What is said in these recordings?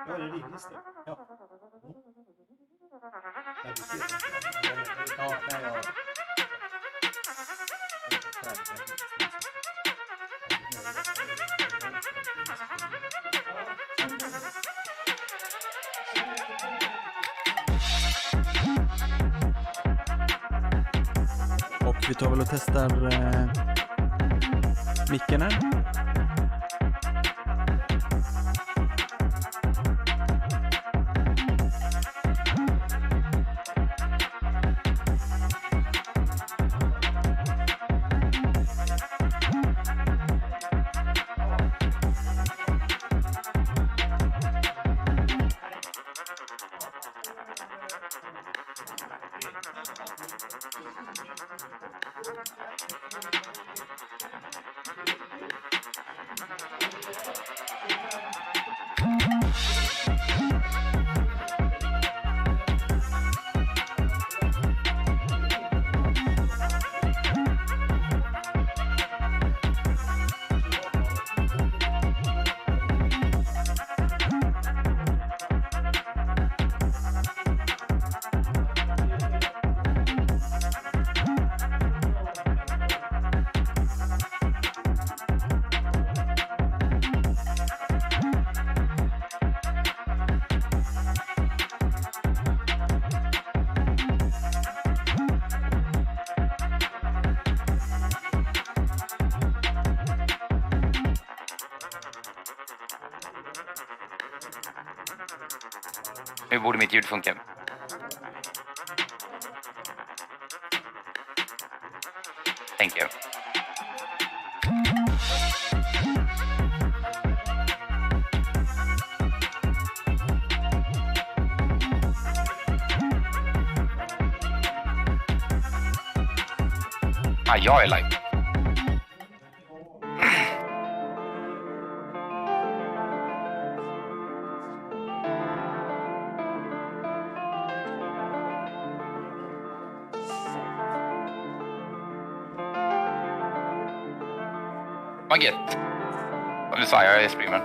Ja, det är Ringqvist. Ja. Ja, nej, ja. Och vi tar väl och testar micken här. Nu borde mitt ljud funka. Thank you. Jag är live. Vad gött. Och nu sa jag streamen.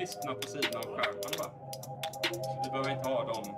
listorna på sidan av skärmen bara. Så du behöver inte ha dem.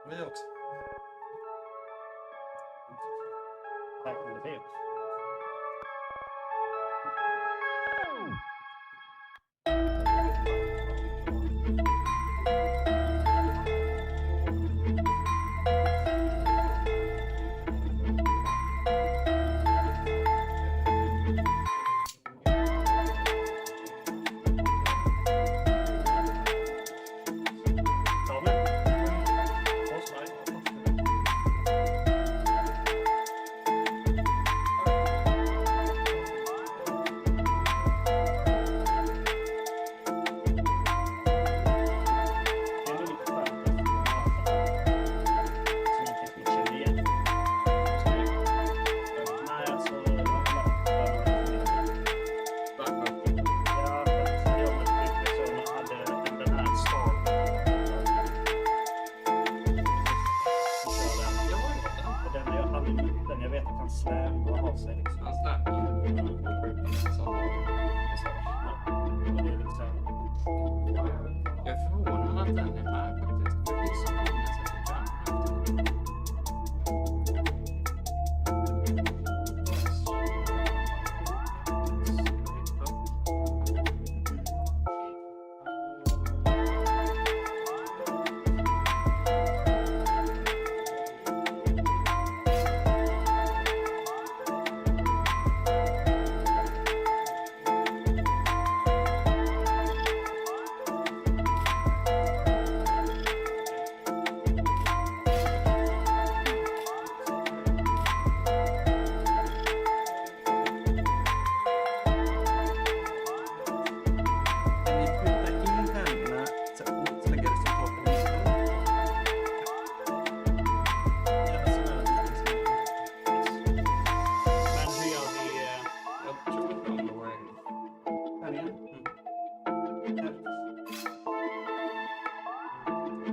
Vi också. Tack för det.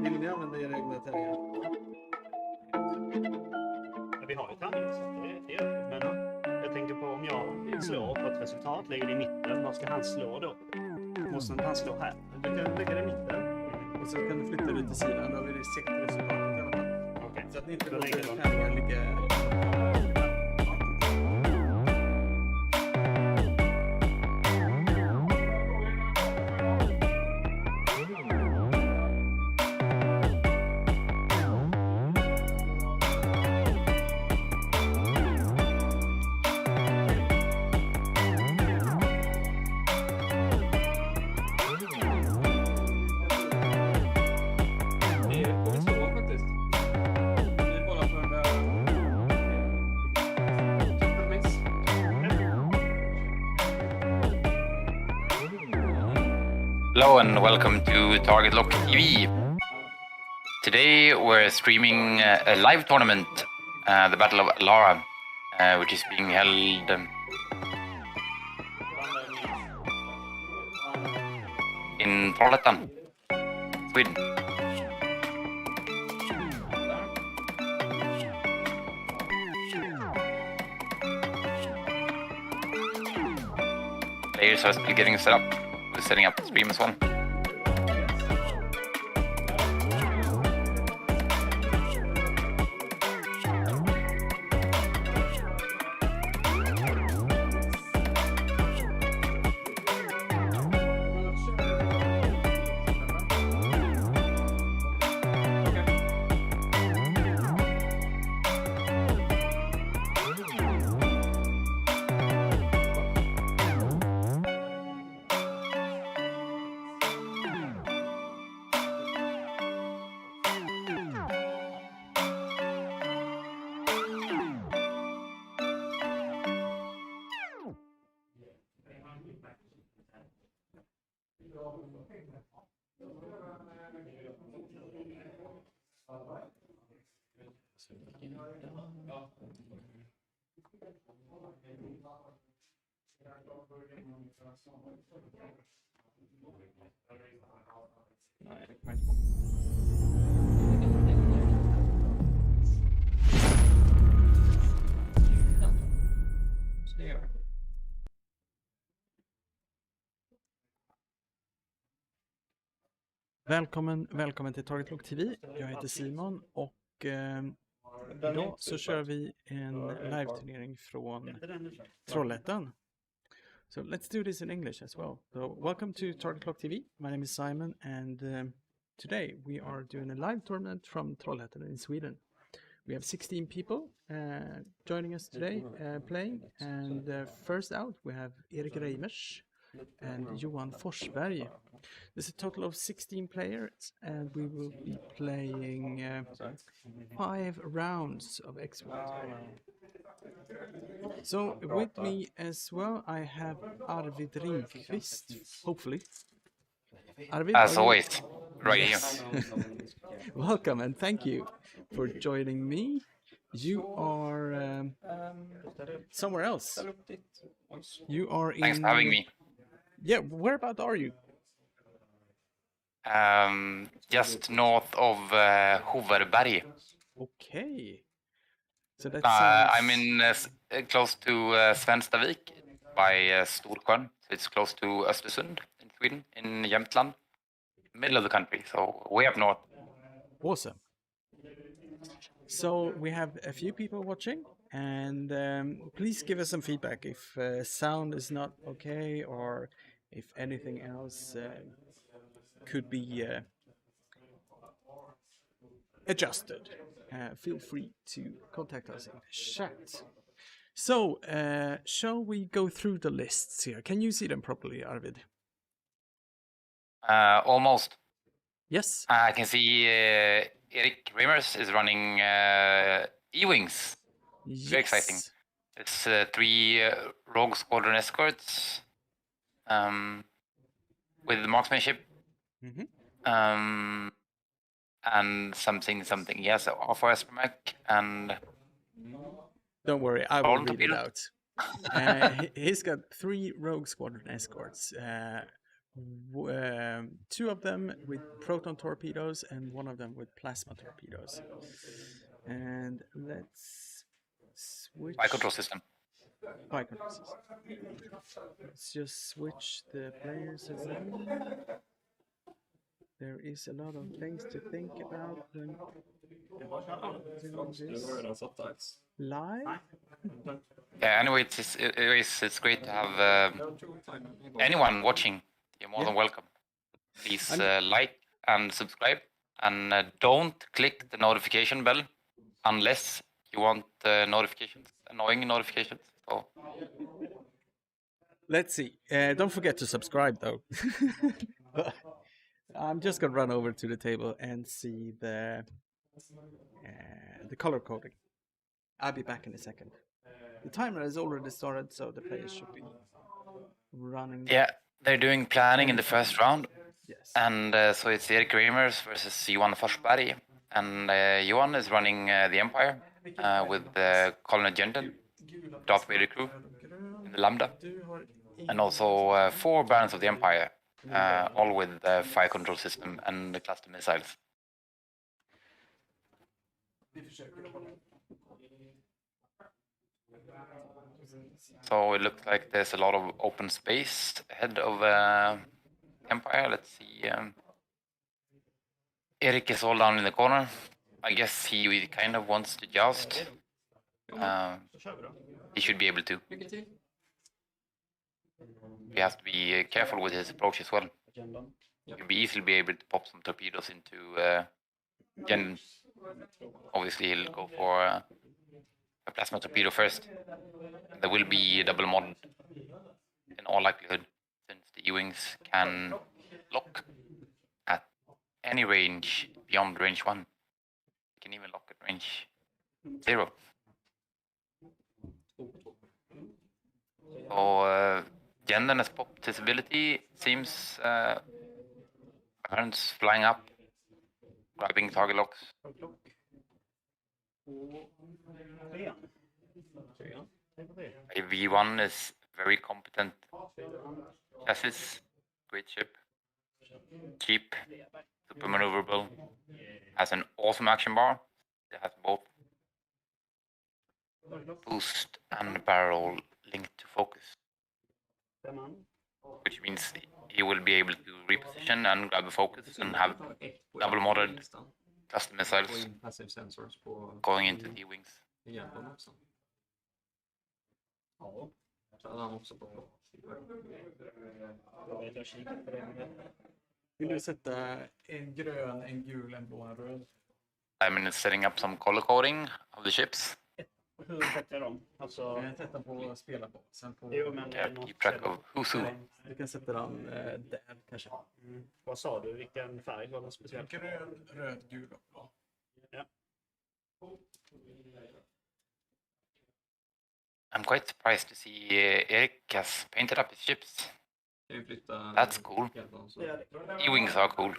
Vill ni använda era egna tärningar? Ja, vi har ju tärningar, så det är det. Men jag tänker på om jag slår på ett resultat, lägger det i mitten, vad ska han slå då? Måste inte han slå här? Du kan lägga det i mitten. och så kan du flytta det till sidan. Då har vi det sett resultatet i alla fall. Okej. Så att ni inte Så låter lägger man- tärningen ligga... Det kommer stå faktiskt. Det är bara för den där... Miss. Hello and welcome to TargetLockTV. Today we're streaming a live tournament, the Battle of Alara, which is being held in Trollhättan, Sweden. Players are still getting set up. We're setting up the stream as well. Välkommen till TargetLockTV. Jag heter Simon och idag så kör vi en live-turnering från Trollhättan. So let's do this in English as well. So welcome to TargetLockTV. My name is Simon and today we are doing a live tournament from Trollhättan in Sweden. We have 16 people joining us today playing, and first out we have Erik Reimers and Johan Forsberg. There's a total of 16 players and we will be playing 5 rounds of X1. So with me as well I have Arvid Ringqvist, hopefully. Arvid, As always, right here. Welcome and thank you for joining me. You are somewhere else. You are Thanks for having me. Yeah, whereabout are you? Just north of Hoverberg. Okay. So that's I'm in close to Svenstavik by Storsjön. So it's close to Östersund in Sweden, in Jämtland, middle of the country. So way up north. awesome. So we have a few people watching, and please give us some feedback if sound is not okay or if anything else could be adjusted. Feel free to contact us in the chat. So, shall we go through the lists here? Can you see them properly, Arvid? Almost. Yes. I can see Erik Reimers is running E-Wings. Very exciting. It's 3 Rogue Squadron escorts with marksmanship. Mm-hmm. And something. Yes, Offer Espermac and... Don't worry, I will All read it torpedo? out. He's got 3 Rogue Squadron escorts. 2 of them with proton torpedoes and 1 of them with plasma torpedoes. And let's switch. Fire control system. Fire control system. Let's just switch the players again. there is a lot of things to think about when doing this live. Yeah, anyway, it's great to have anyone watching. You're more than welcome. Please like and subscribe, and don't click the notification bell unless you want notifications, annoying notifications. So Let's see. Don't forget to subscribe though. I'm just gonna run over to the table and see the color coding. I'll be back in a second. The timer has already started, so the players should be running. yeah, they're doing planning in the first round. Yes. And so it's Erik Reimers versus Johan Forsberg. And Johan is running the Empire with Colin Agenda, Darth Vader crew in the Lambda. And also 4 Barons of the Empire, all with fire control system and the cluster missiles. So it looks like there's a lot of open space ahead of Empire. Let's see. Erik is all down in the corner. I guess he kind of wants to joust. He should be able to. He has to be careful with his approach as well. He'll be easily be able to pop some torpedoes into Jen. Obviously, he'll go for a plasma torpedo first. There will be a double mod in all likelihood, since the U-wings can lock at any range beyond range 1. They can even lock at range 0. So Jenden has popped his ability. Seems Hertz flying up, grabbing target locks. V1 is very competent chassis, great ship, cheap, super maneuverable, has an awesome action bar. It has both boost and barrel linked to focus, which means he will be able to reposition and grab a focus and have double modded custom missiles going into the wings. Vill du sätta en grön, en gul, en blå, en röd? I mean, it's setting up some color coding of the ships. Hur sätter jag dem? Alltså... Sätta på, spela på. Sen på... Jo, men Keep track of who's who. Du kan sätta den där kanske. Vad sa du? Vilken färg var det speciellt? Grön, röd, gul och blå. Ja. I'm quite surprised to see Erik has painted up his ships. That's cool. E-wings are cool.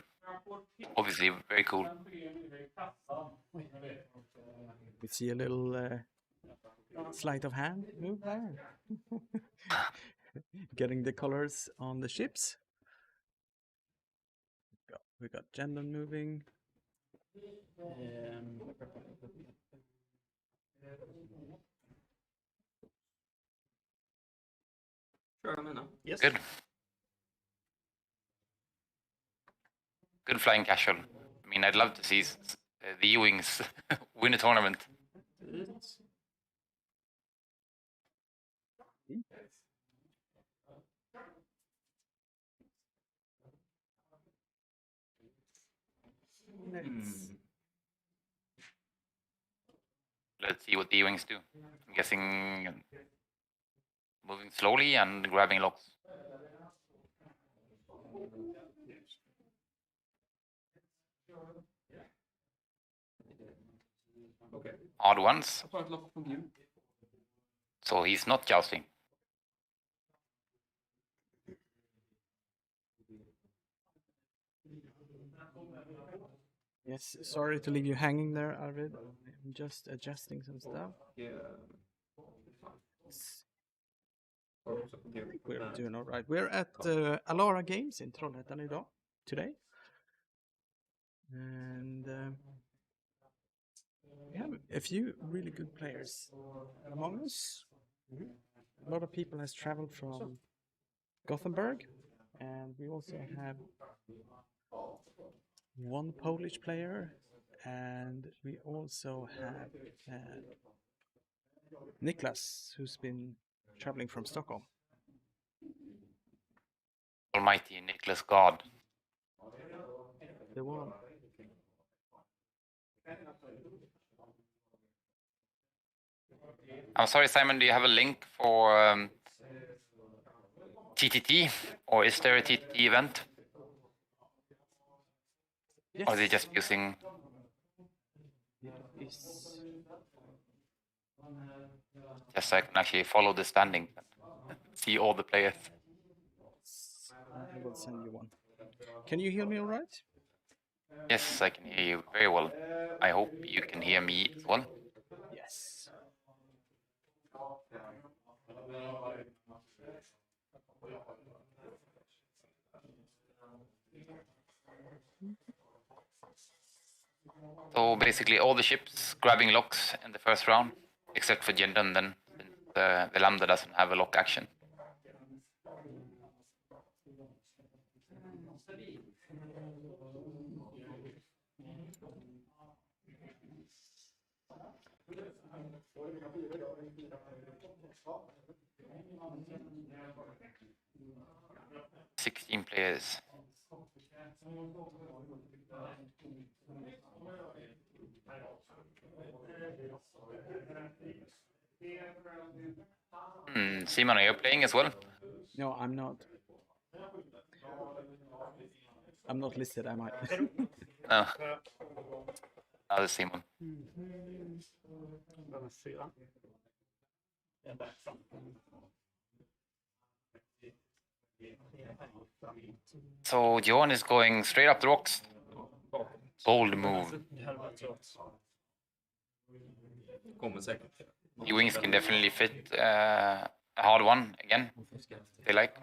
Obviously, very cool. We see a little sleight of hand move there. Getting the colors on the ships. We got Jenden moving. Yes. Good. Good flying casual. I mean, I'd love to see the E-wings win a tournament. Let's see what the E-wings do. I'm guessing moving slowly and grabbing locks. Odd ones. So he's not jousting. Yes, sorry to leave you hanging there, Arvid. I'm just adjusting some stuff. I think we're doing all right. We're at Alara Games in Trollhättan today. And we have a few really good players among us. A lot of people has traveled from Gothenburg, and we also have one Polish player, and we also have Niklas, who's been traveling from Stockholm. Almighty Nicholas God. The one. I'm sorry, Simon, do you have a link for TTT? Or is there a TTT event? Yes. Or are they just using... It is. Just so I can actually follow the standing. See all the players. I will send you one. Can you hear me all right? Yes, I can hear you very well. I hope you can hear me as well. Yes. So basically all the ships grabbing locks in the first round, except for Jendon then, since the Lambda doesn't have a lock action. Sixteen players. Simon, are you playing as well? No, I'm not. I'm not listed, am I? No. Another Simon. Den är 4. Det är backfront. So Johan is going straight up the rocks. Bold move. Kommer säkert. The wings can definitely fit a hard one again. They like.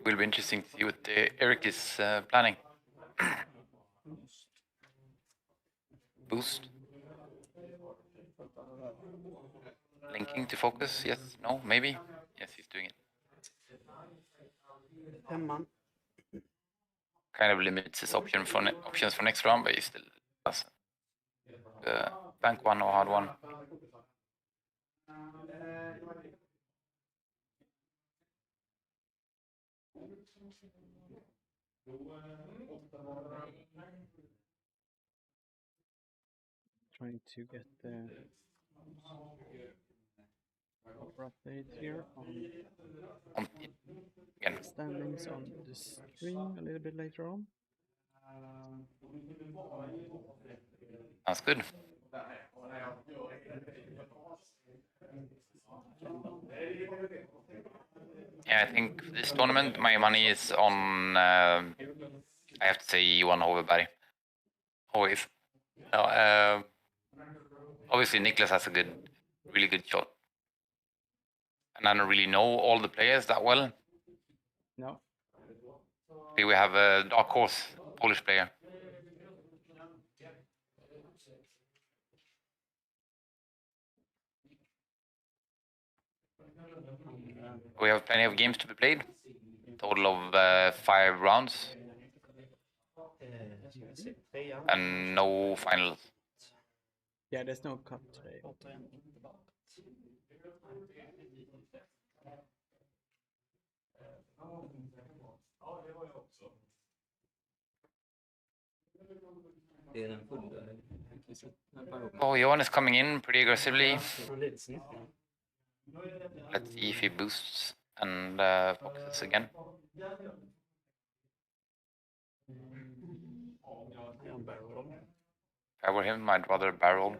Will be interesting to see what Eric is planning. Boost. Linking to focus, yes, no, maybe? Yes, he's doing it. Hemman. Kind of limits his options for next round, but he still does. Bank one or hard one. Trying to get the update here on Again. standings on the stream a little bit later on. Sounds good. Yeah, I think this tournament, my money is on, I have to say, Johan Hoverberg. Always. No, obviously, Niklas has a really good shot. And I don't really know all the players that well. No. Here we have a dark horse, Polish player. We have plenty of games to be played. Total of 5 rounds. And no finals. Yeah, there's no cut today. Oh, Johan is coming in pretty aggressively. Let's see if he boosts and focuses again. If I were him, I'd rather barrel.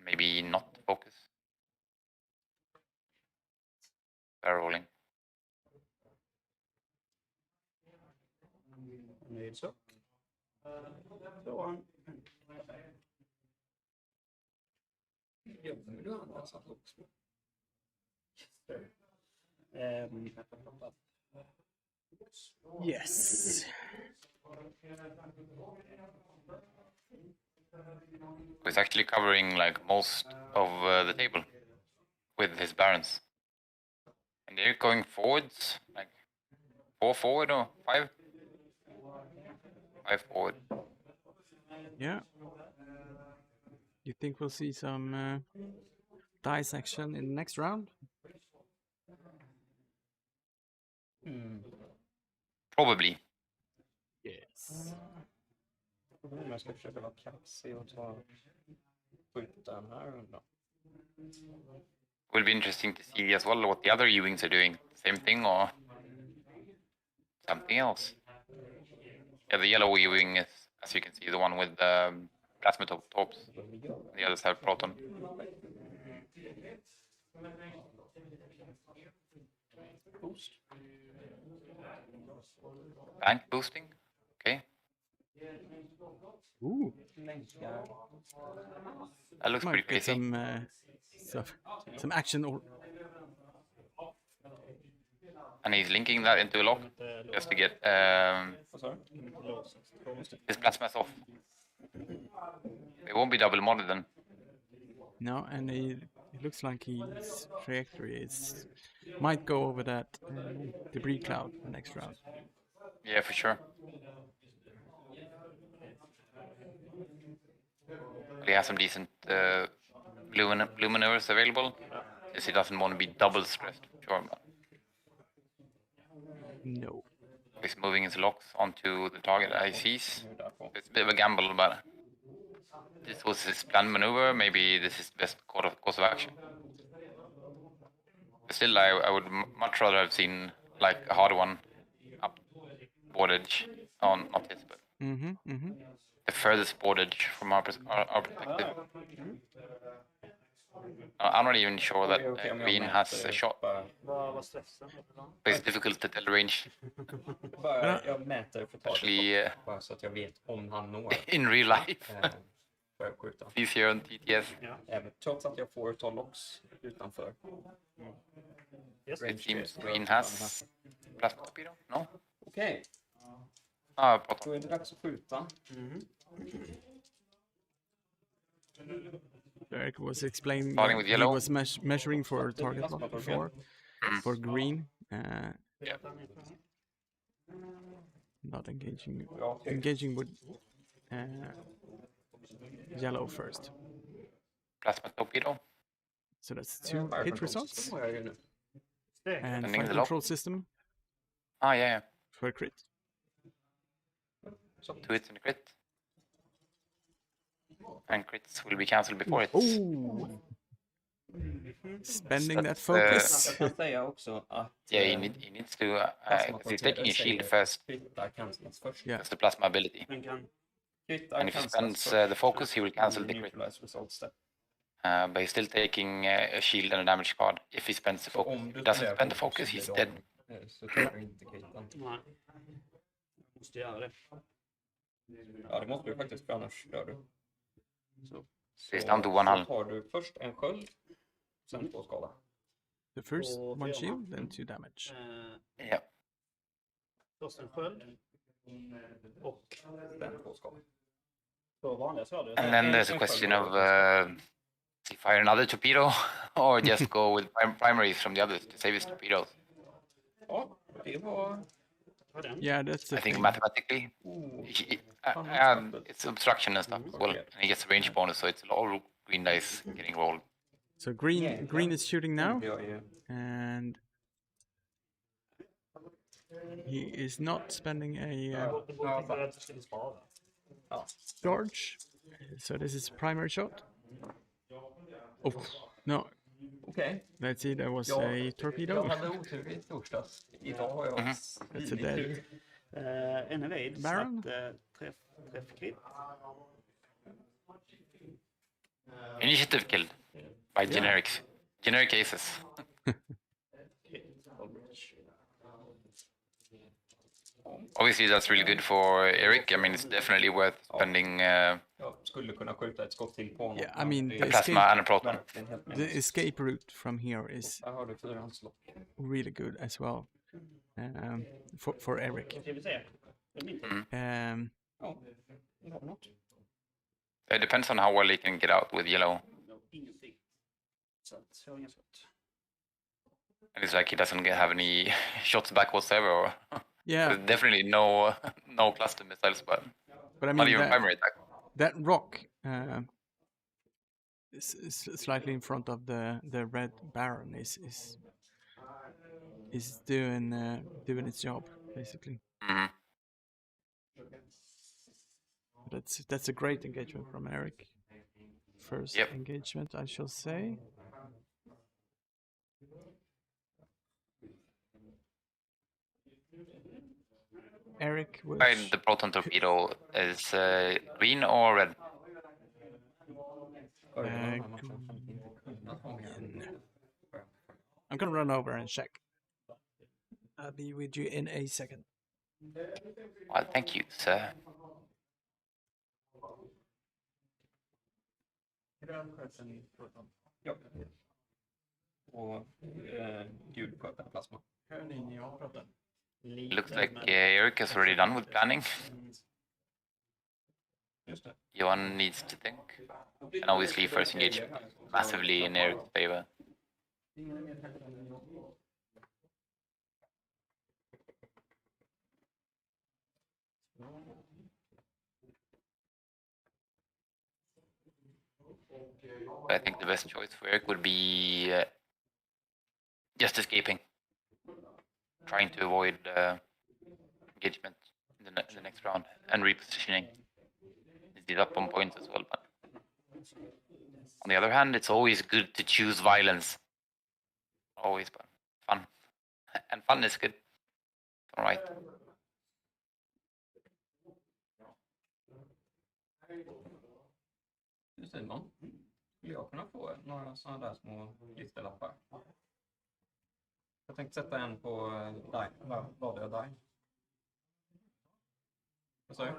Maybe not focus. Barreling. Så. Så. Yes. It's actually covering like most of the table. with his barons. And they're going forwards, like 4 forward or 5? 5 forward. Yeah. You think we'll see some dice action in the next round? Probably. Yes. Om jag ska försöka vara kaxig och ta skjuta den här rundan. Will be interesting to see as well what the other Ewings are doing. Same thing or something else. Yeah, the yellow Ewing is, as you can see, the one with the plasma tops. The others have proton. Boost. Bank boosting. Okay. Ooh. Länkar. That looks pretty Might get crazy. some action or And he's linking that into a lock just to get Vad sa du? his plasmas off. It won't be double modded then. no, and it looks like his trajectory might go over that debris cloud the next round. Yeah, for sure. But he has some decent blue maneuvers available. Since he doesn't want to be double stressed, sure. But No. he's moving his locks onto the target ICs. It's a bit of a gamble, but this was his planned maneuver. Maybe this is the best course of action. But still, I would much rather have seen like a hard one up board edge. Oh, not this, but the furthest board edge from our perspective. I'm not even sure that green has a shot. Vad stressar But it's difficult to tell range. Jag mäter för Actually, bara så att jag vet om han når. in real life. För att skjuta. Easier on TTS. Även trots att jag får ta locks utanför. It seems green has plasma torpedo. No? Okej, Proton. då är det dags att skjuta. Eric was explaining Starting that with he yellow. was measuring for target lock before. For green, Yeah. not engaging with yellow first. Plasma torpedo. So that's 2 hit results Vad jag gör nu? and Sending flight the lock. control system Yeah. for a crit. 2 hits and a crit. And crits will be cancelled before it. Oh, spending that That's, focus. Jag kan säga också att Yeah, he needs to. He's taking a shield first. kvittar cancelas först. Yeah. That's the plasma ability. Men kan... Kvittar And if he cancelas spends först. the focus, he will cancel the crit. Neutralize result step. But he's still taking a shield and a damage card if he spends the focus. Om If he du doesn't säger spend the att focus, så he's blir dead. de, så tar jag inte kvittan. Nej. Måste göra det. Ja, det måste du faktiskt, för annars dör du. Så. It's down to 1 hull. Så tar du först en sköld, sen 2 skada. The first Och one fyra. shield, then 2 damage. Yeah. Först en sköld. Och Sen 2 skada. 2 vanliga skador. And then there's a question of does he fire another torpedo or just go with primaries from the others to save his torpedoes? Ja, det var... Yeah, that's the I think thing. mathematically, it's obstruction and stuff as well. And he gets a range bonus, so it's all green dice getting rolled. So green is shooting now, Det gör ju... and he is not spending a charge. So this is primary shot. Oh no! Okej. Let's see, there was Ja, a torpedo. Jag hade otur i torsdags. Idag har jag It's a dead. En evade, Baron? snabbt träffkritt. Initiative killed by generics. Generic cases. Obviously, that's really good for Eric. I mean, it's definitely worth spending Jag skulle kunna skjuta ett skott till på honom. Yeah, I mean, Det the är plasma and a proton. verkligen helt The meningslöst. escape route from here is Där har du 4 handslag. really good as well for Eric. Ska vi se? Det är min tur. Ja, det har något. It depends on how well he can get out with yellow. Ingenting. Så att jag har ingen skott. And it's like he doesn't have any shots back whatsoever. Or Yeah, there's definitely no cluster missiles, but but I not mean even primary attack. that rock is slightly in front of the red baron is doing its job basically. Mhm. That's a great engagement from Eric. First Yep. engagement, I shall say. Eric was The proton torpedo is green or red? I'm gonna run over and check. I'll be with you in a second. Well, thank you, sir. Ja. Och ljudskörten plasma. Hör ni när jag pratar? It looks like Eric is already done with planning. Just det. Johan needs to think. And obviously first engage massively in Eric's favor. I think the best choice for Eric would be just escaping. Trying to avoid engagement in the next round and repositioning. He's up on points as well, but on the other hand, it's always good to choose violence. Always, but fun. And fun is good. All right. Simon, skulle jag kunna få några sådana där små gifterlappar? Jag tänkte sätta en på dig, vardera dig. Vad sa du?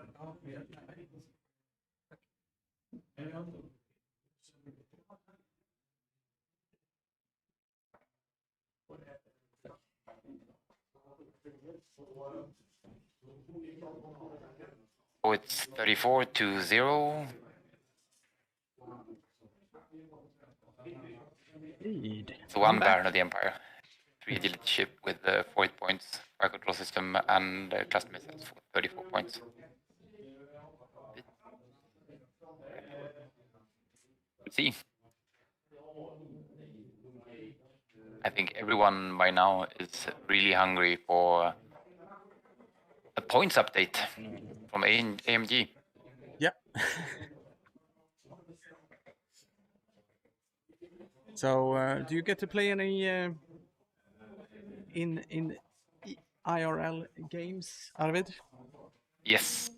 So it's 34-0. So one Baron of the Empire. 3 agility ship with 40 points, fire control system, and cluster missiles for 34 points. Let's see. I think everyone by now is really hungry for a points update from AMG. Yeah. So, do you get to play any in IRL games, Arvid? Yes.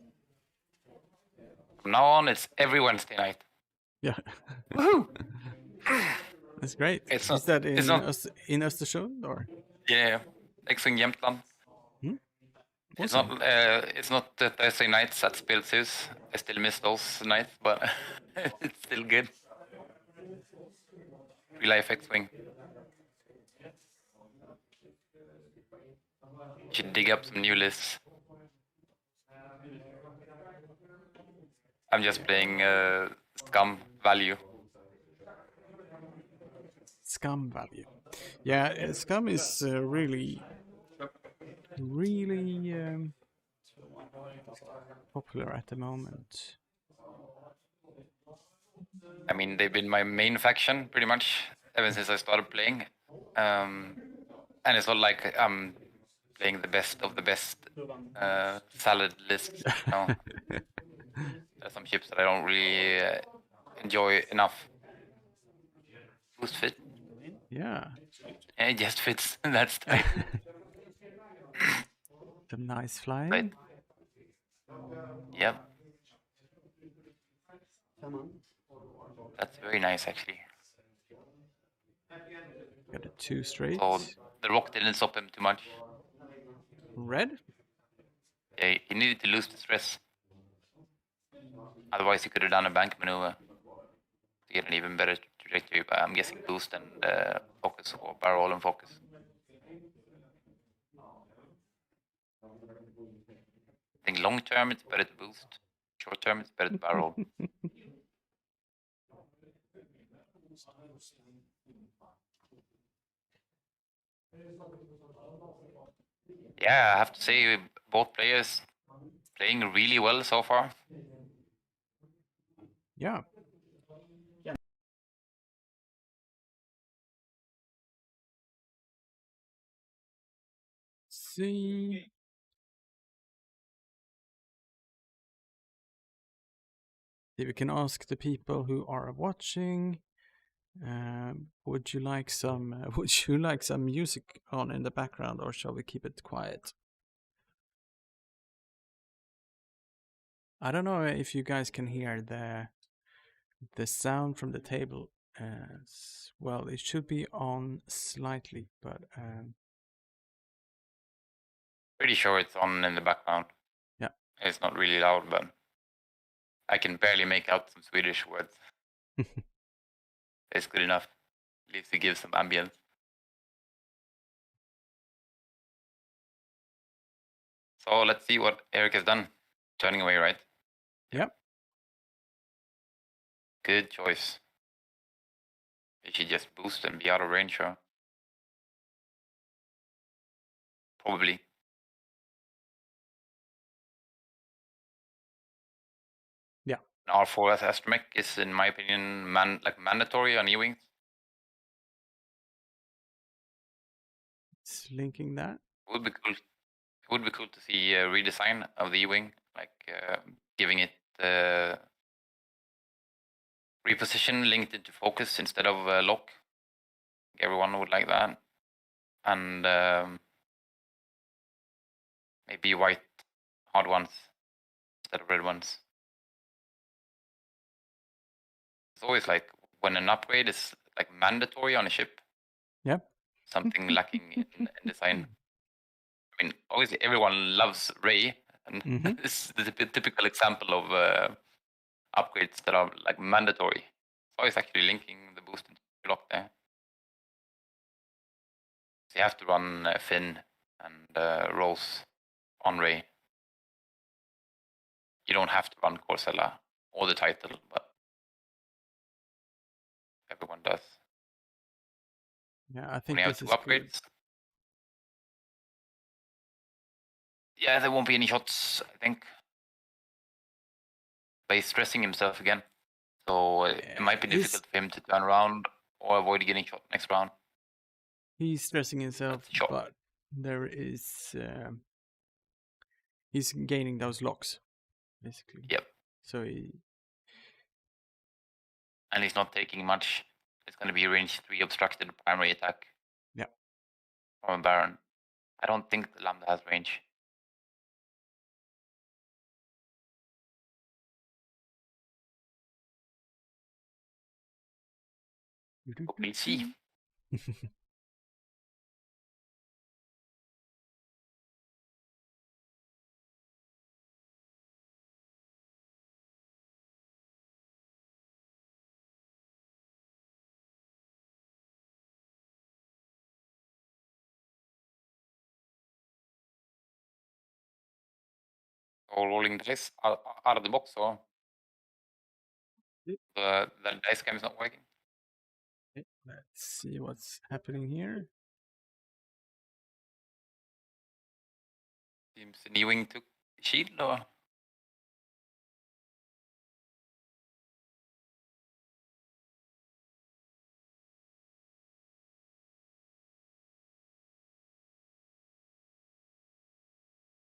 From now on, it's every Wednesday night. Yeah. Woohoo! That's great. It's Is that it's not- in Östersund or? Yeah, Exing Jämtland. It's Awesome. it's not the Thursday nights at Spilshus. I still miss those nights, but it's still good. Real life X-Wing. Should dig up some new lists. I'm just playing Scum Value. Scum value. Yeah, Scum is really popular at the moment. I mean, they've been my main faction pretty much ever since I started playing. And it's not like I'm playing the best of the best salad list. You know? There's some ships that I don't really enjoy enough. Boost fit? Yeah. Yeah, it just fits. That's tight. Some nice flying. Right. Yep. That's very nice, actually. Got a 2 straight. So the rock didn't stop him too much. Red? Yeah, he needed to lose the stress. Otherwise, he could have done a bank maneuver to get an even better trajectory. But I'm guessing boost and focus, or barrel roll and focus. I think long term it's better to boost. Short term it's better to barrel. Yeah, I have to say both players playing really well so far. Yeah. See. If we can ask the people who are watching, would you like some music on in the background, or shall we keep it quiet? I don't know if you guys can hear the sound from the table. Well, it should be on slightly, but Pretty sure it's on in the background. Yeah. It's not really loud, but I can barely make out some Swedish words. It's good enough. At least it gives some ambience. So let's see what Eric has done. Turning away, right? Yep. Good choice. He should just boost and be out of range, huh? Probably. Yeah. R4 astromech is, in my opinion, mandatory on E-wings. It's linking that. Would be cool. It would be cool to see a redesign of the E-wing, like giving it reposition linked into focus instead of lock. Everyone would like that, and maybe white hard ones instead of red ones. It's always like when an upgrade is like mandatory on a ship. Yep. Something lacking in design. I mean, obviously everyone loves Ray, and this is a typical example of upgrades that are like mandatory. So it's actually linking the boost into lock there. So you have to run Finn and Rose on Ray. You don't have to run Corsella or the title, but everyone does. Yeah, I think When you this have is two upgrades. Yeah, there won't be any shots, I think. But he's stressing himself again. So it might be difficult for him to turn around or avoid getting shot next round. He's stressing himself, Sure. but there is he's gaining those locks, basically. Yep. So and he's not taking much. It's going to be range 3 obstructed primary attack. Yeah. From a Baron. I don't think the Lambda has range. We'll see. Or rolling dice out of the box, or the dice cam is not working. Okay, let's see what's happening here. Seems the new wing took shield, or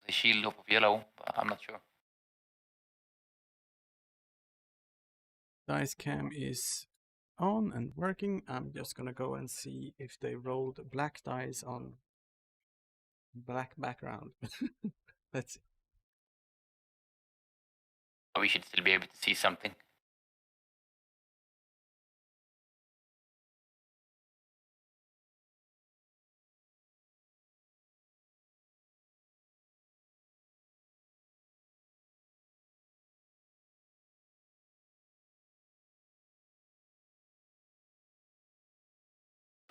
the shield off of yellow, but I'm not sure. Dice cam is on and working. I'm just gonna go and see if they rolled black dice on black background. Let's see. We should still be able to see something.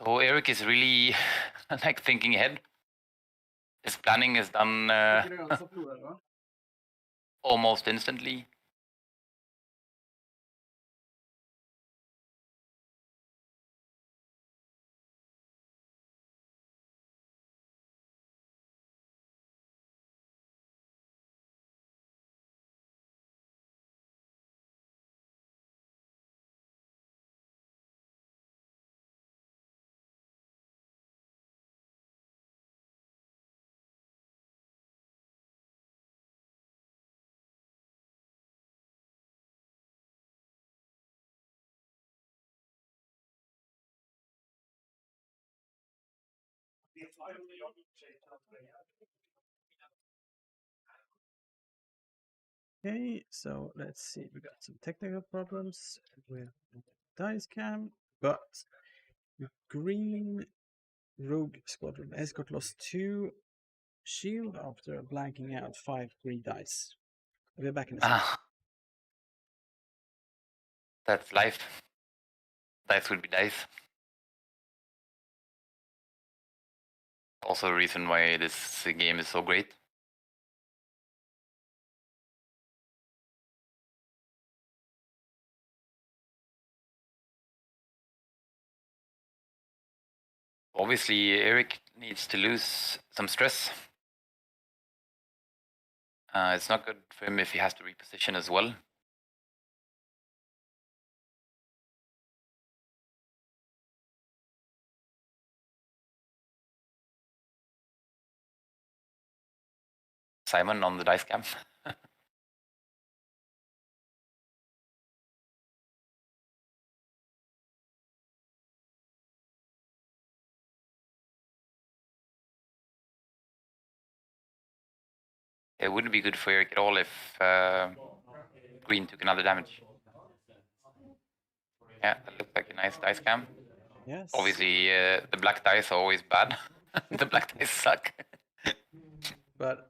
So Eric is really like thinking ahead. His planning is done almost instantly. Okay, so let's see. We got some technical problems with dice cam, but the green rogue squadron escort lost 2 shield after blanking out 5 green dice. I'll be back in a second. Ah, that's life. Dice would be dice. Also a reason why this game is so great. Obviously, Eric needs to lose some stress. It's not good for him if he has to reposition as well. Simon on the dice cam. It wouldn't be good for Eric at all if green took another damage. Yeah, that looked like a nice dice cam. Yes. Obviously, the black dice are always bad. The black dice suck. But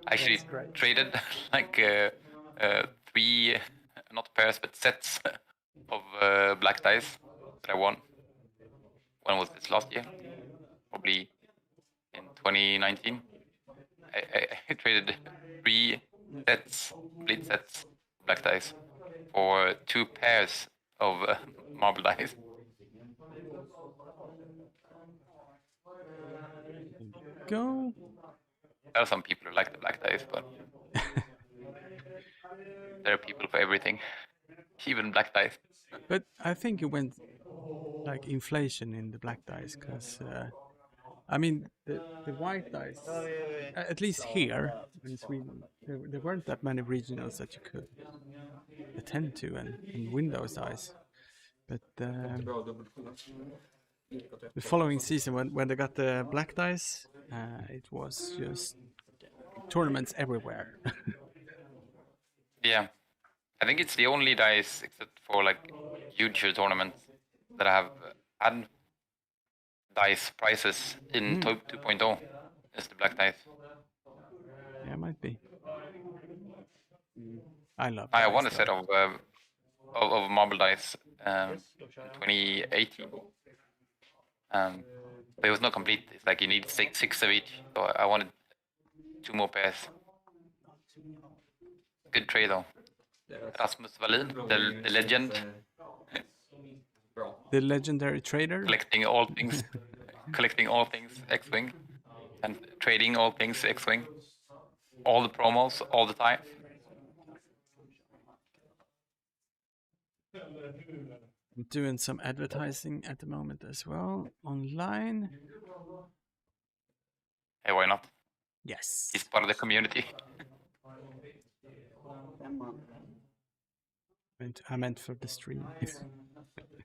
I actually that's great. traded like 3, not pairs, but sets of black dice that I won. When was this? Last year? Probably in 2019. I traded 3 sets, complete sets, black dice, for 2 pairs of marble dice. Go. There are some people who like the black dice, but there are people for everything, even black dice. But I think it went like inflation in the black dice, because I mean the white dice, at least here in Sweden, there weren't that many regionals that you could attend to and win those dice. But the following season, when they got the black dice, it was just tournaments everywhere. Yeah, I think it's the only dice, except for like huge tournaments, that I have had dice prices in 2.0 is the black dice. Yeah, it might be. I love. I dice, won a though. set of marble dice in 2018. But it was not complete. It's like you need 6 of each. So I wanted 2 more pairs. Good trade though. Rasmus Wallin, the legend, The legendary trader. collecting all things, X-Wing, and trading all things X-Wing. All the promos, all the time. I'm doing some advertising at the moment as well online. Hey, why not? Yes. He's part of the community. I meant for the stream.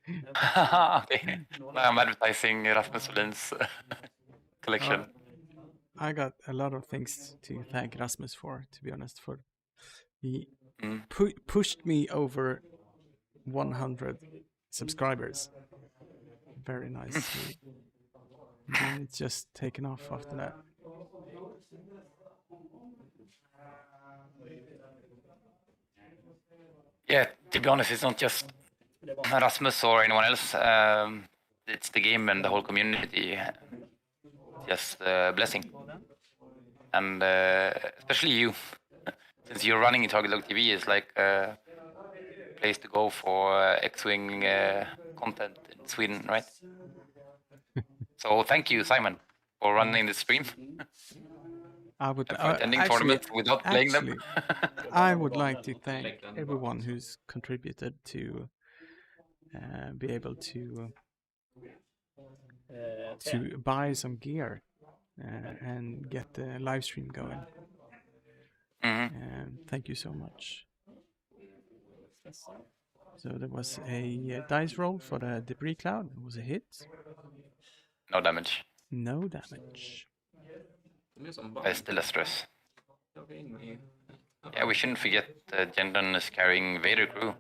Okay. I'm advertising Rasmus Wallin's collection. I got a lot of things to thank Rasmus for, to be honest. For he pushed me over 100 subscribers. Very nice. And it's just taken off after that. Yeah, to be honest, it's not just Rasmus or anyone else. It's the game and the whole community. Just a blessing. And especially you, since you're running TargetLockTV, is like a place to go for X-Wing content in Sweden, right? So thank you, Simon, for running the stream. I would and for attending tournaments without playing them. I would like to thank everyone who's contributed to be able to buy some gear and get the live stream going. Thank you so much. So there was a dice roll for the debris cloud. It was a hit. No damage. No damage. De är som Det är bara... still a stress. Jag går in i... Yeah, we shouldn't forget Jendon is carrying Vader crew.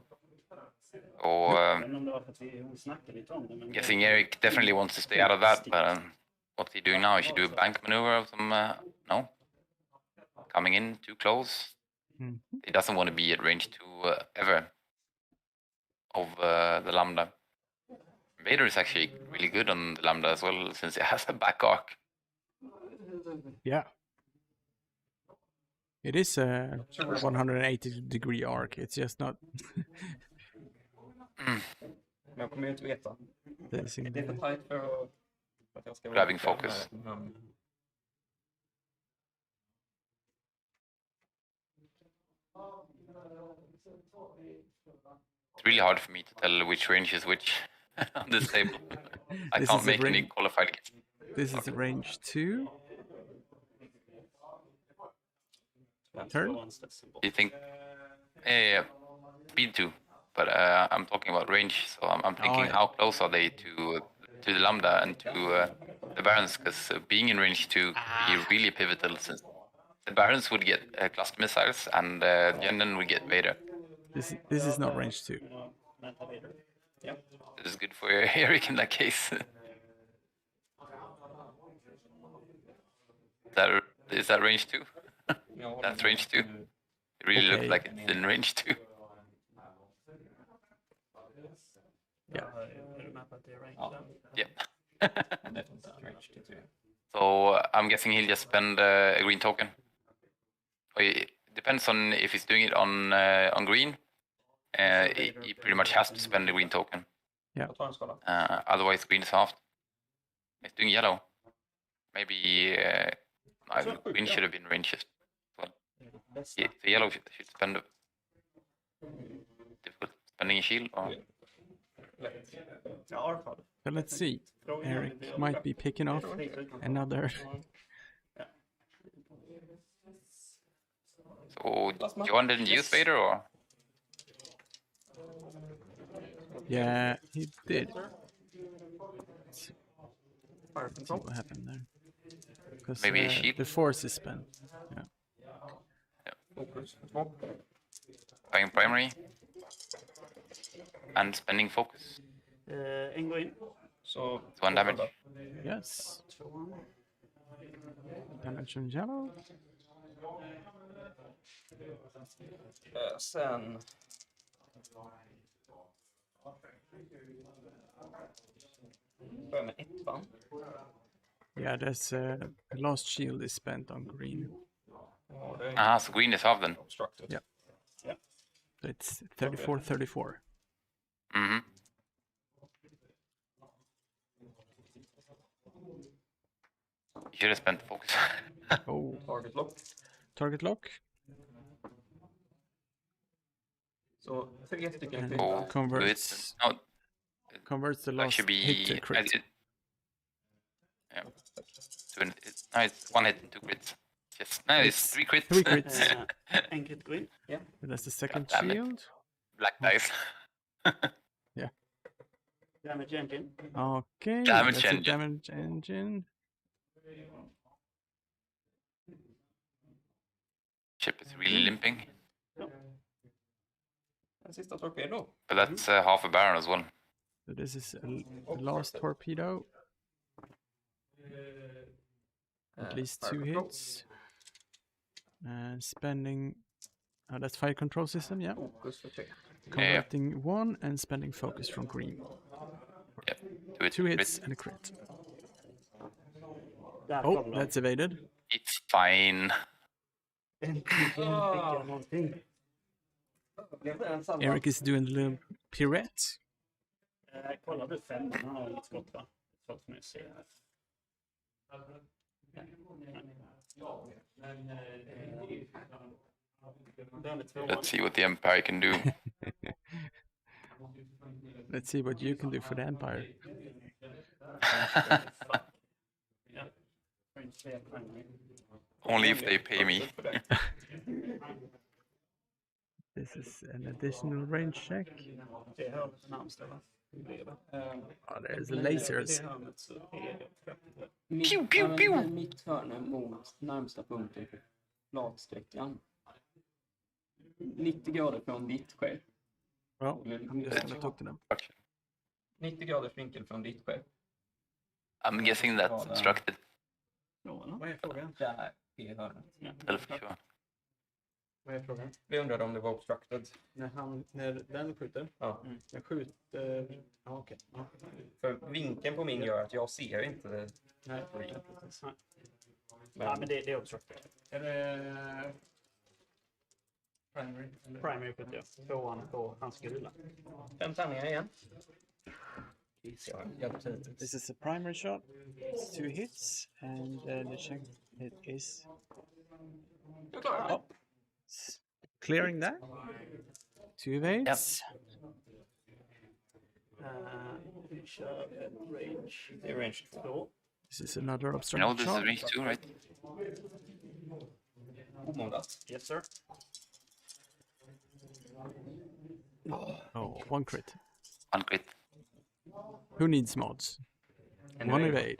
Or Jag vet inte om det var för att vi snackade lite om det. Men guessing Eric definitely wants to stay out of that, but what's he doing now? He should do a bank maneuver of some... no? Coming in too close. He doesn't want to be at range 2 ever of the Lambda. Vader is actually really good on the Lambda as well, since it has a back arc. Yeah. It is a 180-degree arc. It's just not... Men jag kommer ju inte veta. Det är sin- Det är för tajt för att jag ska... Grabbing focus. Men... It's really hard for me to tell which range is which on this table. I This can't is a make any range- qualified guess. This is range 2. Turn? Do you think? Yeah, speed 2. But I'm talking about range, so I'm thinking yeah. how close are they to the Lambda and to the Barons? Because being in range 2 would be really pivotal, since the Barons would get cluster missiles and Jendon would get Vader. This is not range 2. Ja. It is good for Eric in that case. Is that range 2? That's range 2. It really looks Okay. like it's in range 2. Yeah. Är du med på att det är range? Ja. Yep. Definitivt range 2. So I'm guessing he'll just spend a green token. It depends on if he's doing it on green. He pretty much has to spend a green token. Jag tar en skala. Otherwise, green is halved. He's doing yellow. Maybe green should have been range as well. Bästa. The yellow should spend a difficult spending a shield. Or... Ja, Arvid. So let's see. Eric might be picking off another. So Johan didn't use Vader, or Yeah, he did. Fire See control. what happened there. Because Maybe a sheep? the force is spent. Yeah. Fokus. 2. buying primary and spending focus. En går in. Så... It's 1 damage. Yes. 2. Damage on yellow. Sen... Börjar med 1. Yeah, there's the last shield is spent on green. Ja, det är Ah, so green is halved then. obstructed. Yeah. So it's 34-34. Mm-hmm. You should have spent focus. Oh, Target lock. target lock. Så 3 stycken And till. Oh, converts no, converts the that last should be. hit to crit. Yeah. No, it's 1 hit and 2 crits. Yes. No, it's 3 crits. 3 crits. En crit går in. That's the second God damn it. shield. Black dice. Damage engine. Okay, Damage that's a engine. damage engine. Ship is really limping, En sista torpedo. but that's half a baron as well. So this is the last torpedo. At least 2 hits. And spending... Oh, that's fire control system, yeah. Fokus för 3. Converting 1 and spending focus from green. Yeah. Do it. 2 hits Crits. and a crit. Där Oh, kom de. that's evaded. It's fine. Äntligen fick jag någonting. Blev det en samma? Eric is doing a little pirouette. Kolla du 5. Han har inget skott va? Så att man ser här. Den är 2. Let's see what the Empire can do. Let's see what you can do for the Empire. Only if they pay me. This is an additional range check. Det är Hertz närmsta va? Ja, det är lasers. Det hörnet så är det uppskattat. Pew, pew, pew. Mitt hörn är mot närmsta punkten på flatsträckan. 90 grader från ditt skepp. Ja, just det, jag tog den. 90 graders vinkel från ditt skepp. I'm guessing that's obstructed. Vad är frågan? Där är hörnet. Eller för sure. Vad är frågan? Vi undrade om det var obstructed. När den skjuter? Ja. Den skjuter... Ja, okej. Ja. För vinkeln på min gör att jag ser inte det. Nej. Men, Ja, men det är obstructed. Är det... Primary? eller? Primary skjuter jag. 2 på hans gula. 5 tärningar igen. This is a primary shot. It's 2 hits and the check it is clearing that. 2 evades. Vi kör range. Det är range 2. This is another You know obstructed this is shot. range 2, right? Omodat. Yes sir. Oh, 1 crit. One crit. Who needs mods? 1 evade.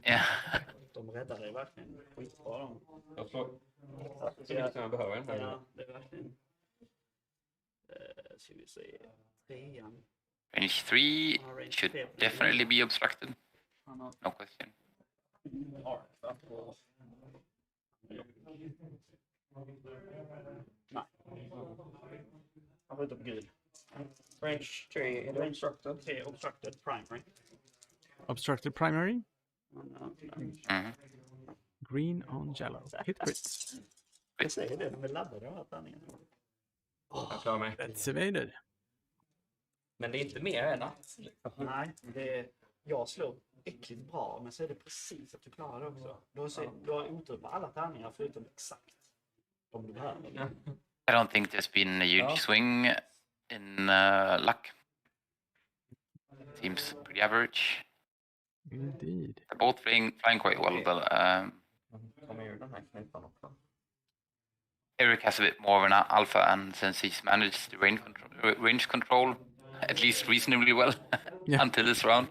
Yeah. De räddar dig verkligen skitbra de. Jag slår så mycket som jag behöver den här. Ja, det är verkligen. Ska vi se. 3an. Range 3 should definitely be obstructed. No question. Nej. Han skjuter på gul. Range 3 är det obstructed. 3 obstructed primary. Obstructed primary. Mhm. Green on yellow. Hit crit. Jag säger det, de är laddade av alla tärningar. Jag klarar mig. That's evaded. Men det är inte mer än att. Nej, jag slår äckligt bra, men så är det precis att du klarar det också. Du har otur på alla tärningar förutom exakt om du behöver. I don't think there's been a huge swing in luck. Seems pretty average. Indeed. They're both flying quite well, but Kommer ur den här knipan också. Eric has a bit more of an alpha, and since he's managed the range control at least reasonably well Yeah. until this round,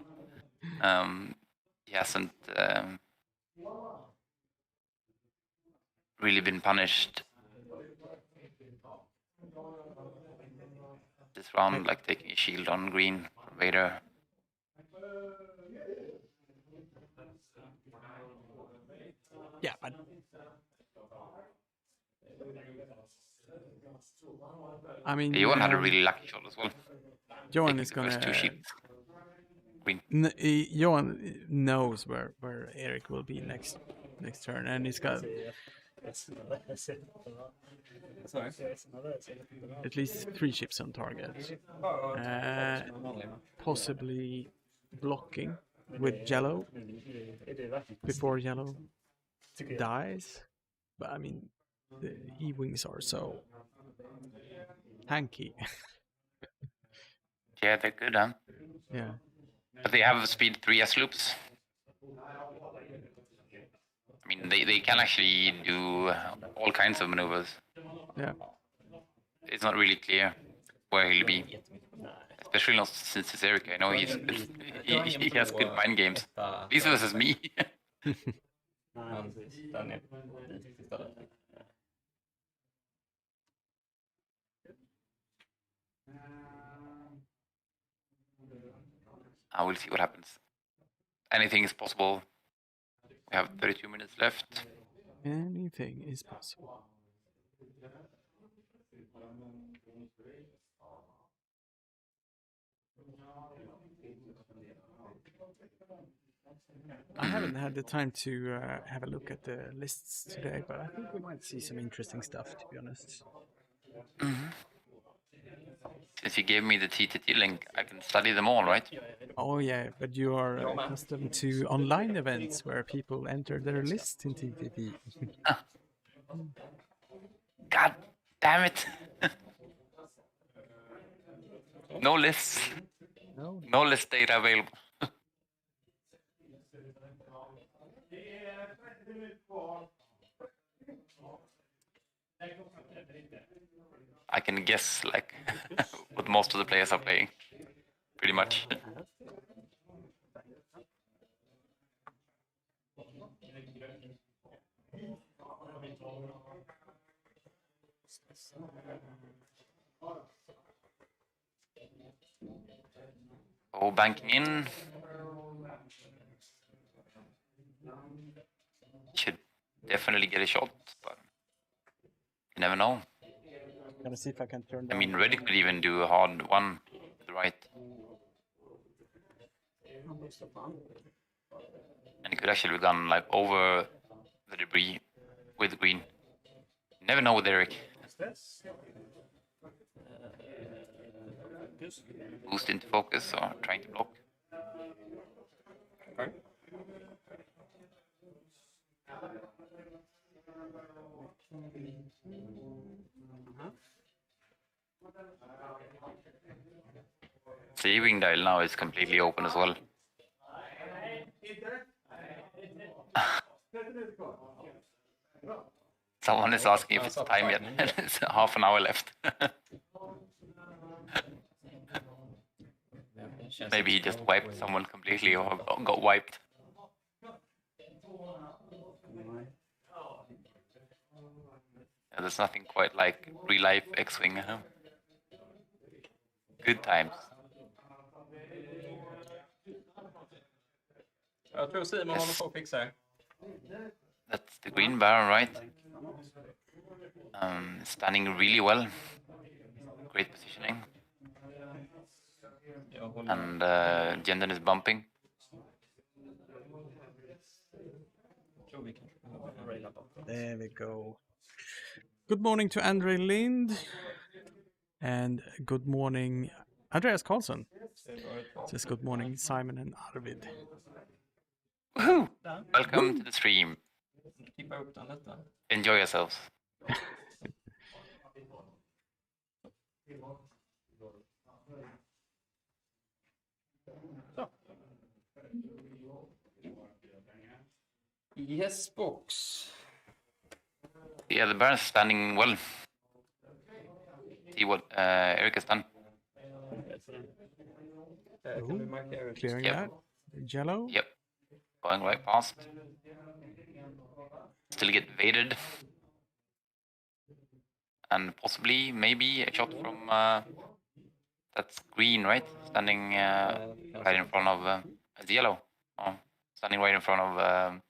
he hasn't really been punished this round, like taking a shield on green from Vader. Yeah, but I mean, Johan had a really lucky shot as well. Johan Taking is the gonna. first 2 shields. Green. Johan knows where Eric will be next turn, and he's got at least 3 ships on target. Possibly blocking with yellow before yellow dies. But I mean, the E-wings are so tanky. Yeah, they're good, huh? Yeah. But they have speed 3 S-loops. I mean, they can actually do all kinds of maneuvers. Yeah. It's not really clear where he'll be. Especially not since it's Eric. I know he has good mind games. At least versus me. Den är vit istället. I will see what happens. Anything is possible. We have 32 minutes left. Anything is possible. I haven't had the time to have a look at the lists today, but I think we might see some interesting stuff, to be honest. Since you gave me the TTT link, I can study them all, right? Oh yeah, but you are accustomed to online events where people enter their lists in TTT. God damn it! No lists. No. No list data available. I can guess like what most of the players are playing. pretty much. Oh, banking in. Should definitely get a shot, but you never know. Gonna see if I can turn I down. mean, Reddit could even do a hard one with the right. And it could actually have gone like over the debris with green. You never know with Eric. Boost into focus or trying to block. Okay. Saving dial now is completely open as well. Someone is asking if it's time yet. It's half an hour left. Maybe he just wiped someone completely or got wiped. Yeah, there's nothing quite like real life X-Wing. Huh? Good times. Jag tror Simon håller på att fixa det. That's the green baron, right? Standing really well. Great positioning. And Jenden is bumping. There we go. Good morning to Andre Lind. And good morning, Andreas Karlsson. Says good morning, Simon and Arvid. Woohoo! Welcome to the stream. Tippa upp den lite. Enjoy yourselves. Yes, box. Yeah, the Baron's standing well. See what Eric has done. Kan vi markera ut? Clearing Yep. that. Jello. Yep. Going right past. Still get evaded. And possibly, maybe a shot from that's green, right? Standing right in front of it's yellow. Oh, standing right in front of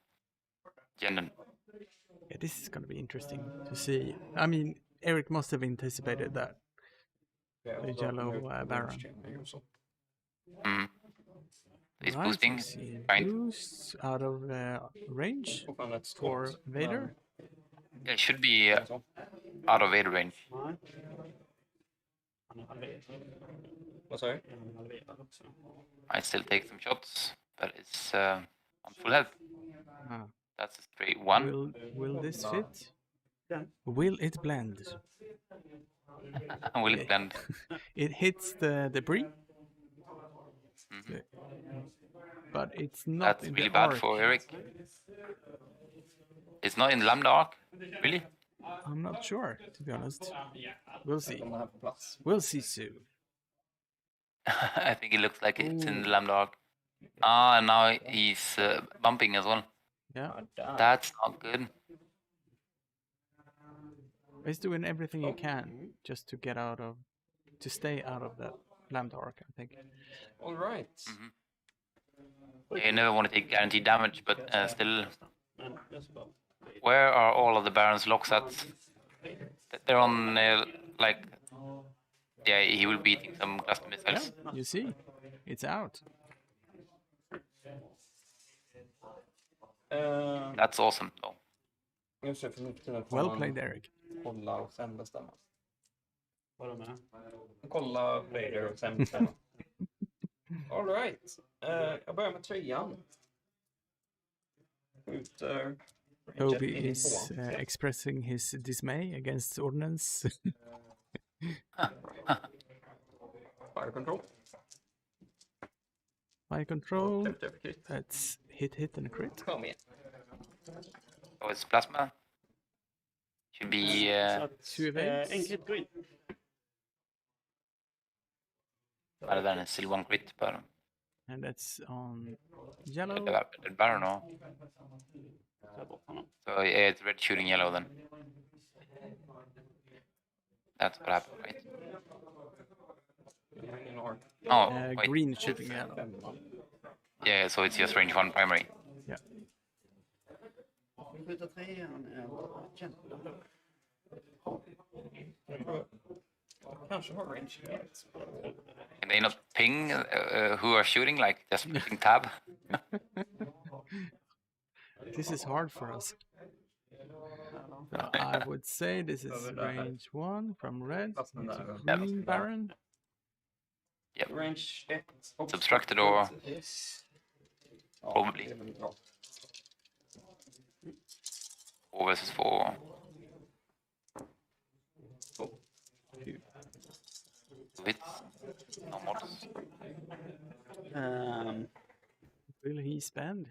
Jenden. Yeah, this is going to be interesting to see. I mean, Eric must have anticipated that. The yellow Baron. Mm. He's Right, boosting. we see Right. boost out of range for Vader. Yeah, it should be out of Vader range. Nej. Han är halverad. Vad sa du? Han är halverad också. I still take some shots, but it's on full health. Ah. That's a straight one. Will this fit? Yeah. Will it blend? Will it blend? It hits the debris, Mhm. but it's not That's in really the bad arc. for Eric. It's not in the Lambda arc? Really? I'm not sure, to be honest. We'll see. De här på plats. We'll see soon. I think it looks like it's in the Lambda arc. Ah, and now he's bumping as well. Yeah, That's not good. he's doing everything he can just to get out of, to stay out of the lambda arc, I think. All right. You never want to take guaranteed damage, but still, Men det är så bra. where are all of the Baron's lock sets? They're on, like, yeah, he will be beating some custom missiles. You see, it's out. That's awesome, though. Jag ser för nu för tiden får Well man played, Eric. kolla och sen bestämma. Vad de är. Kolla Vader och sen bestämma. All right. Jag börjar med 3:an. Skjuter. Toby is expressing his dismay against ordnance. Fire control. Fire control. Släppte över crit. That's hit and a crit. Kom igen. Oh, it's plasma. Should be Så att, Two events. enkelt gå in. Other than still one crit, but And that's on the yellow. Baron, no. Ta bort honom. So yeah, it's red shooting yellow then. That's what happened, right? Ingen ork. Oh, wait. Green shooting yellow. Yeah, so it's just range 1 primary. Yeah. Skjuta trean eller kämpa då. Kanske har range. Can they not ping who are shooting, like just pressing tab? This is hard for us. So I would say this is range 1 from red. Fast den It's a där. green Baron. Yep. Range 1. Substructed or Yes. probably. 4 versus 4. Hits. No mods. Will he spend?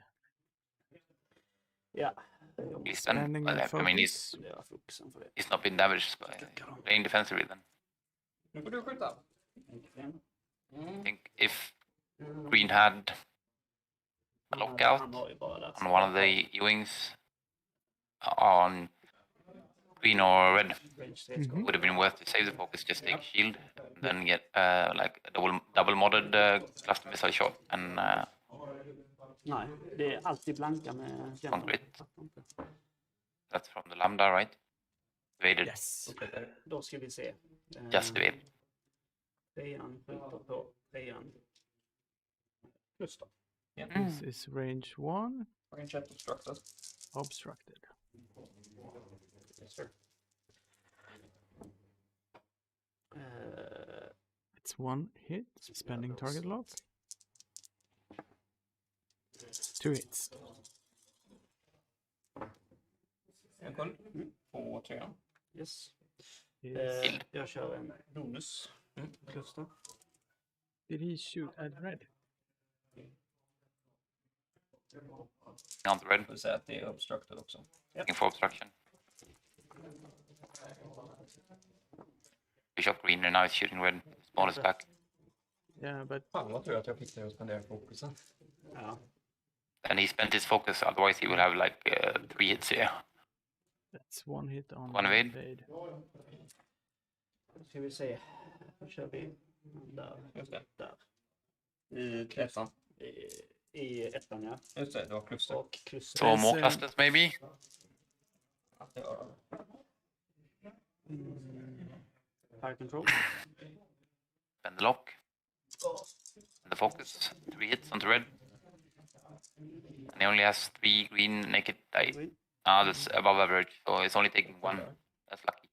Ja. He's done. Spending Well, the I mean, focus. Det är fokusen för det. he's not been damaged by playing defensively then. Nu får du skjuta. I think if Green had a lockout Han har ju bara där. on one of the E-wings on green or red, Range 3 skott. would have been worth to save the focus, just take shield, and then get like a double modded cluster missile shot and Nej, det är alltid blanka med kämpa. concrete. That's from the lambda, right? Evaded. Yes. Då ska vi se. Just evaded. Trean skjuter på trean. Kluster. This is range 1. Range 1 obstructed. Obstructed. Yes, sir. It's 1 hit. Spending target lock. 2 hits. En kund. På 3. Yes. Is, Jag kör en bonus. Kluster. did he shoot at red? On the red, Du säger att det är obstructed också. looking for obstruction. We shot green and now it's shooting red. Spawn is back. Yeah, but Fan vad tur att jag fick dig att spendera fokusen. Ja. And he spent his focus, otherwise he would have like 3 hits here. that's 1 hit on One evade. evade. Då ska vi se. Då kör vi. Där. Just det. Där. I ettan. I ettan, ja. Just det, det var kluster. Och kluster. So more clusters maybe? Att det var... Fire control. Spend the lock. And the focus. 3 hits on the red. And he only has 3 green naked die. Green. That's above average, so it's only taking 1. That's lucky.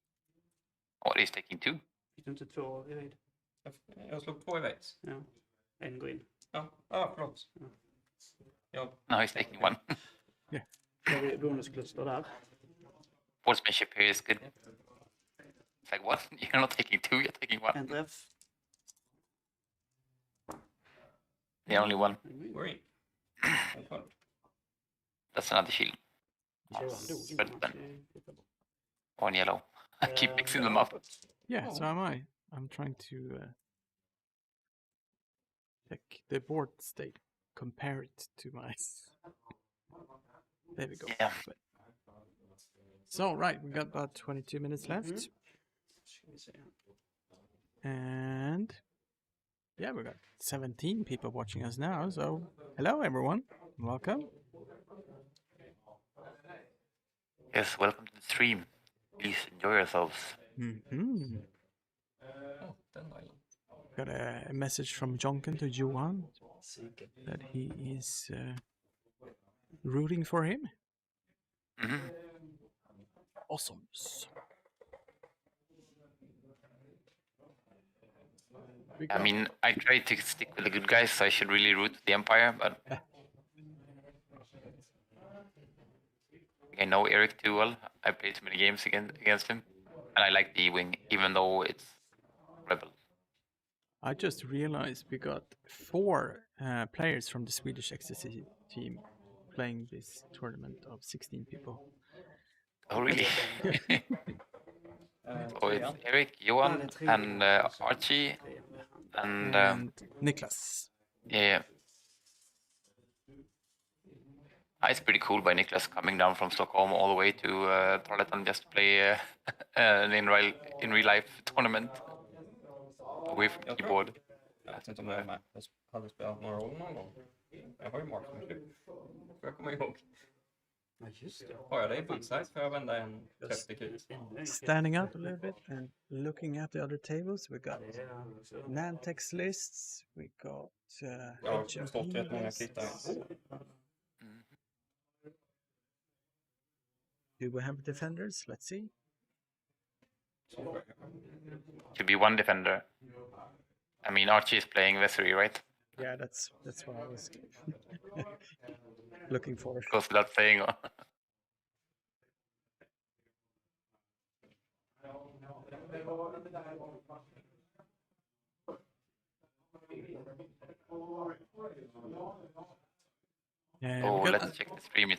Oh, he's taking 2. Fick du inte 2 i höjd? Jag slog 2 evades. Ja. En green. Ja, förlåt. Ja, Now he's taking 1. Då har vi bonuskluster där. Sportsmanship here is good. It's like, what? You're not taking 2, you're taking 1. En träff. Yeah, only 1. En green. green. En kund. That's another shield. Johan dog inte. Red Han then. ska ju flytta bort. One yellow. I keep mixing them up. Yeah, so am I. I'm trying to check the board state. Compare it to my... There we go. Yeah. So, right, we got about 22 minutes left. Ska vi se. And yeah, we got 17 people watching us now. So, hello everyone. Welcome. Yes, welcome to the stream. Please enjoy yourselves. Mm-hmm. Den dialen. Got a message from Jonken to Johan Psyke. that he is rooting for him. Mhm. Awesome. I mean, I try to stick with the good guys, so I should really root for the Empire, but I know Eric too well. I played too many games against him, and I like the E-wing, even though it's Rebel. I just realized we got 4 players from the Swedish Cxdy team playing this tournament of 16 people. Oh, really? So it's Eric, Ja, Johan, det är trean. and Archie, Trean med han. And Niklas. yeah. It's pretty cool by Niklas coming down from Stockholm all the way to Trollhättan just to play an in real life tournament with keyboard. Jag vet inte om jag är med. Jag hade spelat några roll någon gång. Jag har ju marksmanship. Får jag komma ihåg. Ja, just det. Har jag det i full size får jag vända en 30 kit. Standing up a little bit and looking at the other tables, we got Nantex lists, we got Jag har stått rätt många kittar. Do we have defenders? Let's see. Should be one defender. I mean, Archie is playing Vessery, right? Yeah, that's what I was looking for. Goes without saying. Let's check the stream.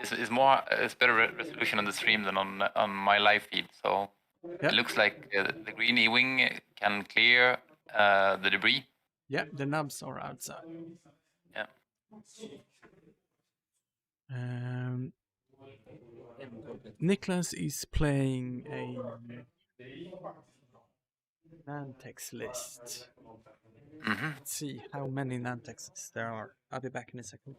It's better resolution on the stream than on my live feed. So it looks like the green E-wing can clear the debris. Yeah, the nubs are outside. Yeah. Niklas is playing a Nantex list. Let's see how many Nantexes there are. I'll be back in a second.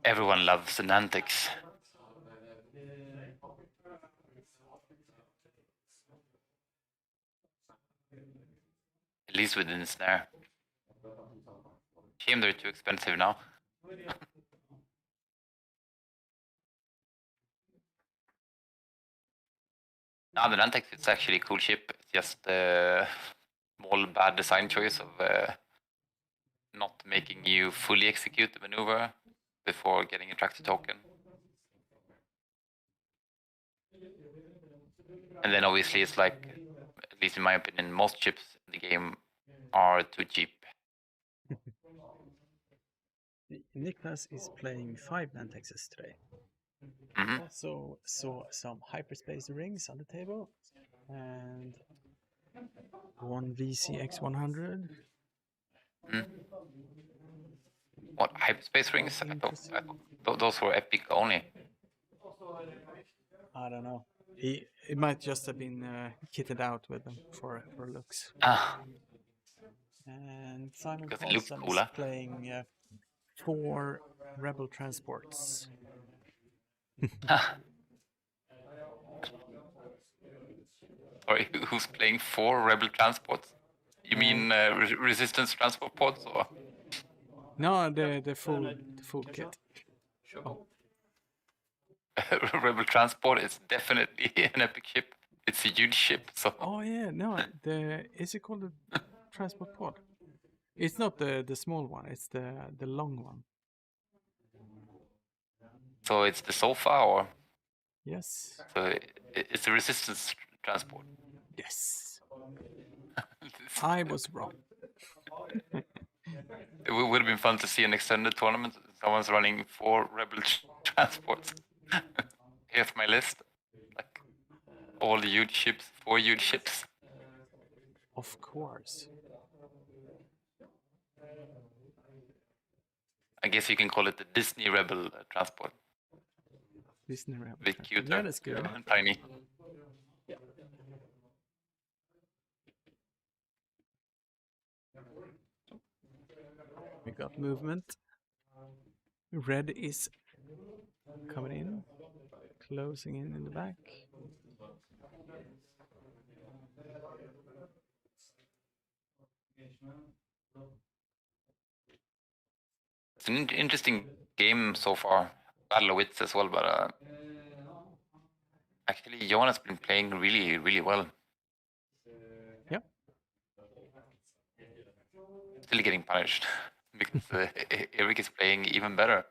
Everyone loves the Nantex. At least within the snare. Shame they're too expensive now. Now the Nantex, it's actually a cool ship. It's just a small bad design choice of not making you fully execute the maneuver before getting a tractor token. And then obviously it's like, at least in my opinion, most chips in the game are too cheap. Niklas is playing 5 Nantexes today. Also saw some hyperspace rings on the table and one VCX100. What, hyperspace rings? I thought those were epic only. I don't know. It might just have been kitted out with them for looks. And Simon Paulson is playing 4 Rebel transports. Sorry, who's playing 4 Rebel transports? You mean resistance transport pods, or? No, the full kit. Oh. Rebel transport is definitely an epic ship. It's a huge ship, so. Oh yeah, no, is it called a transport pod? It's not the small one. It's the long one. So it's the sofa, or? Yes. So it's a resistance transport. Yes. I was wrong. It would have been fun to see an extended tournament. Someone's running 4 Rebel transports. Here's my list. Like all the huge ships, 4 huge ships. Of course. I guess you can call it the Disney Rebel transport. Disney Rebel. A bit cuter. Yeah, that's good. Tiny. We got movement. Red is coming in, closing in the back. It's an interesting game so far. Battle of Wits as well, but actually Johan has been playing really, really well. Yep. Still getting punished because Eric is playing even better.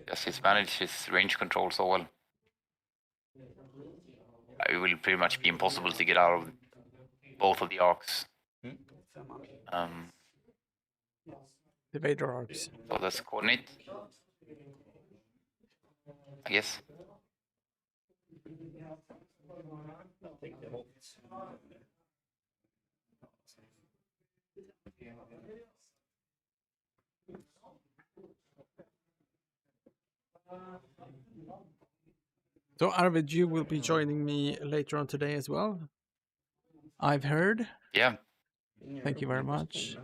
Yes, he's managed his range control so well. it will pretty much be impossible to get out of both of the arcs. Femman. The Vader arcs. So that's coordinate, I guess. Jag tänkte bort. So Arvid, you will be joining me later on today as well. I've heard. Yeah, Thank you very much.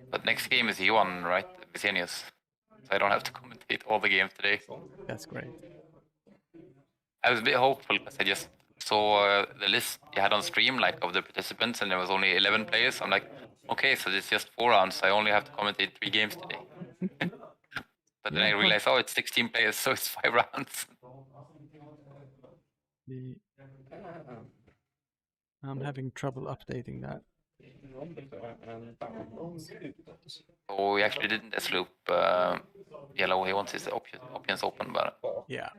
but next game is Johan, right? Bisenius. So I don't have to commentate all the games today. That's great. I was a bit hopeful because I just saw the list you had on stream, like of the participants, and there was only 11 players. I'm like, okay, so it's just 4 rounds. So I only have to commentate 3 games today. But then I realized, oh, it's 16 players, so it's 5 rounds. I'm having trouble updating that. So we actually didn't S-loop yellow. He wants his options open, but Yeah.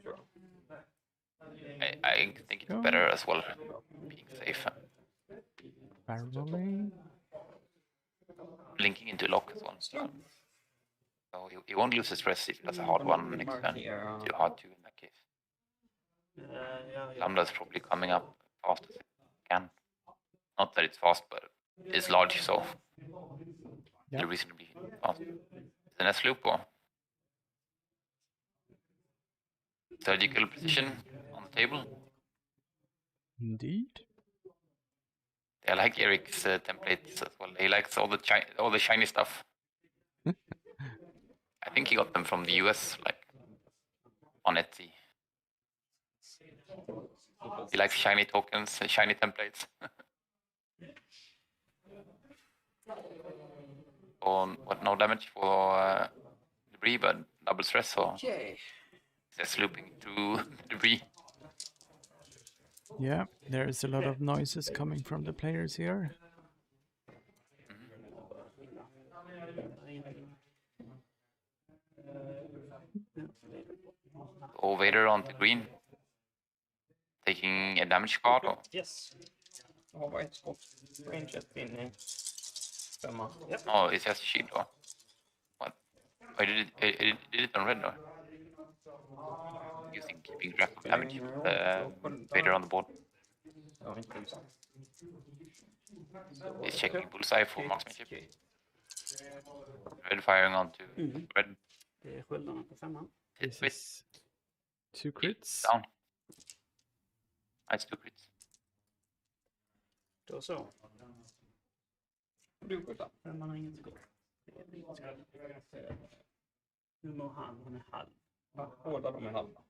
I think it's better as well, being safe. Barreling. Linking into lock as well. So he won't lose his stress if he does a hard one next turn. Too hard to in that case. Lambda's probably coming up fast as it can. Not that it's fast, but it's large, so it's reasonably fast. Is an S-loop or surgical precision on the table? Indeed. I like Eric's templates as well. He likes all the shiny stuff. I think he got them from the US, like on Etsy. He likes shiny tokens and shiny templates. So what? No damage for debris, but double stress. So just looping through debris. Yeah, there's a lot of noises coming from the players here. So Vader on the green, taking a damage card. Or? Yes. Har bara ett skott. Ranget in i 5. Oh, it's just a shield. Or what? I did it on red. Or using keeping track of damage. Vader on the board. Ja, inte just. He's checking bullseye for marksmanship. Red firing onto red. Det är sköldarna på 5. This is 2 crits. Down. It's 2 crits. Då så. Du skjuter. 5 har inget skott. Nu mår han är halv. Båda de är halva.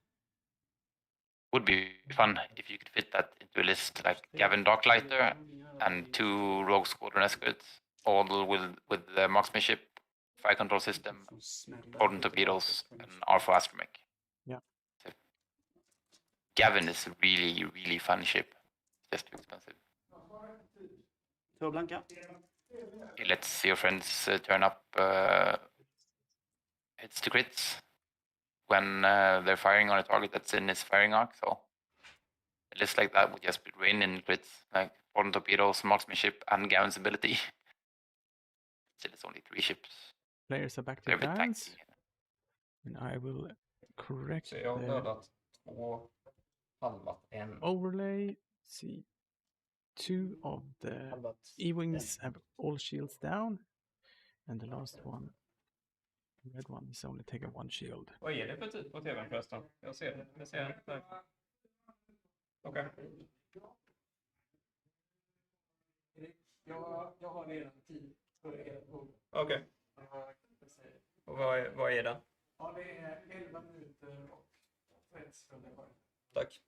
Would be fun if you could fit that into a list like Gavin Darklighter and 2 Rogue Squadron Escorts, all with the marksmanship, fire control system, Proton torpedoes, and R4 Astromech. Yeah. So Gavin is a really fun ship. Just too expensive. 2 blanka. He lets your friends turn up. It's 2 crits when they're firing on a target that's in his firing arc. So a list like that would just be rain in crits, like Proton torpedoes, marksmanship, and Gavin's ability. Still, it's only 3 ships. Players are back to They're a bit hands. tanky. And I will correct Så jag har the dödat 2, halvat 1. overlay. See, 2 of the Halvat. E-wings have all shields down. And the last one, the red one, is only taking 1 shield. Vad är det för tid på tvn förresten? Jag ser det. Jag ser det. Okej. Jag har redan tid. Okej. Och vad är det? Ja, det är 11 minuter och 30 sekunder kvar. Tack.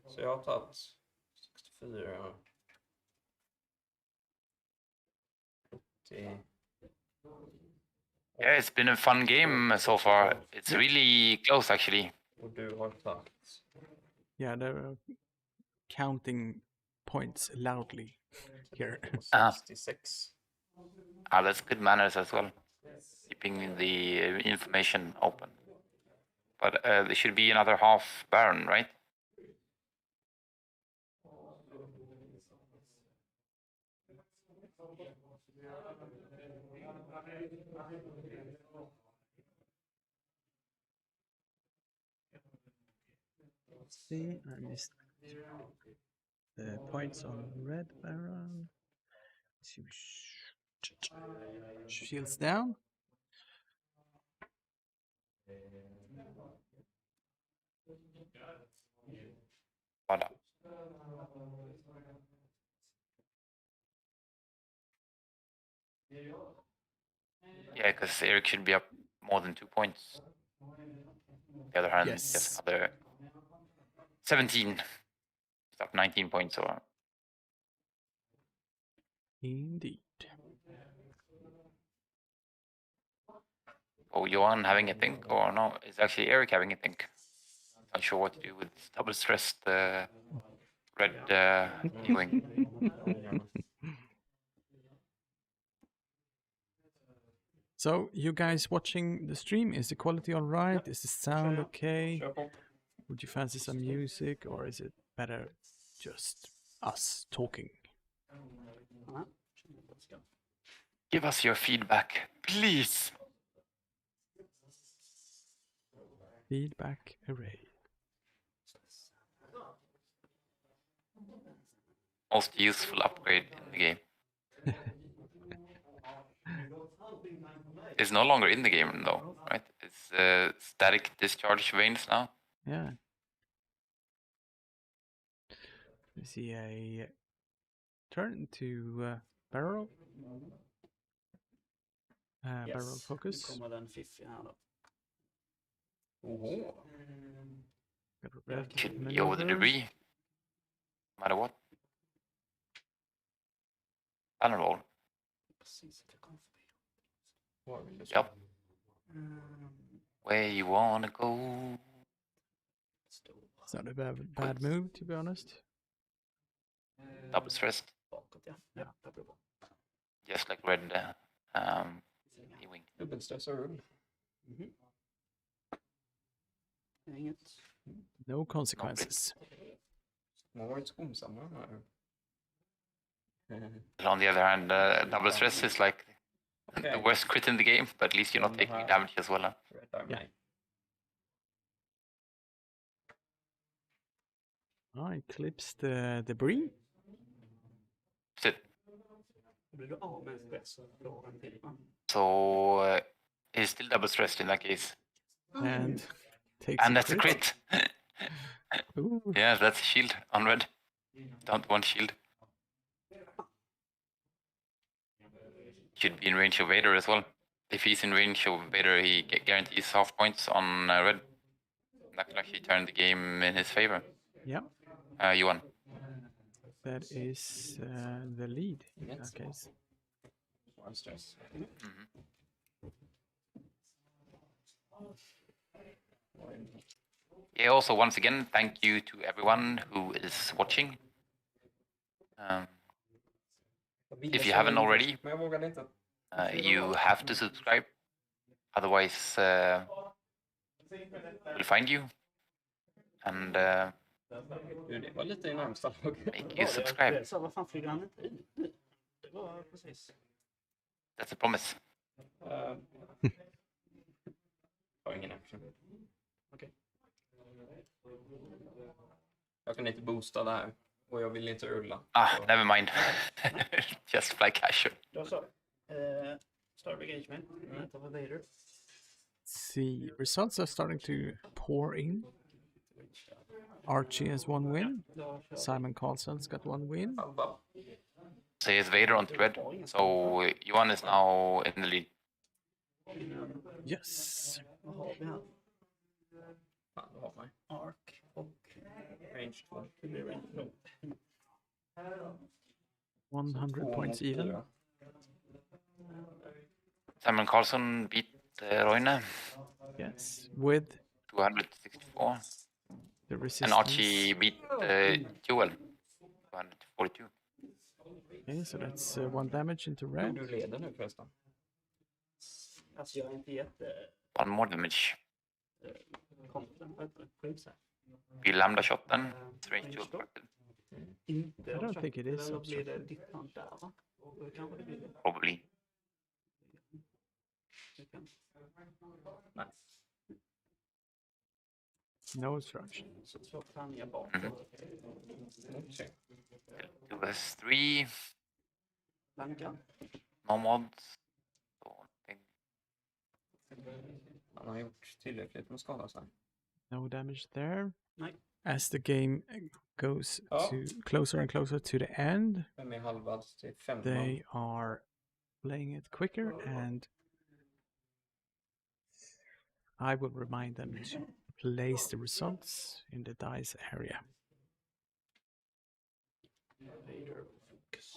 Så jag har tagit 64. 70. Yeah, it's been a fun game so far. It's really close actually. Och du har tagit. Yeah, they're counting points loudly here. 66. That's good manners as well. Keeping the information open. But there should be another half Baron, right? Let's see, I missed the points on red baron. Let's see, shields down. Voilà. Yeah, because Eric should be up more than 2 points. On the other hand, Yes. just another 17. He's up 19 points or Indeed. oh, Johan having a think, or no, it's actually Eric having a think. Not sure what to do with double stressed red E-wing. So, you guys watching the stream, is the quality all right? Is the sound okay? Kör på. Would you fancy some music, or is it better just us talking? Give us your feedback, please. Feedback array. Most useful upgrade in the game. It's no longer in the game though, right? It's static discharge vanes now. Yeah. We see a turn to barrel. Barrel focus. Nu kommer den fiffiga här då. Oho. Should be over the debris. No matter what. Banner roll. Precis att jag kom förbi. Var vill du Yep. Where you wanna go. It's not a bad move, to be honest. Double stressed. Bakåt, ja. Ja, det blir bra. Just like red E-wing. Dubbelstress och rull. Inget. No consequences. De har varit skonsamma här. On the other hand, double stress is like the worst crit in the game, but at least you're not taking damage as well. Red Army. Yeah. I clips the debris. Sit. Då blir du av med en stress och en till, va? So he's still double stressed in that case. And takes And that's a crit. Ooh. Yeah, that's a shield on red. Don't want shield. Should be in range of Vader as well. If he's in range of Vader, he guarantees half points on red. That can actually turn the game in his favor. Yeah, Johan. that is the lead in Yes. that case. One stress. Yeah, also once again, thank you to everyone who is watching. If you haven't already, Men jag vågade inte. you have to subscribe. Otherwise, we'll find you and Det var lite i närmsta lag. make you subscribe. Jag sa, vad fan flyger han inte ut nu? Det var precis. That's a promise. Har ingen action. Okej. Jag kan inte boosta där. Och jag vill inte rulla. Ah, never mind. Just fly casual. Då så. Start engagement. Vänta på Vader. See, results are starting to pour in. Archie has one win. Då kör vi. Simon Carlson's got one win. Abba. So here's Vader on red. So Johan is now in the lead. Yes. Vad har vi här? Fan, det har man. Ark och... Range 2. Det blir range 2. 100 points even. Simon Carlson beat Roine Yes, with 264. the And resistance. Archie beat Joel 242. Okay, so that's one damage into Du red. leder nu förresten. Alltså jag har inte One more damage. skjuts här. We lambda shot then. It's range 2 obstructed. Inte. I don't think it is Eller blir det obstructed. ditt hand där, va? Då kanske det blir det. Probably. Nej. No obstruction. Så 2 tärningar bak. Okej. 2 versus 3. Blanka. No mods. Så, Han har gjort tillräckligt med skada sen. No damage there. Nej. As the game goes Ja. to closer and closer to the end, Vem är halvad till 15? they are playing it quicker, and I will remind them to place the results in the dice area. Vader fokus.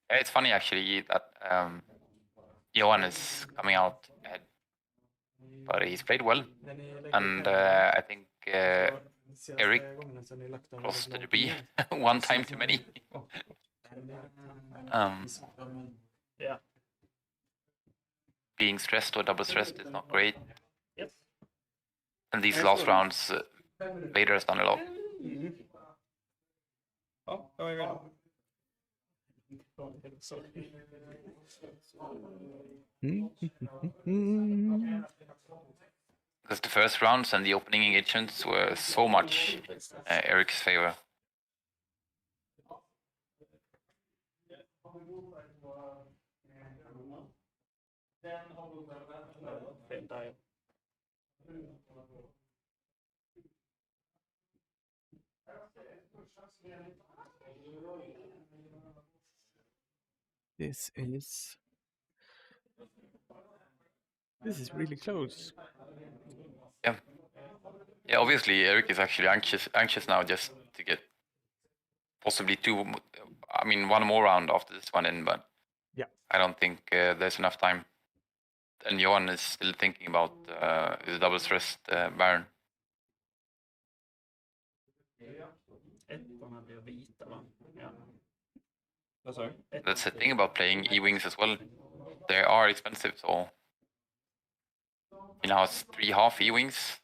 Yeah, it's funny actually that Johan is coming out ahead, but he's played well, and I think Eric crossed the debris one time too many. Ja. Being stressed or double stressed is not great, Yes. and these last rounds, Vader has done a lot. Ja, jag är redo. Because the first rounds and the opening engagements were so much Eric's favor. Fel där. This is really close. Yeah. Yeah, obviously Eric is actually anxious now just to get possibly one more round after this one in, but yeah, I don't think there's enough time. And Johan is still thinking about his double stressed Baron. Ettorna blir vita, va? Ja. Vad sa du? That's the thing about playing E-Wings as well. They are expensive, so he now has 3 half E-Wings.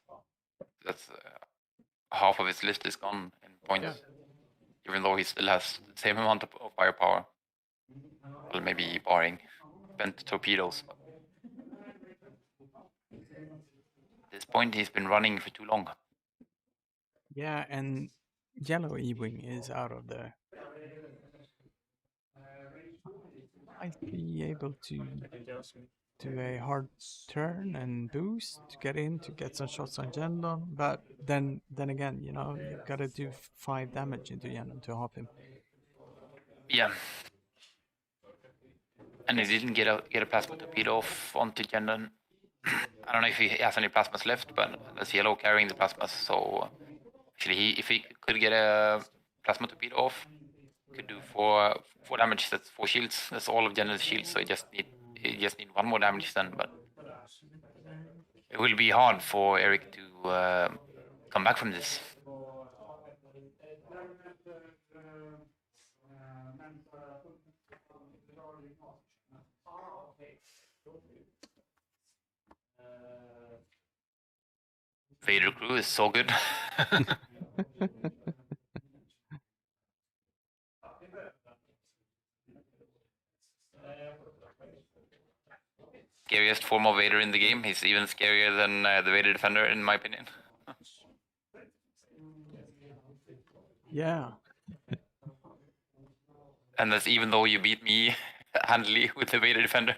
That's half of his list is gone in points. Yeah. Even though he still has the same amount of firepower. Well, maybe barring bent torpedoes. At this point, he's been running for too long. Yeah, and yellow E-wing is out of the. Might be able to do a hard turn and boost to get in to get some shots on Gendon, but then again, you know, you've got to do 5 damage into Gendon to hop him. Yeah. And he didn't get a plasma torpedo off onto Gendon. I don't know if he has any plasmas left, but that's yellow carrying the plasmas, so actually if he could get a plasma torpedo off, could do 4 damage. That's 4 shields. That's all of Gendon's shields, so he just need 1 more damage then, but it will be hard for Eric to come back from this. Vader crew is so good. Scariest form of Vader in the game. He's even scarier than the Vader Defender, in my opinion. Yeah. And that's even though you beat me handily with the Vader Defender.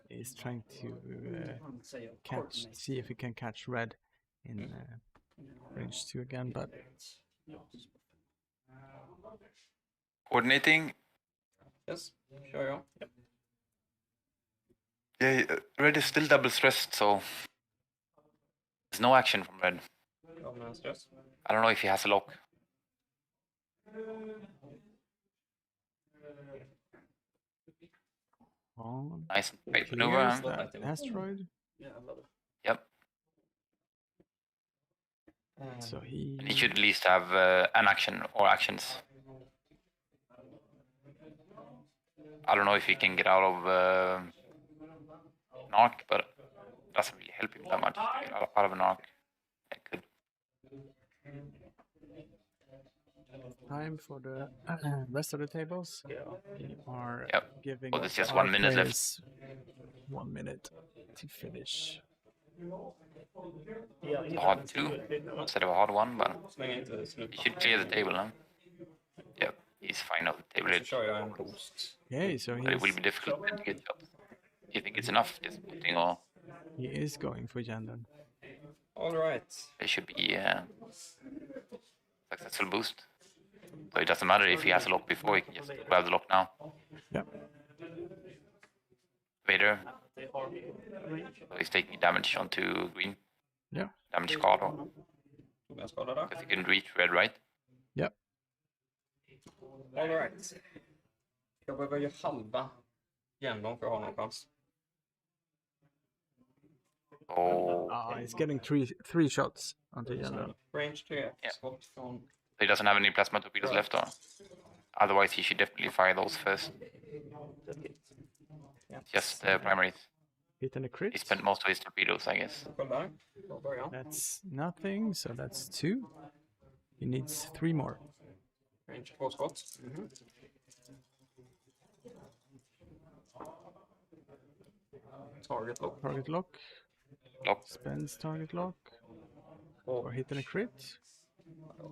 He's trying to see if he can catch red in range 2 again, but Coordinating. Yes, kör jag. Yeah, red is still double stressed, so there's no action from red. Ja, men stress. I don't know if he has a lock. Nice and great maneuver. here's Huh? that asteroid. Yep. So And he should at least have an action or actions. I don't know if he can get out of an arc, but it doesn't really help him that much to get out of an arc. It could. time for the rest of the tables. We are Yep. giving Well, there's just our 1 minute left. players 1 minute to finish. A hard 2 instead of a hard 1, but Så länge inte slut. he should clear the table now. Yep, he's fine on the table Så edge. kör jag en boost. Okay, so But it will be difficult to get shots. Do you think it's enough just putting all? he is going for Janden. All right. It should be successful boost. So it doesn't matter if he has a lock before, he can just grab the lock now. Yep. Vader. So he's taking damage onto green. Yeah. Damage card, or Tog en skada där. because he couldn't reach red, right? Yep. All right. Jag behöver ju halva genom för att ha någon chans. So He's getting three shots onto Janden. Range 3. Yeah. Skott från... he doesn't have any plasma torpedoes left, or otherwise he should definitely fire those first. Just primaries. Hit and a He crit. spent most of his torpedoes, I guess. Kolla där. Bra början. That's nothing, so that's 2. He needs 3 more. Range 2 skott. Target lock. Target lock. Lock. Spends target lock. Och Or hit and a crit.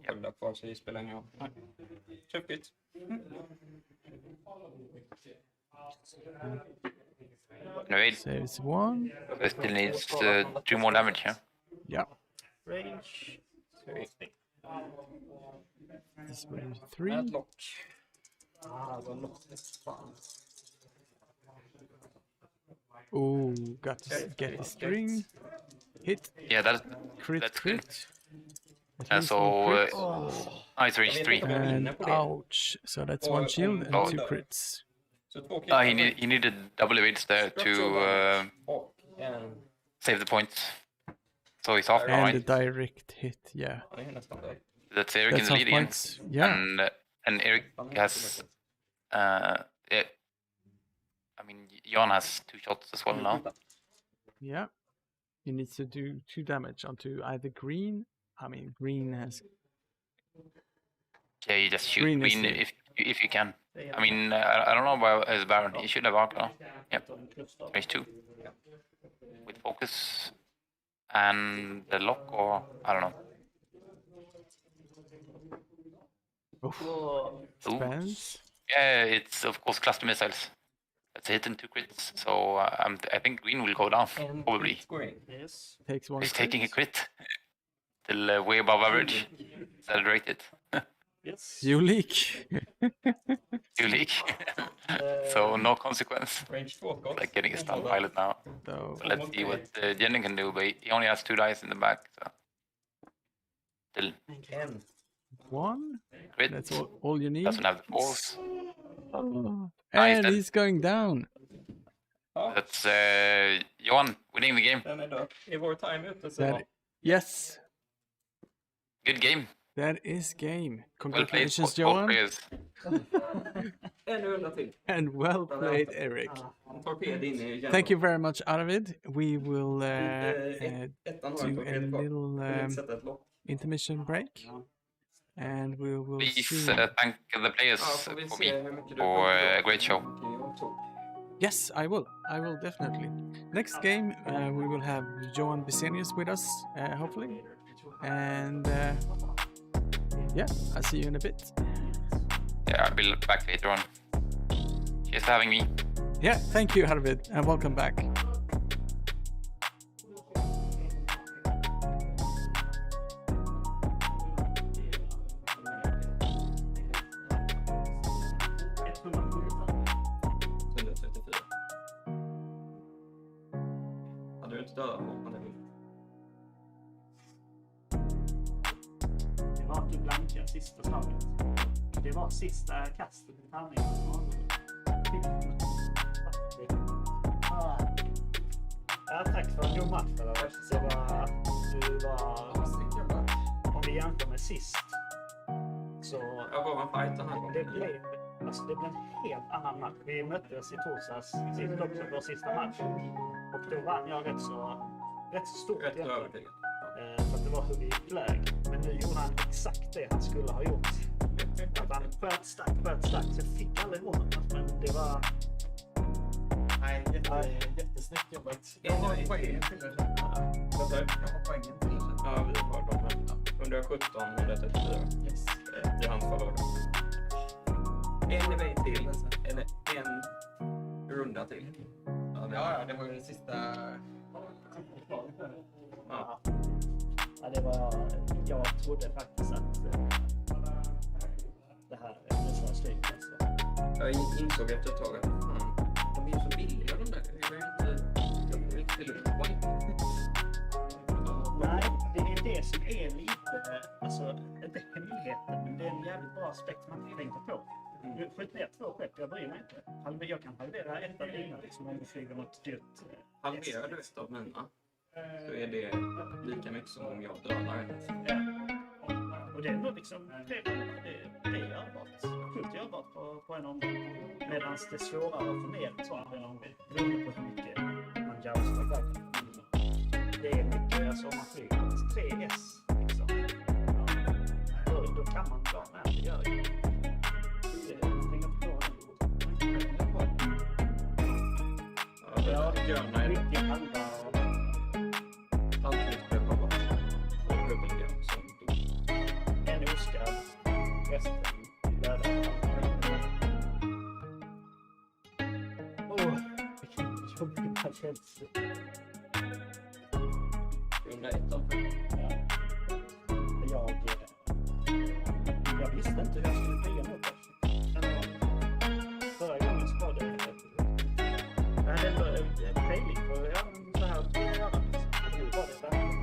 håll där kvar så det spelar ingen roll. Nej. Köpigt. No, wait, Saves 1. he still needs 2 more damage, yeah? Yeah. Range 3. He's range 3. Padlock. Vad locket. Fan. Oh, got to get the string. Hit. Yeah, that's Crit. That's good. Crit. At And least so one crit. it's range 3. And ouch. So that's 1 shield and 2 crits. Så 2 He needed double evades there to Och en... save the points. So he's off now, And right? the direct hit, yeah. Han är nästan död. That's Eric in That's the half lead again. points. Yeah. And Eric has yeah, I mean Johan has 2 shots as well now. Yeah. He needs to do 2 damage onto either green. I mean, green has. Yeah, you just shoot Green is green the- if you can. I mean I don't know about his Baron. He should have arc now. Yep. Range 2. With focus and the lock, or I don't know. Oof. Ooh. Spends. Yeah, it's of course cluster missiles. That's a hit and 2 crits. So I think green will go down En probably. green. Yes. Takes 1 He's crit. taking a crit. Still way above average. Celebrated. Yes. You leak. You leak. So no consequence. Range 2 skott. Like getting a stun pilot now. So So let's see what Jenden can do, but he only has 2 dice in the back. So still En. 1. crit. That's all you need. Doesn't have the force. Oh. Nice, And then. he's going down. Ja, That's Johan winning the game. den är död. I vår time ute så... That, yes, Good game. that is game. Well played, Congratulations, both Johan. players. En runda till. And well played, Eric. En torped in i järn. Thank you very much, Arvid. We will Ettan har en do a torped kvar. little Jag vill sätta ett lock. intermission break. And we will Please see. thank the players Ja, får vi for se me hur mycket du for a great show. Yes, I will. I will definitely. Next game, we will have Johan Bisenius with us, hopefully. And yeah, I'll see you in a bit. Yeah, I'll be back later on. Cheers for having me. Yeah, thank you, Arvid, and welcome back. Hade du inte dödat honom? Det var att du blankade sista slaget. Det var sista kastet i tärningen. Ja, tack för en god match. Det var, om vi jämför med sist, så Jag gav en fight den här gången. det blev en helt annan match. Vi möttes i torsdags sist också, vår sista match. Och då vann jag rätt så stort Rätt egentligen. övertygad. För att det var hur vi flög. Men nu gjorde han exakt det han skulle ha gjort. Att han sköt starkt. Så jag fick aldrig honom. Men det var... Nej, jättesnyggt jobbat. Jag har poängen till det. Jag har poängen till det. Ja, vi har de här. 117, 134. Yes. I hans favör. En nivå till. Eller en runda till. Ja, det var ju den sista... Ja. Ja, det var... Jag trodde faktiskt att det här är så snyggt. Alltså. Jag insåg efter ett tag att de är så billiga de där. Jag vill inte till poäng. Nej, det är det som är lite... Alltså, inte hemligheten, men det är en jävligt bra aspekt man inte tänker på. Du skjuter ner 2 skepp, jag bryr mig inte. Jag kan halvera ett av dina liksom, om du flyger något dyrt. Halverar du ett av mina så är det lika mycket som om jag dödar en. Ja. Och det är nog liksom, det är görbart. Fullt görbart på en omgång. Medan det är svårare att få ner ett sånt en omgång. Beroende på hur mycket man joustar där. Det är mycket, alltså om man flyger 3S liksom. Då kan man dra med, det gör det. Ja, det gör mig. Mycket andra. Allt nytt blev bara huvudgrepp som dog. En oskad. Resten döda. Vilken jobbig känsla. Runda 1 av 5. Jag visste inte hur jag skulle bygga nu. Förra gången så var det... Jag hade ändå pejling på så här. Nu var det verkligen.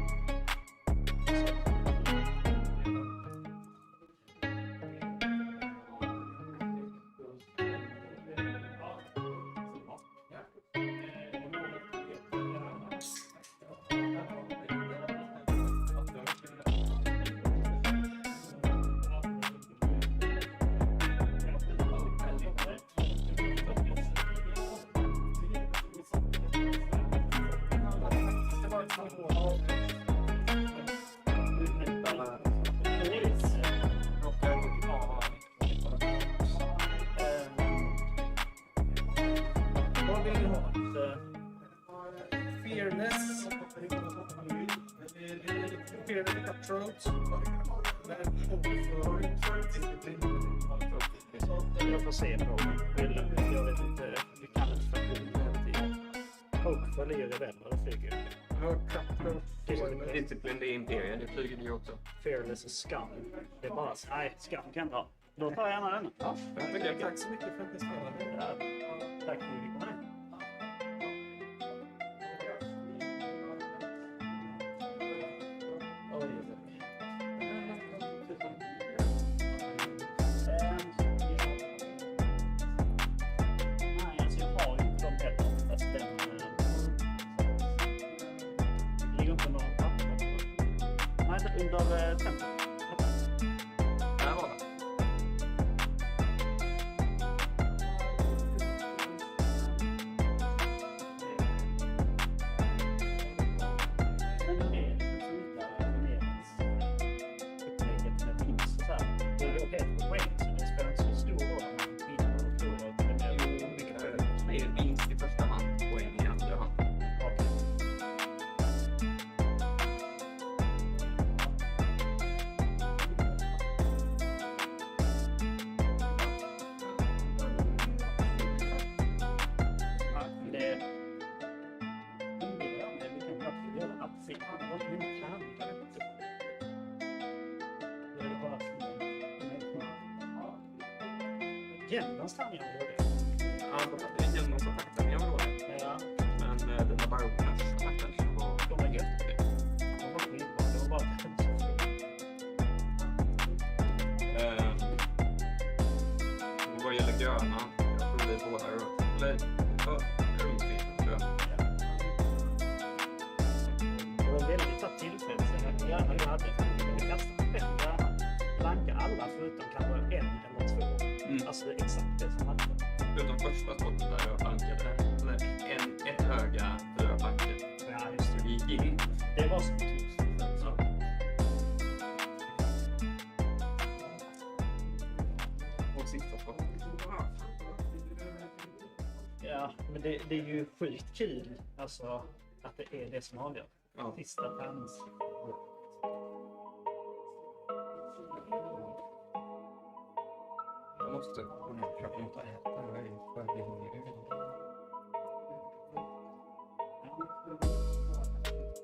Jag får se på. Jag vet inte. Vi kan inte få det. Och följer det väl när det flyger. Disciplin, det är Imperium, det flyger ju också. Fearless och Scum. Det är bara... Nej, Scum kan jag dra. Då tar jag gärna den. Ja, Tack så mycket för att ni spelade. Ja, tack för att vi kom med. Under tempo. Där var det. Det är vinst i första hand, poäng i andra hand. Jämnans tärningar var det. Ja, det är jämna som faktan var det. Ja. Men den där baronernas faktan så var De är gött. De var skitbra. Det var bara vad gäller gröna, jag tror vi är båda Ringqvist tror jag. Det var väldigt tatt tillfälle sen att gärna jag hade kastat 5 gröna. Blanka alla förutom kanske 1 eller 2. Alltså det är exakt det som hade. Förutom första skottet där jag bankade. Ett öga, 4 bankar. Ja, just det. Gick in. Det var som tusen. Ja, men det är ju sjukt kul alltså, att det är det som avgör. Ja. Sista tärnings. Jag måste försöka inte äta. Jag är för hungrig.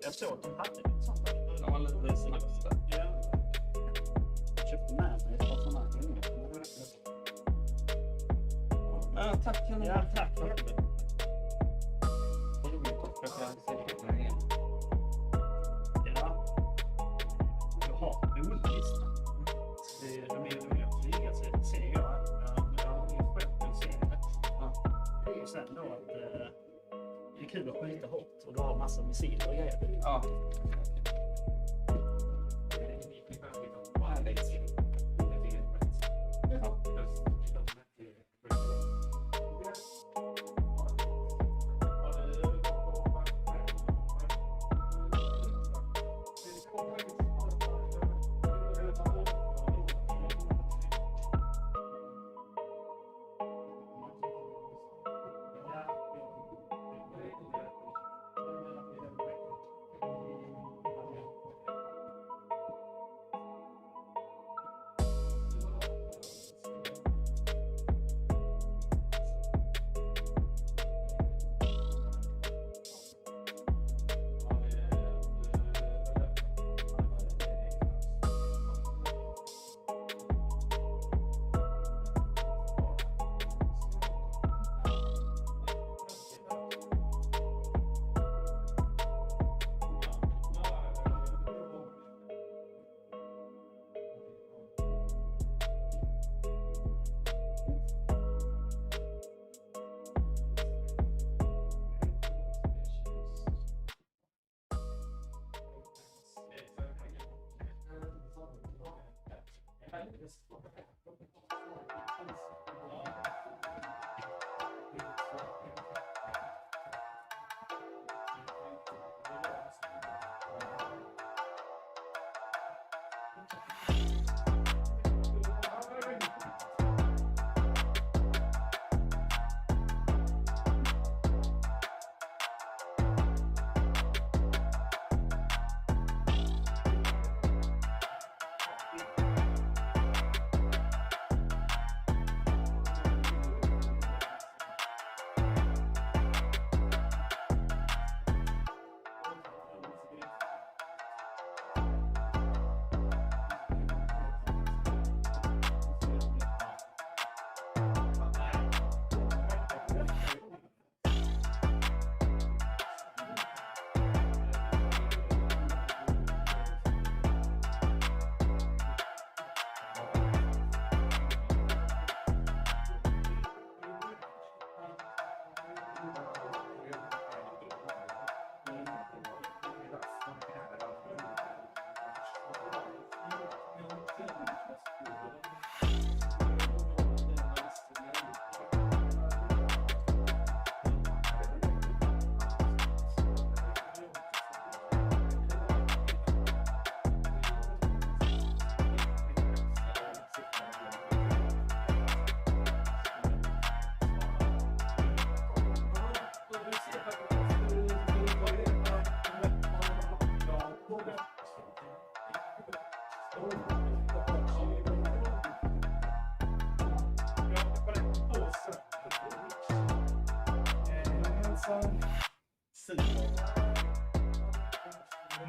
Jag såg att de hade lite sånt där. De var lite snabbt där. Ja. Jag köpte med mig ett par sådana här. Ja, tack. Ja, tack. Ja. Du har roliglistan. De är roliga att flyga, så ser jag att jag har ingen själv att se det. Och sen då att det är kul att skjuta hårt och du har massa missiler och grejer. Ja.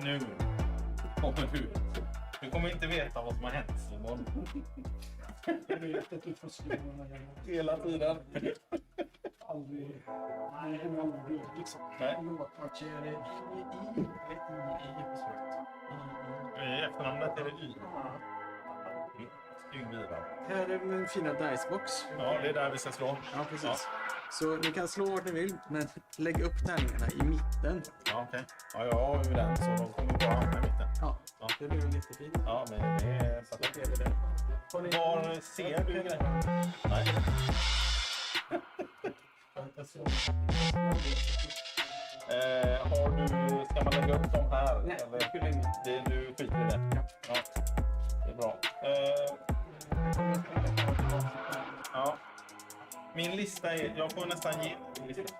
Nu kommer du. Du kommer inte veta vad som har hänt, Simon. Jag vet att du får slå Hela tiden. aldrig. Nej, det är aldrig liksom. Nej. Låtmatch är det I efternamnet är det Y. Yngviva. Här är min fina dicebox. Ja, det är där vi ska slå. Ja, precis. Ja. Så ni kan slå vart ni vill, men lägg upp tärningarna i mitten. Ja, okej. Ja, jag har ju den, så de kommer bara hamna i mitten. Ja, Ja. det blir väl jättefint. Ja, men det är så att det är det. Var ser du grejen? Nej. Har du, ska man lägga upp dem här? Nej, eller? det spelar ingen. Du skiter i det? Ja. Det är bra. Ja. Min lista är... Jag får nästan ge min lista.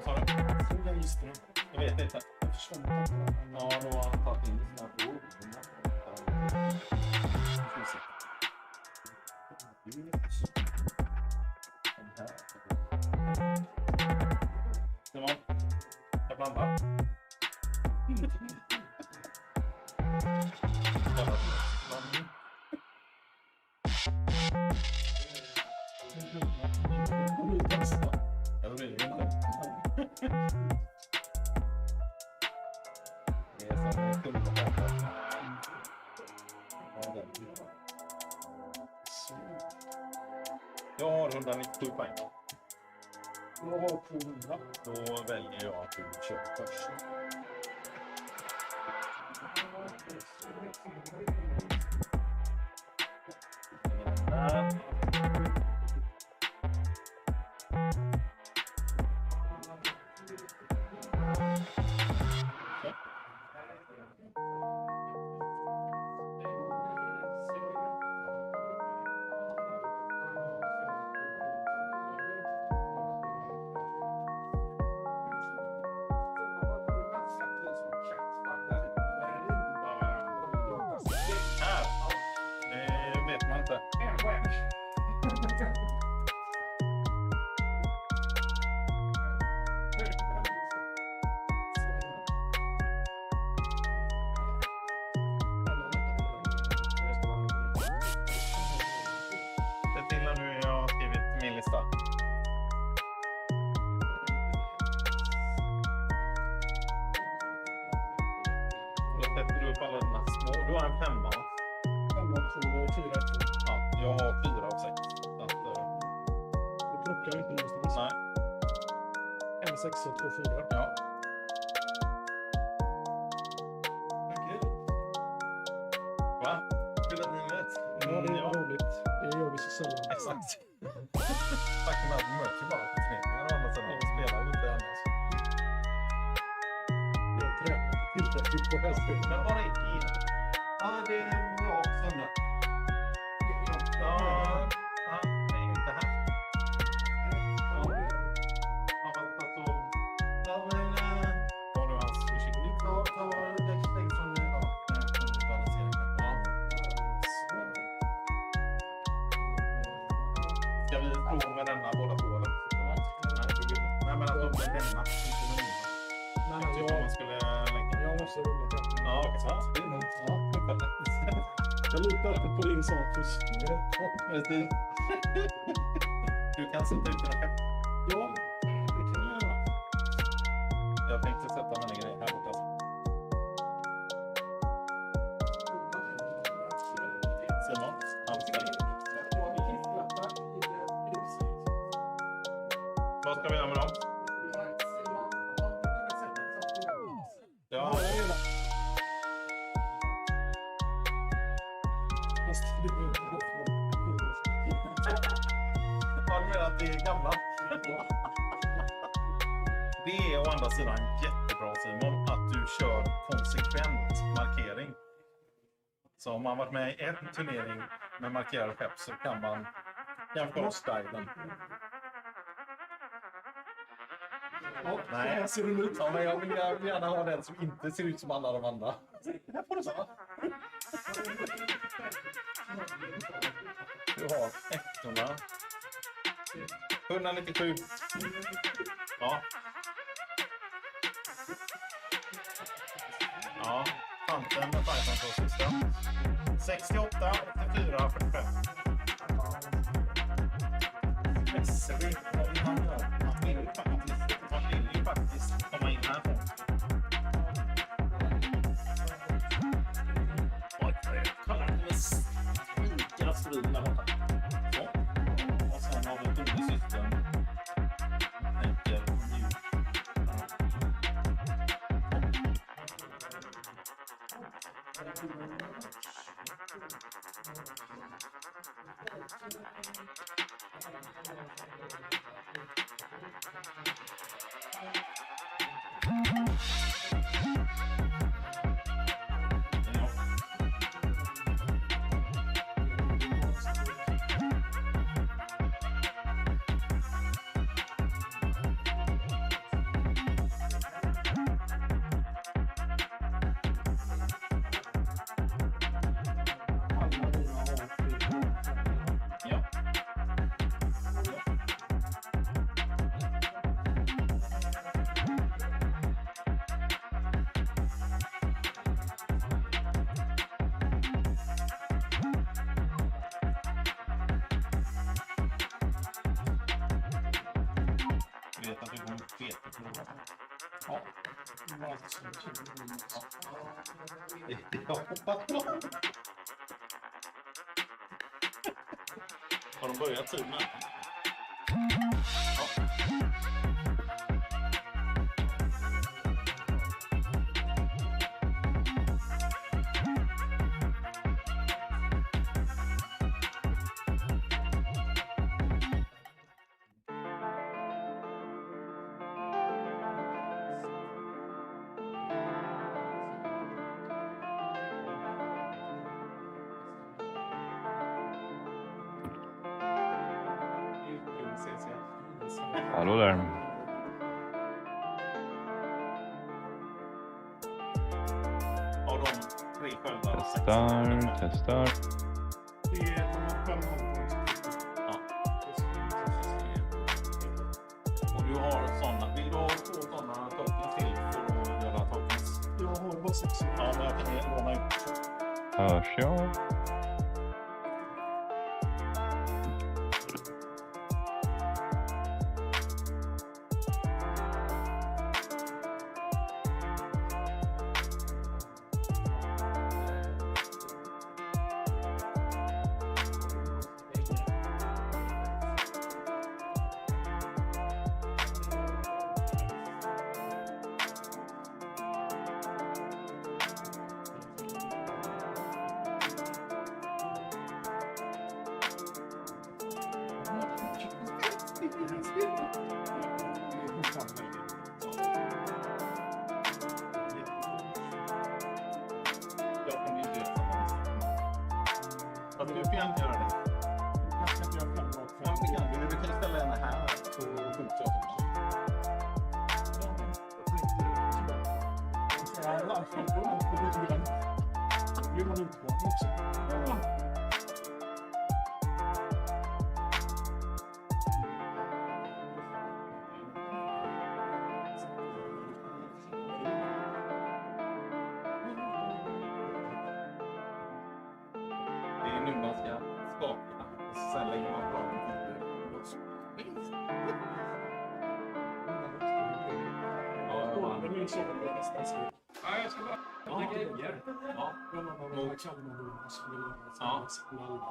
Vad sa du? Jag vet inte. Ja, då har han tagit in sina prov. Simon, jag blandar. Jag blir inte. Det är som en kund på kartan. Jag har 197 poäng. Jag har 200. Då väljer jag att du kör först. Där. Du kan sätta ut dina skepp. Ja, det kan jag göra. Jag tänkte sätta mina grejer här borta. Simon, Hasta. Vad ska vi göra med dem? Ja. Har du menat att det är gamla? Det är å andra sidan jättebra, Simon, att du kör konsekvent markering. Så om man varit med i en turnering med markerade skepp så kan man jämföra stylen. Ja, Nej, här ser den ut. Ja, men jag vill gärna ha den som inte ser ut som alla de andra. Här får du så. Du har 100. 197. Ja. Ja, panten med Python på sista. 68, 84, 45. Man vill ju faktiskt komma in här. Kolla, det är spikar striden där borta. Så. Och sen har vi ett undersystem. Tänker mjuk. Vet att du kommer veta på det. Ja. Jag hoppas på. Har de börjat tiden? Ja. Hallå där. Har de 3 sköldar? Testar. Det är de 5 hållpunkter. Ja. Och du har sådana. Vill du ha 2 sådana tokens till för att göra tokens? Jag har bara 6. Ja, men jag kan låna ut. Hörs jag? Jag kommer inte göra samma misstag. Fast du får gärna göra det. Jag ska inte göra 5 rakt Ja, det kan du. Du kan ställa den här så skjuter jag också. Då blir man utgång också. Det är nu man ska skapa. Sen lägger man fram den. Det är så det är nästan slut. Ja, jag ska bara... Ja.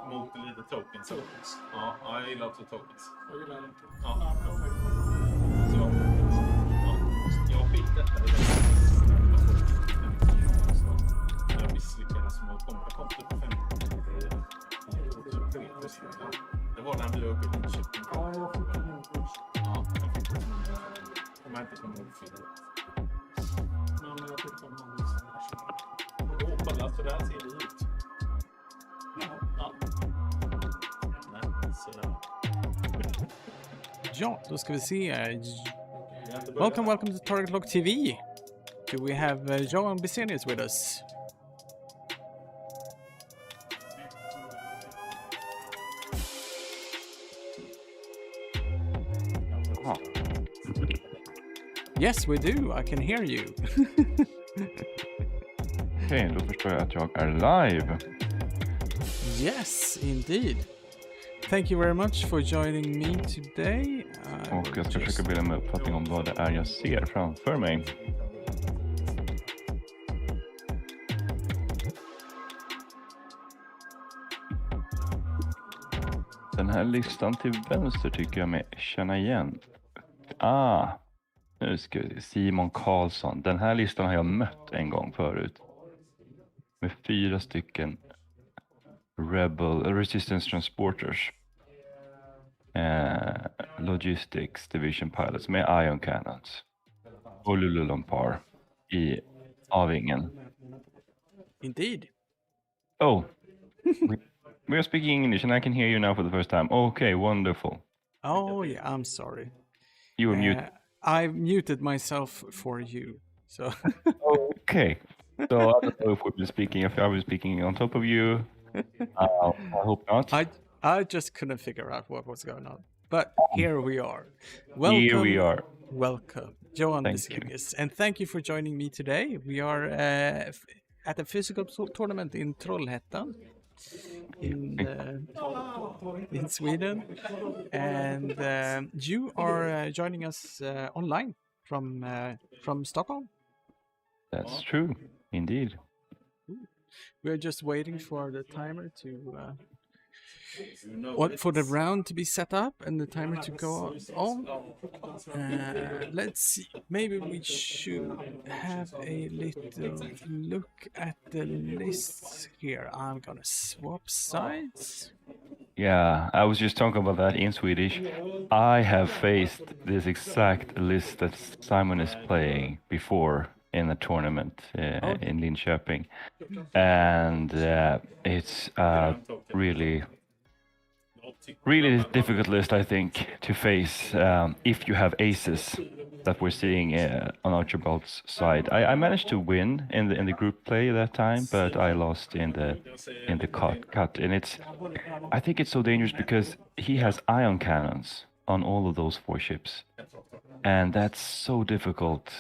Mot lite tokens. Ja, jag gillar också tokens. Jag gillar inte. Ja. Så. Ja. Jag fick detta. Jag misslyckades med att komma till på 50. Det var när vi var uppe i Linköping. Ja, jag fick en kurs. Ja, jag fick det. Om jag inte kommer ihåg fel. Men jag fick dem av listan. Kolla, så där ser det ut. Ja. Nej, sådär. Ja, då ska vi se. Welcome to TargetLockTV. Do we have Johan Bisenius with us? Ja. Yes, we do. I can hear you. Okej, då förstår jag att jag är live. Yes, indeed. Thank you very much for joining me today. Och jag ska försöka bilda mig uppfattning om vad det är jag ser framför mig. Den här listan till vänster tycker jag mig känna igen. Nu ska vi se. Simon Karlsson. Den här listan har jag mött en gång förut. Med 4 stycken Resistance Transporters. Logistics Division Pilots med Ion Cannons och Lululampar i avingen. Indeed. Oh, we are speaking English and I can hear you now for the first time. Okay, wonderful. Oh yeah, I'm sorry. You were muted. I muted myself for you. So Okay. So I don't know if I was speaking on top of you. I hope not. I just couldn't figure out what was going on. But here we are. Welcome. Here we are. Welcome, Johan Thank you. Bisenius, and thank you for joining me today. We are at a physical tournament in Trollhättan in Sweden, and you are joining us online from Stockholm. That's true, indeed. We're just waiting for the timer to for the round to be set up and the timer to go on. Let's see. Maybe we should have a little look at the lists here. I'm gonna swap sides. Yeah, I was just talking about that in Swedish. I have faced this exact list that Simon is playing before in the tournament in Linköping, and it's really difficult list, I think, to face if you have aces that we're seeing on Archibald's side. I managed to win in the group play that time, but I lost in the cut, and I think it's so dangerous because he has ion cannons on all of those 4 ships, and that's so difficult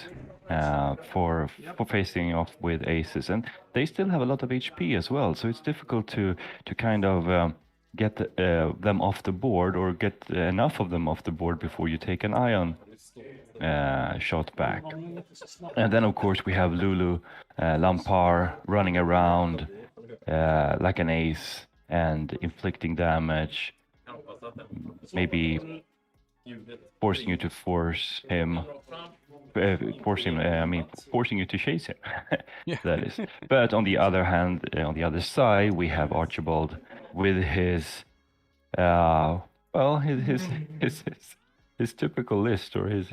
for facing off with aces, and they still have a lot of HP as well, so it's difficult to kind of get them off the board or get enough of them off the board before you take an ion shot back. And then of course we have Lulu Lampar running around like an ace and inflicting damage, maybe forcing you to forcing you to chase him. Yeah. That is. But on the other hand, on the other side, we have Archibald with his his typical list, or his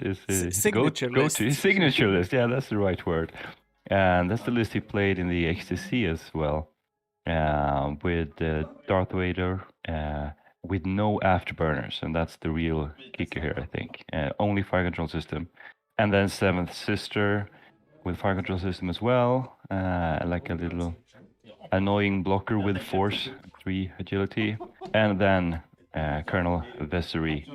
signature list. His signature list. Yeah, that's the right word. And that's the list he played in the Xtc as well, with Darth Vader, with no afterburners, and that's the real kicker here, I think. Only fire control system, and then Seventh Sister with fire control system as well, like a little annoying blocker with force, 3 agility, and then Colonel Vessery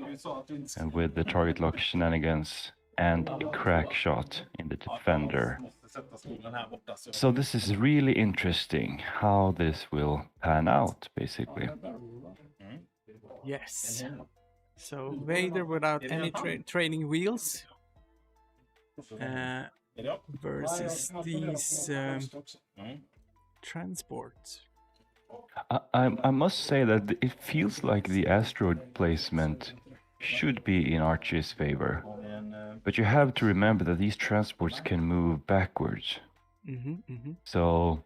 with the target lock shenanigans and a crack shot in the defender. So this is really interesting how this will pan out, basically. Yes. So Vader without any training wheels versus these transports. I must say that it feels like the asteroid placement should be in Archie's favor, but you have to remember that these transports can move backwards. So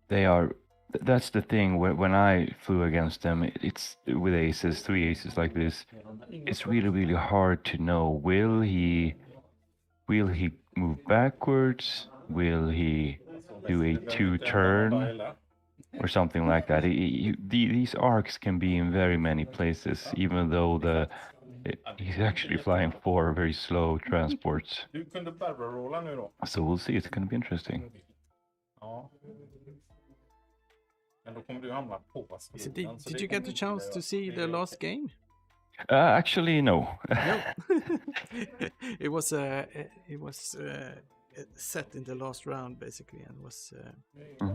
they are. That's the thing. When I flew against them, it's with aces, 3 aces like this. It's really hard to know. Will he move backwards? Will he do a 2-turn or something like that? These arcs can be in very many places, even though he's actually flying 4 very slow transports. So we'll see. It's going to be interesting. Did you get the chance to see the last game? Actually, no. No. It was set in the last round, basically, and was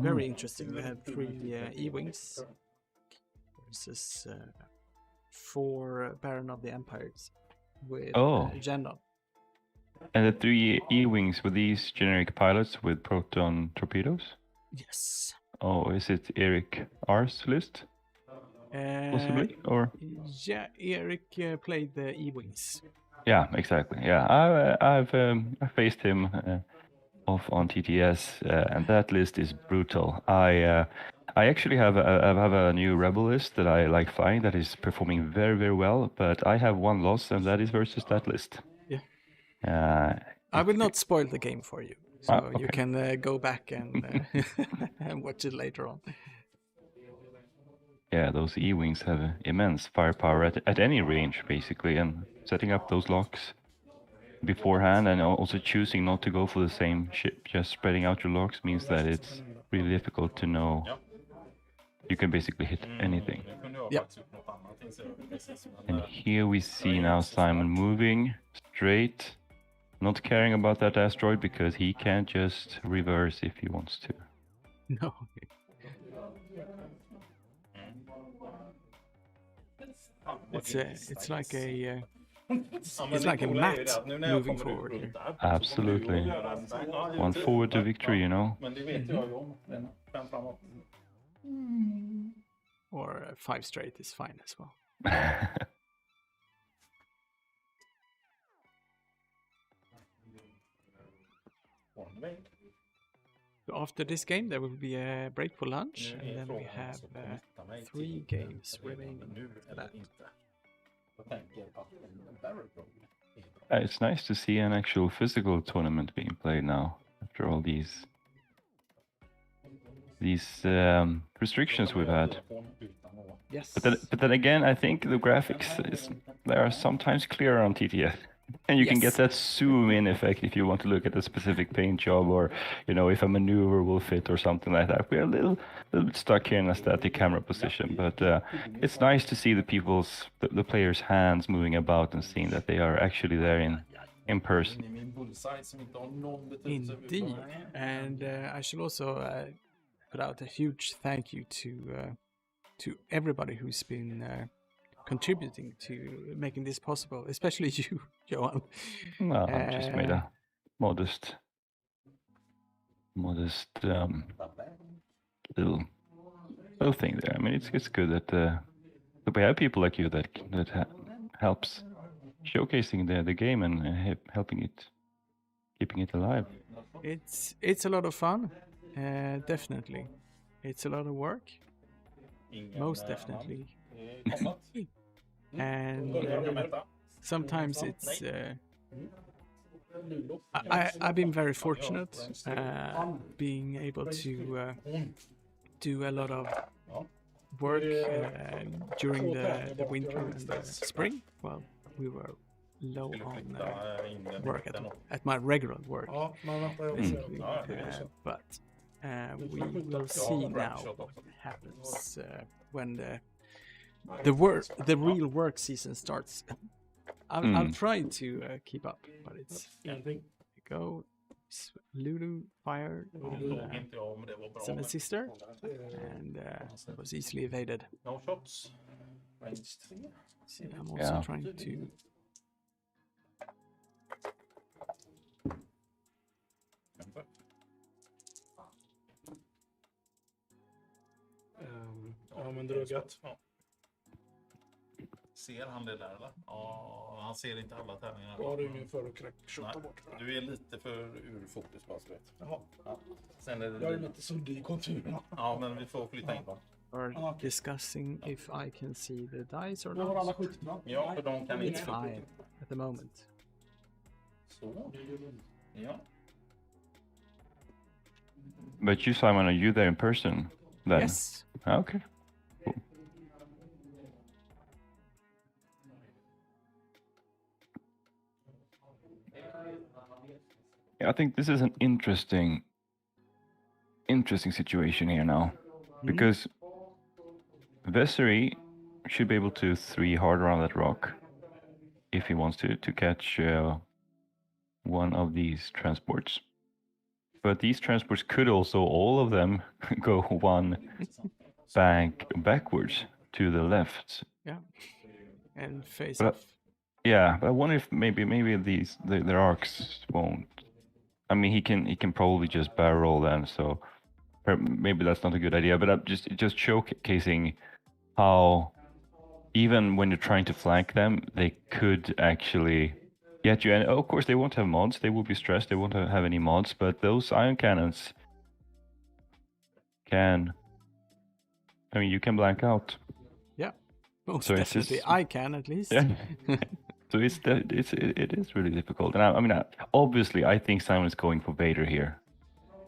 very interesting. We had 3 E-Wings versus 4 Baron of the Empires with Jenna. And the 3 E-Wings, were these generic pilots with proton torpedoes? Yes. Oh, is it Eric R's list? Possibly, or? Yeah, Eric played the E-Wings. Yeah, exactly. Yeah, I've faced him off on TTS, and that list is brutal. I I actually have a new rebel list that I like flying that is performing very, very well, but I have one loss, and that is versus that list. Yeah. I will not spoil the game for you, so okay. you can go back and, and watch it later on. Yeah, those E-wings have immense firepower at any range, basically, and setting up those locks beforehand and also choosing not to go for the same ship, just spreading out your locks means that it's really difficult to know. You can basically hit anything. Yep. And here we see now Simon moving straight, not caring about that asteroid because he can't just reverse if he wants to. No. It's like a it's like a mat moving forward here. Absolutely. One forward to victory, you know. Or 5 straight is fine as well. So after this game, there will be a break for lunch, and then we have 3 games remaining for that. It's nice to see an actual physical tournament being played now after all these restrictions we've had. Yes. But then again, I think the graphics they are sometimes clearer on TTS. And you can get that zoom in effect if you want to look at a specific paint job, or if a maneuver will fit or something like that. We're a little bit stuck here in a static camera position, but it's nice to see the players' hands moving about and seeing that they are actually there in person. Indeed, and I should also put out a huge thank you to everybody who's been contributing to making this possible, especially you, Johan. No, I just made a modest little thing there. I mean, it's good that we have people like you that helps showcasing the game and keeping it alive. It's a lot of fun, definitely. It's a lot of work, most definitely. And sometimes it's I've been very fortunate being able to do a lot of work during the winter and the spring. Well, we were low on work at my regular work, basically. But we will see now what happens when the real work season starts. I'll try to keep up, but it's go Lulu fired Seven Sister, and it was easily evaded. No shots. Range 3. See, I'm also trying to. Ja, men druggat. Ja. Ser han det där eller? Ja, han ser inte alla tävlingar. Ja, du är ingen för att kötta bort. Du är lite för ur fokus bara så vet. Jaha. Ja. Sen är det jag är lite suddig i konturerna. Ja, men vi får flytta in dem. We're discussing if I can see the dice or Jag har not. alla skjutit va? Ja, för de kan It's inte. fine at the moment. Så. Ja. But you, Simon, are you there in person then? Yes. Okay. Cool. Yeah, I think this is an interesting situation here now, because Vessery should be able to 3 hard around that rock if he wants to catch one of these transports. But these transports could also, all of them, go one bank backwards to the left. Yeah. And face But- off. Yeah, but I wonder if maybe the arcs won't. I mean, he can probably just barrel then, so maybe that's not a good idea. But I'm just showcasing how even when you're trying to flank them, they could actually get you. And of course, they won't have mods. They will be stressed. They won't have any mods. But those ion cannons can I mean, you can blank out. Yeah. Most So it's definitely. just- I can at least. Yeah. So it is really difficult. And I mean, obviously, I think Simon is going for Vader here.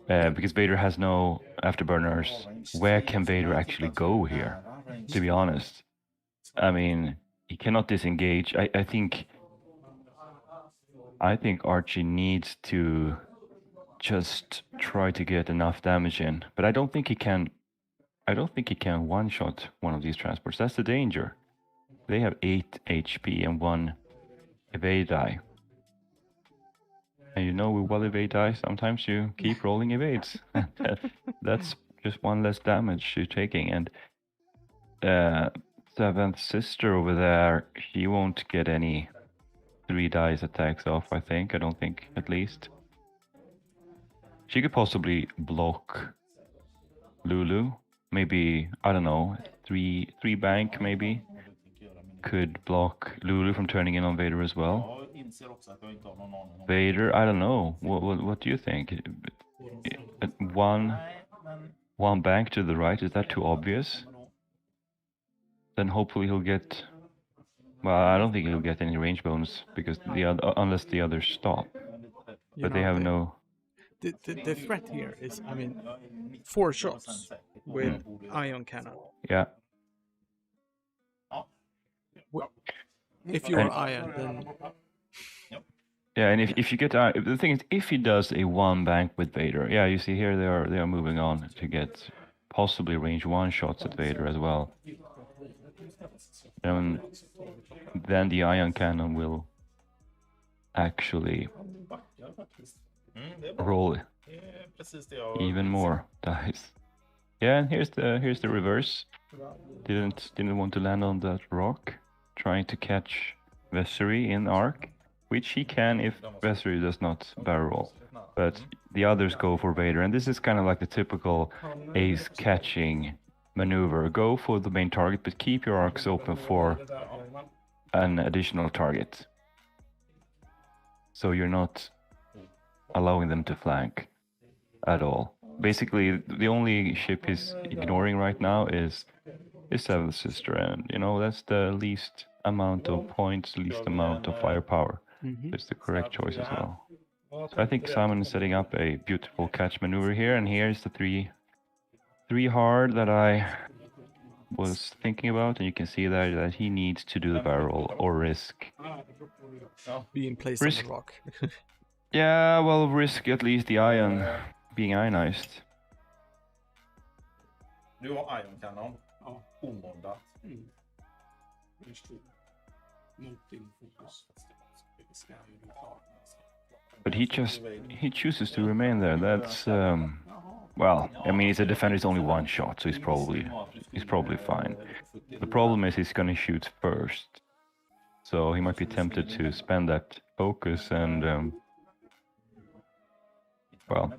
Because Vader has no afterburners. Where can Vader actually go here? To be honest. I mean, he cannot disengage. I think Archie needs to just try to get enough damage in. But I don't think he can one-shot one of these transports. That's the danger. They have 8 HP and 1 evade die. And you know with well evade die, sometimes you keep rolling evades. That's just one less damage you're taking. And seventh sister over there, she won't get any 3 dice attacks off, I think. I don't think, at least. She could possibly block Lulu. Maybe, I don't know, 3 bank maybe. Could block Lulu from turning in on Vader as well. Vader, I don't know. What do you think? One bank to the right, is that too obvious? Then hopefully he'll get... Well, I don't think he'll get any range bonus because unless the others stop. But they have no... The threat here is, I mean, 4 shots with ion cannon. Yeah. If you're ion, then... Yeah, and if you get the thing is, if he does a 1 bank with Vader, yeah, you see here they are moving on to get possibly range 1 shots at Vader as well. Then the ion cannon will actually roll even more dice. Yeah, and here's the reverse. Didn't want to land on that rock, trying to catch Vessery in arc, which he can if Vessery does not barrel roll. But the others go for Vader, and this is kind of like the typical ace catching maneuver. Go for the main target, but keep your arcs open for an additional target. So you're not allowing them to flank at all. Basically, the only ship he's ignoring right now is Seventh Sister, and you know that's the least amount of points, least amount of firepower. It's the correct choice as well. So I think Simon is setting up a beautiful catch maneuver here, and here's the three hard that I was thinking about, and you can see there that he needs to do the barrel or risk. Being placed on the rock. Yeah, well, risk at least the ion being ionized. Du har ion kanon. Omåndat. But he chooses to remain there. That's well, I mean, he's a defender. It's only 1 shot, so he's probably fine. The problem is he's gonna shoot first, so he might be tempted to spend that focus and well,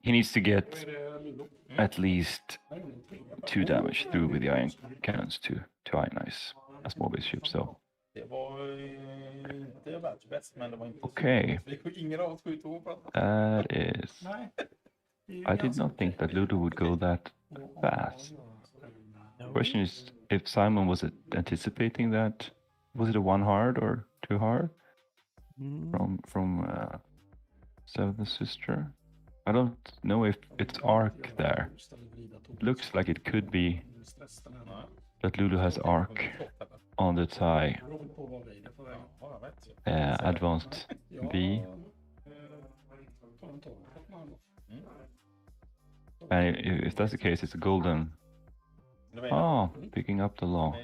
he needs to get at least 2 damage through with the ion cannons to ionize a small base ship. So okay, that is. I did not think that Ludo would go that fast. The question is if Simon was anticipating that. Was it a 1 hard or 2 hard from Seventh Sister? I don't know if it's arc there. It looks like it could be that Ludo has arc on the tie. Advanced B. And if that's the case, it's a golden. Oh, picking up the lock.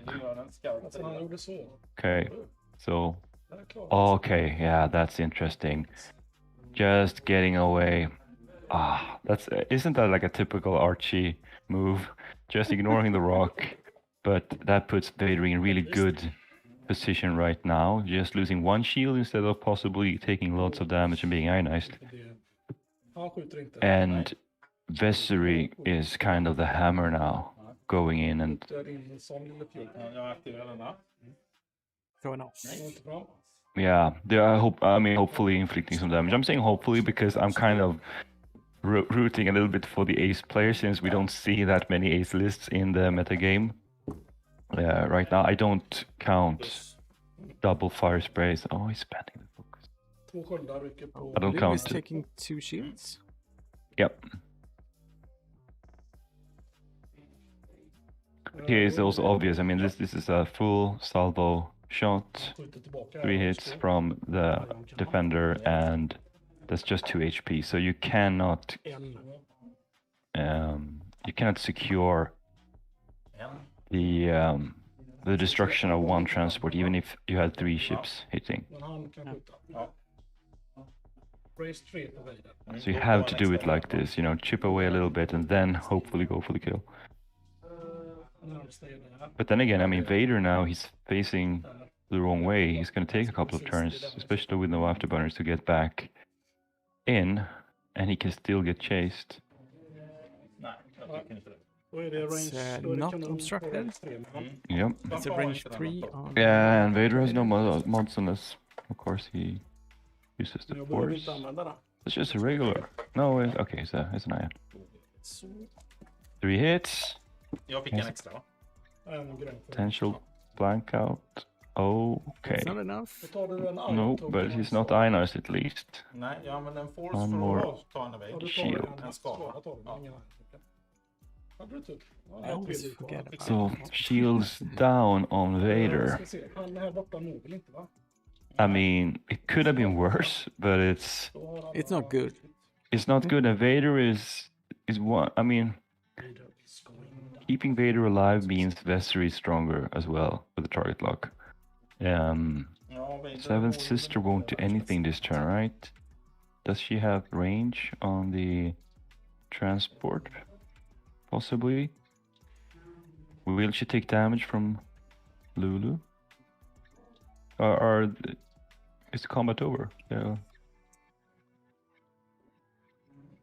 Okay, so. Okay, yeah, that's interesting. Just getting away. Isn't that like a typical Archie move? Just ignoring the rock, but that puts Vader in really good position right now. Just losing 1 shield instead of possibly taking lots of damage and being ionized. And Vessery is kind of the hammer now, going in and... Going off. Yeah, I mean, hopefully inflicting some damage. I'm saying hopefully because I'm kind of rooting a little bit for the ace player since we don't see that many ace lists in the metagame. Right now, I don't count double fire sprays. Oh, he's spending the focus. 2 sköldar, vilket på... I don't Blue count. is taking 2 shields. Yep. Here is also obvious. I mean, this is a full salvo shot. Skjuter tillbaka. 3 hits from the defender, and that's just 2 HP. So you cannot secure the destruction of one transport, even if you had 3 ships hitting. Men han kan skjuta. Ja. Raise 3 på Vader. So you have to do it like this, you know, chip away a little bit and then hopefully go for the kill. Närmsta är där. But then again, I mean, Vader now, he's facing the wrong way. He's going to take a couple of turns, especially with no afterburners, to get back in, and he can still get chased. Nej, jag tycker inte det. Då är det range... It's, då är det not kanon på obstructed. range 3. Yep. It's a range 3 on... Yeah, and Vader has no mods unless, of course, he uses the Men jag behöver force. inte använda den. It's just a regular. No, okay, it's an iron. 3 hits. Jag fick en extra, va? En grön. Potential blank out. Okay. It's not enough. Då tar du en iron No, token but he's också. not Inos at least. Nej, jag använder en force One för more. att ta en Ja, vägg. du tar Shield. en skada. Tar du, men ingen iron token. Hade du tur? Ja, I det är always tredje kvar. forget about So shields down on Vader. Ska se. Han här borta når väl inte, va? I mean, it could have been worse, but Då har han It's not good. it's not good. And Vader is one. I mean, keeping Vader alive means Vessery is stronger as well with the target lock. Ja, Vader Seventh har ju sister väl- won't do anything this turn, right? Does she have range on the transport? Possibly. Will she take damage from Lulu? Or is the combat over? Yeah.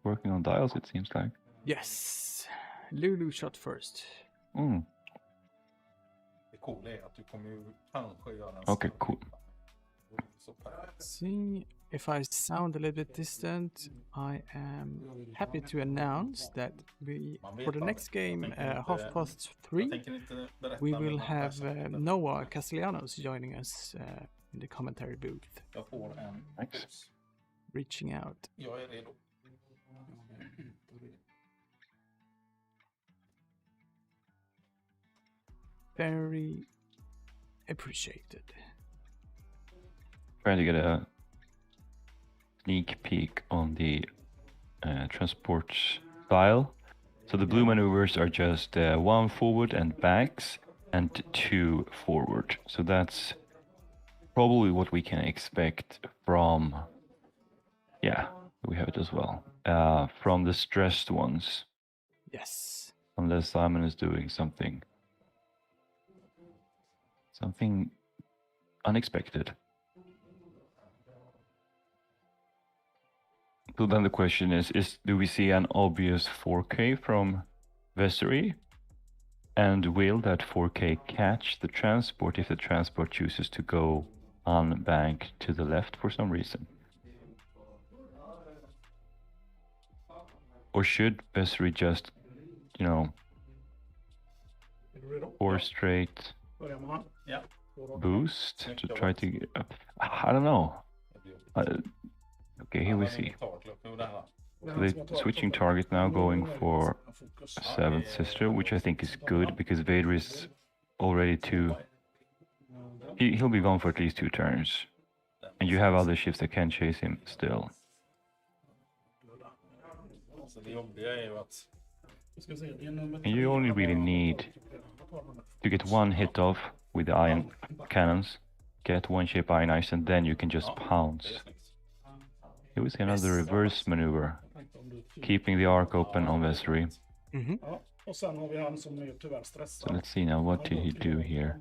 Working on dials, it seems like. Yes. Lulu shot first. Mm. Det coola är att du kommer ju kanske göra en Okay, cool. så perfekt. See, if I sound a little bit distant, I am happy to announce that for the next game, half past Jag 3, tänker inte berätta, we men will man have kanske- Noah Castellanos joining us in the commentary booth, Jag får en Nice. puls. reaching out. Jag är redo. Very appreciated. Trying to get a sneak peek on the transport style. So the blue maneuvers are just 1 forward and backs and 2 forward. So that's probably what we can expect from, yeah, we have it as well, from the stressed ones, Yes. unless Simon is doing something unexpected. So then the question is do we see an obvious 4K from Vessery? And will that 4K catch the transport if the transport chooses to go unbanked to the left for some reason? Or should Vessery just, you know, Är du redo? 4 straight Börja med han. Ja. boost to try to get up? I don't know. Okay, here we see. So they're switching target now, going for seventh sister, which I think is good because Vader is already he'll be gone for at least 2 turns, and you have other ships that can chase him still. Så det jobbiga är ju att Ska se, det är nummer And you only really need to get 1 hit off with the iron cannons, get 1 ship ionized, and then you can just pounce. Here we see another reverse maneuver, keeping the arc open on Vessery. Mm-hmm. Ja, och sen har vi han som är tyvärr stressad. So let's see now, what did he do here?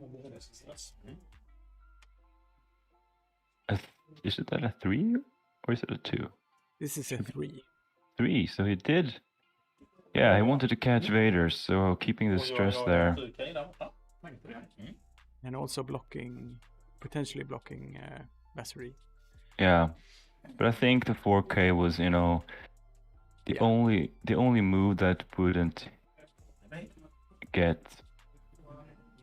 Is it a 3 or is it a 2? This is a 3. 3, so he did. Yeah, he wanted to catch Vader, so keeping the stress there. And also potentially blocking Vessery. Yeah, but I think the 4K was, you know, The Yeah. only move that wouldn't get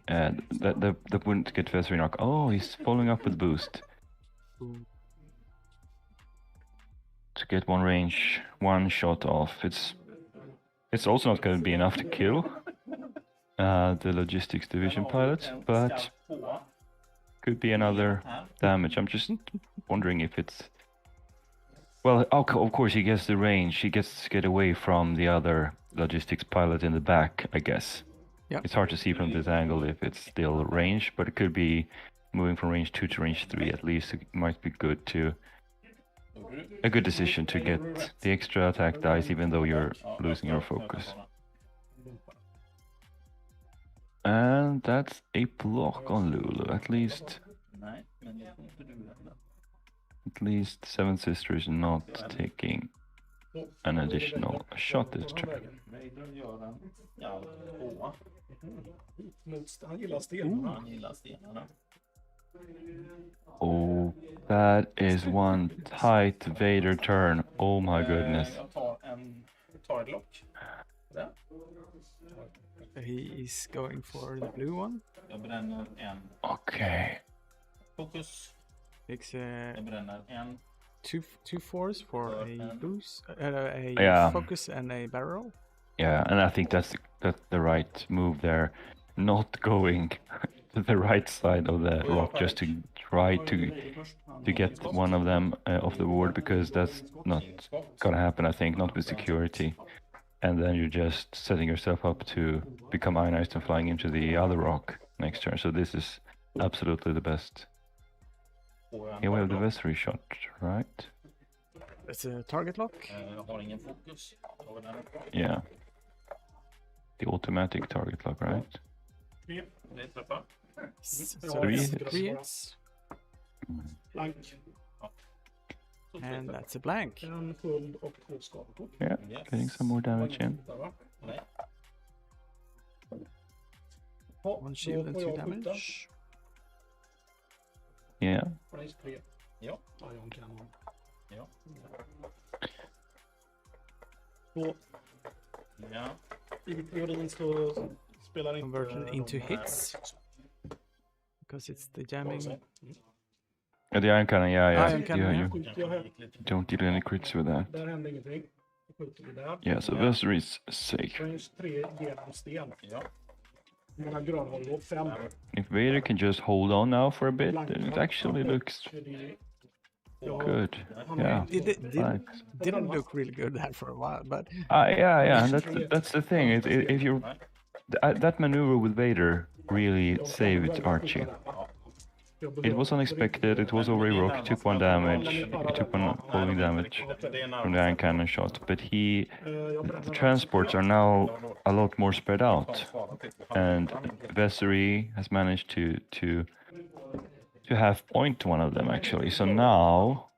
that wouldn't get Vessery knock. Oh, he's following up with boost Ooh. to get one shot off. It's also not going to be enough to kill the logistics division pilot, but could be another damage. I'm just wondering if it's... Well, of course he gets the range. He gets to get away from the other logistics pilot in the back, I guess. Yeah. It's hard to see from this angle if it's still range, but it could be moving from range 2 to range 3 at least. It might be good to... A good decision to get the extra attack dice even though you're losing your focus. And that's a block on Lulu, at least Seven Sister is not taking an additional shot this turn. Han gillar stenarna. Oh, that is one tight Vader turn. Oh my goodness. He is going for the blue one. Okay. Takes two fours for a boost, a Yeah. focus and a barrel. Yeah, and I think that's the right move there. Not going to the right side of the rock just to try to get one of them off the board, because that's not gonna happen, I think, not with security. And then you're just setting yourself up to become ionized and flying into the other rock next turn. So this is absolutely the best. Here we have the Vessery shot, right? It's a target lock. Yeah. The automatic target lock, right? So Three it's hits. 3 hits. Blank. And that's a blank. En sköld och 2 skadekort. Yeah, getting some more damage in. One shield and 2 damage. Yeah. Range 3. Ja, jag har en kanon. Så i teorin så spelar inte... Conversion into hits. Because it's the jamming. The iron cannon, yeah. Iron cannon, yeah. Skjuter jag här. Don't deal any crits with that. Där händer ingenting. Då skjuter vi där. Yeah, so Vessery's safe. Range 3 genom sten. Hur många grön har du? 5. If Vader can just hold on now for a bit, then it actually looks good. Yeah. It Nice. didn't look really good there for a while, but Yeah, and that's the thing. If you that maneuver with Vader really saved Archie. It was unexpected. It was over a rock. He took 1 damage. He took 1 falling damage from the iron cannon shot. But the transports are now a lot more spread out, and Vessery has managed to half point one of them actually. So now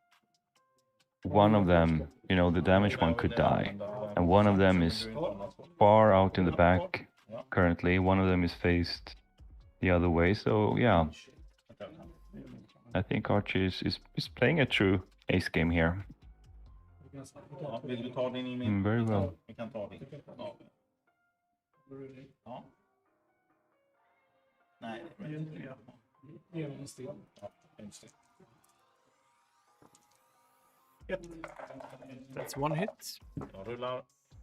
one of them, the damaged one could die, and one of them is far out in the back currently. One of them is faced the other way. So yeah. I think Archie is playing a true ace game here. Very well. Genom en sten. that's 1 hit.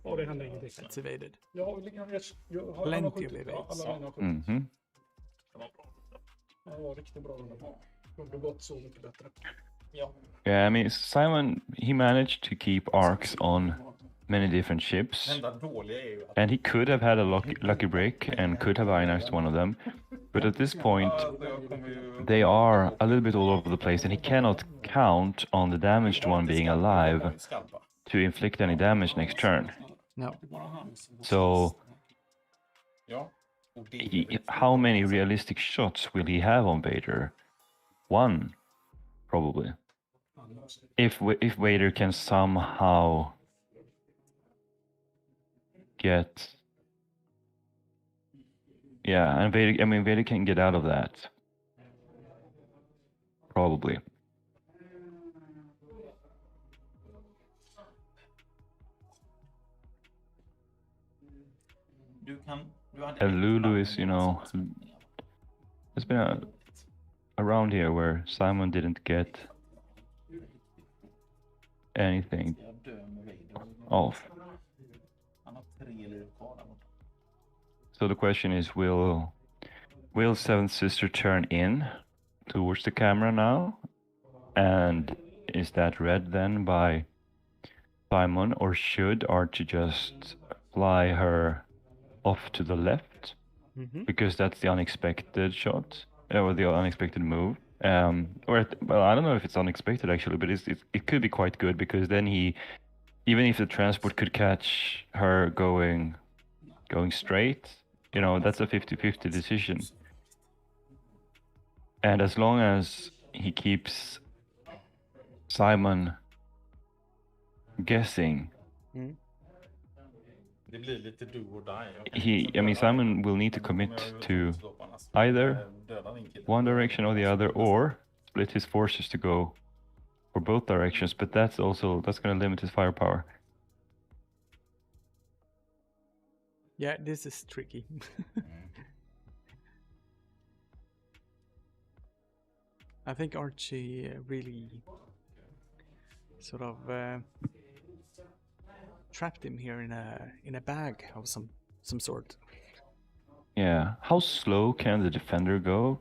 Och det händer ingenting. That's evaded. Jag har han har Plenty of skjutit evades. alla mina har skjutit. Mm-hmm. Det var riktigt bra. Det kunde gått så mycket bättre. Yeah, I mean, Simon, he managed to keep arcs on many different ships, and he could have had a lucky break and could have ionized one of them, but at this point they are a little bit all over the place, and he cannot count on the damaged one being alive to inflict any damage next turn. No. So how many realistic shots will he have on Vader? 1, probably. If Vader can somehow get... Yeah, and Vader can get out of that. Probably. And Lulu is, you know, there's been a round here where Simon didn't get anything off. So the question is, will Seventh Sister turn in towards the camera now? And is that read then by Simon, or should Archie just fly her off to the left? Because that's the unexpected shot, or the unexpected move. Well, I don't know if it's unexpected actually, but it could be quite good, because then even if the transport could catch her going straight, you know, that's a 50-50 decision. And as long as he keeps Simon guessing, Simon will need to commit to either one direction or the other, or split his forces to go for both directions, but that's going to limit his firepower. Yeah, this is tricky. I think Archie really sort of trapped him here in a bag of some sort. Yeah. How slow can the defender go?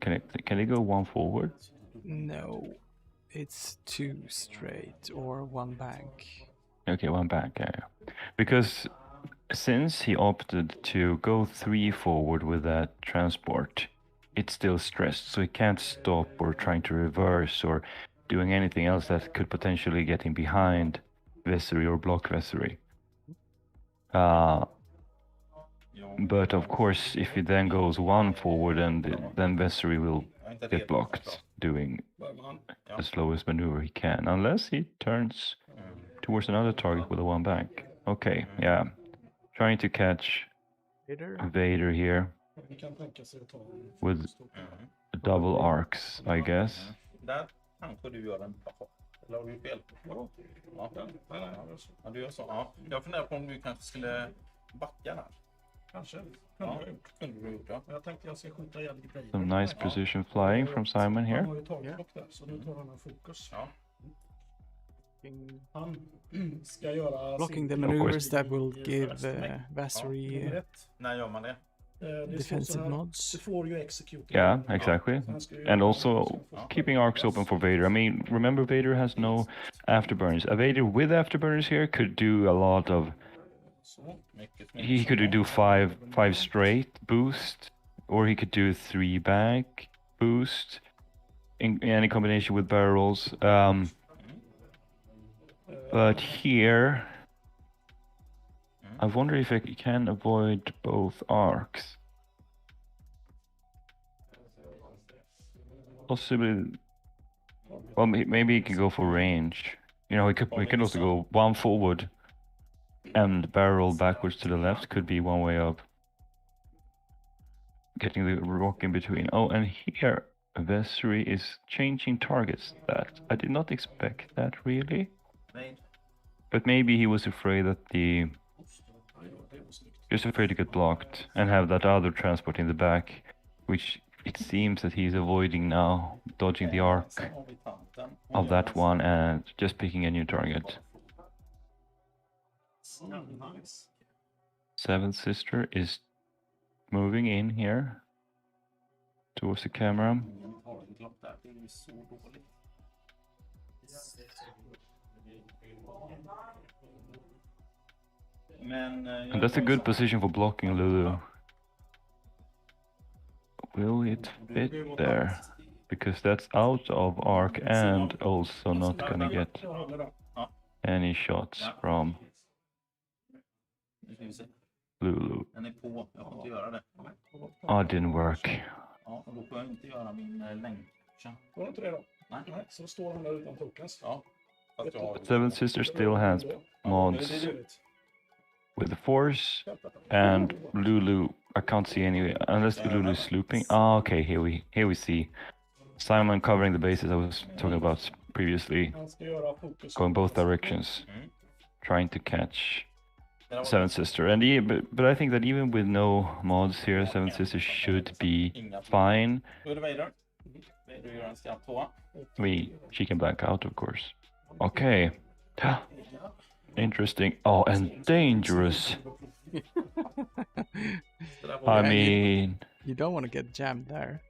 Can they go one forward? No, it's 2 straight or 1 bank. Okay, 1 bank. Yeah. Because since he opted to go 3 forward with that transport, it's still stressed, so he can't stop or trying to reverse or doing anything else that could potentially get him behind Vessery or block Vessery. But of course, if he then goes 1 forward, then Vessery will get blocked, doing the slowest maneuver he can, unless he turns towards another target with a 1 bank. Okay, yeah. Trying to catch Vader here with double arcs, I guess. Där kanske du gör en bra. Eller har du fel? Ja, du gör så. Ja. Jag funderar på om du kanske skulle backa där. Kanske. Kunde du gjort, ja. Jag tänkte jag ska skjuta ihjäl grejer. Some nice precision flying from Simon here. Han har ju tagit block där, så nu tar han en fokus. Ja. Han ska göra blocking the maneuvers that will give Vassery När gör man det? defensive mods. Yeah, exactly. And also keeping arcs open for Vader. I mean, remember Vader has no afterburners. A Vader with afterburners here could do a lot of... He could do 5 straight boost, or he could do 3 back boost in any combination with barrels. But here, I wonder if I can avoid both arcs. Possibly. Well, maybe he can go for range. You know, we can also go 1 forward and barrel backwards to the left. Could be one way of getting the rock in between. Oh, and here Vessery is changing targets. That I did not expect that really. But maybe he was afraid that he was afraid to get blocked and have that other transport in the back, which it seems that he's avoiding now, dodging the arc of that one and just picking a new target. Seventh Sister is moving in here towards the camera. And that's a good position for blocking Lulu. Will it fit there? Because that's out of arc and also not gonna get any shots from Lulu. Oh, it didn't work. But Seventh Sister still has mods with the Force and Lulu. I can't see any unless Lulu is looping. Oh, okay, here we see Simon covering the bases I was talking about previously, going both directions, trying to catch Seven Sister, and but I think that even with no mods here, Seven Sister should be fine. Då är det Vader. Vader gör en skarp tvåa. She can back out, of course. Okay. Interesting. Oh, and dangerous. I mean, You don't want to get jammed there.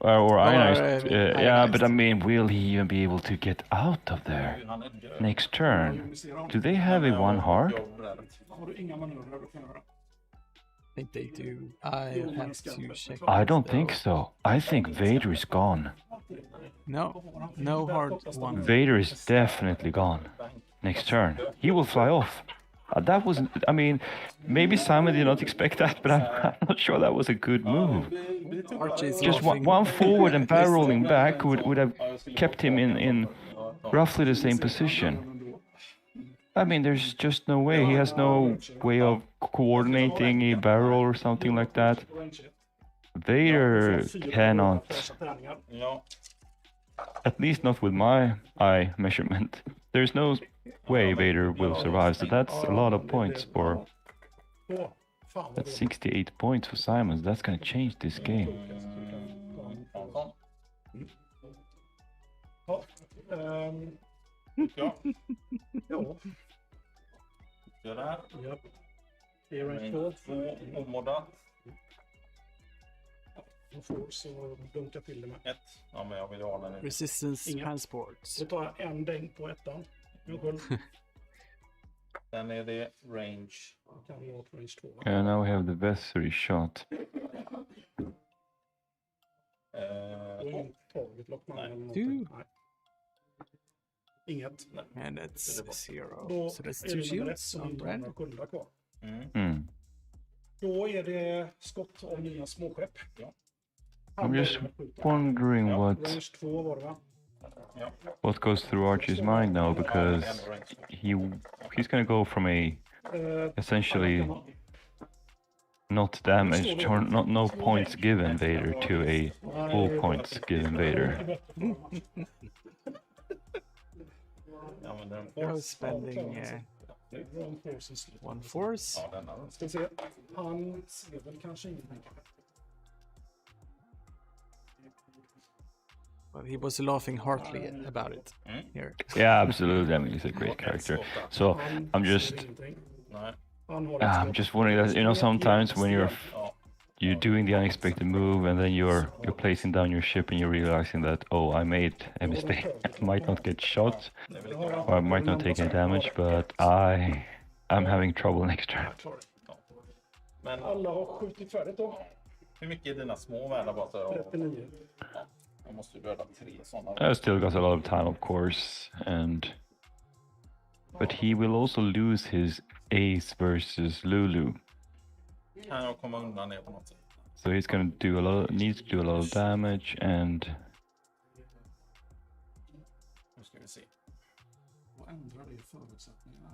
or ionized. yeah, but I mean, will he even be able to get out of there next turn? Do they have a one heart? Har du inga manövrar du kan göra? I think they do. I have to check. I don't think so. I think Vader is gone. No hard one. Vader is definitely gone next turn. He will fly off. That was, I mean, maybe Simon did not expect that, but I'm not sure that was a good move. Just one forward and barrel rolling back would have kept him in roughly the same position. I mean, there's just no way. He has no way of coordinating a barrel or something like that. Vader cannot, at least not with my eye measurement. There's no way Vader will survive, so that's a lot of points for... That's 68 points for Simons. That's gonna change this game. Ja. Gör det här. Japp. Det är range 2. Omoddat. Jag får så dunka till det med. 1. Ja, men jag vill ha den. Resistance transports. Då tar jag en däng på ettan. Jag själv. Sen är det range. Kan vara range 2. And now we have the Vessery shot. TargetLock man eller Du. någonting. Nej. Inget. And that's 0. Då So that's är 2 det nummer 1 shields som on inte har red. några kunder kvar. Mm. Då är det skott av mina småskepp. Ja. I'm just wondering Range 2 var det va? what goes through Archie's mind now, because he's gonna go from a essentially not damaged or no points given Vader to a full points given Vader. You're spending one force. Ska se. Han ser väl kanske ingenting. Well, he was laughing heartily about it here. Yeah, absolutely. I mean, he's a great character. So I'm just wondering that, you know, sometimes when you're doing the unexpected move and then you're placing down your ship and you're realizing that, oh, I made a mistake. I might not get shot or I might not take any damage, but I'm having trouble next turn. Men Alla har skjutit färdigt då. hur mycket är dina små världar bara? 39. Jag måste ju döda 3 sådana. I still got a lot of time, of course, but he will also lose his ace versus Lulu. Kan jag komma undan det på något sätt? So he's gonna needs to do a lot of damage, and Nu ska vi se. Vad ändrar det förutsättningarna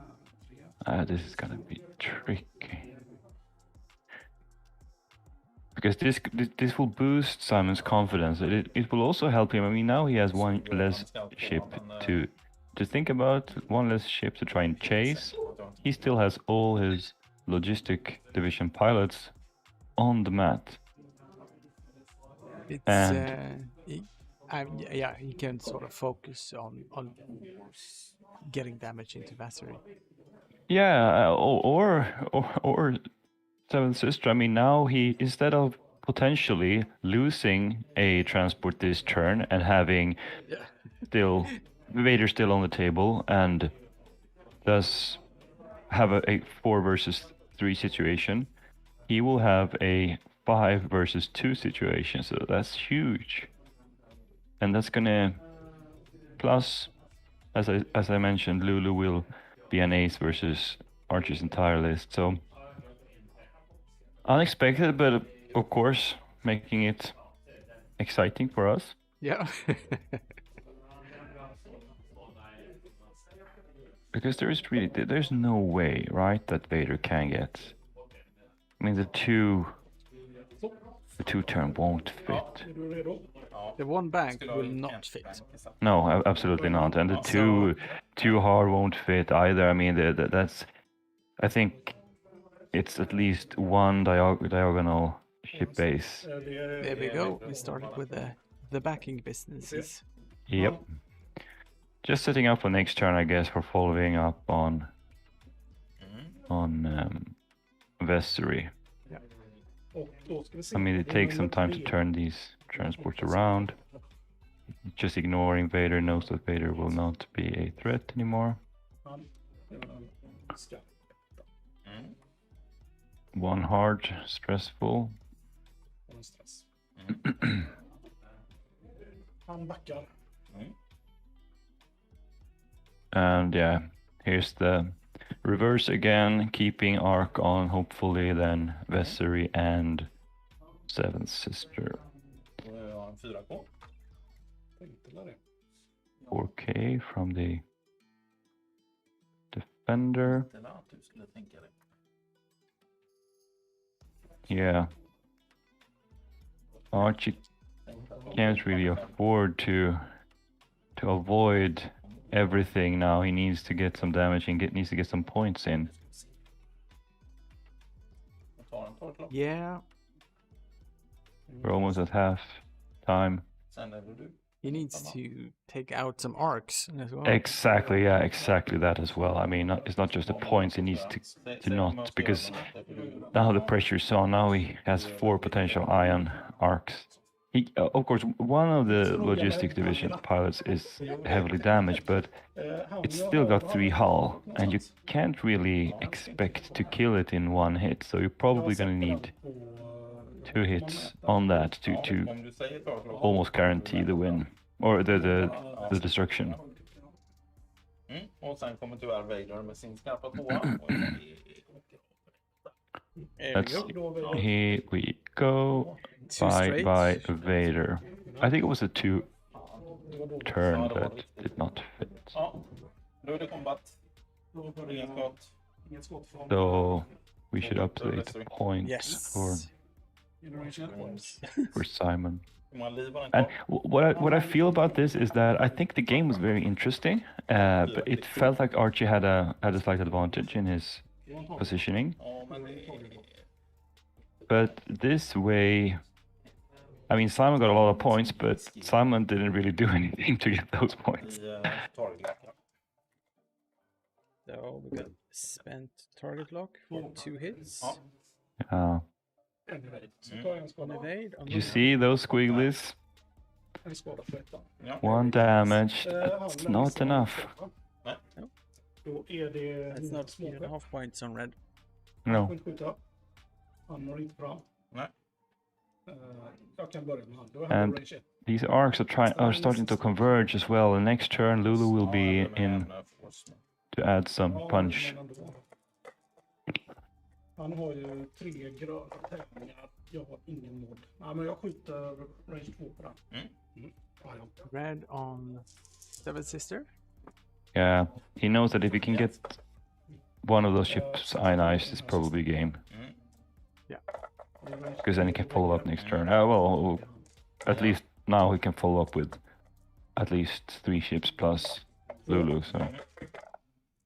här? 3. this is gonna be tricky. Because this will boost Simon's confidence. It will also help him. I mean, now he has one less ship to think about, one less ship to try and chase. He still has all his logistic division pilots on the mat. It's he can sort of focus on getting damage into Vassery. Yeah, or Seventh Sister. I mean, now he, instead of potentially losing a transport this turn and having Vader still on the table and thus have a 4 versus 3 situation, he will have a 5 versus 2 situation. So that's huge, and that's gonna plus, as I mentioned, Lulu will be an ace versus Archie's entire list. So unexpected, but of course making it exciting for us. Yeah. Because there's no way, right, that Vader can get. I mean, the two turn won't fit. Är du redo? The one bank will not fit. No, absolutely not. And the two hard won't fit either. I mean, that's I think it's at least one diagonal ship base. There we go. We started with the backing businesses. Yep. Just setting up for next turn, I guess, for following up on Vessery. Och då ska vi se. I mean, it takes some time to turn these transports around. Just ignoring Vader, knows that Vader will not be a threat anymore. Han gör en skatt. One hard, stressful. Och en stress. Han backar. And yeah, here's the reverse again, keeping Arc on, hopefully then Vessery and Seventh Sister. Då är jag en 4K. Tänkte väl det. 4K from the defender. Det är att du skulle tänka dig. Yeah. Archie can't really afford to avoid everything now. He needs to get some damage and needs to get some points in. Jag tar en torklock. Yeah, We're almost at half time. Sen är det du. he needs to take out some arcs as well. Exactly, yeah, exactly that as well. I mean, it's not just the points, he needs to not, because now the pressure's on. Now he has 4 potential ion arcs. He, of course, one of the logistics division pilots is heavily damaged, but it's still got 3 hull, and you can't really expect to kill it in 1 hit, so you're probably gonna need 2 hits on that to Om du säger torklock. almost guarantee the win, or the destruction. Och sen kommer tyvärr Vader med sin skarpa 2. Here we go. By Vader. I think it was a 2 turn that did not fit. Ja, då är det combat. Inget skott. So we should update points Yes. for Simon. Hur många liv har den And kvar? what I feel about this is that I think the game was very interesting, but it felt like Archie had a slight advantage in his positioning. Ja, men det är... But this way, I mean, Simon got a lot of points, but Simon didn't really do anything to get those points. I target. So we got spent target lock for 2 hits. Så tar jag en On skada. evade. On Did you see those squigglies? En skada för ettan. 1 damage. That's not enough. Då är det That's not småskepp. half points on red. No. Får inte skjuta. Han når inte fram. Nej. Jag kan börja med han. Då är han And på range 1. these arcs are starting to converge as well. The next turn, Lulu will be in to add some punch. Han har ju 3 gröna tävlingar. Jag har ingen mod. Nej, men jag skjuter range 2 på den. Ja, ja. Red on Seventh Sister. Yeah, he knows that if he can get one of those ships ionized, it's probably game. Because then he can follow up next turn. Well, at least now he can follow up with at least 3 ships plus Lulu. So,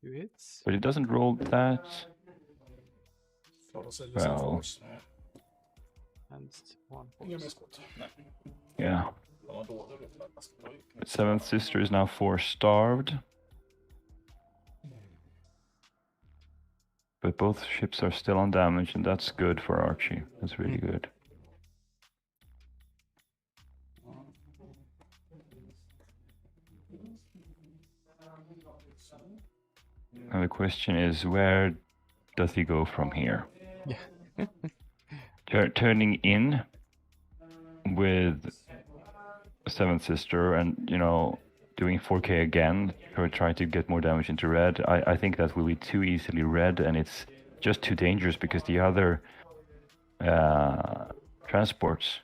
2 hits. but he doesn't roll that. Well, And 1 Inga mer force. skott. yeah. But Seventh Sister is now 4 starved. But both ships are still on damage, and that's good for Archie. That's really good. And the question is, where does he go from here? Turning in with Seventh Sister and, you know, doing 4K again, or try to get more damage into red, I think that will be too easily red, and it's just too dangerous because the other transports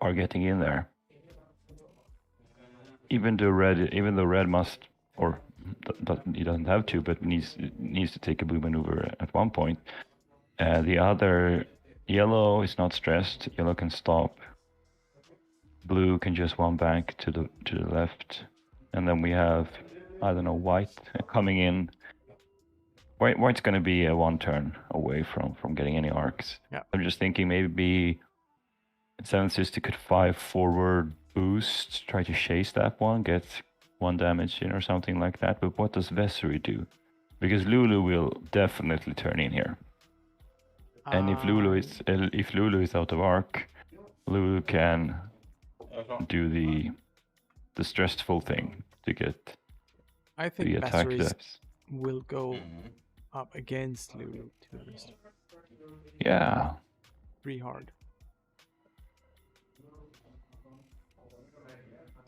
are getting in there. Even though red must, or he doesn't have to, but needs to take a blue maneuver at one point. The other yellow is not stressed. Yellow can stop. Blue can just one bank to the left, and then we have, I don't know, white coming in White's going to be a 1 turn away from getting any arcs. Yeah. I'm just thinking maybe Seven Sister could 5 forward boost, try to chase that one, get 1 damage in or something like that. But what does Vessery do? Because Lulu will definitely turn in here. And if Lulu is out of arc, Lulu can do the stressful thing to get I the think attack Vessery depths. will go up against Lulu, to be honest. Yeah. Pretty hard.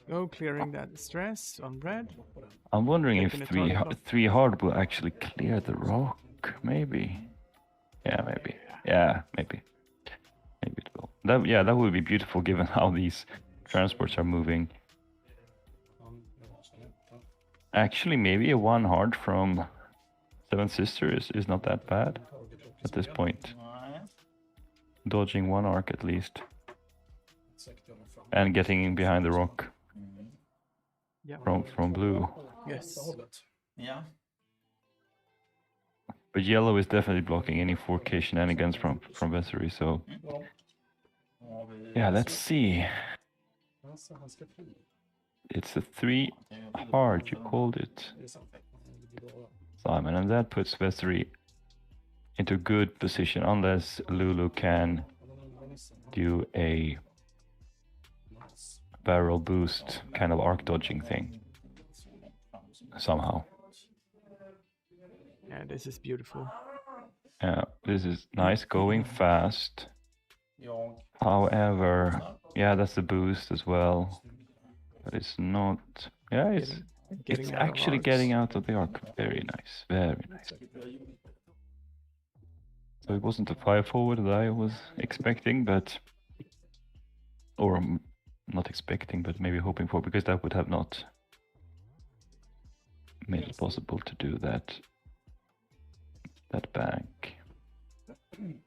Go clearing that stress on red. I'm wondering if Taking a target 3 hard will actually clear the rock. Maybe. Yeah, maybe. Yeah, maybe. Maybe it will. That would be beautiful given how these transports are moving. Actually, maybe a 1 hard from Seven Sisters is not that bad at this point. Dodging 1 arc at least. And getting in behind the rock Yeah. from blue. Yes. Yeah. But yellow is definitely blocking any 4K shenanigans from Vessery, so... Yeah, let's see. It's a 3 hard, you called it, Simon, and that puts Vessery into good position, unless Lulu can do a barrel boost kind of arc dodging thing somehow. Yeah, this is beautiful. Yeah, this is nice, going fast. However, yeah, that's the boost as well. But it's not... Yeah, it's actually getting out of the arc. Very nice, very nice. So it wasn't the 5 forward that I was expecting, but... Or not expecting, but maybe hoping for, because that would have not made it possible to do that bank.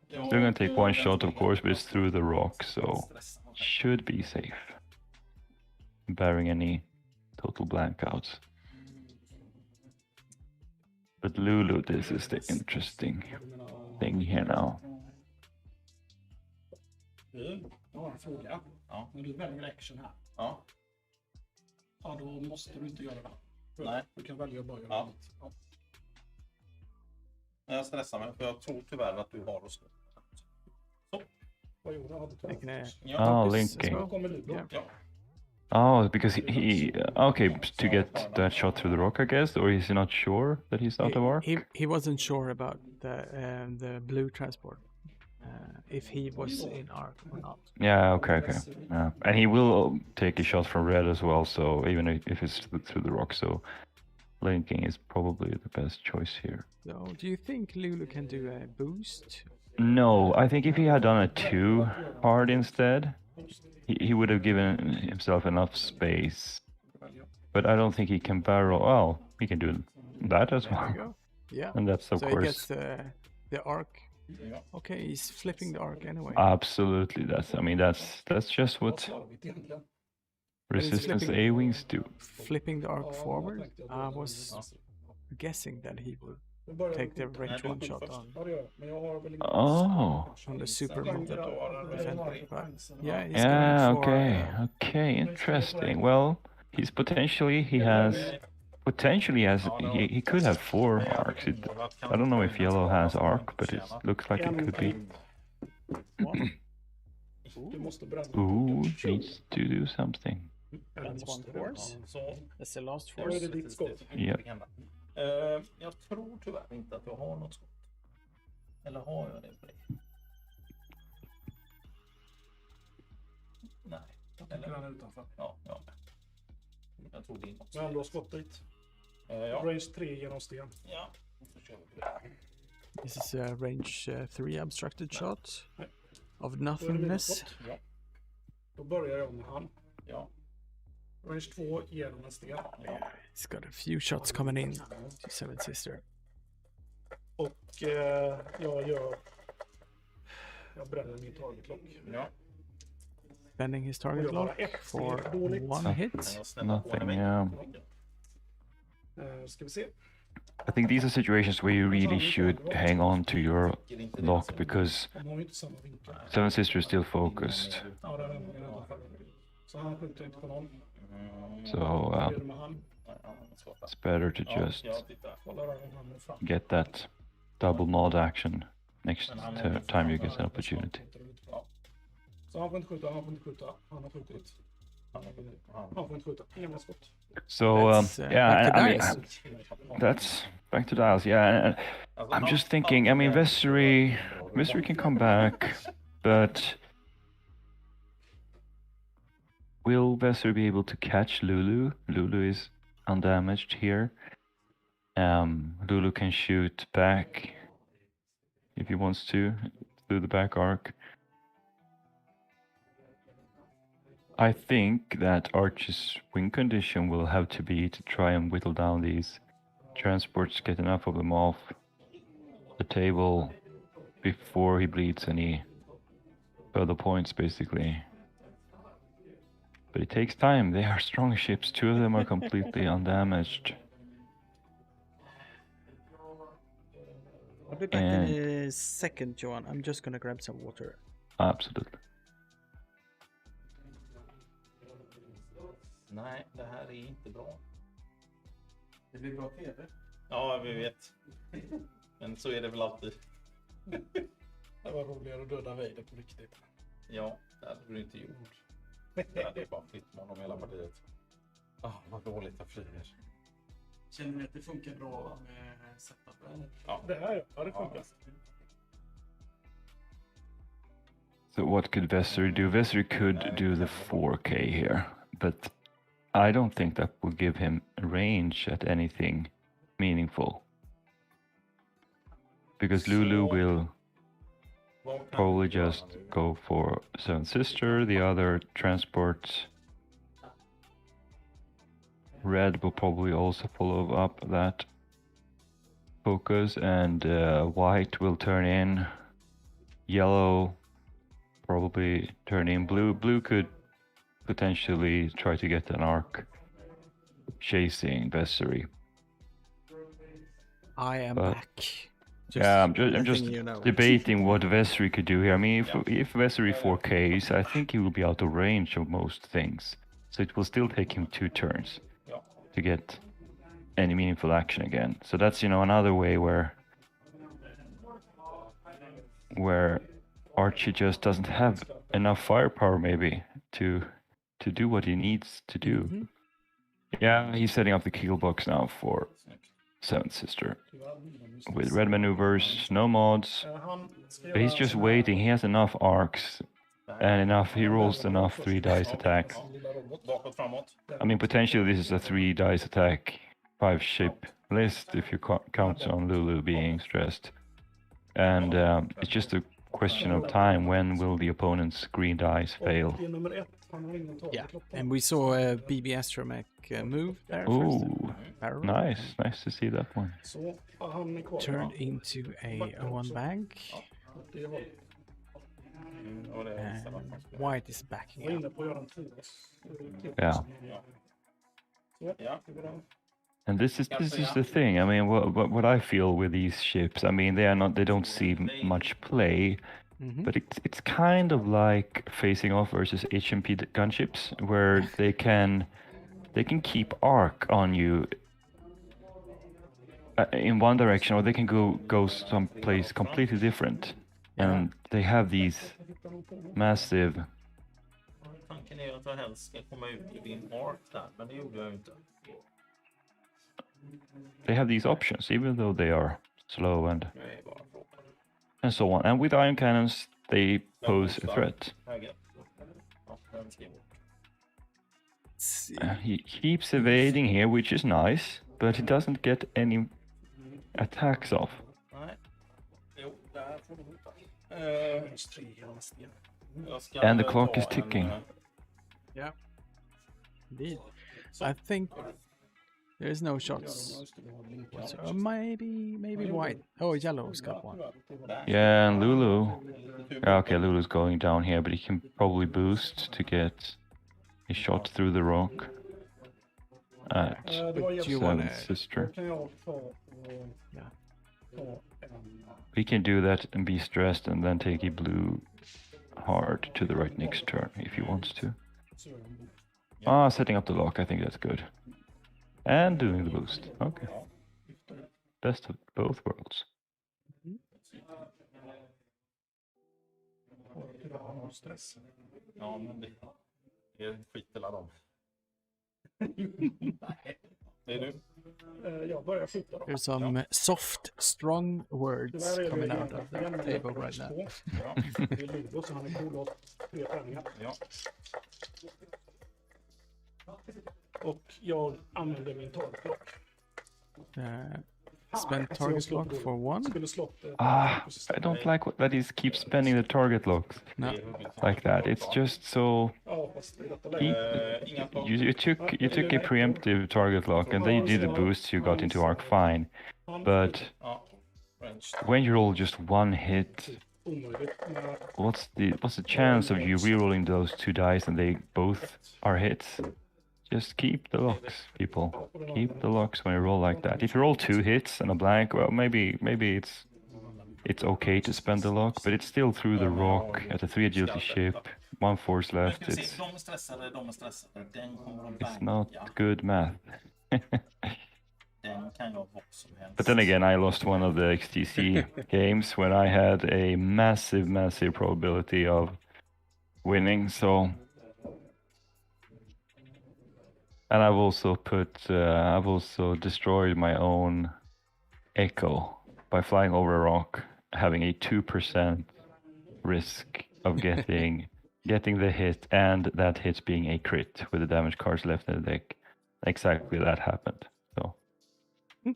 Still gonna take 1 shot, of course, but it's through the rock, so should be safe, barring any total blankouts. But Lulu, this is the interesting thing here now. Jag har en fråga. Ja. När du väljer action här. Ja. Ja, då måste du inte göra det. Nej. Du kan välja att bara göra Ja. det. Ja. Jag stressar mig, för jag tror tyvärr att du har oss. Vad gjorde han? Linking. Så kommer Ludo. Ja. Oh, because he okay, to get that shot through the rock, I guess, or is he not sure that he's out of arc? He wasn't sure about the blue transport, if he was in arc or not. Yeah, okay. Yeah. And he will take a shot from red as well, so even if it's through the rock, so linking is probably the best choice here. So, do you think Lulu can do a boost? No, I think if he had done a 2 hard instead, he would have given himself enough space. But I don't think he can barrel. Oh, he can do that as well. There you go. Yeah. And that's of so course. He gets the arc. Okay, he's flipping the arc anyway. Absolutely, that's just what resistance A-wings do. Flipping the arc forward. I was guessing that he would take the range 1 shot on the super mounted defender. But yeah, he's going for, okay, interesting. Well, he could have 4 arcs. I don't know if yellow has arc, but it looks like it could be. Ooh, needs to do something. That's 1 force. That's the last force. Yeah. Jag tror tyvärr inte att jag har något skott. Eller har jag det på dig? Nej. Eller utanför. Ja. Jag tror det är något. Men du har skott dit. Ja. Range 3 genom sten. Ja. Då kör vi på det. This is a range 3 obstructed shot of nothingness. Ja. Då börjar jag med han. Ja. Range 2 genom en sten. Yeah, he's got a few shots coming in to Seven Sister. Och jag bränner min target lock. Ja. Spending his target lock for 1 hit. Nothing, yeah. Ska vi se. I think these are situations where you really should hang on to your lock because De har ju inte samma vinkel. Seven Sisters is still focused. Ja, det är den i alla fall. Så han skjuter inte på någon. So Vad gör du med han? it's better to Ja, just jag tittar. Håller över handen fram. get that double mod action next time you get an opportunity. Så han får inte skjuta, han får inte skjuta. Han har skjutit. Han får inte skjuta. Inga mer skott. So That's, yeah, back to I mean dice. that's back to dials. Yeah, and I'm just thinking. I mean, Vessery can come back, but will Vessery be able to catch Lulu? Lulu is undamaged here. Lulu can shoot back if he wants to through the back arc. I think that Arch's win condition will have to be to try and whittle down these transports, get enough of them off the table before he bleeds any further points, basically. But it takes time. They are strong ships. Two of them are completely undamaged. I'll be back in a second, Johan. I'm just gonna grab some water. Absolutely. Nej, det här är inte bra. Det blir bra TV. Ja, vi vet. Men så är det väl alltid. Det var roligare att döda Vader på riktigt. Ja, det hade du inte gjort. Det hade bara flytt med honom hela partiet. Vad dåligt jag flyger. Känner ni att det funkar bra med setupen? Ja. Det här, ja, det funkar. So what could Vessery do? Vessery could do the 4K here, but I don't think that will give him range at anything meaningful. Because Lulu will probably just go for Seven Sister, the other transport. Red will probably also follow up that focus, and white will turn in. Yellow probably turn in. Blue could potentially try to get an arc chasing Vessery. I am But- back. Yeah, I'm letting just you know. debating what Vessery could do here. I mean, if Vessery 4Ks, I think he will be out of range of most things. So it will still take him 2 turns to get any meaningful action again. So that's, you know, another way where Archie just doesn't have enough firepower maybe to do what he needs to do. Yeah, he's setting up the kill box now for Seventh Sister. With red maneuvers, no mods, Han but he's just waiting. He has enough arcs and enough. He rolls enough 3 dice attacks. Bakåt, framåt. I mean, potentially this is a 3 dice attack, 5 ship list if you count on Lulu being stressed. And it's just a question of time. When will the opponent's green dice fail? Det är nummer 1. Han har ingen tagit Yeah, klockan. and we saw a BB Astromech move there first. Ooh, Barrel. nice to see that one. Så han är kvar. Turned into a 1 bank. Det var Och det är And white is backing var up. inne på att göra en 10. Yeah. Ja. And this is the thing. I mean, what I feel with these ships. I mean, they don't see much play, but it's kind of like facing off versus HMP gunships, where they can keep arc on you in one direction, or they can go someplace completely different, and they have these massive. Tanken är att jag helst ska komma ut i din ark där, men det gjorde jag inte. They have these options, even though they are slow and Nu är bara frågan. so on. And with ion cannons, they pose a threat. Höger. Ja, den ska jag bort. He keeps evading here, which is nice, but he doesn't get any attacks off. Nej. Jo, där får du hota. Jag ska And the väl clock ta is ticking. Yeah. Indeed. I think there is no shots. So, maybe white. Oh, yellow's got one. Yeah, and Lulu. Yeah, okay, Lulu's going down here, but he can probably boost to get a shot through the rock at Det var Do you jävligt. wanna- Seventh Sister. Då kan jag ta Yeah. We can do that and be stressed and then take a blue hard to the right next turn if he wants to. Setting up the lock, I think that's good. And doing the boost. Okay. Best of both worlds. Ja, men det skiter alla dem. Det är du. Jag börjar skjuta då. There's some soft, strong words coming out of the table right now. Ja. Det är Ludo, så han är cool och 3 tärningar. Ja. Och jag använder min targetlock. Spend target lock for 1. Skulle slått I don't like that he keeps spending the target locks No. like that. It's just so. Ja, fast i detta läget. You took a preemptive target lock and then you did the boost. You got into arc fine, but when you roll just one hit, Omöjligt. what's the chance of you rerolling those 2 dice and they both are hits? Just keep the locks, people. Keep the locks when you roll like that. If you roll 2 hits and a blank, well, maybe it's okay to spend the lock, but it's still through the rock at a 3 agility ship, 1 force left. It's not good math. But then again, I lost one of the XTC games when I had a massive probability of winning, so. And I've also destroyed my own echo by flying over a rock, having a 2% risk of getting the hit, and that hit being a crit with the damage cards left in the deck. Exactly that happened. So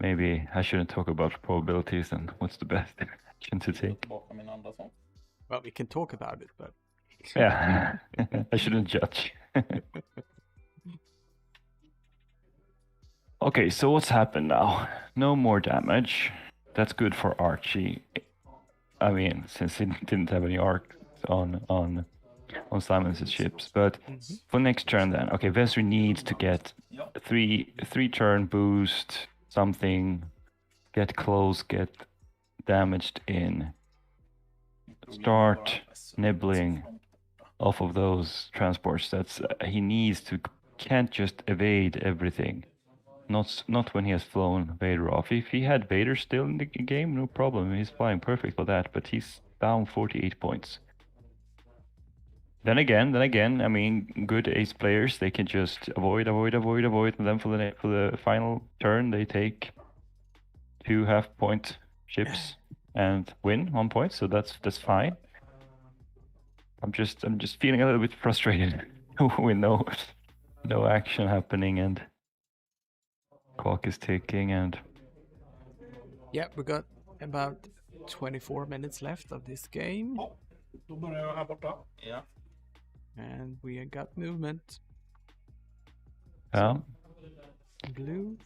maybe I shouldn't talk about probabilities and what's the best action to take. Well, we can talk about it, but Yeah, I shouldn't judge. Okay, so what's happened now? No more damage. That's good for Archie. I mean, since he didn't have any arcs on Simon's ships. But for next turn then, okay, Vesri needs to get a three turn boost, something, get close, get damaged in. Start nibbling off of those transports. That's he needs to, can't just evade everything. Not when he has flown Vader off. If he had Vader still in the game, no problem. He's flying perfect for that, but he's down 48 points. Then again, I mean, good ace players, they can just avoid, and then for the final turn, they take 2 half-point ships and win 1 point. So that's fine. I'm just feeling a little bit frustrated with no action happening and clock is ticking and. Yeah, we got about 24 minutes left of this game. Då börjar jag här borta. Ja. And we got movement. Yeah. Blue.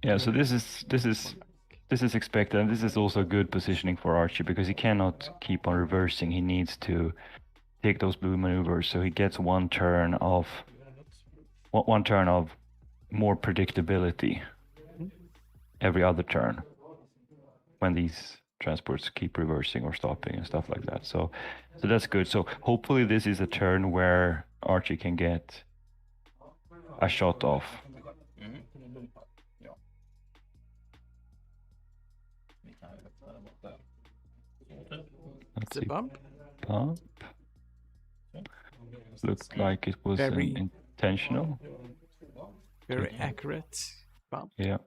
Yeah, so this is expected, and this is also good positioning for Archie because he cannot keep on reversing. He needs to take those blue maneuvers, so he gets one turn of more predictability every other turn when these transports keep reversing or stopping and stuff like that. So that's good. So hopefully this is a turn where Archie can get a shot off. It's a bump. Bump. Looked like it was intentional. Very accurate bump. Yeah.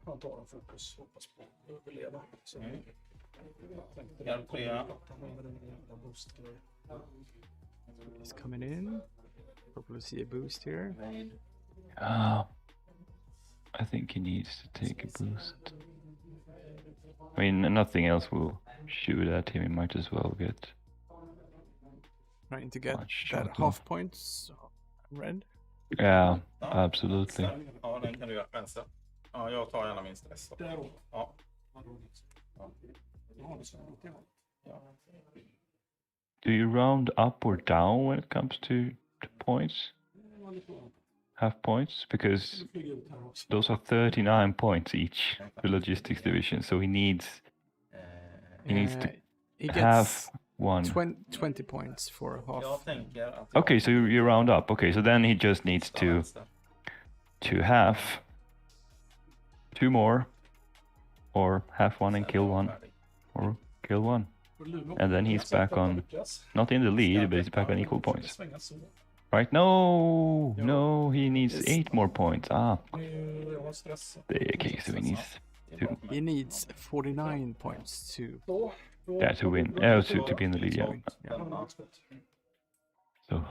Han tar en fokus, hoppas på att överleva. He's coming in. Hopefully see a boost here. I think he needs to take a boost. I mean, nothing else will shoot at him. He might as well get. Trying to get shot that half points red. Yeah, absolutely. Ja, den kan du göra. Vänster. Ja, jag tar gärna min stress. Då. Ja. Ja, det ser ut. Ja. Do you round up or down when it comes to points? Half points? Because those are 39 points each for logistics division. So he needs to he have gets one. 20 points for Jag half. tänker att Okay, so you round up. Okay, so then he just needs to have 2 more, or have one and kill one, or kill one. And then he's back on, not in the lead, but he's back on equal points. Right? No, he needs 8 more points. Okay, so he needs to. He needs 49 points to. Yeah, to win. To be in the lead, yeah. So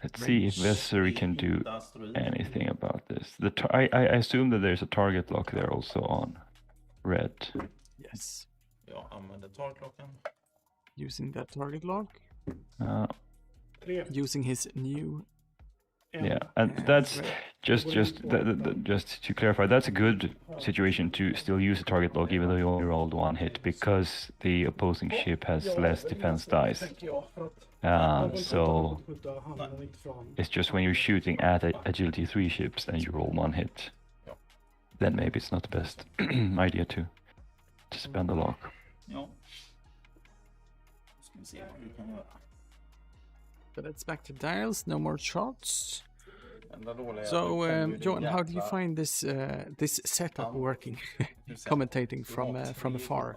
let's see if Vessery can do anything about this. I assume that there's a target lock there also on red. Yes. Jag använder targetlocken. Using that target lock. Uh, Using his new. Yeah, and that's just to clarify, that's a good situation to still use a target lock even though you only rolled 1 hit, because the opposing ship has less defense dice. So it's just when you're shooting at agility 3 ships and you roll 1 hit, then maybe it's not the best idea to spend the lock. Ja. Ska vi se vad vi kan göra. But it's back to dials, no more shots. enda dåliga So, kan ju Johan, how do you jäkla- find this setup working? Commentating from afar.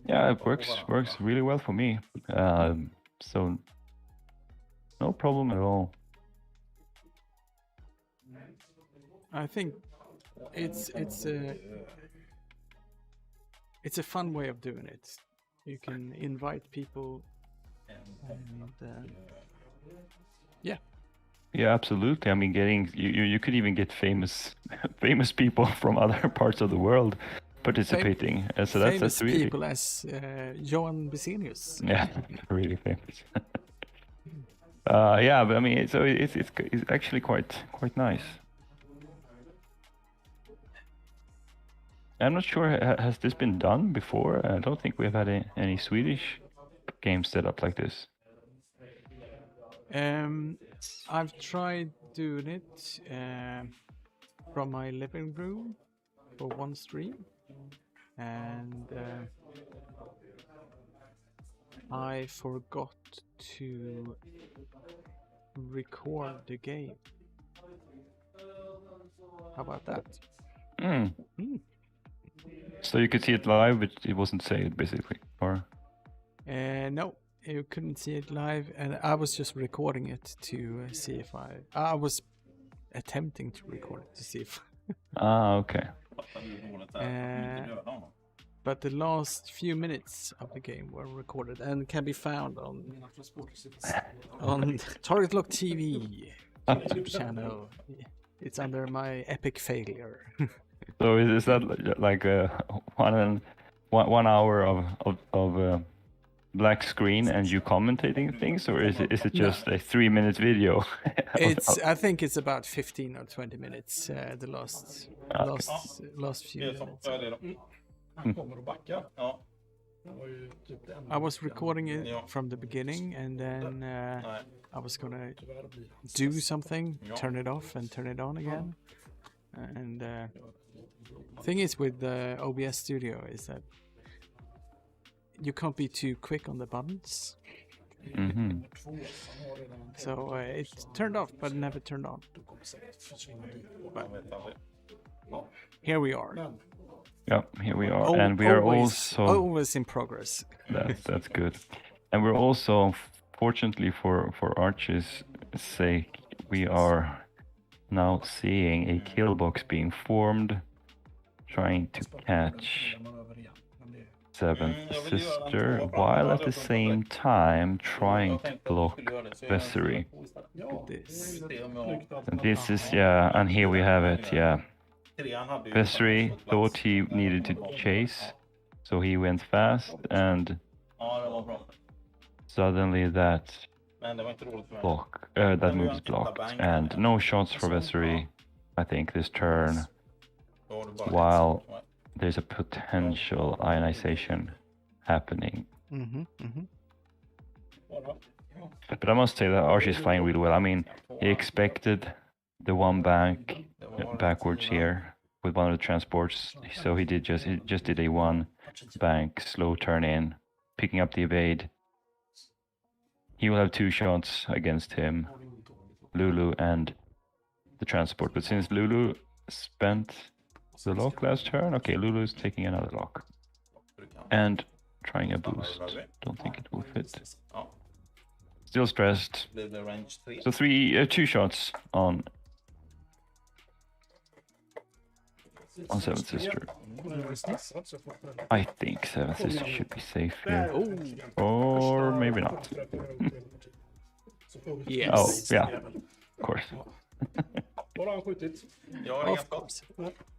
Yeah, it works really well for me. So no problem at all. I think it's a fun way of doing it. You can invite people, and Yeah, absolutely. I mean, getting you could even get famous people from other parts of the world participating. So famous that's really people as Johan Bisenius. yeah, really famous. Yeah, but I mean, it's actually quite nice. I'm not sure, has this been done before? I don't think we've had any Swedish games set up like this. I've tried doing it from my living room for one stream, and I forgot to record the game. How about that? So you could see it live, but it wasn't saved, basically, or? No, you couldn't see it live, and I was just recording it to see if I was attempting to record it to see if. Okay. But the last few minutes of the game were recorded and can be found on TargetLockTV YouTube channel. It's under my epic failure. So is that like 1 hour of black screen and you commentating things, or is it just a 3-minute video? I think it's about 15 or 20 minutes. The last few minutes. Han kommer och backar. Ja. I was recording it from the beginning, and then I was gonna do something, turn it off and turn it on again. And thing is with the OBS Studio is that you can't be too quick on the buttons. So it turned off but never turned on. But here we are. Yeah, here we are, and we are always in progress. That's good, and we're also, fortunately for Arch's sake, we are now seeing a kill box being formed, trying to catch Seventh Sister, while at the same time trying to block Vessery. And this is, and here we have it, Vessery thought he needed to chase, so he went fast, and suddenly that move is blocked, and no shots for Vessery, I think, this turn, while there's a potential ionization happening. Bara. But I must say that Archie is flying really well. I mean, he expected the one bank backwards here with one of the transports, so he just did a one bank slow turn in, picking up the evade. He will have 2 shots against him, Lulu and the transport. But since Lulu spent the lock last turn, okay, Lulu is taking another lock and trying a boost. Don't think it will fit. Ja, Still stressed. blev det range 3. So 2 shots on Seventh Sister. I think Seventh Sister should be safe here. Or maybe not. Yes. Oh, yeah, of course. Då har han skjutit. Jag har inga skott.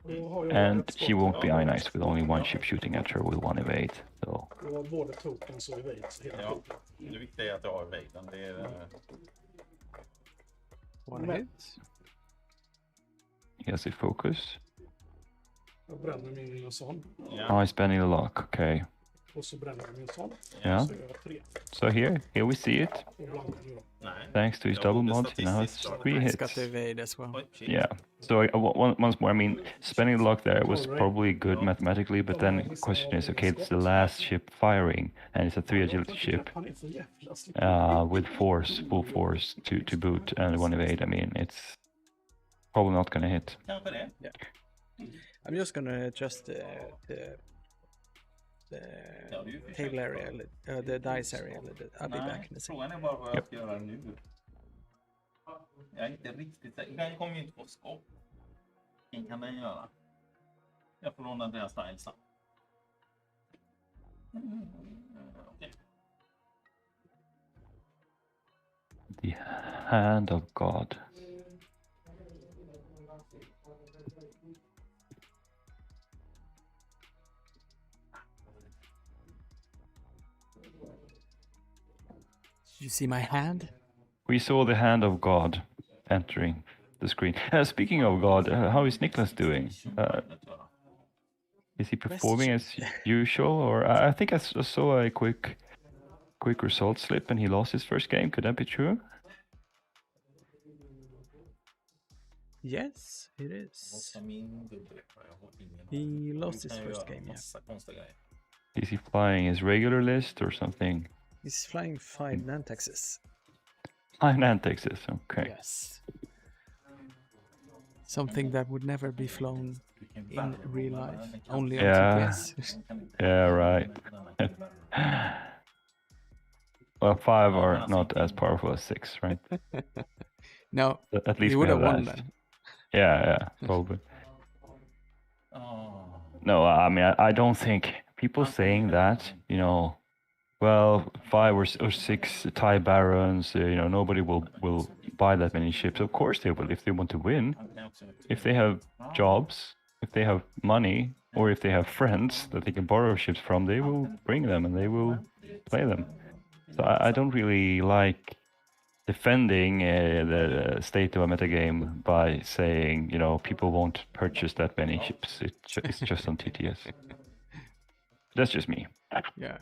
Då har jag And ett she skott. won't be nice with only one ship shooting at her with 1 evade. So Det var både tokens och evades hela Ja, tiden. det viktiga är att jag har evaden. Det är... One hit. he has a focus. Jag bränner min sån. Ja. Oh, he's spending the lock. Okay. Och så bränner jag min sån. Yeah. Så gör jag 3. So here we see it. Och blankar nu då. Nej. Thanks to his Jag double borde mod, now it's statistiskt 3 He's got hits. the evade as well. Oj, shit. Yeah. So once more, I mean, spending the lock there was probably good mathematically, but then the question is, okay, it's the last ship firing, and it's a 3 agility ship Han är så jävla snygg. with full force to boot and 1 evade. I mean, it's probably not gonna hit. Kanske det. I'm just gonna adjust the Ja, det är ju för table sig. area, the dice area a little bit. I'll be Nej, back in a second. frågan är bara vad jag ska göra nu. Jag är inte riktigt säker. Den kommer ju inte få skott. Vilken kan den göra? Jag får låna deras style sen. Okej. The hand of God. Did you see my hand? We saw the hand of God entering the screen. Speaking of God, how is Niklas doing? Is he performing as usual, or I think I saw a quick result slip and he lost his first game? Could that be true? Yes, it is. Måste min gubbe. Jag har ingen He aning. lost Du his kan first göra game, yeah. massa konstiga grejer. Is he flying his regular list or something? He's flying 5 Nantaxes. Nantexes, okay. Yes. Something that would never be flown in real life, only on Yeah. TPS. Yeah, right. Well, 5 are not as powerful as 6, right? No, At least he we would have have won that. then. Yeah, probably. Oh. No, I mean, I don't think people saying that, you know, well, 5 or 6 TIE Barons, nobody will buy that many ships. Of course they will if they want to win. If they have jobs, if they have money, or if they have friends that they can borrow ships from, they will bring them and they will play them. So I don't really like defending the state of a metagame by saying, people won't purchase that many ships. It's just on TTS. That's just me. Yeah.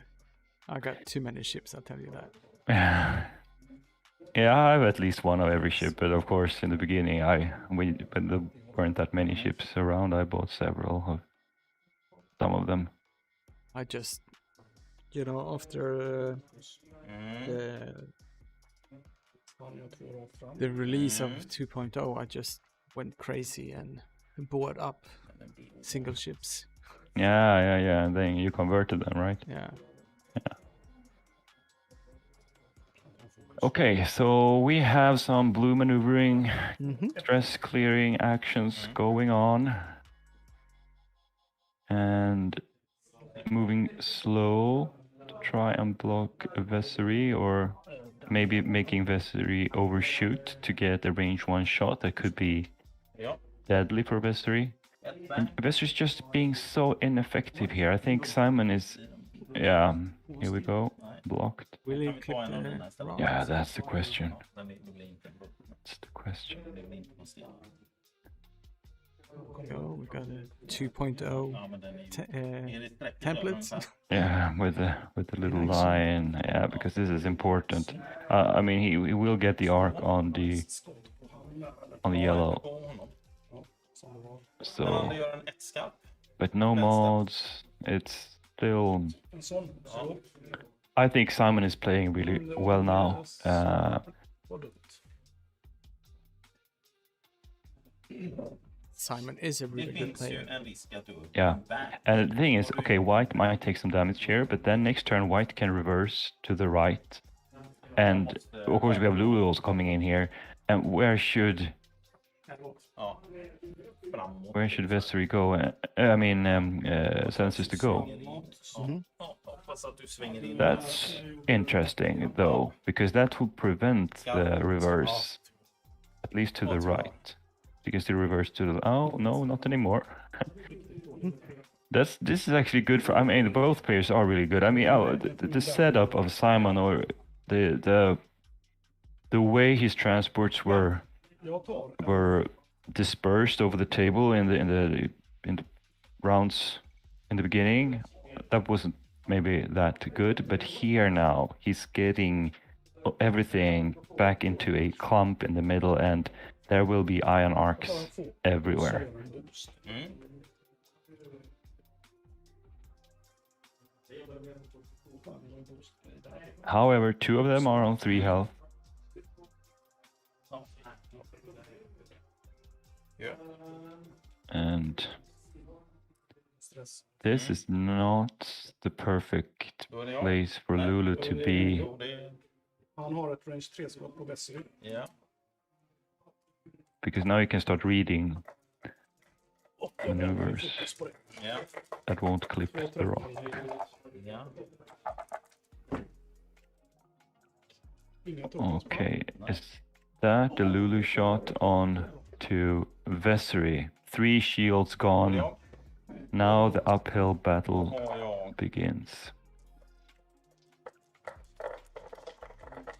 I got too many ships, I'll tell you that. Yeah, I have at least one of every ship, but of course in the beginning, when there weren't that many ships around, I bought several of some of them. I just, after the release of 2.0, I just went crazy and bought up single ships. Yeah. And then you converted them, right? Yeah. Okay, so we have some blue maneuvering, Mm-hmm. stress clearing actions going on. And moving slow to try and block a Vessery, or maybe making Vessery overshoot to get a range 1 shot that could be Ja. deadly for Vessery. And Vessery's just being so ineffective here. I think Simon is... Yeah, here we go. Blocked. Will you Kan vi click ta en av the dina istället? round? Yeah, that's the question. Det blir inte en bok. That's the question. Det blir inte på scen. go. We got a 2.0 Ja, men den är det 30 templates. ungefär. Yeah, with the little line. Yeah, because this is important. I mean, he will get the arc on the yellow. På honom. So, Men om du gör en 1-skarp. but no mods. It's still. En sån. Så. I think Simon is playing really well now. Vad dumt. Simon is a Det really good finns ju player. en risk att du Yeah. back. And the thing is, okay, white might take some damage here, but then next turn white can reverse to the right. And of course we have Lulu also coming in here. And Ja, framåt. where should Vessery go? I mean, Senses to go. Ja, hoppas att du svänger in. That's interesting though, because that would prevent the reverse, at least to the right. Because the reverse to the oh no, not anymore. This is actually good for. I mean, both players are really good. I mean, the setup of Simon or the way his transports were Jag tar. dispersed over the table in the rounds in the beginning, that wasn't maybe that good, but here now he's getting everything back into a clump in the middle, and there will be iron arcs everywhere. However, 2 of them are on 3 health. Ja. And Stress. this is not the perfect Då är det jag. place for Nej, Lulu då to är det- be. jo, det är- Han har ett range 3-skott på Vessery. Ja. Because now you can start reading Och jag behöver maneuvers fokus på det. Ja. that won't clip the rock. Ja. Inga tokens. Okay, is that the Lulu shot on to Vessery? 3 shields gone. Ja. Now the uphill battle Har jag. begins.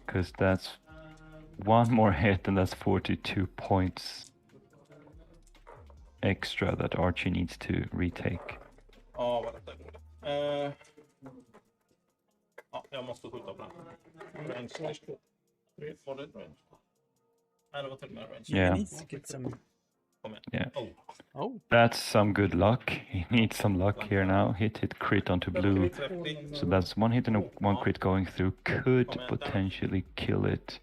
Because that's 1 more hit and that's 42 points extra that Archie needs to retake. Ja, vad detta är dåligt. Ja, jag måste skjuta på den. Range. Var det range? Nej, det var till och med range. Yeah. He needs to get some. Kom igen. Yeah. Oh. Oh, That's some good luck. He needs some luck here now. Hit crit onto blue. 30. So that's 1 hit and 1 crit going through. Could potentially kill it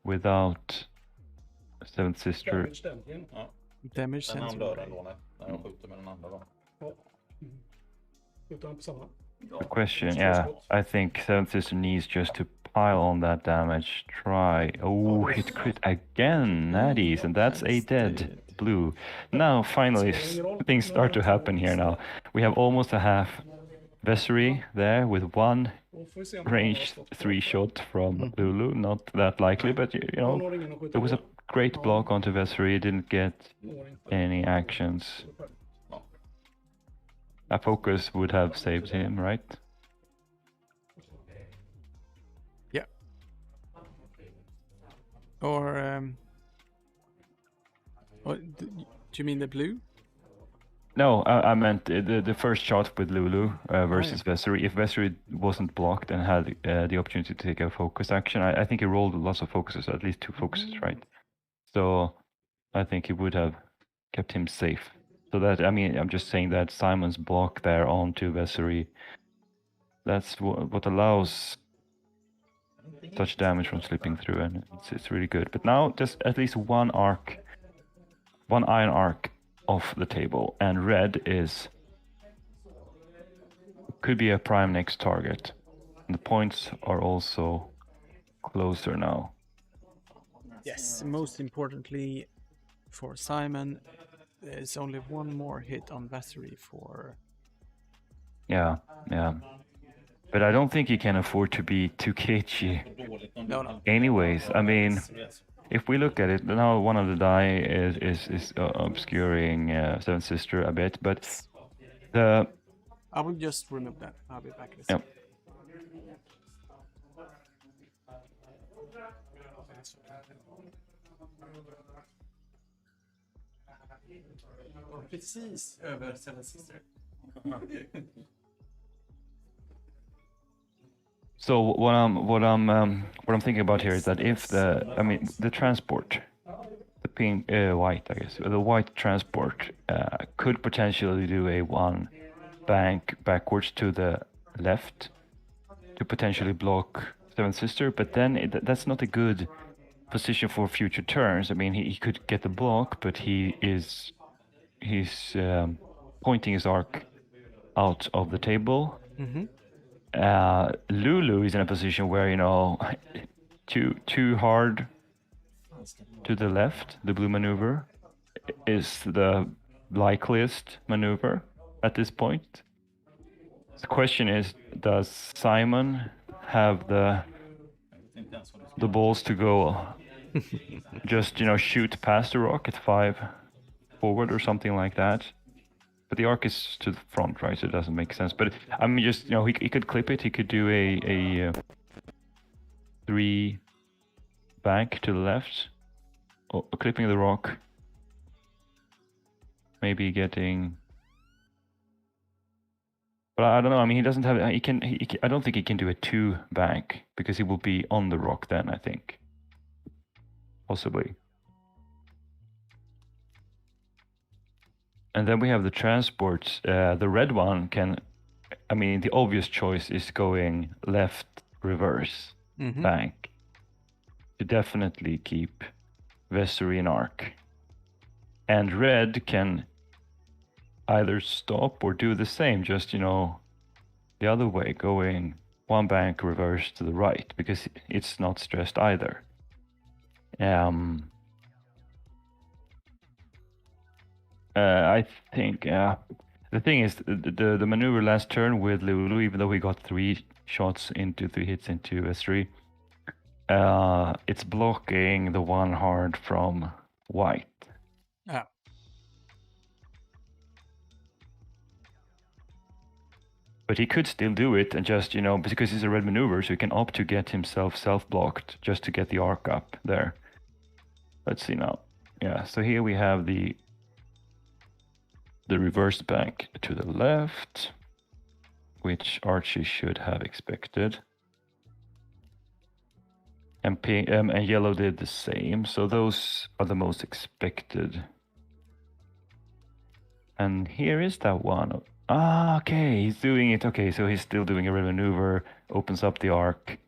without Seventh Sister. Damage den igen. damage Den han sensor. dör ändå när jag skjuter med den andra då. Skjuter han på samma? The question, yeah, I think Seventh Sister needs just to pile on that damage. Try. Oh, hit crit again. Natties, and that's a dead blue. Now, finally, things start to happen here now. We have almost a half Vessery there with 1 Då får vi se om han har range skott på. 3 shot from Lulu. Not that likely, but you Han know, har ingen att skjuta there was a på. great block onto Vessery. Didn't get Når inte. any actions. A focus would have saved him, right? Yeah. Or do you mean the blue? No, I meant the first shot with Lulu versus Vessery. If Vessery wasn't blocked and had the opportunity to take a focus action, I think he rolled lots of focuses, at least 2 focuses, right? So I think he would have kept him safe. So that, I mean, I'm just saying that Simon's block there onto Vessery, that's what allows such damage from slipping through, and it's really good. But now just at least 1 arc, 1 iron arc off the table, and red could be a prime next target. And the points are also closer now. Yes. Most importantly, for Simon, there's only 1 more hit on Vessery for. Yeah. But I don't think he can afford to be too cagey. No. Anyways, I mean, if we look at it, now one of the die is obscuring Seventh Sister a bit, but the I will just remove that. I'll be back in a Yep. second. Precis över Seven Sister. So what I'm thinking about here is that if the transport, the pink white, I guess, the white transport could potentially do a one bank backwards to the left to potentially block Seven Sister, but then that's not a good position for future turns. I mean, he could get the block, but he's pointing his arc out of the table. Mm-hmm. Lulu is in a position where, you know, too hard to the left, the blue maneuver, is the likeliest maneuver at this point. The question is, does Simon have the balls to go just, you know, shoot past the rock at 5 forward or something like that? But the arc is to the front, right? So it doesn't make sense. But I mean, just, you know, he could clip it. He could do a 3 bank to the left, or clipping the rock. Maybe getting. But I don't know. I mean, he doesn't have. He can. I don't think he can do a 2 bank because he will be on the rock then. I think. Possibly. And then we have the transports. The red one can, I mean, the obvious choice is going left reverse bank to definitely keep Vessery and Arc. And red can either stop or do the same, just, you know, the other way, going 1 bank reverse to the right, because it's not stressed either. I think the thing is the maneuver last turn with Lulu, even though we got 3 shots into 3 hits into S3, it's blocking the 1 hard from white. Yeah. But he could still do it and just, you know, because it's a red maneuver, so he can opt to get himself self-blocked just to get the arc up there. Let's see now. Yeah, so here we have the reverse bank to the left, which Archie should have expected. And yellow did the same, so those are the most expected. And here is that one. Ah, okay, he's doing it. Okay, so he's still doing a red maneuver, opens up the arc,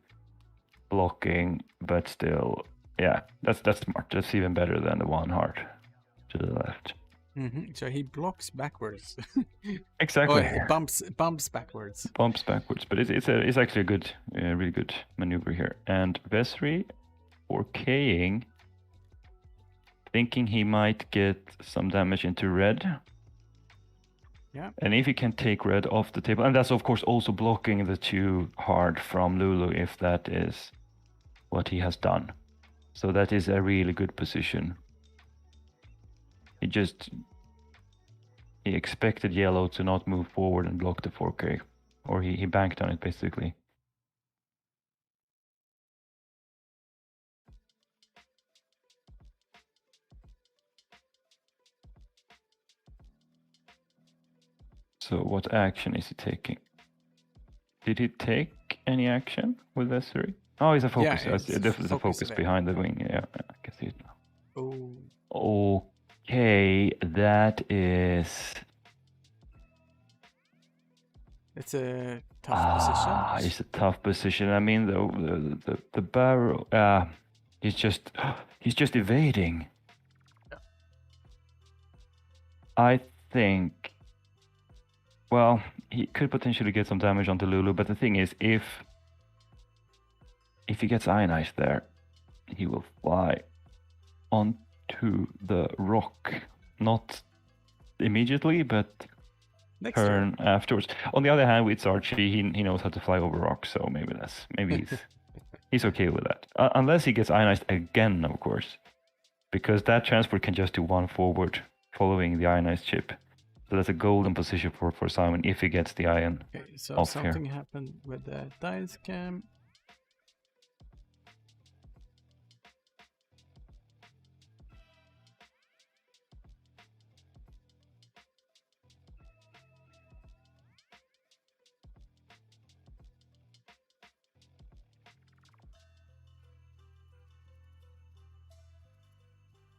blocking, but still, yeah, that's smart. That's even better than the 1 hard to the left. So he blocks backwards. Exactly. Oh, bumps backwards. Bumps backwards, but it's actually a good, really good maneuver here. And Vessery 4K'ing, thinking he might get some damage into red. Yeah. And if he can take red off the table, and that's of course also blocking the 2 hard from Lulu, if that is what he has done. So that is a really good position. He expected yellow to not move forward and block the 4K, or he banked on it basically. So what action is he taking? Did he take any action with Vessery? Oh, he's a focus. Yeah, It's definitely a focus there. behind the wing. Yeah, I can see it now. Oh. Okay, that is. It's a tough position. It's a tough position. I mean, the barrel. He's just evading. I think. Well, he could potentially get some damage onto Lulu, but the thing is, if he gets ionized there, he will fly onto the rock. Not immediately, but Next turn afterwards. On the other hand, with Archie, he knows how to fly over rocks, so maybe he's okay with that. Unless he gets ionized again, of course, because that transport can just do 1 forward following the ionized chip. So that's a golden position for Simon if he gets the ion so off something here. happened with the dice cam.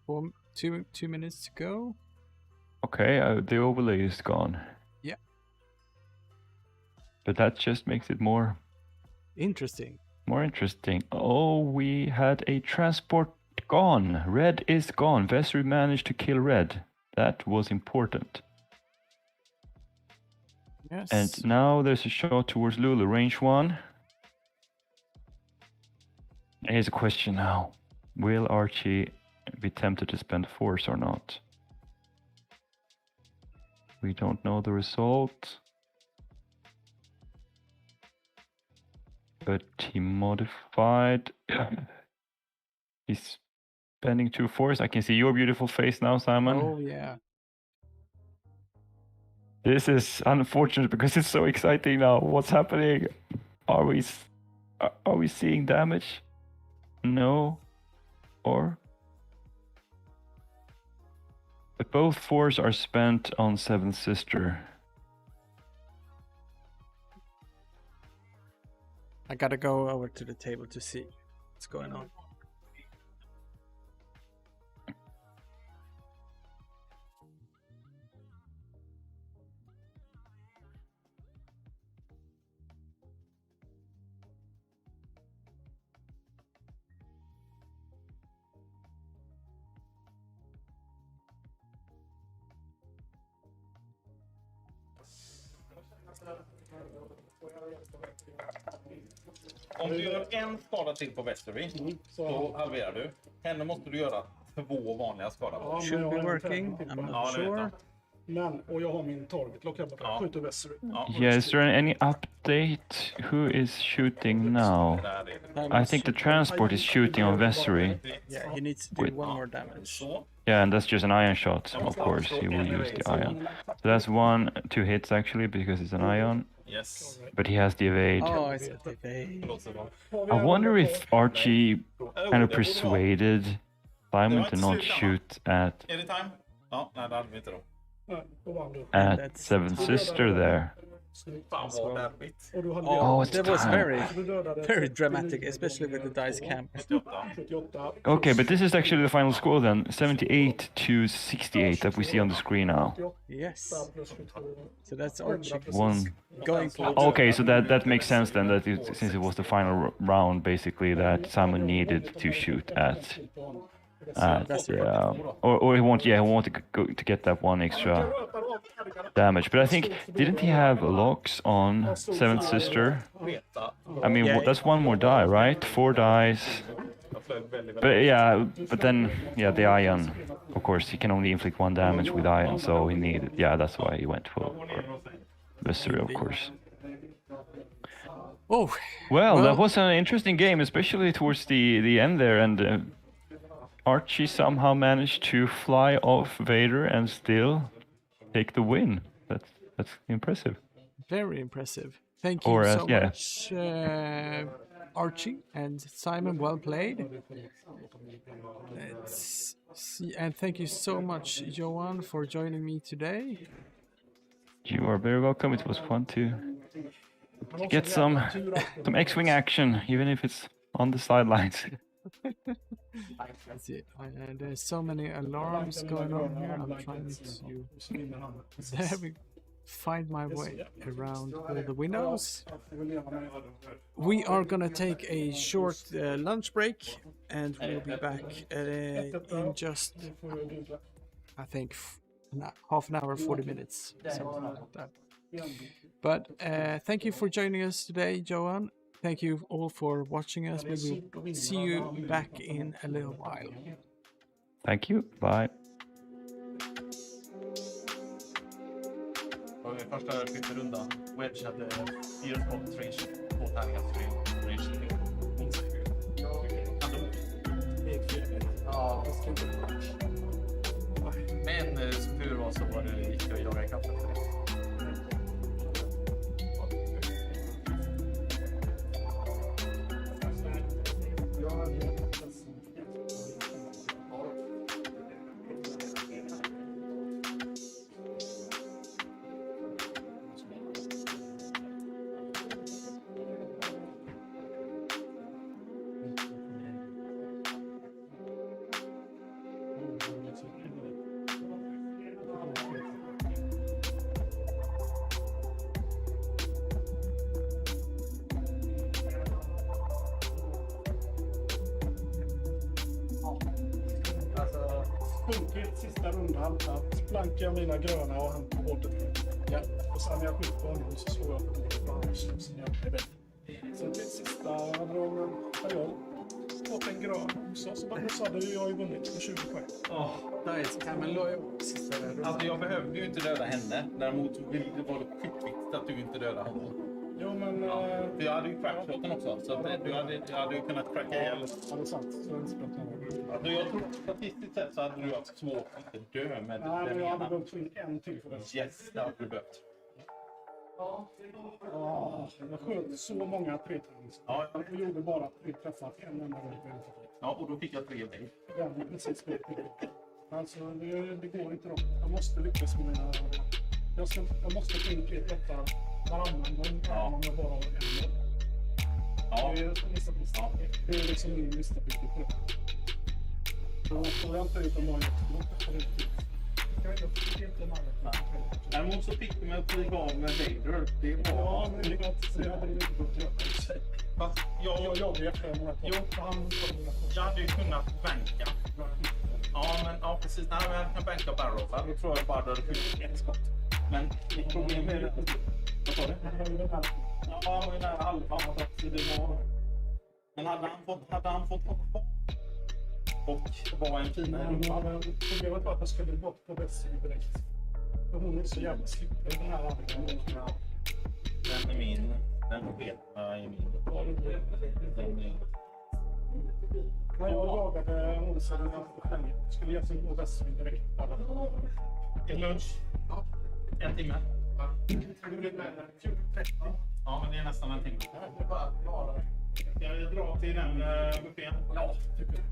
2 minutes to go. Okay, the overlay is gone. Yeah. But that just makes it more Interesting. interesting. Oh, we had a transport gone. Red is gone. Vesry managed to kill red. That was important. Yes. And now there's a shot towards Lulu, range 1. Here's a question now. Will Archie be tempted to spend force or not? We don't know the result. But he modified. He's spending 2 force. I can see your beautiful face now, Simon. Oh yeah. This is unfortunate because it's so exciting now. What's happening? Are we seeing damage? No. Or? But both fours are spent on Seventh Sister. I gotta go over to the table to see what's going on. Om du gör en skada till på Västerby, så halverar du. Henne måste du göra 2 vanliga skada på. Should be working. I'm not Ja, det vet sure. jag. Men, och jag har min target lock här borta. Skjuter Vessery. Ja, Yeah, is there any update? Who is shooting now? där är det. I think the transport is shooting on Vessery. Yeah, he needs to do one more damage. Så. Yeah, and that's just an ion shot. Of course, he will use the ion. So that's 2 hits actually because it's an ion. Yes. But he has the evade. Oh, it's a evade. Låter så bra. I wonder if Archie kind of persuaded Simon to not shoot at Är det time? Ja, nej det hade vi inte då. Nej, då vann du. at Seventh Sister there. Fan vad larvigt. Och du hade Oh, it's That was time. very dramatic, especially with the dice cam. 78. Okay, but this is actually the final score then. 78 to 68 that we see on the screen now. Yes. So that's Archie One. going for it. Okay, so that makes sense then. That since it was the final round, basically, that Simon needed to shoot at. Or he wanted to go to get that 1 extra damage. But I think didn't he have locks on Seventh Sister? I mean, that's 1 more die, right? 4 dies. But then the ion. Of course, he can only inflict 1 damage with ion, so he needed. Yeah, that's why he went for Viscery, of course. Oh, Well, that was an interesting game, especially towards the end there, and Archie somehow managed to fly off Vader and still take the win. That's impressive. very impressive. Thank you Or, so yeah. much, Archie and Simon. Well played. Let's see, and thank you so much, Johan, for joining me today. You are very welcome. It was fun to get some X-wing action, even if it's on the sidelines. That's it. There's so many alarms going on here. I'm trying to find my way around all the windows. We are gonna take a short lunch break, and we'll be back in just, I think, half an hour, 40 minutes, something like that. But thank you for joining us today, Johan. Thank you all for watching us. We will see you back in a little while. Thank you. Bye. Första skytterundan. Wedge hade 4 skott, range 2 tärningar, 3 range 3. Ja, men som tur var så var det gick att jaga ikapp efter det. sjunkit sista rundan att blankar mina gröna och han på bordet. Ja. Och sen när jag skjuter på honom så slår jag på bordet och han slår jag är bättre. Så till sista hade jag fått en grön också. Så bara sa du, jag har ju vunnit med 20 poäng. Nice. Ja, men la jag sista rundan. Alltså jag behövde ju inte döda henne. Däremot var det skitviktigt att du inte dödade honom. Jo, men... För jag hade ju crackshoten också. Så att du hade ju kunnat cracka ihjäl. Ja, det är sant. Så jag har inte spelat någon. Alltså jag tror statistiskt sett så hade du haft svårt att inte dö med Nej, men jag hade behövt få in en till för det. Yes, det hade du behövt. Jag sköt så många treträffar. Ja, Jag gjorde bara 3 träffar en enda gång. ja, och då fick jag 3 väg. Den är precis spelat. Alltså, det går inte då. Jag måste lyckas med mina... Jag måste få in 3 träffar varannan gång om jag bara har en mål. Ja. Det är listabildning. Det är liksom min listabildning på det. Då får jag inte ut om jag Däremot så fick du mig att flyga av med Vader. Det var... Ja, men det hade det inte gått att göra i sig. Fast Jag jagade efter många tag. jag hade ju kunnat banka. Ja, precis. Nej, men jag kan banka barrel. Då tror jag bara du hade skjutit ett skott. Men problemet är det... Vad sa du? Ja, men nära halva. Men hade han fått hoppa och var en finare rumpa. Problemet var att jag skulle bort på Bessie direkt. För hon är så jävla slipper den här andra. Den är min. Den vet jag är min. När jag jagade onsdagen skulle jag se på Bessie direkt. Till lunch. En timme. 14:30. Ja, men det är nästan en timme. Ska jag dra till den buffén? Ja, tycker jag.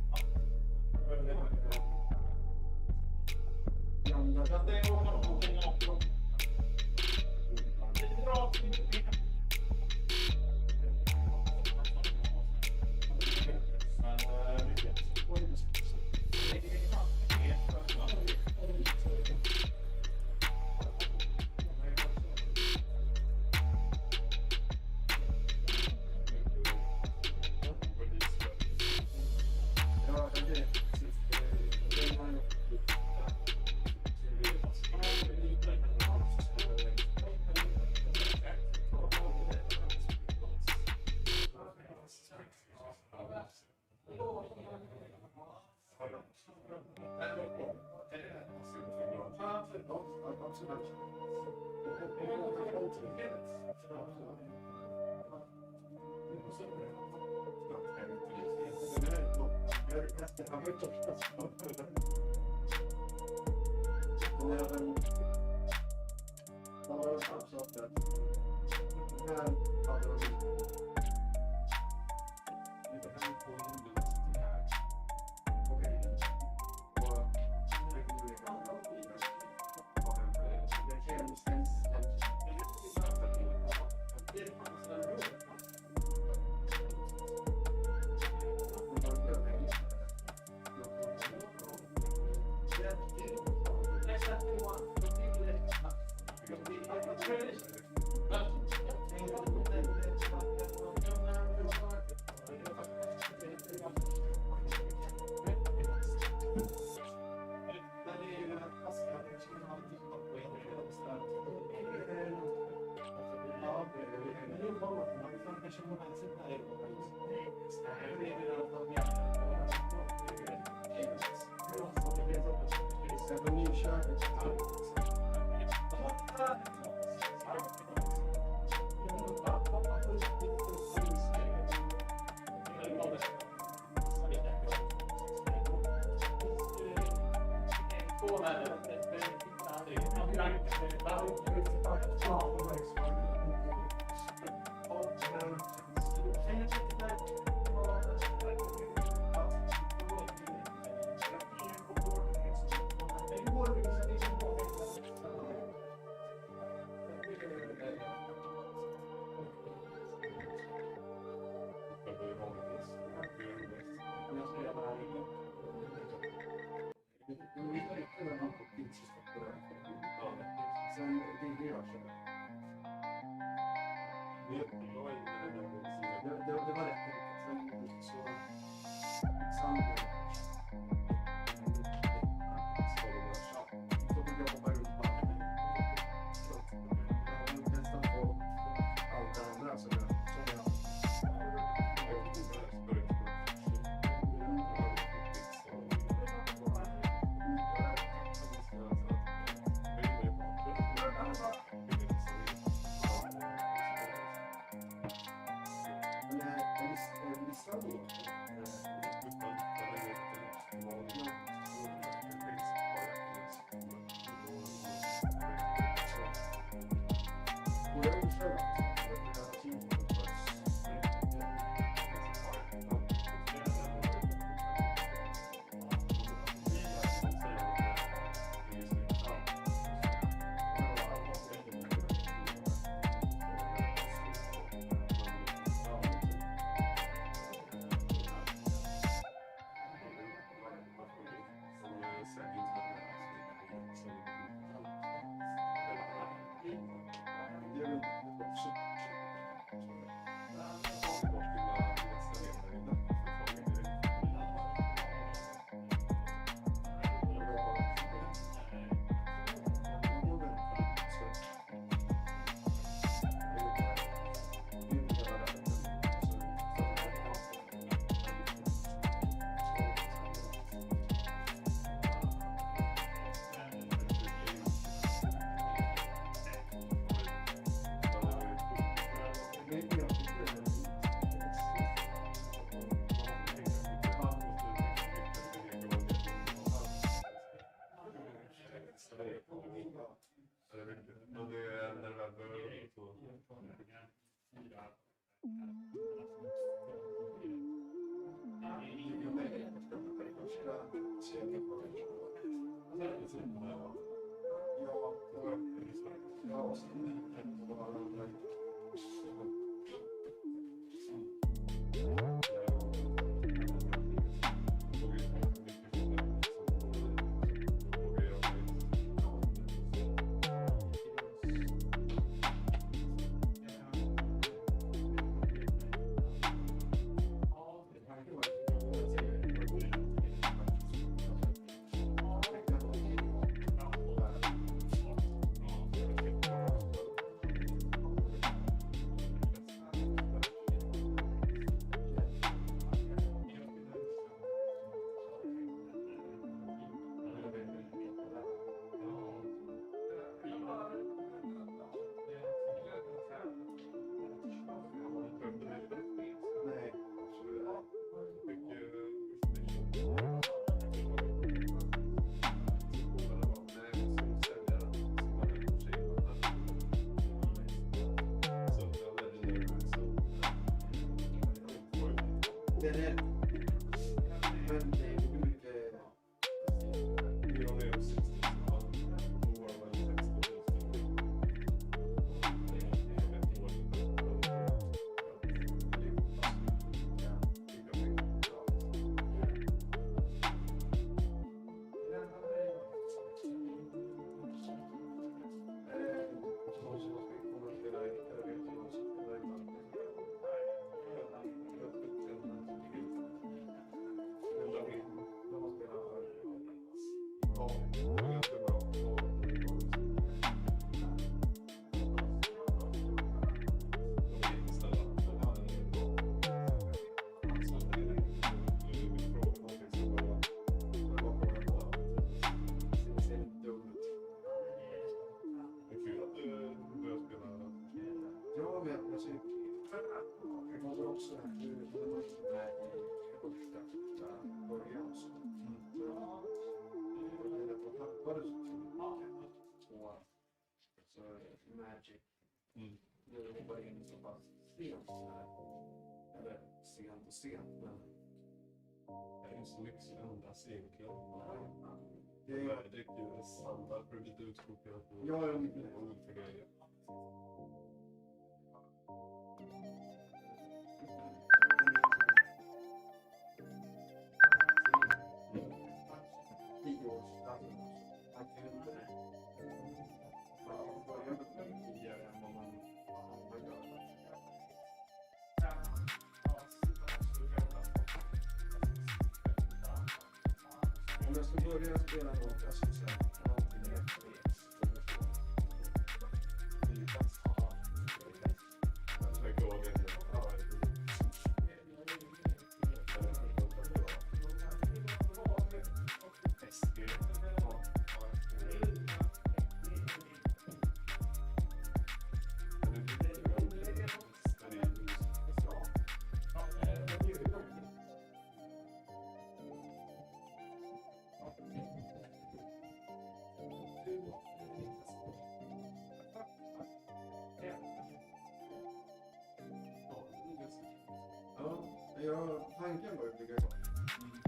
Ja, tanken var ju att ligga kvar.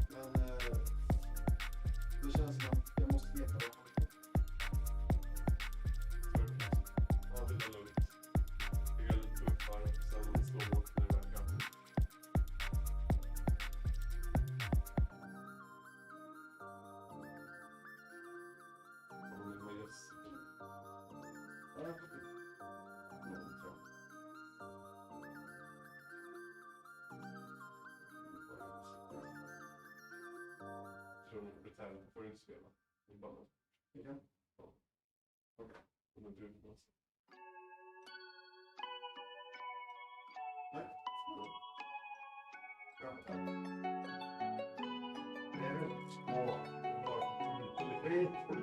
Men det känns som att jag måste veta vad jag håller på. Ja, det är lugnt. Det är lite tuffare, sen slå bort när det verkar. Och med just... Ja, jag får till. Pretend får du inte spela. Det är bara... Ja. Okej. Om inte du måste. Nej. Det är rätt. Åh, det var lite.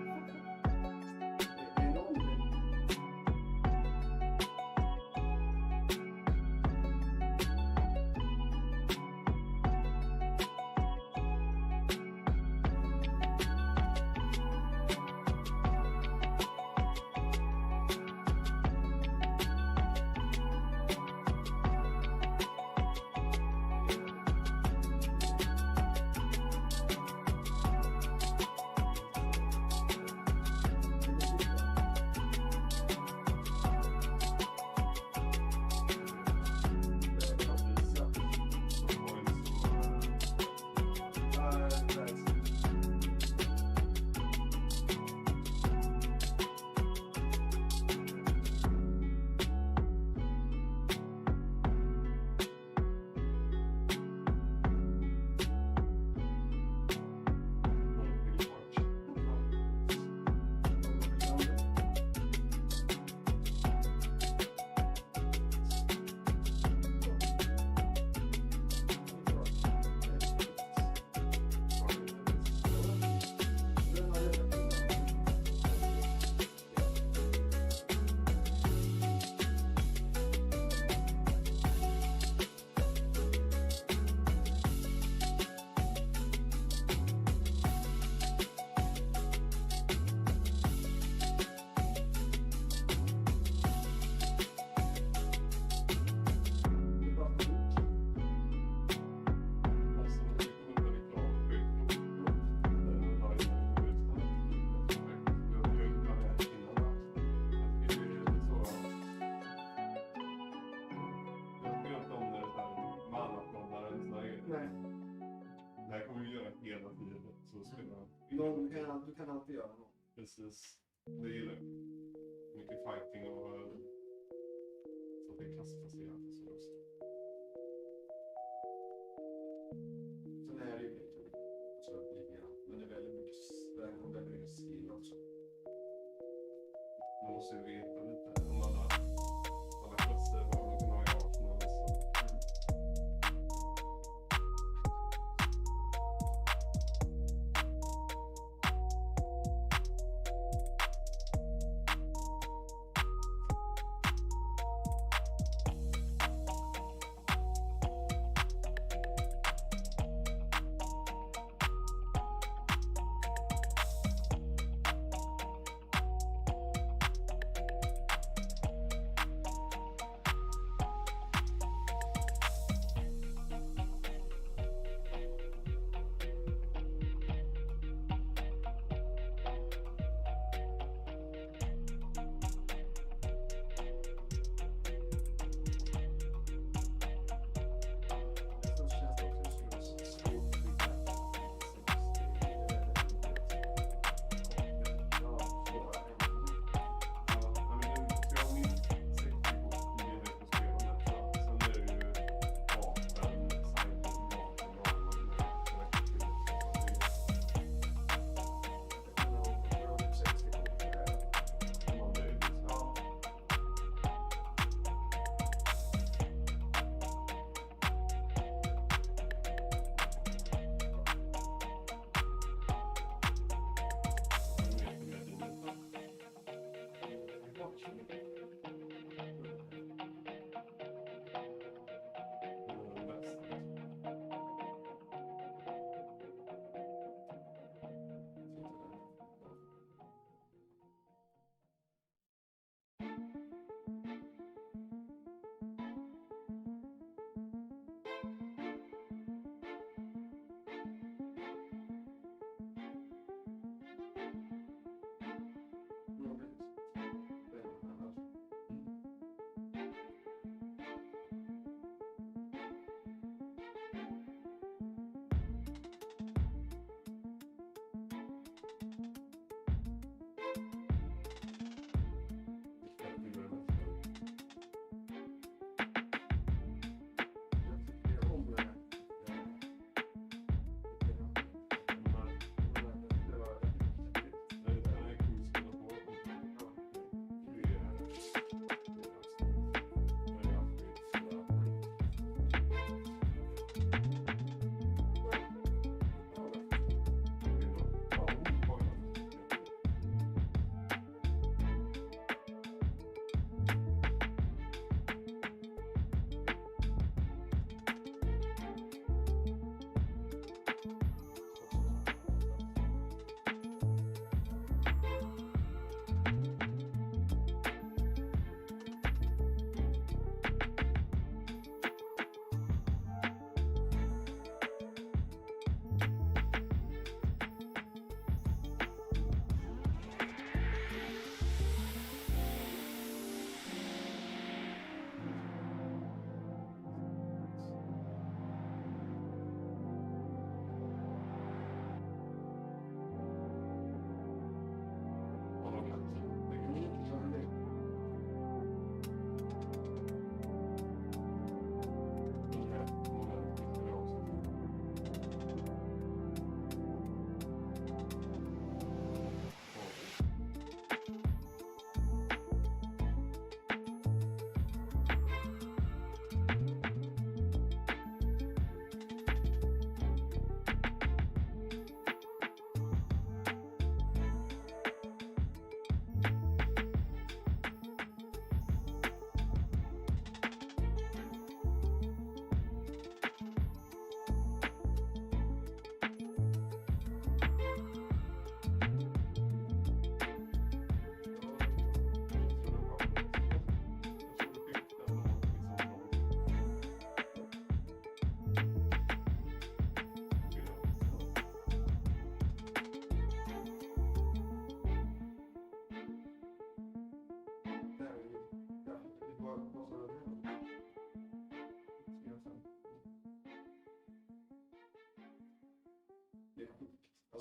Du kan alltid göra något. Precis. Det gillar jag. Mycket fighting och så att det kastas igen. Sen är det ju lite grann. Men det är väldigt mycket skill också. Man måste ju veta lite om alla klasser, vad man kan ha i arsenal.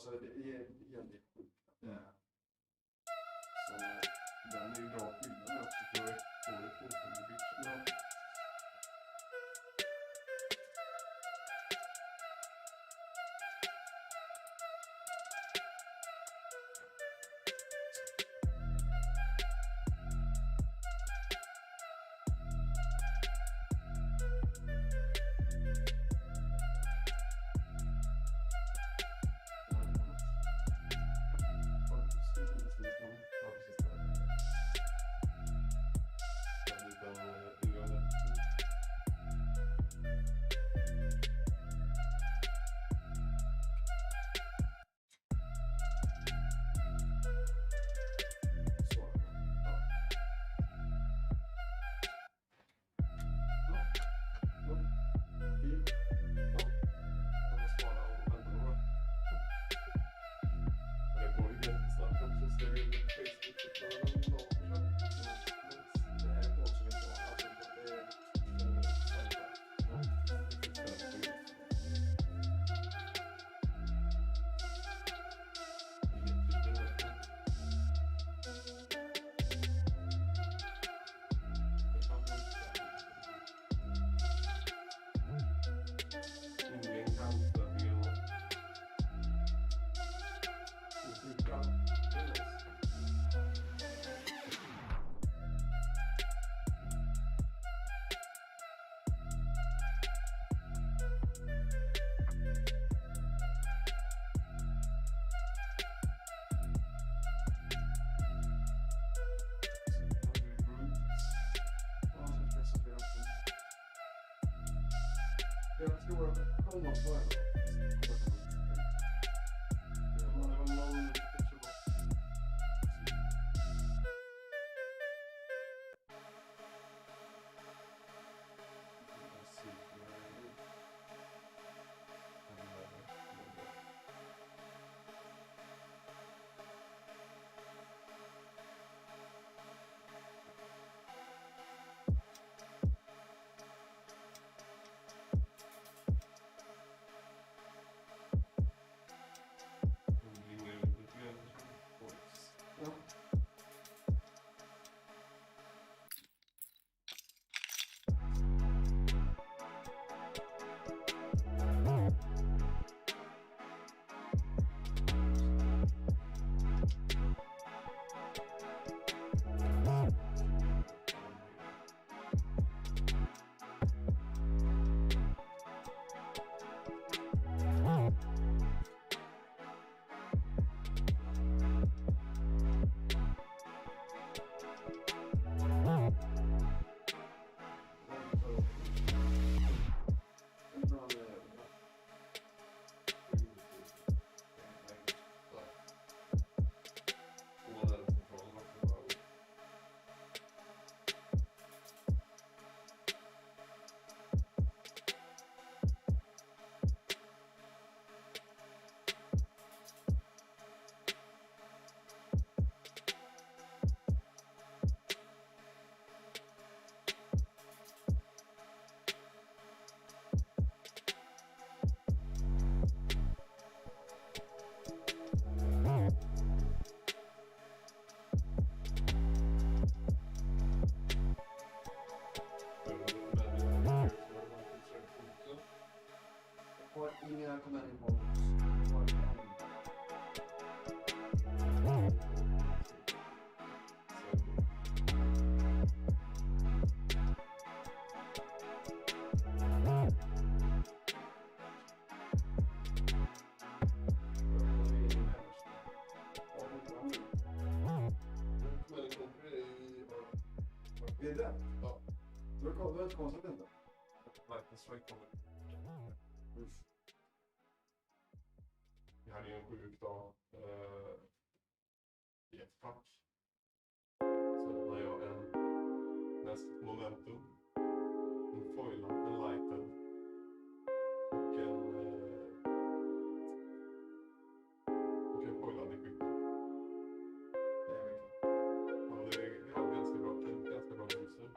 alltså det är helt sjukt. Så den är ju bra skillnad också på ett ja. Jag tror att det kommer att vara inga kommer in på är det? Ja. Du har inte konstigt inte? Nej, det strike kommer. Jag hade ju en sjuk dag i ett pack. Så öppnar jag en näst momentum, en foil, en lighten och en foilad i skick. Det är ganska bra lyser.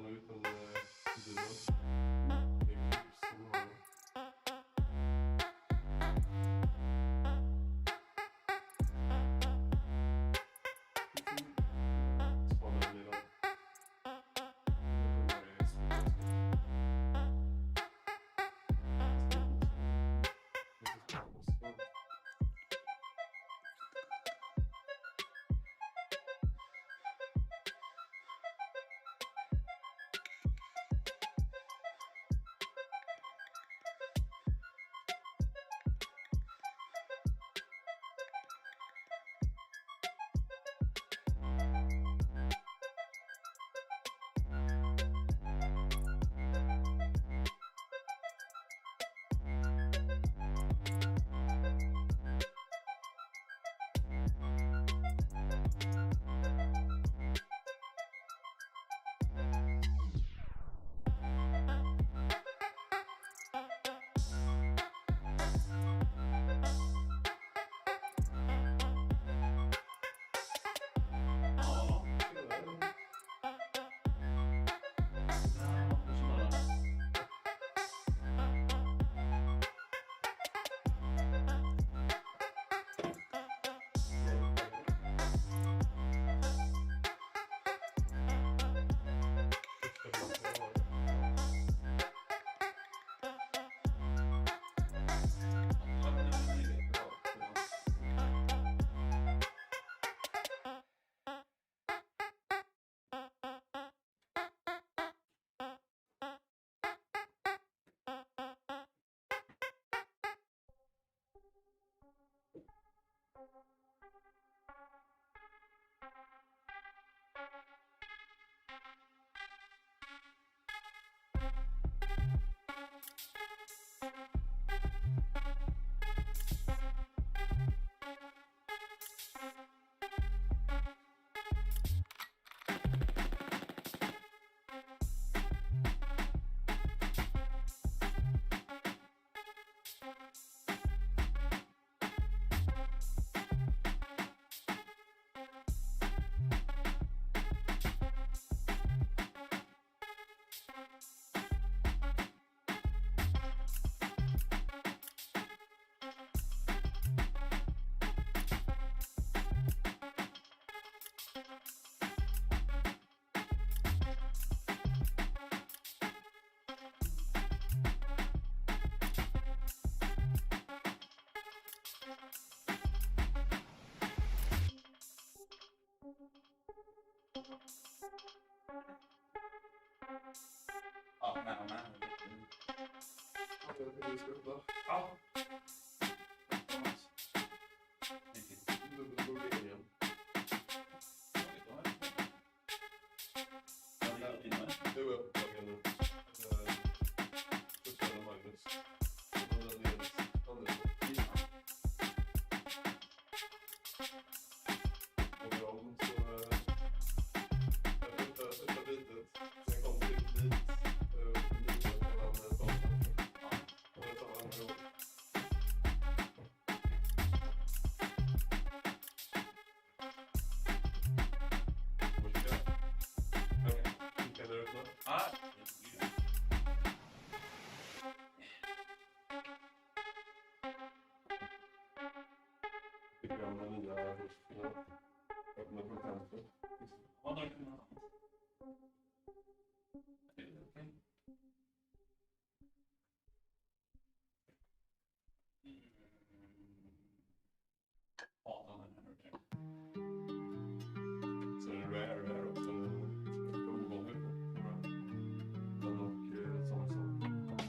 gärna ut en dino. Det är så bra. Spanar den lilla. Ja, men. Du ska öppna. Ja. Dubbelbordering igen. Det var upptagen nu. Första Magnus. Och den Andreas Andersson. Och dem så... första bitet. Sen kom det ett bit. Gamla nya röstningar. Öppna från kanten. Vad har du? Så är det rare också. Ovanligt. Den och samma sak.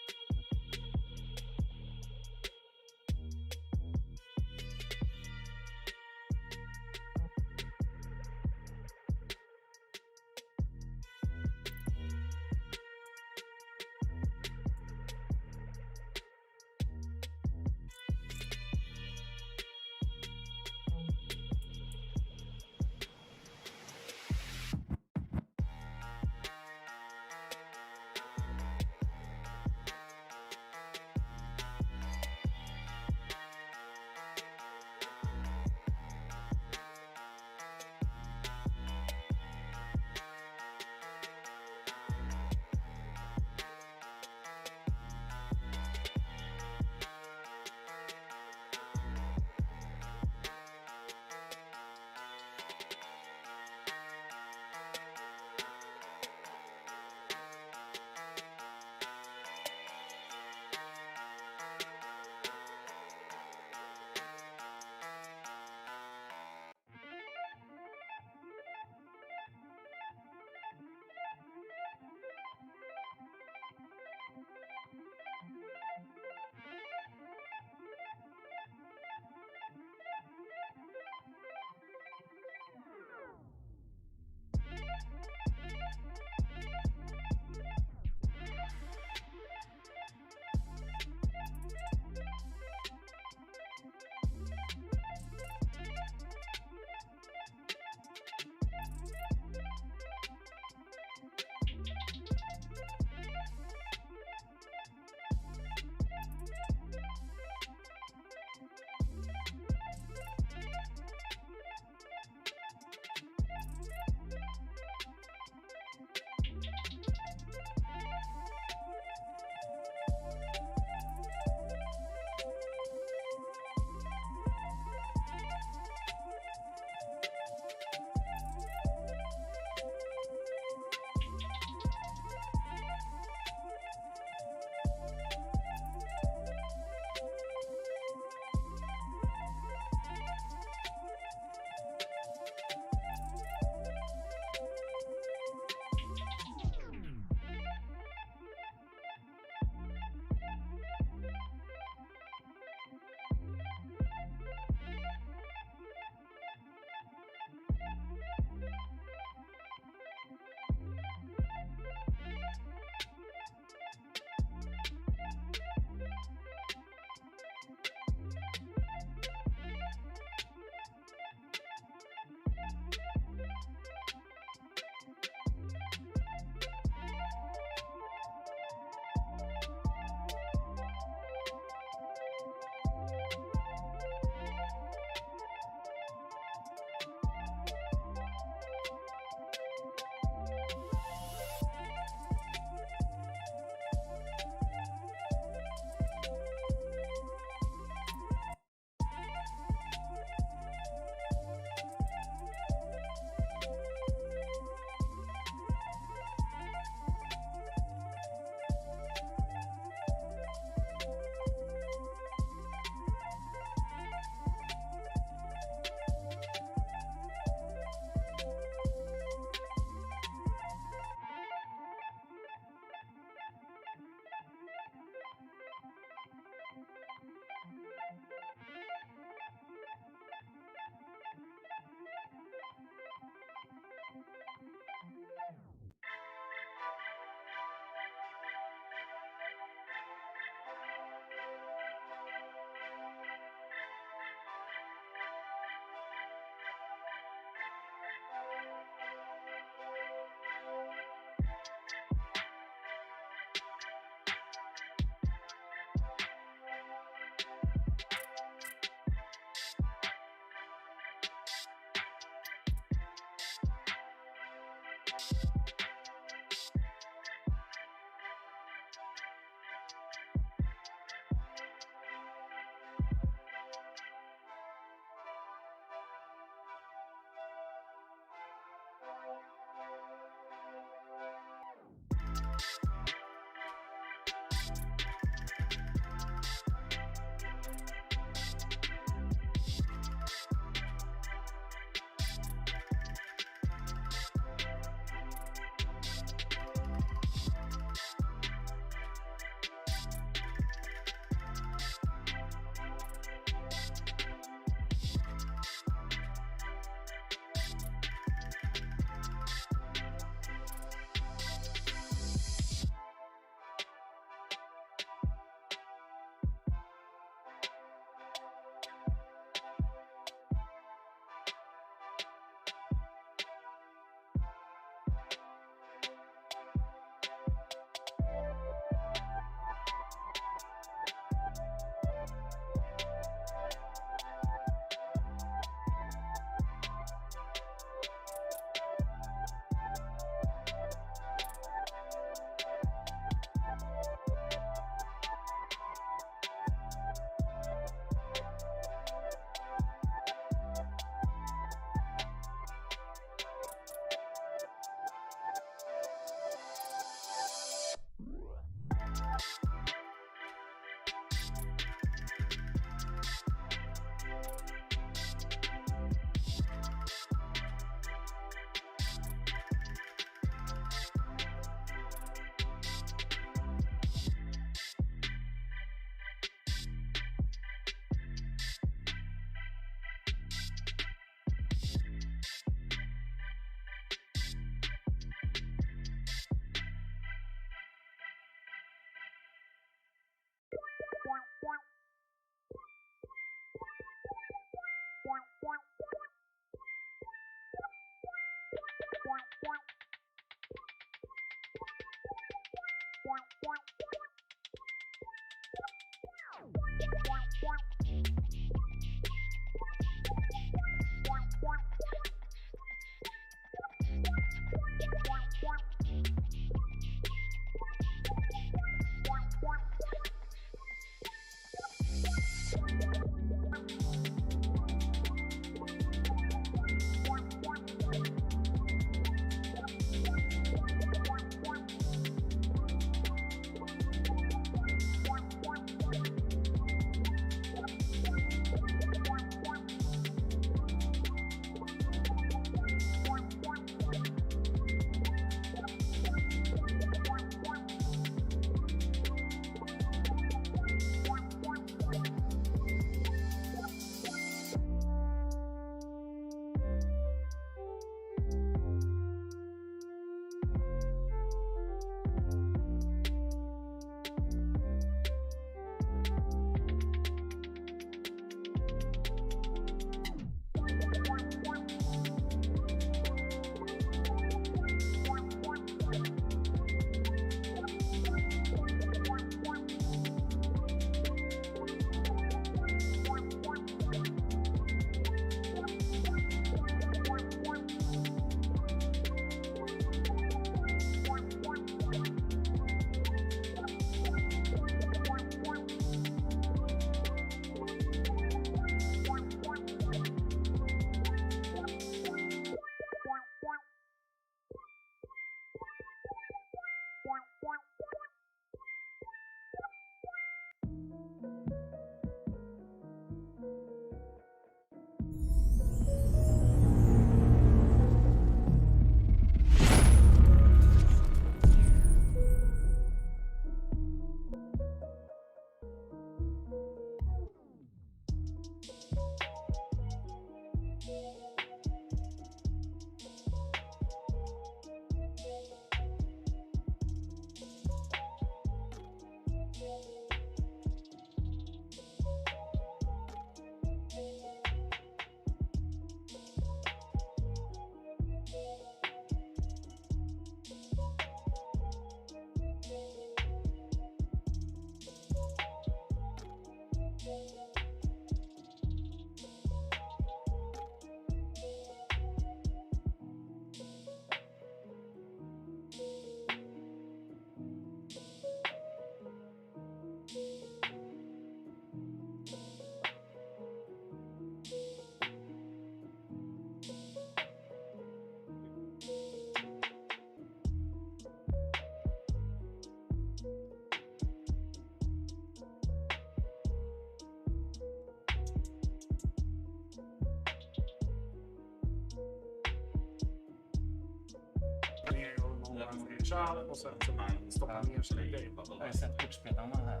switcha och sen så stoppa ner sina grejer. Jag har sett kortspelarna här.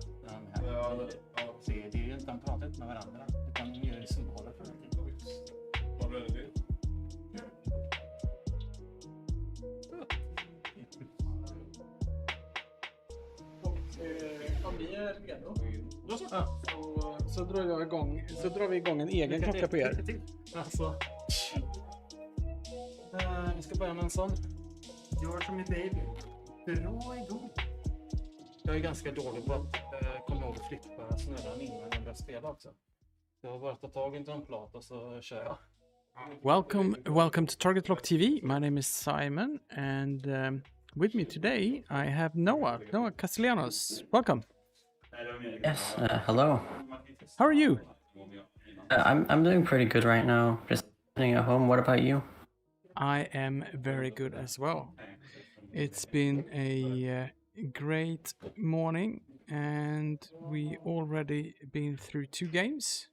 Det är ju inte, de pratar inte med varandra. Utan de gör symboler för det. Vad är det? Om vi är redo. Så drar jag igång. Så drar vi igång en egen klocka på er. Alltså. Vi ska börja med en sån. Gör som i baby. Bra igång. Jag är ganska dålig på att komma ihåg att flippa snurran innan jag börjar spela också. Jag har bara att ta tag i en trumplat och så kör jag. Welcome to TargetLockTV. My name is Simon, and with me today I have Noah Castellanos. Welcome. Yes, hello. How are you? I'm doing pretty good right now. Just sitting at home. What about you? I am very good as well. It's been a great morning, and we already been through 2 games.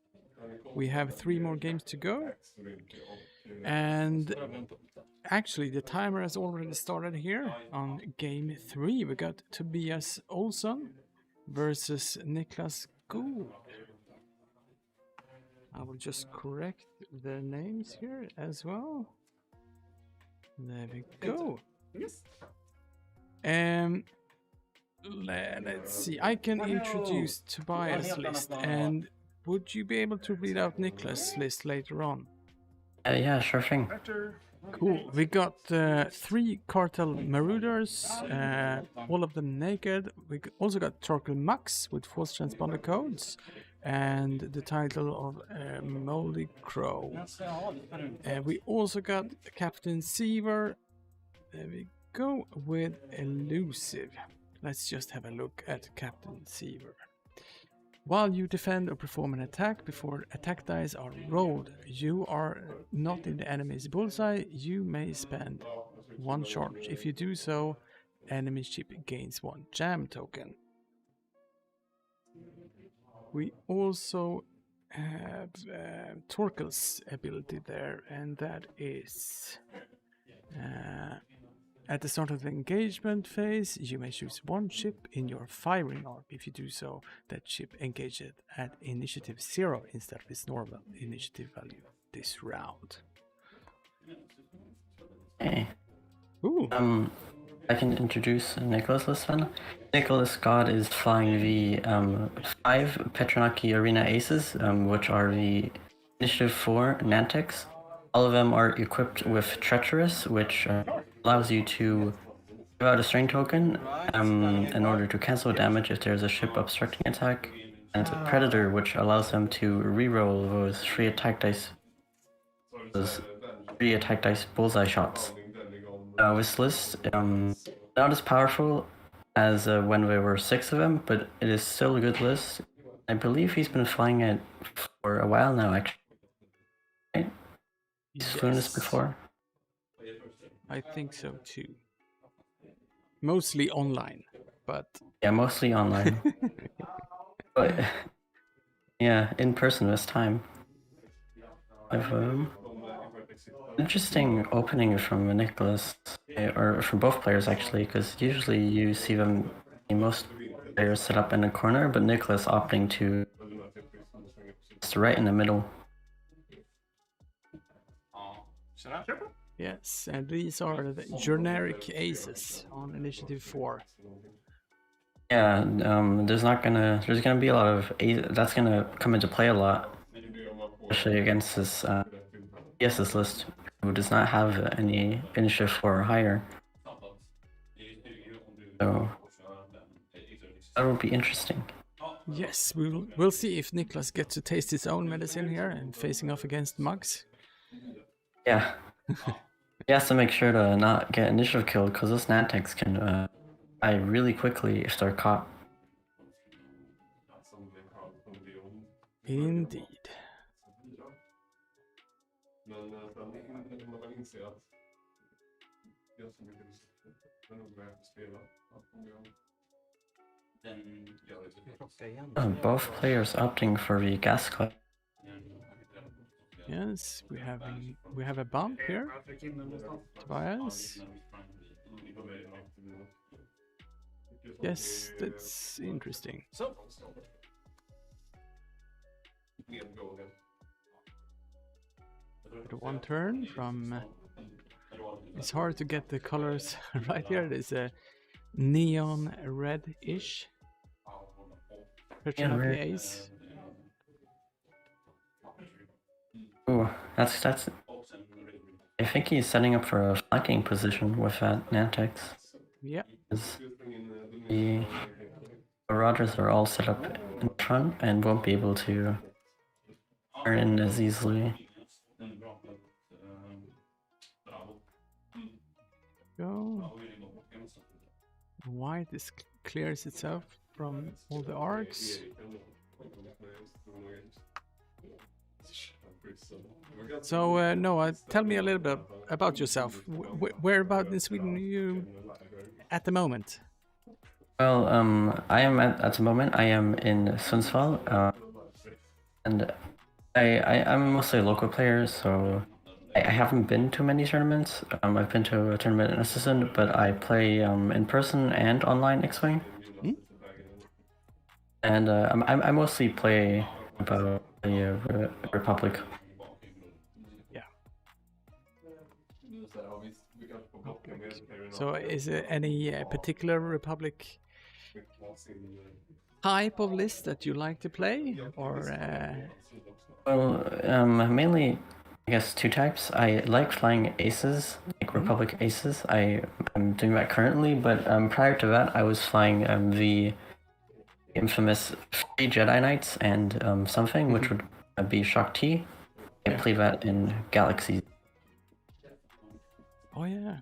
We have 3 more games to go, and actually the timer has already started here on game 3. We got Tobias Olsson versus Niklas Gould. I will just correct their names here as well. There we go. Yes. Let's see. I can introduce Tobias' list, and would you be able to read out Niklas' list later on? Yeah, sure thing. Cool. We got 3 Cartel Marauders, all of them naked. We also got Torkel Max with false transponder codes, and the title of Moldy Crow. We also got Captain Seaver. There we go with Elusive. Let's just have a look at Captain Seaver. While you defend or perform an attack before attack dice are rolled, you are not in the enemy's bullseye, you may spend 1 charge. If you do so, enemy ship gains 1 jam token. We also have Torkel's ability there, and that is at the start of the engagement phase, you may choose 1 ship in your firing arm. If you do so, that ship engages at initiative 0 instead of its normal initiative value this round. Hey. Ooh. I can introduce Nicholas list then. Nicholas God is flying the 5 Petronaki Arena Aces, which are the initiative 4 Nantex. All of them are equipped with Treacherous, which allows you to give out a strain token in order to cancel damage if there's a ship obstructing attack, and Predator, which allows them to reroll those 3 attack dice bullseye shots. This list not as powerful as when there were 6 of them, but it is still a good list. I believe he's been flying it for a while now, actually. Right? He's flown this before. I think so too. Mostly online, but... Yeah, mostly online. But, yeah, in person this time. I've interesting opening from Nicholas, or from both players actually, because usually you see them, most players set up in a corner, but Nicholas opting to just right in the middle. Yes, and these are the generic aces on initiative 4. Yeah, there's gonna be a lot of that's gonna come into play a lot, especially against this this list, who does not have any initiative 4 or higher. So that will be interesting. Yes, we'll see if Niklas gets to taste his own medicine here and facing off against Mugs. Yeah. He has to make sure to not get initiative killed, because those Nantex can die really quickly if they're caught. Indeed. Both players opting for the gas club. Yes, we have a bump here. Tobias. Yes, that's interesting. Så. But one turn from... it's hard to get the colors right here. There's a neon red-ish. Patrikios ace. Ooh, that's. I think he's setting up for a flanking position with that Nantex. Yeah. The Marauders are all set up in front and won't be able to turn in as easily. Go. White is clears itself from all the arcs. So Noah, tell me a little bit about yourself. Where about in Sweden are you at the moment? Well, I am at the moment. I am in Sundsvall, and I'm mostly a local player, so I haven't been to many tournaments. I've been to a tournament in Östersund, but I play in person and online X-Wing. And I mostly play about the Republic. Yeah. So is there any particular Republic type of list that you like to play, or? Well, mainly, I guess, two types. I like flying aces, like Republic aces. I'm doing that currently, but prior to that, I was flying the infamous 3 Jedi Knights and something, which would be Shock T. I play that in Galaxies. Oh yeah.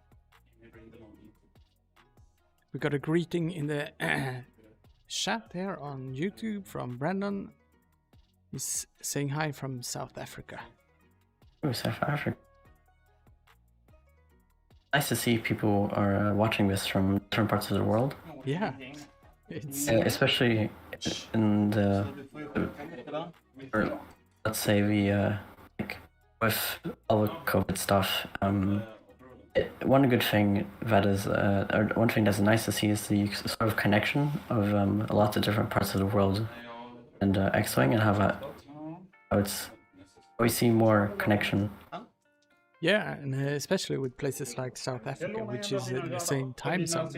We got a greeting in the chat here on YouTube from Brandon. He's saying hi from South Africa. Oh, South Africa. Nice to see people are watching this from different parts of the world. Yeah. It's especially in the or let's say the like with all the COVID stuff. One good thing that is, or one thing that's nice to see is the sort of connection of lots of different parts of the world and X-Wing, and how it's we see more connection. yeah, and especially with places like South Africa, which is in the same time zone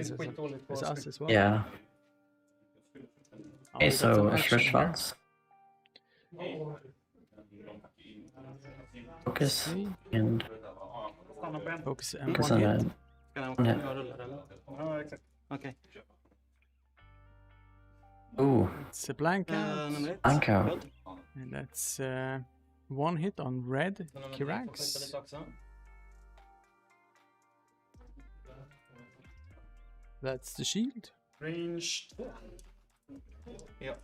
as us as well. Yeah. Oh, Okay, we got so some action first here. shots. Focus See? and Focus and focus one on hit. a one hit. Ja, exakt. Okej. Ooh, It's a blank out, Nummer 1. blank out. and that's one hit on red Kirax. Lite också. That's the shield. Range 2. Ja.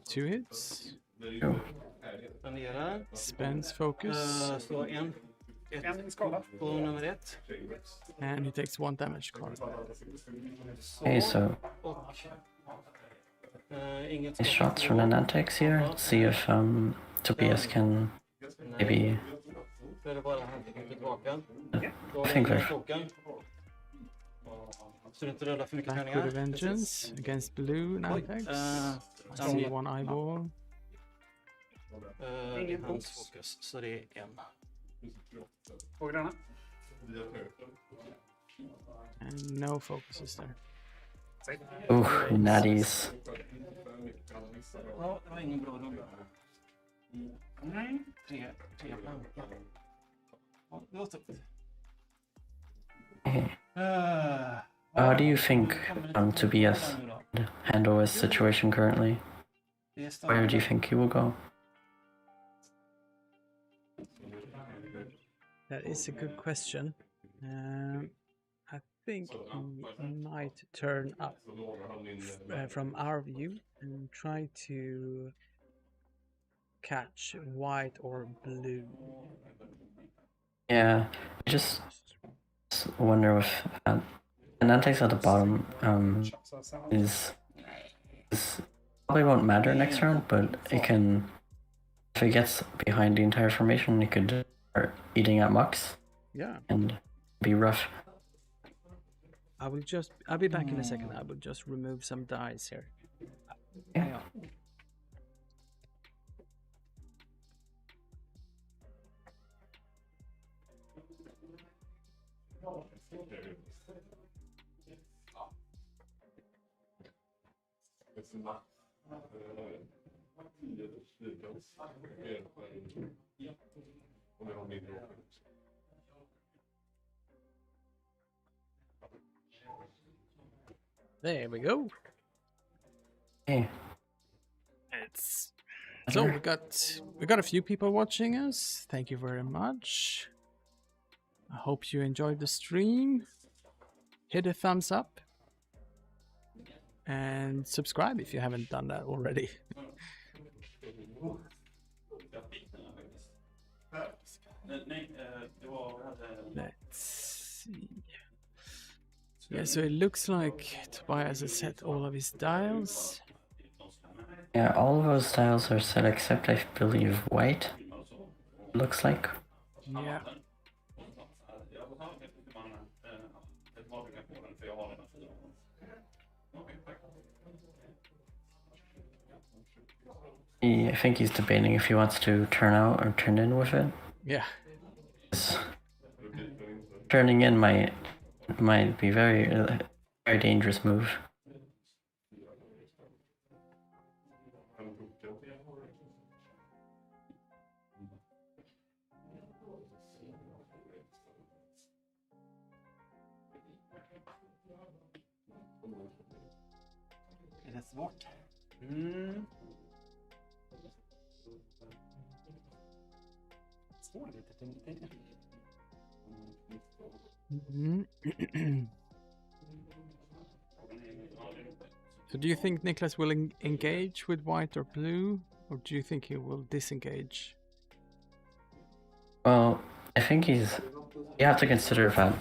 Two hits. Oh. Planerar. Spends focus. Slå en. En skada. På nummer 1. And he takes 1 damage card. Okay, so Och... inget nice shots from the Nantex here. Let's see if Tobias can maybe. Då är det bara han tillbaka. I think they're Token. Så du inte rullar för mycket Back tärningar. with a vengeance against blue Nantex. I see one eyeball. Hans fokus. Så det är en. Två gröna. And no focuses there. natties. Ja, det var ingen bra runda. Nej. Tre blanka. Ja, det var tufft. How do you think Tobias would handle his situation currently? Where do you think he will go? That is a good question. I think he might turn up from our view and try to catch white or blue. Yeah, I just wonder if Nantex at the bottom is probably won't matter next round, but it can, if it gets behind the entire formation, it could start eating at mucks Yeah. and be rough. I'll be back in a second. I will just remove some dice here. Yeah. Hang on. There we go. Hey. So we got a few people watching us. Thank you very much. I hope you enjoyed the stream. Hit a thumbs up and subscribe if you haven't done that already. Let's see. Yeah, so it looks like Tobias has set all of his dials. Yeah, all of those tiles are set except I believe white. Looks like. Yeah. I think he's debating if he wants to turn out or turn in with it. Yeah. Turning in might be very dangerous move. Är det svårt? Mm. Svårt lite. So do you think Niklas will engage with white or blue, or do you think he will disengage? Well, I think you have to consider that,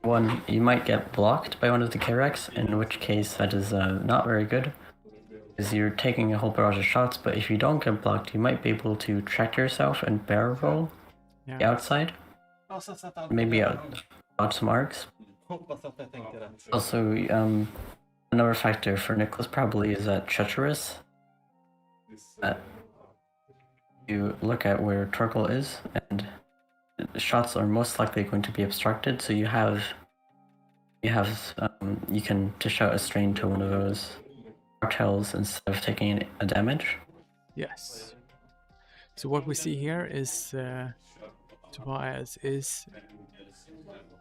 one, you might get blocked by one of the K-Rex, in which case that is not very good, because you're taking a whole barrage of shots, but if you don't get blocked, you might be able to track yourself and barrel roll the outside, maybe out some arcs. Also, another factor for Nicholas probably is that treacherous. You look at where Torkel is, and the shots are most likely going to be obstructed. So you can dish out a strain to one of those cartels instead of taking a damage. Yes. So what we see here is Tobias is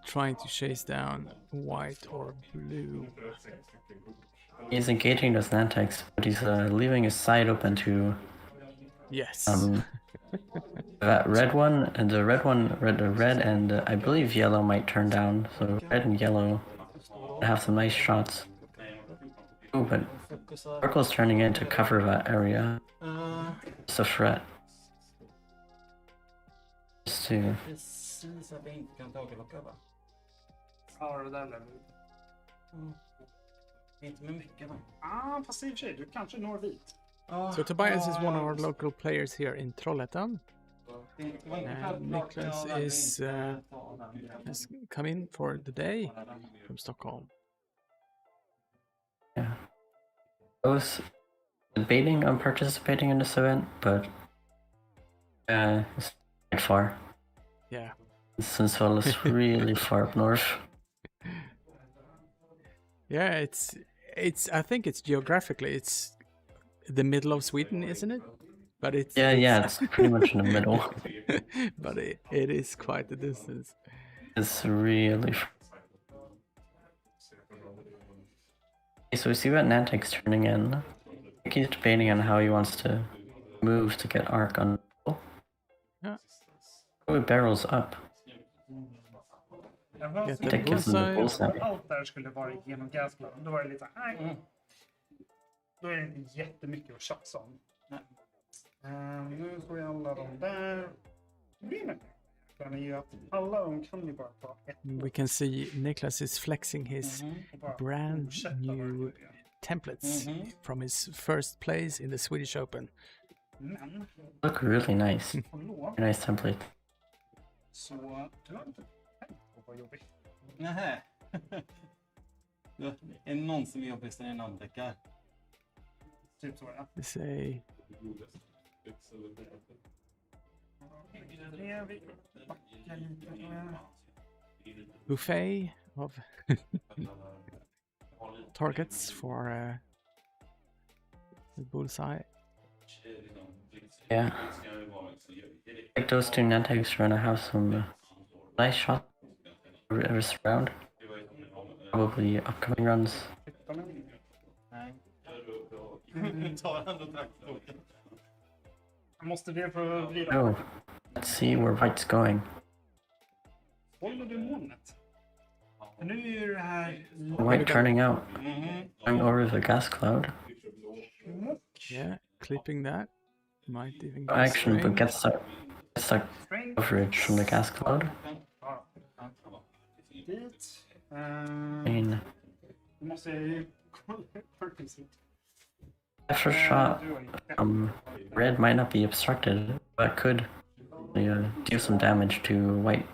trying to chase down white or blue. He's engaging those Nantex, but he's leaving his side open to that red one, and the red and I believe yellow might turn down. So red and yellow have some nice shots. Oh, but Circle's turning in to cover that area. It's a threat. Just to... Precis att jag inte kan tagelocka, va? Ja, det där blev Inte med mycket, va? fast i och för sig, du kanske når dit. So Tobias is one of our local players here in Trollhättan. And Niklas has come in for the day from Stockholm. Yeah. I was debating on participating in this event, but it's quite far. Yeah. Sundsvall is really far up north. Yeah, it's. I think it's geographically, it's the middle of Sweden, isn't it? But it's it's pretty much in the middle. But it is quite a distance. It's really. Okay, so we see that Nantek's turning in. I think he's debating on how he wants to move to get arc on. Yeah. Oh, it barrels up. Get the bullseye. Allt där skulle vara genom gasplan. Då är det lite nej. Då är det inte jättemycket att tjafsa om. Nu får jag alla de där. Problemet är ju att alla de kan ju bara ta ett. We can see Niklas is flexing his brand new templates from his first place in the Swedish Open. Look really nice. Very nice template. Så du har inte tänkt på vad jobbigt. Nähä. Är det någon som är jobbigast än namndeckar? Typ så, ja. We say buffet of targets for the bullseye. Yeah. Like those two Nantex are gonna have some nice shots this round. Probably upcoming runs. Måste det för att vrida. Oh, let's see where White's going. Håller du molnet? För nu är ju det här... White turning out, going over the gas cloud. Yeah, clipping that. Might even get Action, but strained. gets that coverage from the gas cloud. Dit. And Du måste ju... after shot, red might not be obstructed, but could do some damage to white.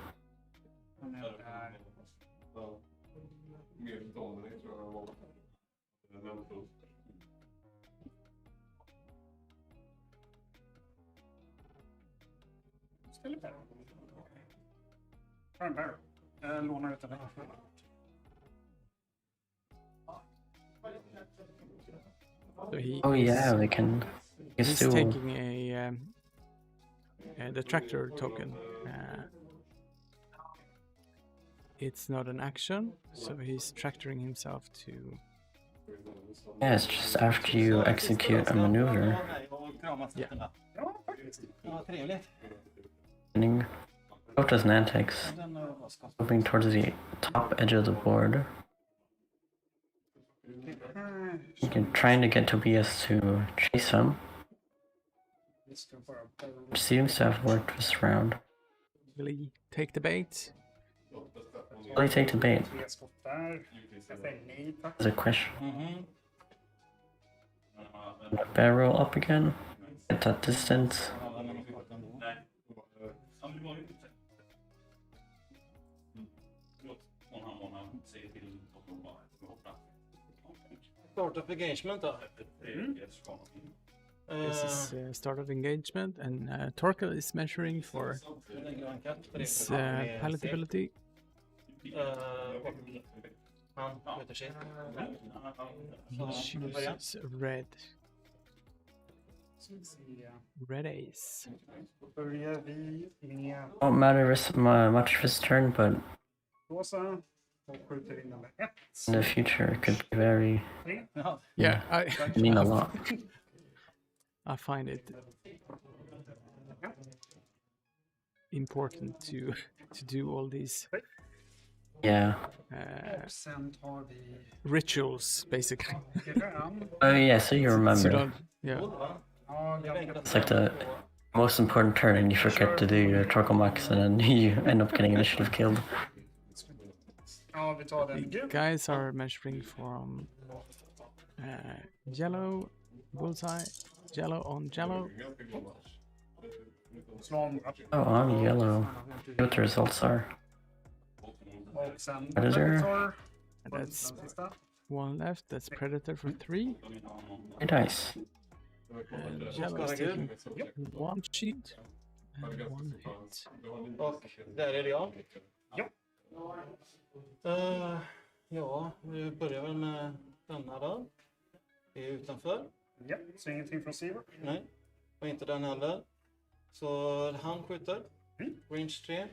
Mer Domini tror jag var. Ställ upp här. Burn barrel. Jag lånar ut den här. So he Oh is, yeah, we can. he's Still, taking the tractor token. It's not an action, so he's tractoring himself to. yeah, it's just after you execute a maneuver. Yeah. Ja, faktiskt. Ja, trevligt. And both as Nantex, moving towards the top edge of the board. You can trying to get Tobias to chase him. Which seems to have worked this round. Will he take the bait? Will he take the bait? Tre skott där. Jag säger nej, tack. Is a question. Barrel up again. At that distance. Start of engagement då. This is start of engagement, and Torkel is measuring for his palatability. Han skjuter sig. He chooses red. Red ace. Då börjar vi med Won't matter much of his turn, but rosa. Och skjuter in nummer 1. in the future it could be very Yeah, mean a lot. I find it important to do all these Yeah. Och sen tar vi rituals, basically. grön. Oh yeah, so you So remember. don't- yeah. Ja, It's like the most important turn and you forget to do your Torkel Max and then you end up getting initiative killed. Ja, vi tar den. The guys are measuring from yellow, bullseye, yellow on yellow. Slå om. Oh, on yellow. See what the results are. Och sen Predator. And that's sista. one left. That's Predator for 3. Very nice. And yellow is taking one sheet and one hit. Och där är det jag. Ja. Ja, vi börjar väl med denna då. Det är utanför. Ja, så ingenting från Siver. Nej, och inte den heller. Så han skjuter. Range 3.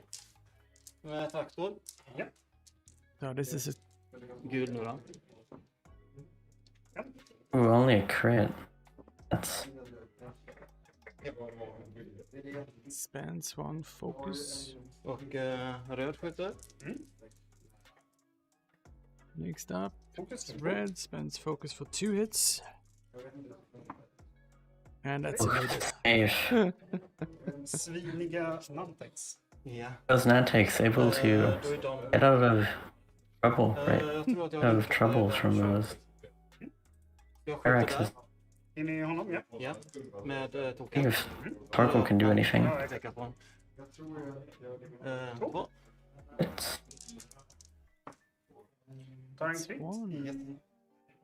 Med traktor. Ja. So this is a Gul nu då. Ooh, only a crit. That's spends one focus. Och röd skjuter. Next up, red spends focus for 2 hits. And that's evaded. safe. Sviniga Nantex. Ja. Those Nantex able to Då är de... get out of trouble, right? Jag tror att jag Out of trouble from those Jag air skjuter där. axes. In i honom, ja. Ja, med token. If Torkel can do anything. Jag är säker på. Jag tror jag... 2. It's... Tar en crit.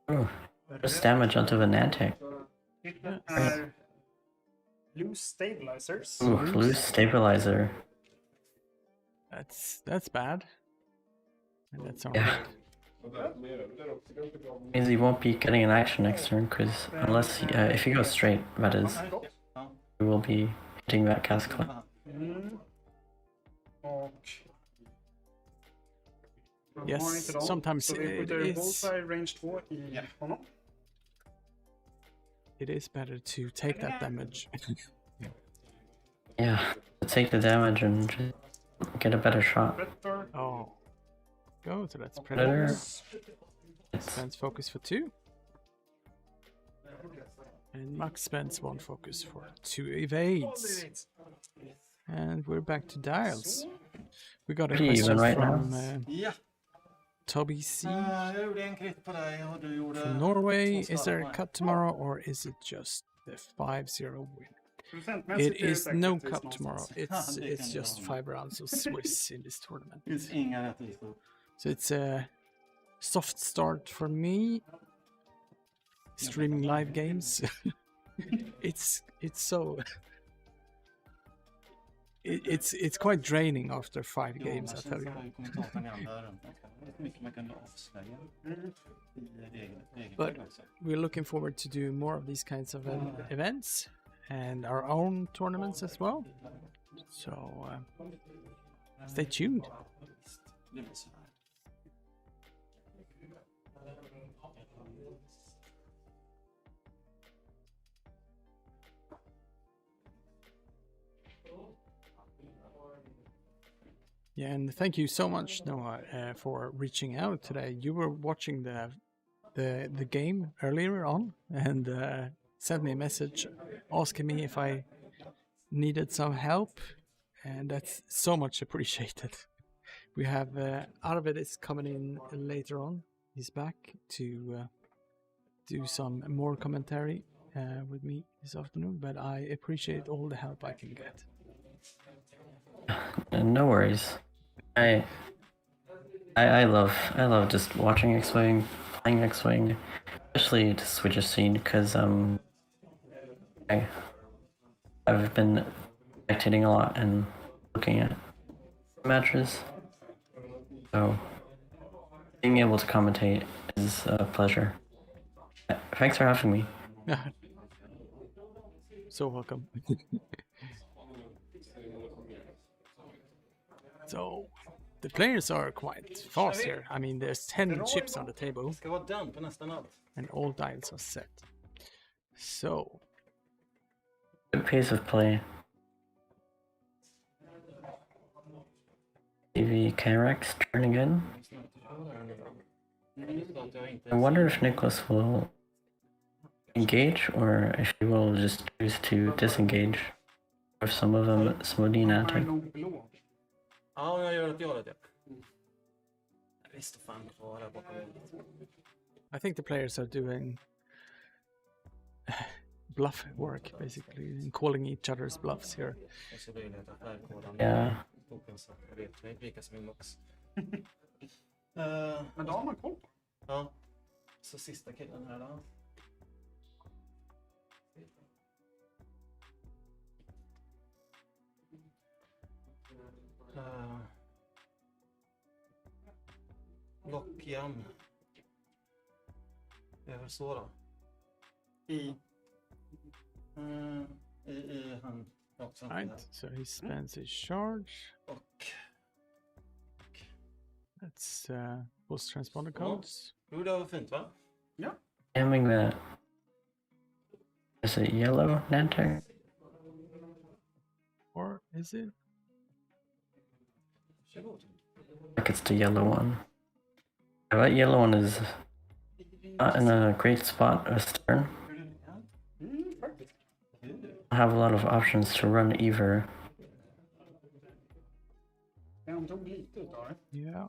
Oh, just damage onto the Nantic. Kritten är loose stabilizers. Ooh, loose stabilizer. That's bad. And that's Yeah. alright. Means he won't be getting an action next turn, because unless if you go straight, that is, you will be hitting that cast clip. Och... Yes, har inte dem, sometimes så vi it skjuter is- bullseye range 2 i honom. It is better to take that damage. Yeah, to take the damage and just get a better shot. Predator. Oh. Go, so that's Predator. Predator. Spends focus for 2. And Max spends 1 focus for 2 evades. And we're back to dials. We got a Pretty question even right from Ja. Toby C. Jag gjorde en crit på dig och du gjorde... From Norway, två is there a skador på cut tomorrow or is it just the 5-0 win? Procentmässigt It är det is säkert no rättvist cup någonstans. tomorrow. Ja, It's det kan just det vara. 5 rounds of Swiss in this tournament. Det finns inga rättvisor. So it's a soft start for me. Streaming live games. it's so it's quite draining after 5 games, I tell you. Kommentatorn i andra rummet. Hur mycket man kunde avslöja i But we're looking forward to do more of these kinds of events and our own tournaments as well. So stay tuned. Det blir så här. Yeah, and thank you so much, Noah, for reaching out today. You were watching the game earlier on and sent me a message asking me if I needed some help, and that's so much appreciated. We have Arvid is coming in later on. He's back to do some more commentary with me this afternoon, but I appreciate all the help I can get. No worries. I love just watching X-Wing, playing X-Wing, especially the Switcher scene, because I've been spectating a lot and looking at matches. So being able to commentate is a pleasure. Thanks for having me. So welcome. So the players are quite fast here. I mean, there's 10 chips on the table. Det ska vara done på nästan allt. And all dials are set. So Good pace of play. TV K-Rex turn again. I wonder if Nicholas will engage or if he will just choose to disengage with some of them smoothing attack. Ja, jag gör ett ja. Jag visste fan kvar där bakom. I think the players are doing bluff work, basically, and calling each other's bluffs here. Och så blir det att färgkoden. Yeah. Så jag vet vilka som är max. Men då har man koll på. Ja. Så sista killen här då. Lockjam. Det är väl så då. I han också. Right, so he spends his charge. Och That's post transponder codes. jo, det var fint va? Ja. Aiming the... Is it yellow Nantek? Or is it? Varsågod. Like it's the yellow one. That yellow one is not in a great spot astern. Faktiskt. I have a lot of options to run either. Han tog lite utav det. Yeah.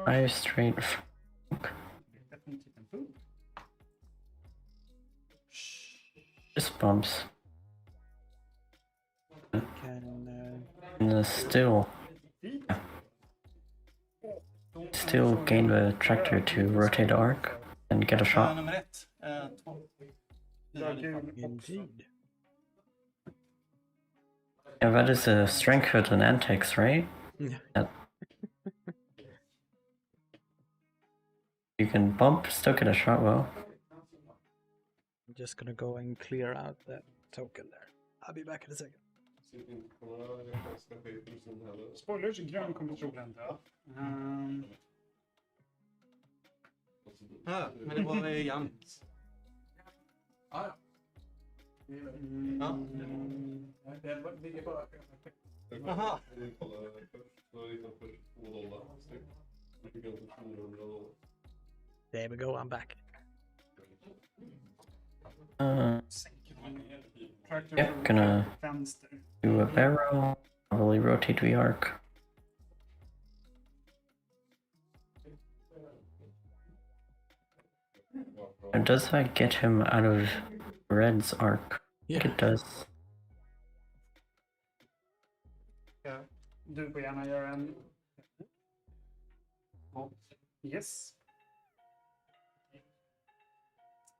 I straight. Definitivt en full. Just bumps. can still gain the tractor to rotate the arc and get a shot. Nummer 1. 2. Indeed. Yeah, that is a strength with an antics, right? Yeah. You can bump, still get a shot well. I'm just gonna go and clear out that token there. I'll be back in a second. Spoilers, grön kommer troligen dö. Ja, men det var jämnt. Ja. Ja. Aha. There we go, I'm back. Yeah, gonna do a barrel, probably rotate the arc. And does that get him out of Red's arc? Yeah. I think it does. Ja, du får gärna göra en... Yes.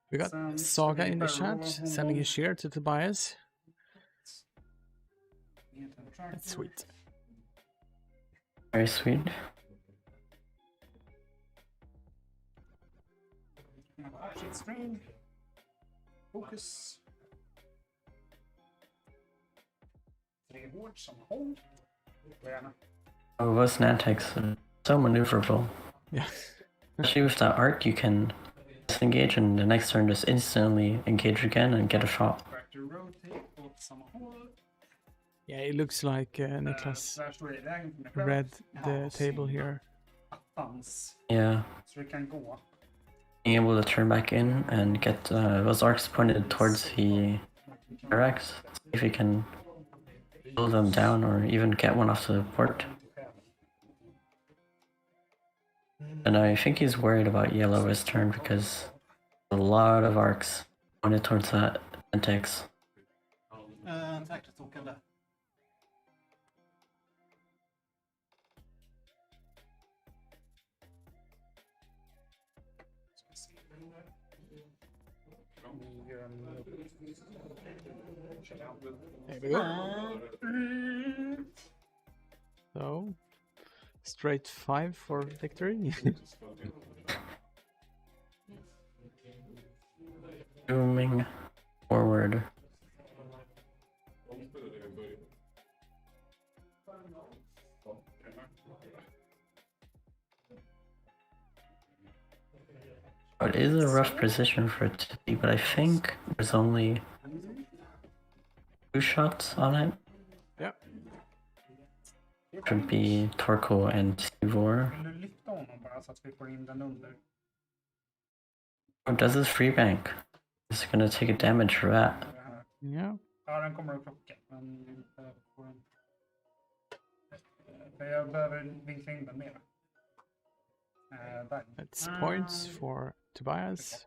We got Saga in the chat, sending a share to Tobias. That's sweet. Very sweet. Stream. Focus. 3 hård som hold. Gärna. Oh, those Nantex are so maneuverable. Yeah. Especially with that arc, you can disengage and the next turn just instantly engage again and get a shot. Tractor rotate åt samma håll. Yeah, it looks like Niklas read the table here. Yeah. Så vi kan gå. Being able to turn back in and get those arcs pointed towards the RX. See if you can pull them down or even get one off the port. And I think he's worried about yellow this turn because a lot of arcs pointed towards that Antex. There we go. So, straight 5 for victory. Zooming forward. It is a rough position for it to be, but I think there's only 2 shots on it. Yeah. Should be Torko and Sivor. Oh, does his free bank? It's gonna take a damage for that. Yeah. Ja, den kommer att klocka. Men inte på en... Jag behöver vinkla in den mer. Där. That's points for Tobias.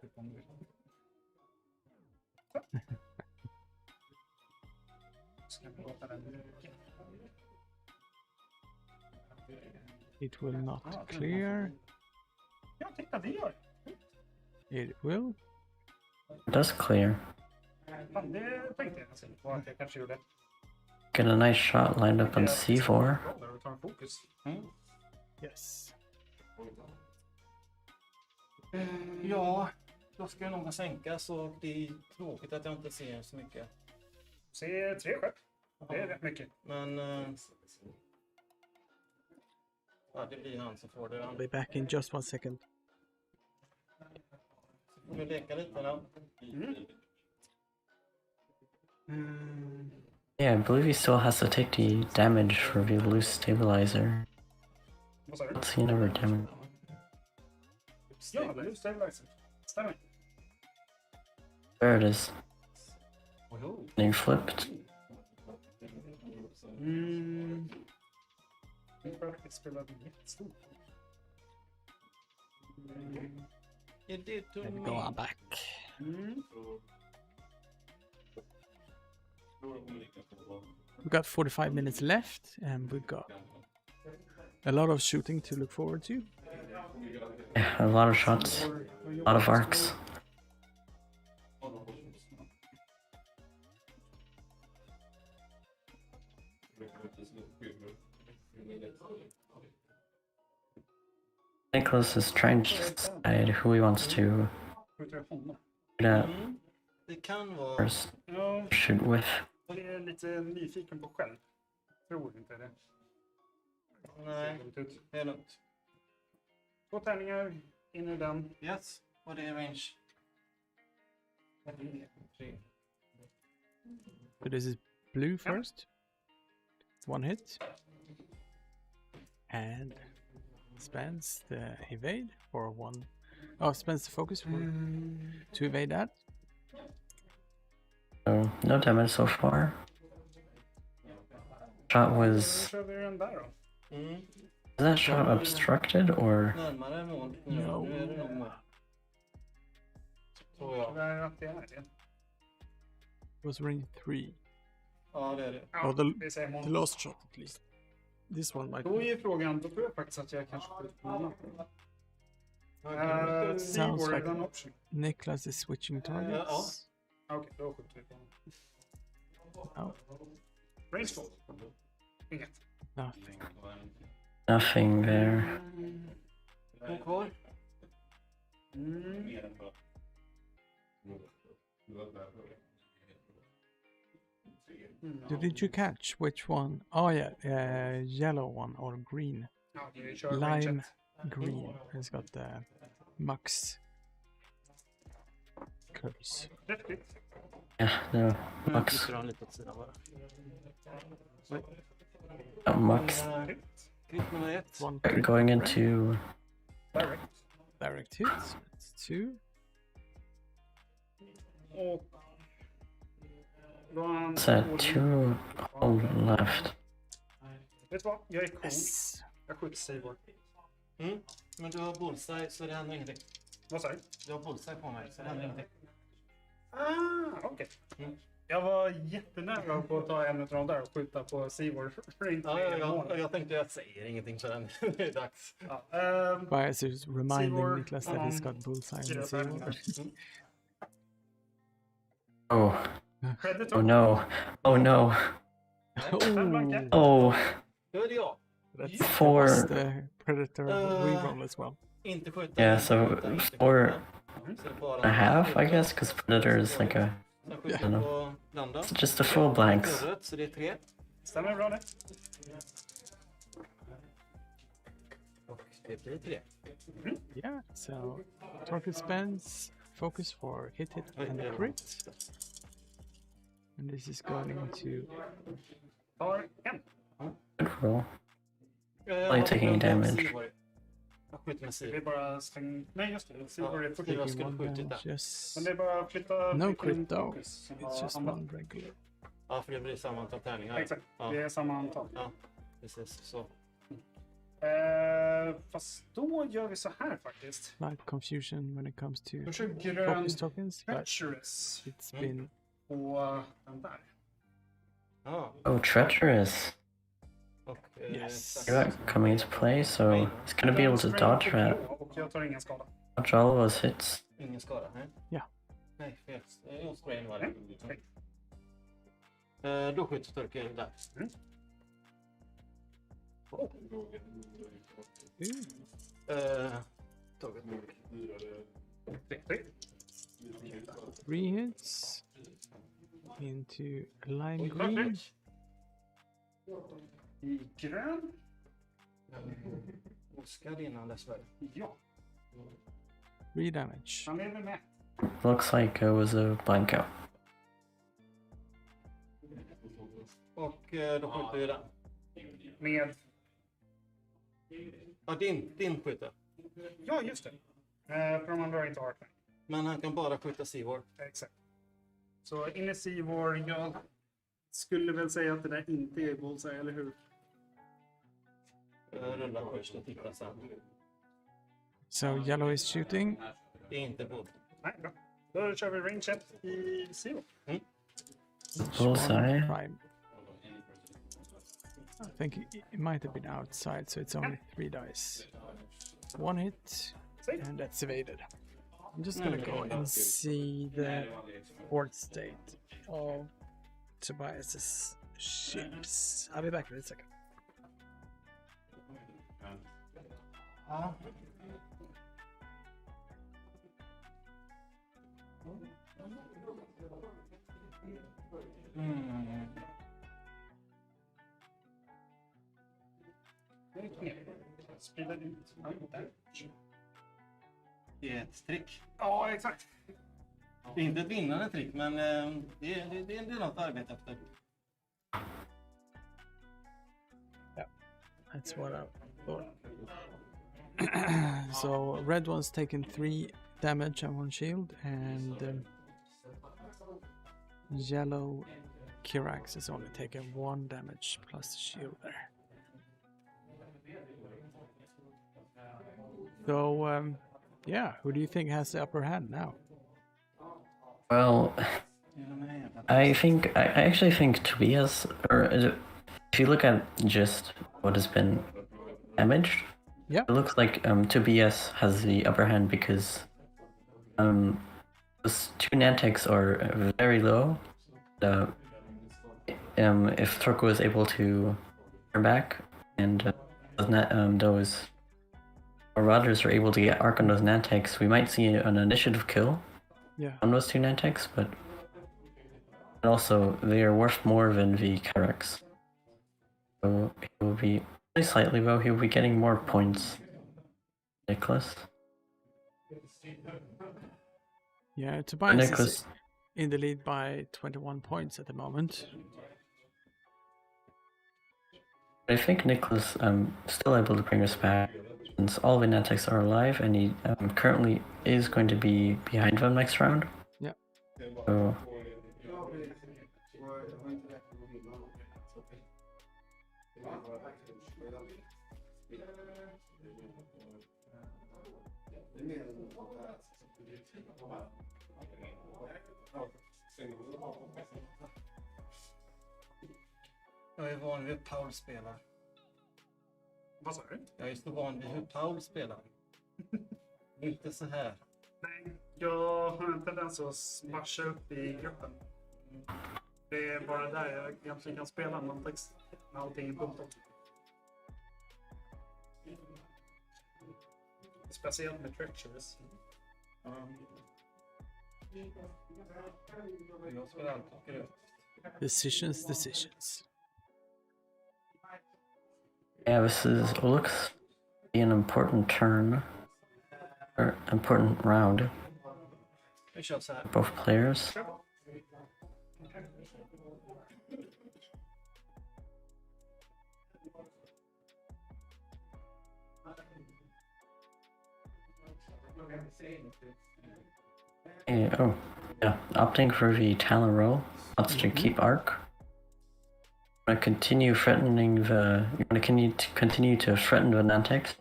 It will not clear. Ja, titta, det gör. It will. It does clear. Fan, det tänkte jag på att jag kanske gjorde. Get a nice shot lined up on C4. Yes. Ja, då ska jag nog sänka så det är tråkigt att jag inte ser så mycket. Se 3 skepp. Det är rätt mycket. Men ja, det blir han som får det. I'll be back in just 1 second. Får vi leka lite då? Yeah, I believe he still has to take the damage for the loose stabilizer. Let's see another damage. Ja, det är stabilizer. Stämmer. There it is. And he flipped. There we go, I'm back. we've got 45 minutes left, and we've got a lot of shooting to look forward to. Yeah, a lot of shots, a lot of arcs. Nicholas is trying to decide who he wants to Det kan vara... first Ja, shoot with. jag är lite nyfiken på själv. Tror inte det. Nej, det är lugnt. 2 tärningar, in i den. Yes, och det är range. 3. So this is blue first. 1 hit. And spends the evade for 1. Oh, spends the focus for to evade that. So no damage so far. Shot was. Då kör vi den där då. Is that shot obstructed or? Närmare mål. No. Nu är det nog mål. Tror jag. Tyvärr att det är det. It was ring 3. Ja, det är det. Ja, Oh, vi säger mål. the last shot at least. This one might Då be. är frågan, då tror jag faktiskt att jag kanske skjuter på någon. Sounds Seaboard like är en option. Niklas is switching targets. Okej, då skjuter vi på honom. Oh, Range 2. Inget. nothing. Nothing there. Två kvar. Did you catch which one? Oh yeah, yellow one or green. Ja, vi kör range Lime 1. green. It's got the max curves. Rätt hit. Yeah, no. Nu Max. flyttar han lite åt sidan bara. Max Krit nummer 1. One going into. Direct. direct hit. It's 2. Och... Då har han... Set 2 hold left. Vet du vad? Jag är cool. Yes. Jag skjuter Seaboard. Men du har bullseye så det händer ingenting. Vad sa du? Du har bullseye på mig så det händer ingenting. Okej. Jag var jättenära på att ta en av de där och skjuta på Seaboard. Jag tänkte att säger ingenting förrän det är dags. By just reminding Seaboard, Niklas that he's got bullseye in the Seaboard. Oh. Predator. Oh no. Oh no. Oh. Då är det jag. That's Four. was the Predator reroll as well. Inte skjuta. Yeah, so 4 Så det är bara- and a half, I guess, because Predator is like a. Sen I skjuter don't jag know. på blanda. It's just a full blanks. Rött, så det är 3. Stämmer bra det. Och det blir 3. Yeah, so target spends focus for hit and crit. And this is going to Tar en. Good roll. Only taking damage. Jag skjuter med Det Siv. är bara stäng... Nej, just det. Seaboard är 40. Jag taking skulle 1 skjutit damage. där. Yes. Men det är bara att flytta... No vilken crit though. fokus som It's har just hamnat. one regular. Ja, för det blir samma antal tärningar. Exakt. Ja. Det är samma antal. Ja, precis. Så. Fast då gör vi så här faktiskt. Slight confusion when it comes to Då kör grön focus tokens, but treacherous it's been på den där. Ja. Oh, treacherous. Och, Yes. You're not coming into play, so he's gonna be able to dodge that. Och jag tar ingen skada. Dodge all of those hits. Ingen skada? Nej. Ja. Nej, fel. Jo, sprain var Nej, det. okej. Då skjuter Turkel där. Taget. 3 hits into lime green. I grön. Oskar innan dessvärre. Ja, 3 damage. han lever med. Looks like it was a blank out. Och då skjuter vi den. Med... Ja, din skjuter. Ja, just det. För de andra har inte arten. Men han kan bara skjuta Seaboard. Exakt. Så in i Seaboard, jag skulle väl säga att det där inte är bullseye, eller hur? Rulla först och titta sen. So yellow is shooting. Det är inte bull. Nej, bra. Då kör vi range 1 i Seaboard. Bullseye. Prime. I think it might have been outside, so it's only 3 dice. 1 hit, and that's evaded. I'm just gonna go and see the port state of Tobias's ships. I'll be back in a second. Ja. Sprida ut. Det är ett trick. Ja, exakt. Det är inte ett vinnande trick, men det är något att arbeta efter. Yeah, that's what I thought. So red one's taken 3 damage and 1 shield, and yellow Kirax has only taken 1 damage plus shield there. So yeah, who do you think has the upper hand now? Well, I actually think Tobias, or if you look at just what has been damaged, yeah, it looks like Tobias has the upper hand because those 2 Nantex are very low. If Turco is able to turn back and those Marauders are able to get arc on those Nantex, we might see an initiative kill on those 2 Nantex, but also they are worth more than the Kirax. So he will be very slightly low, he will be getting more points. Nicholas. Yeah, Tobias is in the lead by 21 points at the moment. I think Nicholas still able to bring us back since all the Nantex are alive, and he currently is going to be behind them next round. Yeah. So Jag är van vid hur Paul spelar. Vad sa du? Jag är så van vid hur Paul spelar. Inte så här. Nej, jag har en tendens att smasha upp i gruppen. Det är bara där jag egentligen kan spela någon text när allting är punktat. Speciellt med treacherous. Jag spelar alltid gröt. Decisions. yeah, this looks to be an important turn, or important round. Vi kör så här. Both players. Opting for the Talon roll. Wants to keep arc. Want to continue threatening the. You want to continue to threaten the Nantex.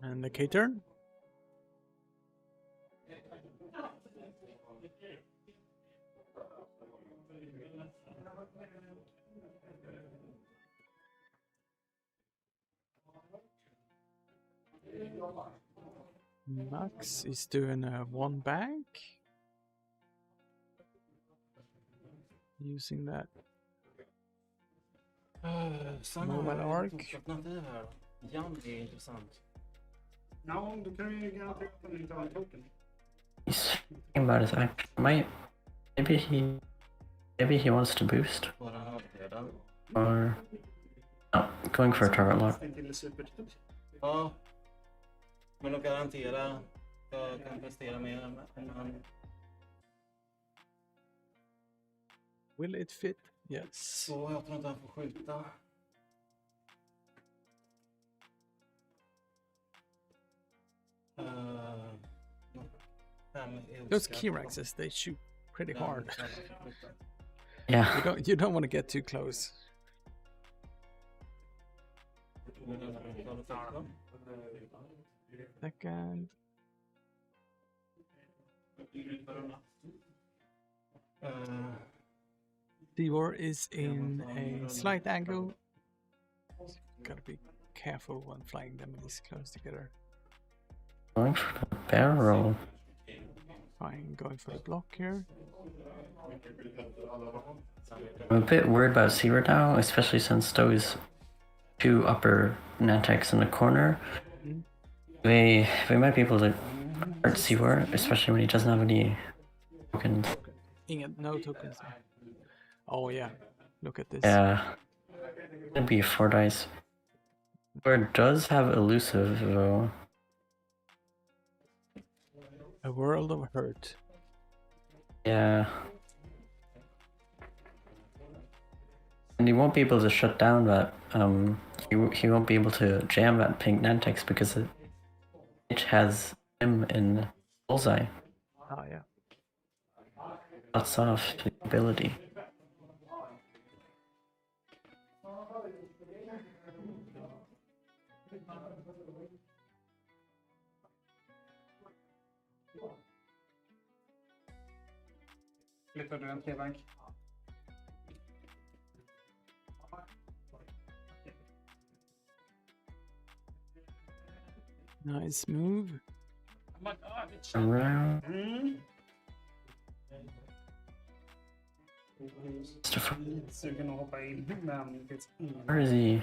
And the K-turn? Max is doing a 1 bank. Using that mobile arc. Alternativ här. Jan är intressant. Ja, då kan vi ju garantera att han inte har en token. He's thinking about his action. Maybe he wants to boost. Or no, going for a target lock. Ja. Men att garantera jag kan prestera mer än han. Will it fit? Yes. Så jag tror inte han får skjuta. Those Kiraxes, they shoot pretty hard. Yeah. You don't want to get too close. Ja, Second. Seawar is in a slight angle. Gotta be careful when flying them this close together. Going for the barrel. Fine, going for the block here. I'm a bit worried about Seaward now, especially since those two upper Nantex in the corner. We might be able to hurt Seaward, especially when he doesn't have any tokens. No tokens. Oh yeah, look at this. Yeah. It'd be 4 dice. Seaward does have elusive though. A world of hurt. Yeah. And he won't be able to shut down that, he won't be able to jam that pink Nantex because it has him in bullseye. Oh yeah. Lots of ability. Flyttar du en T-bank? Nice move. Around. Sugen att hoppa in, men det finns ingen. Where is he?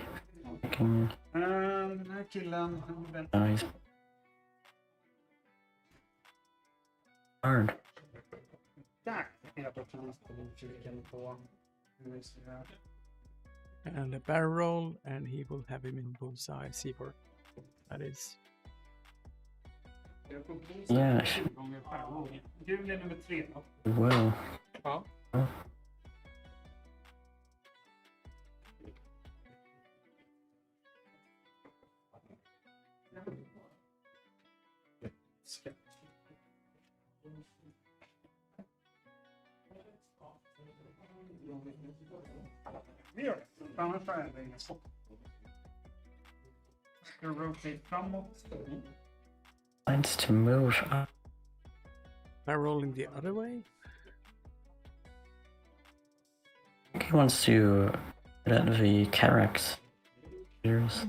Fucking... Den här killen, Nice. Hard. där är jag på nyfiken på. And a barrel roll, and he will have him in bullseye. Seaward. That is. Yeah. Gul är nummer 3. Well. Ja. Oh. Vi gör det. Annars är det ingen stopp. Ska rotate framåt. Lines to move up. Barrel rolling the other way. I think he wants to get at the Carax. Years.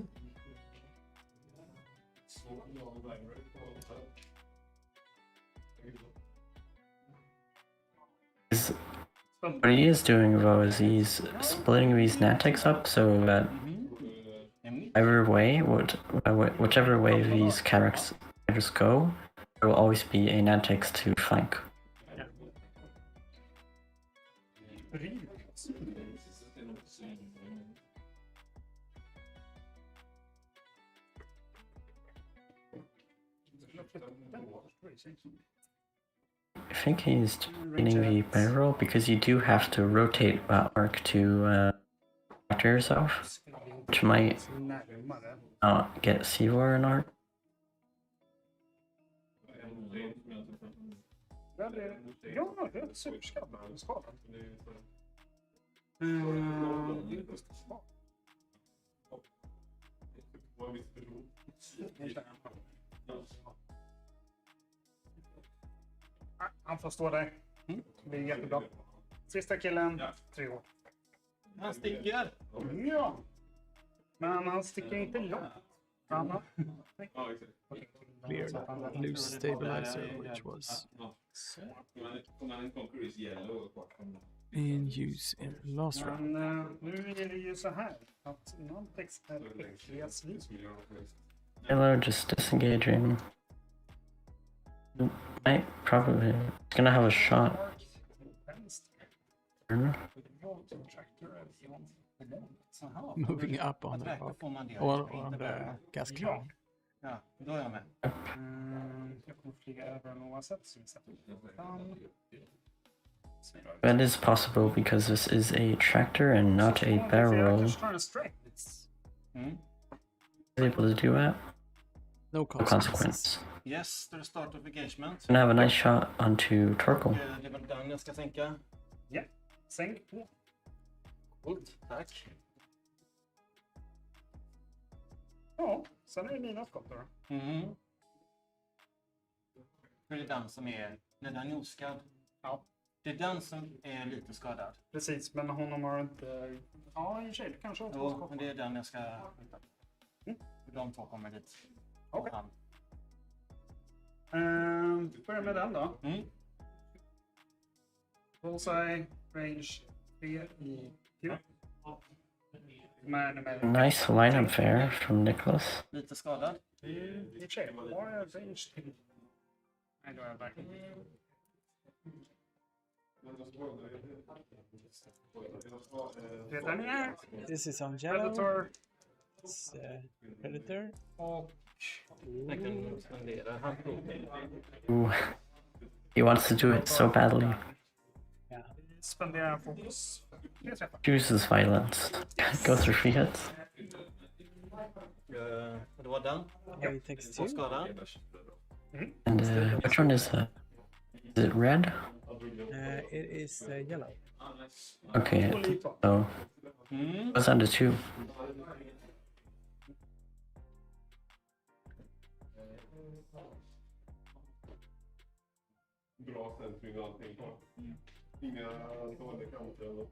What he is doing though is he's splitting these Nantex up so that either way, whichever way these Carax fighters go, there will always be a Nantex to flank. I think he's getting the barrel because you do have to rotate that arc to after yourself, which might not get Seawar an arc. Ja, det är superskadad. Han får stå där. Det blir jättebra. Sista killen, 3 år. Han sticker. Ja. Men han sticker inte långt. Cleared loose stabilizer, which was in use in the last round. Men nu är det ju så här att Nantex är äckliga svin. Hello, just disengaging. Might probably gonna have a shot. Moving up on the rock. Or on the gas cloud. Ja, då är jag med. Jag kommer flyga över den oavsett. Så vi sätter fram. That is possible because this is a tractor and not a barrel. Is able to do that? No consequence. Yes, to the start of engagement. Gonna have a nice shot onto Torkel. Det var den jag ska sänka. Ja, sänk på. Coolt, tack. Ja, sen är det mina skott då. För det är den som är, när den är oskadd. Ja. Det är den som är lite skadad. Precis, men honom har inte... Ja, i och för sig, det kanske har två Jo, skott. men det är den jag ska... De två kommer dit. Okej. Han. Börjar med den då. Mm. Bullseye, range 3 i Q. Men Nice lineup there from Nicholas. Lite skadad. i och för sig, har jag range till? Nej, då är jag verkligen. Redan är This is on yellow. Predator It's Predator. och... Jag kan spendera. Han Ooh. He wants to do it so badly. Spendera fokus. 3 träffar. Chooses violence. Go through 3 hits. Det var den. He takes Två 2. skada. And which one is it red? It is yellow. Okay, so what's under 2? Bra centring och allting. Inga dåliga kanter.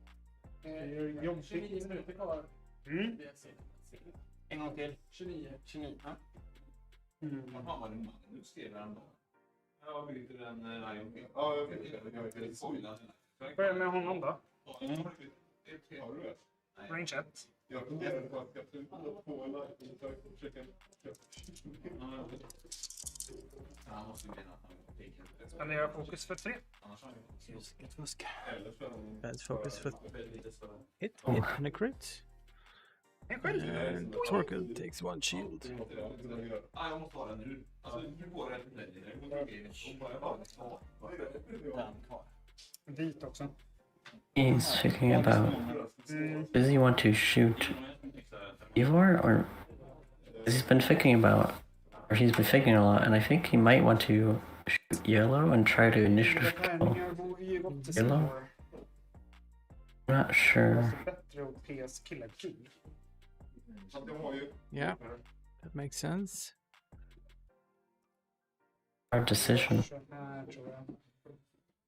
Jobbigt. En gång till. 29. Ja. Vad har man nu skrev han då? Ja, vi byter den Lion. Ja, jag vet det. Börjar med honom då. Har du det? Range 1. Jag funderar på att jag ska på en live för att försöka... Han måste mena att han fick Spendera fokus för 3. Vilket fusk. Eller så... Let's focus for hit and a crit. En själv. And Torkel takes 1 shield. Ja, jag måste ha den nu. Alltså, nu går det inte längre. Jag går Den kvar. Vit också. He's thinking about, does he want to shoot Ivor, or he's been thinking about, or he's been thinking a lot, and I think he might want to shoot yellow and try to initiative kill yellow. I'm not sure. Bättre och PS killar kul. Yeah, that makes sense. Hard decision.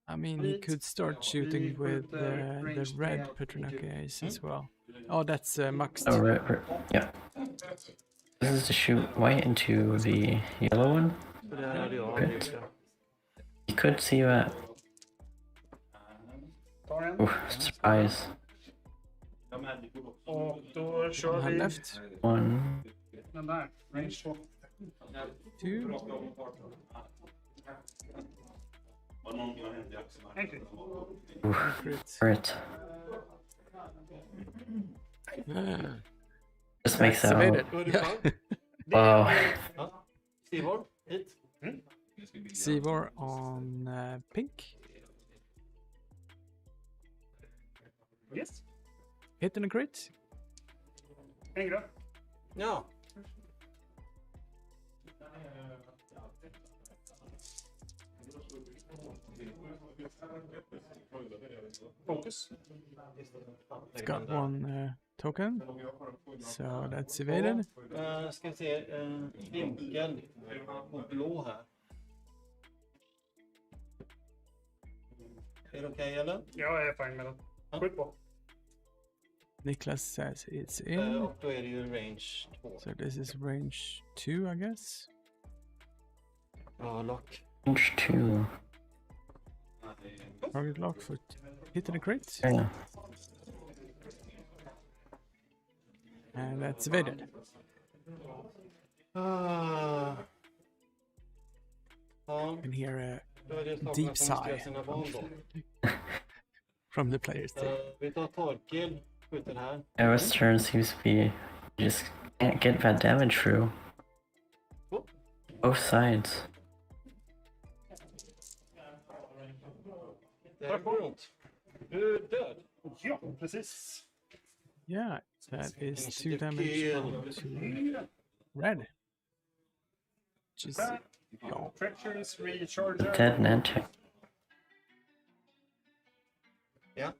I mean, he could start shooting with the red Patrikios ace as well. Oh, that's maxed. Oh, right, yeah. This is to shoot white into the yellow one. Så det hade jag Right. gjort. He could see you at. Tar en. Surprise. Och då kör Han vi left. 1. den där. Range 2. 2. En krit. Crit. Crit. Ah, This makes that. activated. Då är det Yeah. fan. Wow. Ja. Sivor, hit. Sivor on pink. Yes. Hit and a crit. En grön. Ja. Fokus. It's got 1 token. So that's evaded. Ska vi se. Vinkel på blå här. Är det okej eller? Jag är fine med den. Skjut på. Niklas says it's in. Och då är det ju range 2. So this is range 2, I guess. Ja, lock. Range 2. Target lock for hit and a crit. Yeah. And that's evaded. Ja. And hear Då är det a sakerna deep som måste göra sigh sina val då. from the players team. Vi tar Torkel, skjuter här. Yeah, this turn seems to be you just can't get that damage through. Both sides. Där går runt. Du är död. Ja, precis. Yeah, that is 2 damage to red. Which is gone. Treacherous recharger. Dead Nantic. Ja.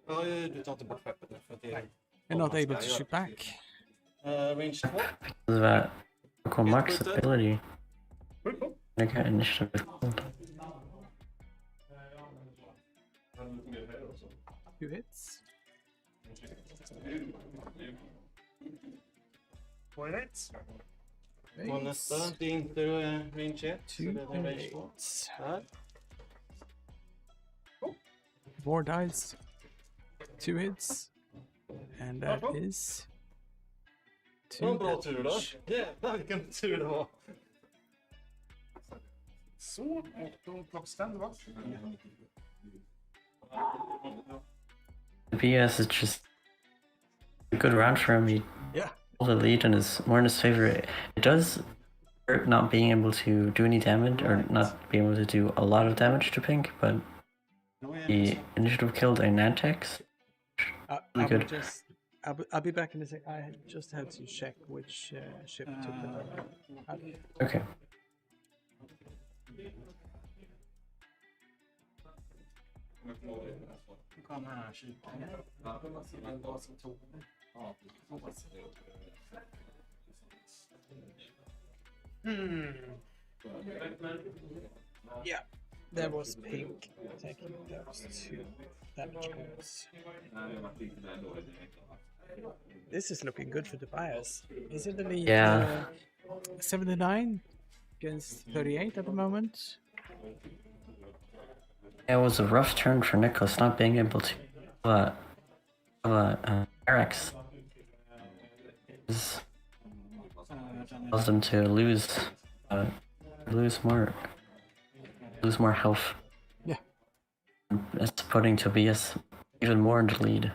Ja, du tar inte bort skeppet nu för att det är... You're not able to shoot back. Range 2. Because of that Local Mark's ability. Skjut på. I got initiative. 2 hits. 2 hits. Och nästa, det är inte range 1, så det är range 2. Där. More dice. 2 hits. And that is... Det var en bra tur då. Jävlar vilken tur det var. Så, och då plockas den va? BS is just a good round for him. He pulled the lead and is more in his favor. It does hurt not being able to do any damage, or not being able to do a lot of damage to Pink, but the initiative killed a Nantex. Really good. I'll be back in a sec. I just had to check which ship took the target. Okay. Kom här, kika. Yeah, that was Pink taking those 2 damage points. This is looking good for the bias. Is it the lead 79 against 38 at the moment? It was a rough turn for Nicholas not being able to Eric's caused him to lose more health. Yeah. It's putting Tobias even more in the lead.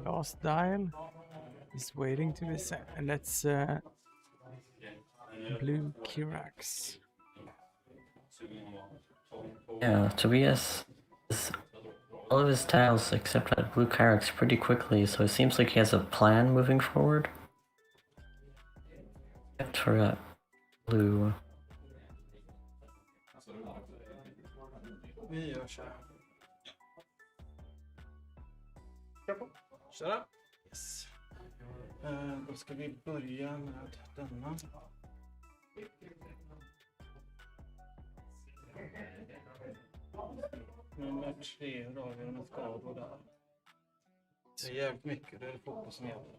Last dial is waiting to be set, and that's blue Kirax. Yeah, Tobias is all of his tiles except that blue Kirax pretty quickly, so it seems like he has a plan moving forward. Except for blue. Vi gör så här. Köra. Yes. Då ska vi börja med denna. Nummer 3, då har vi en skador där. Det är jävligt mycket, det är fokus som gäller.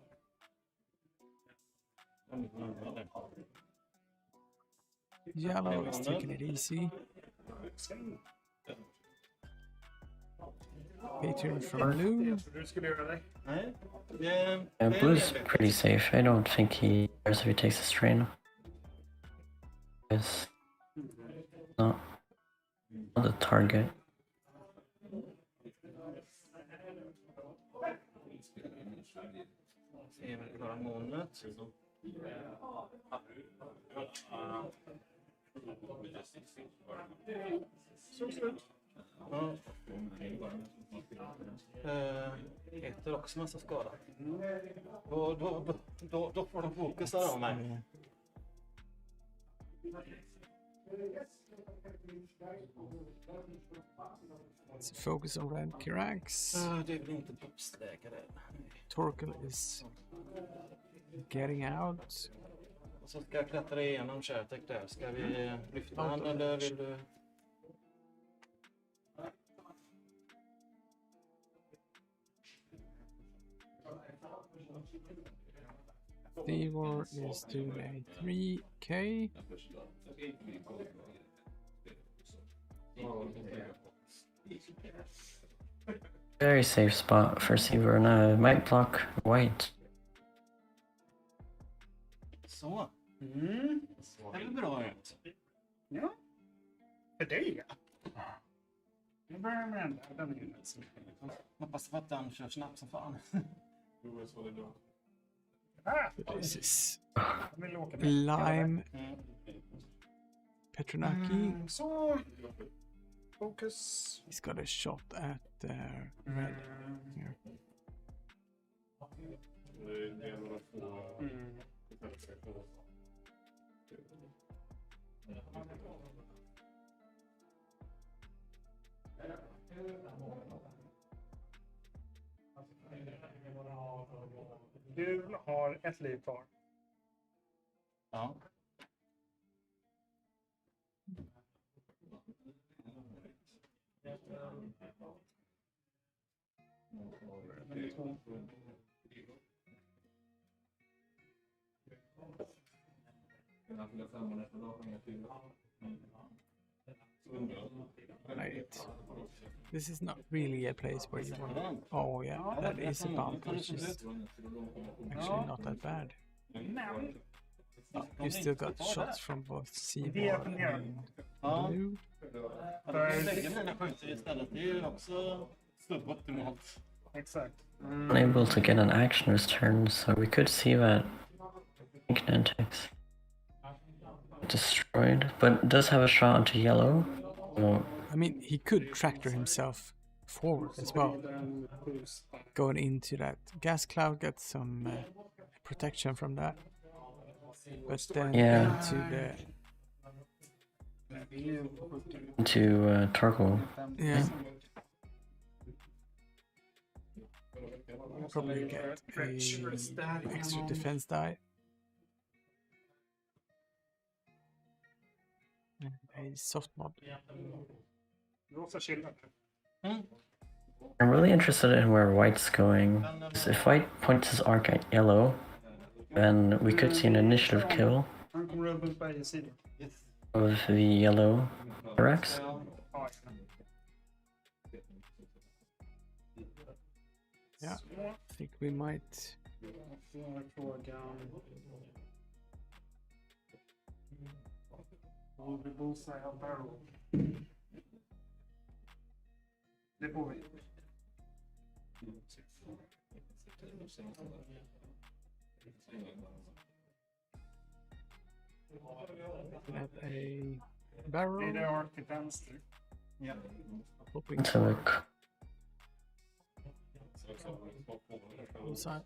Yellow is taking it easy. Patrion from blue. Yeah, blue's pretty safe. I don't think he cares if he takes a strain. It's not the target. Heter också massa skada. Då får de fokus här av mig. Let's focus on red Kirax. Det blir inte boostläge där. Torkel is getting out. Och så ska jag klättra igenom Shertek där. Ska vi lyfta han eller vill du? Thevor is doing a 3k. Very safe spot for Siverna. Might block white. Så. Mm. Det är bra ut. Ja. För dig, ja. Nu börjar med den där. Hoppas på att den kör snabbt som fan. This is Jag vill åka med. Lime, Petronaki. Så. Fokus. He's got a shot at red. Here. Det är några få... Du har ett liv kvar. Ja. Right. This is not really a place where you want. Oh yeah, that is a bump, which is actually not that bad. You still got shots from both Siva and Blue. Lägga mina skjuter istället. Det är ju också suboptimalt. Exakt. Unable to get an action this turn, so we could see that Nantex destroyed, but does have a shot onto yellow. So I mean, he could tractor himself forward as well. Going into that gas cloud, get some protection from that. But then into Torgal. yeah, probably get a extra defense die. And a soft mod. I'm really interested in where white's going. 'Cause if white points his arc at yellow, then we could see an initiative kill of the yellow Rex. Yeah, I think we might. Det får vi. At a barrel. Det är ark till vänster. Yeah. Hoping So for bullseye.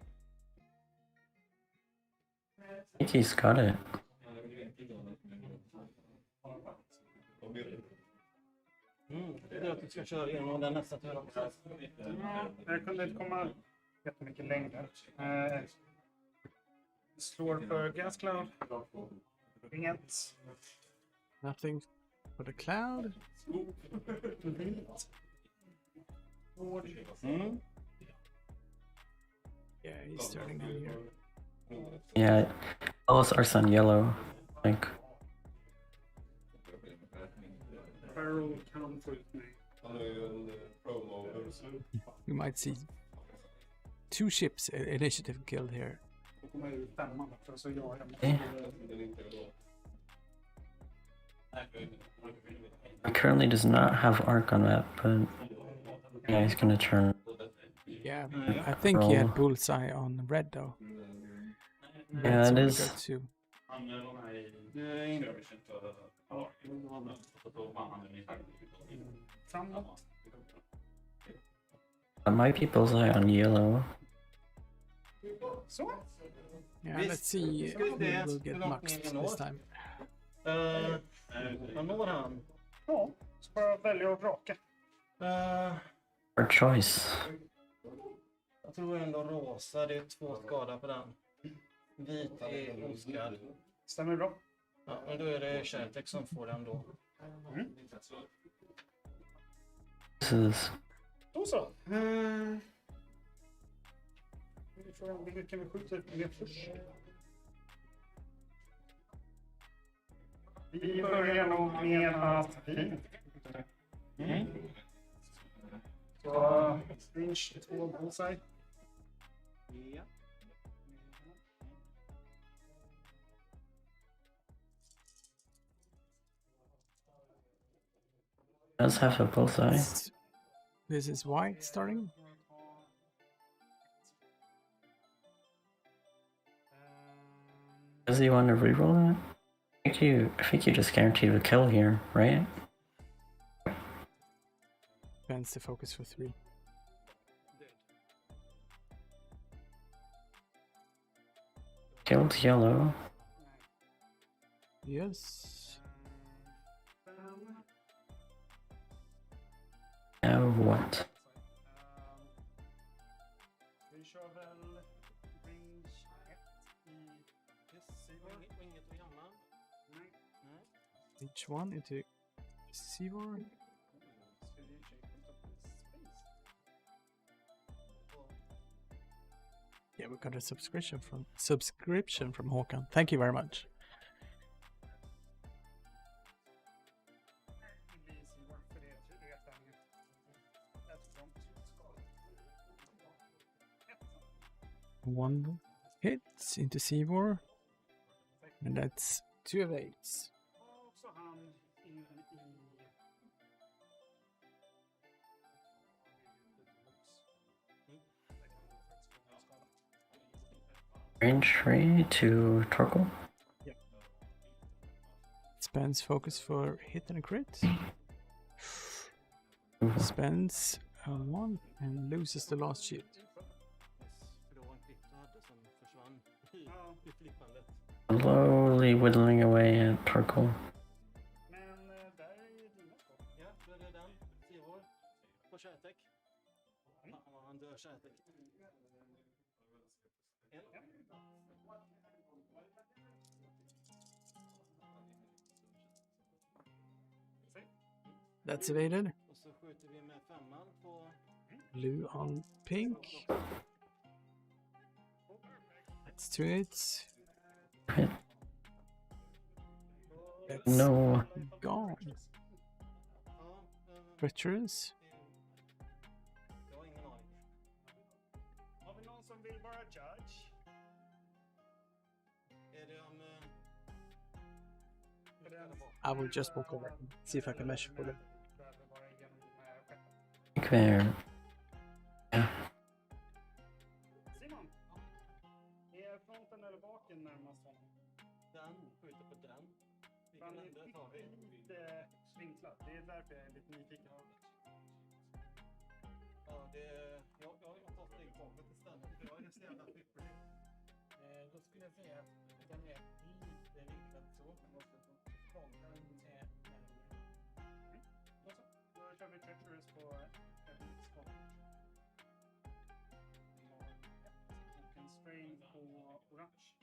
I think he's got it. Det är att du ska köra igenom den nästa tur också. Jag kunde inte komma jättemycket längre. Slår för gas cloud. Inget. Nothing for the cloud. Yeah, he's turning on here. Yeah, all his arcs on yellow. Like, Barrel counter me. We might see 2 ships initiative killed here. he currently does not have arc on that, but yeah, he's gonna turn. Yeah, I think he had bullseye on red though. Yeah, Red's it only is. got 2. My people's eye on yellow. Yeah, let's see who will get maxed this time. Vad når han? Ja, så får jag välja att vraka. Our choice. Jag tror ändå rosa, det är 2 skada på den. Vit är oskadd. Stämmer bra. Ja, men då är det Kärtek som får den då. This is Då så. Vi får om vilken vi skjuter med först. Vi börjar nog med att vi. Range 2 bullseye. Ja. Does have a bullseye. This is white starting. Does he want to reroll that? I think you just guaranteed a kill here, right? Bends the focus for 3. Killed yellow. Yes. Now what? Vi kör väl range 1 i Seaboard. Inget att gömma. Nej. Each one into Seaboard. Ska vi checka space? Yeah, we got a subscription from Håkan. Thank you very much. Det blir Seaboard för det vet jag inget. Eftersom. 1 hit into Seaboard. And that's 2 of 8s. Och så han in i... Range 3 to Torkoal. Spends focus for hit and a crit. Ooh. Spends 1 and loses the last shield. För det var en klipp du hade som försvann i flippandet. Slowly whittling away at Torkoal. Men där är dina skott. Ja, då är det den. Sivor. På Kärtek. Han dör Kärtek. That's evaded. Och så skjuter vi med 5:an på... Blue on pink. That's 2 hits. Hit. That's No. gone. Treacherous. Jag har ingen aning. Har vi någon som vill vara judge? Är det om... För den I will just walk over and see if I can measure for them. behöver vara genom skeppet. There. Simon! Är fronten eller baken närmast honom? Den skjuter på den. Han Vilken är ände tar vi? lite vinklad. Det är därför jag är lite nyfiken. Ja, det är... Jag tar steg bakåt istället. För jag är så jävla fipplig. Då skulle jag säga att den är lite vinklad så. Fronten är... Då kör vi treacherous på ett skott. Och en strain på orange.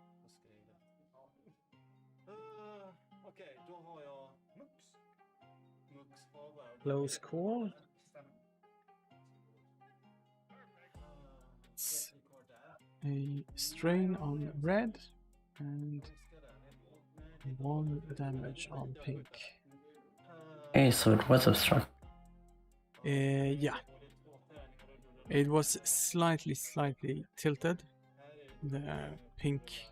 Vad skrev det? Okej, då har jag... Mux har värld. Close call. Stämmer. A strain on red and 1 damage on pink. Okay, so it was obstruct. Yeah. It was slightly tilted. The pink.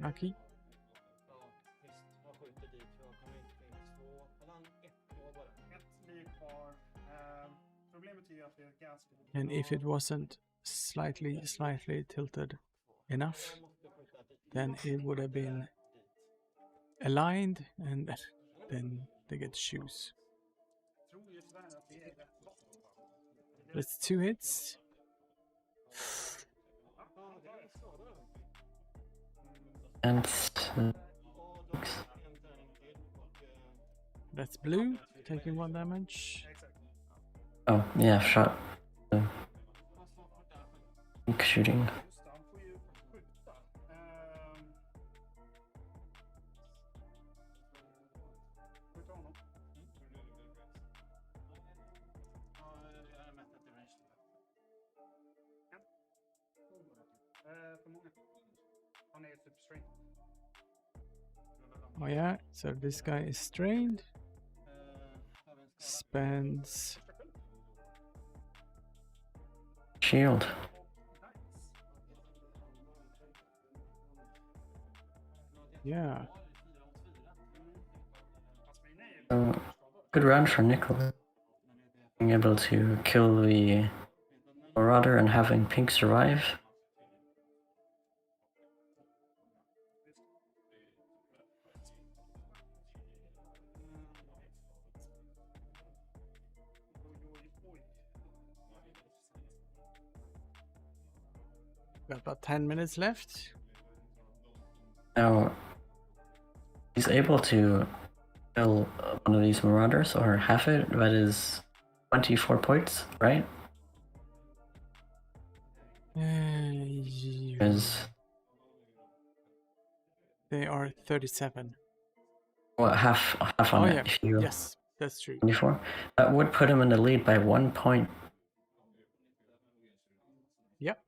Lucky. Jag skjuter dit för jag kommer inte in 2. Eller han 1 kvar bara. Ett liv kvar. Problemet är ju att det är ganska... And if it wasn't slightly tilted enough, then it would have been aligned and then they get to choose. Jag tror ju tyvärr att det är rätt bra. That's 2 hits. And That's blue, taking 1 damage. oh yeah, shot. Shooting. Just det, han får ju skjuta. Skjuta honom. Jag är mättat i range. För många. Han är typ strain. Oh yeah, so this guy is strained. Spends. Shield. Yeah. So, good round for Nickel. Being able to kill the Marauder and having Pink survive. Got about 10 minutes left. Now, he's able to kill one of these Marauders, or half it, that is 24 points, right? Because They are 37. well, half on Oh it. yeah, If you yes, that's true. 24, that would put him in the lead by 1 point. Yep.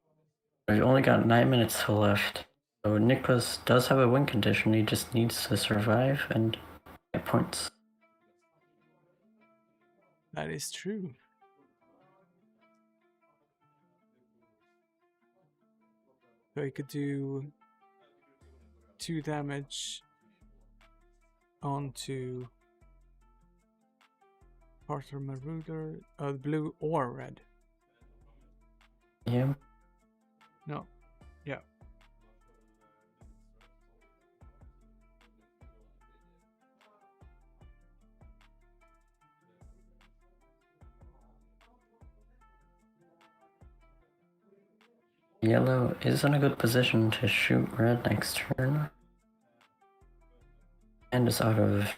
We've only got 9 minutes left. So Nicholas does have a win condition. He just needs to survive and get points. That is true. So he could do 2 damage onto Arthur Marauder, blue or red. Yeah. No. Yeah. Yellow is in a good position to shoot red next turn. And is out of...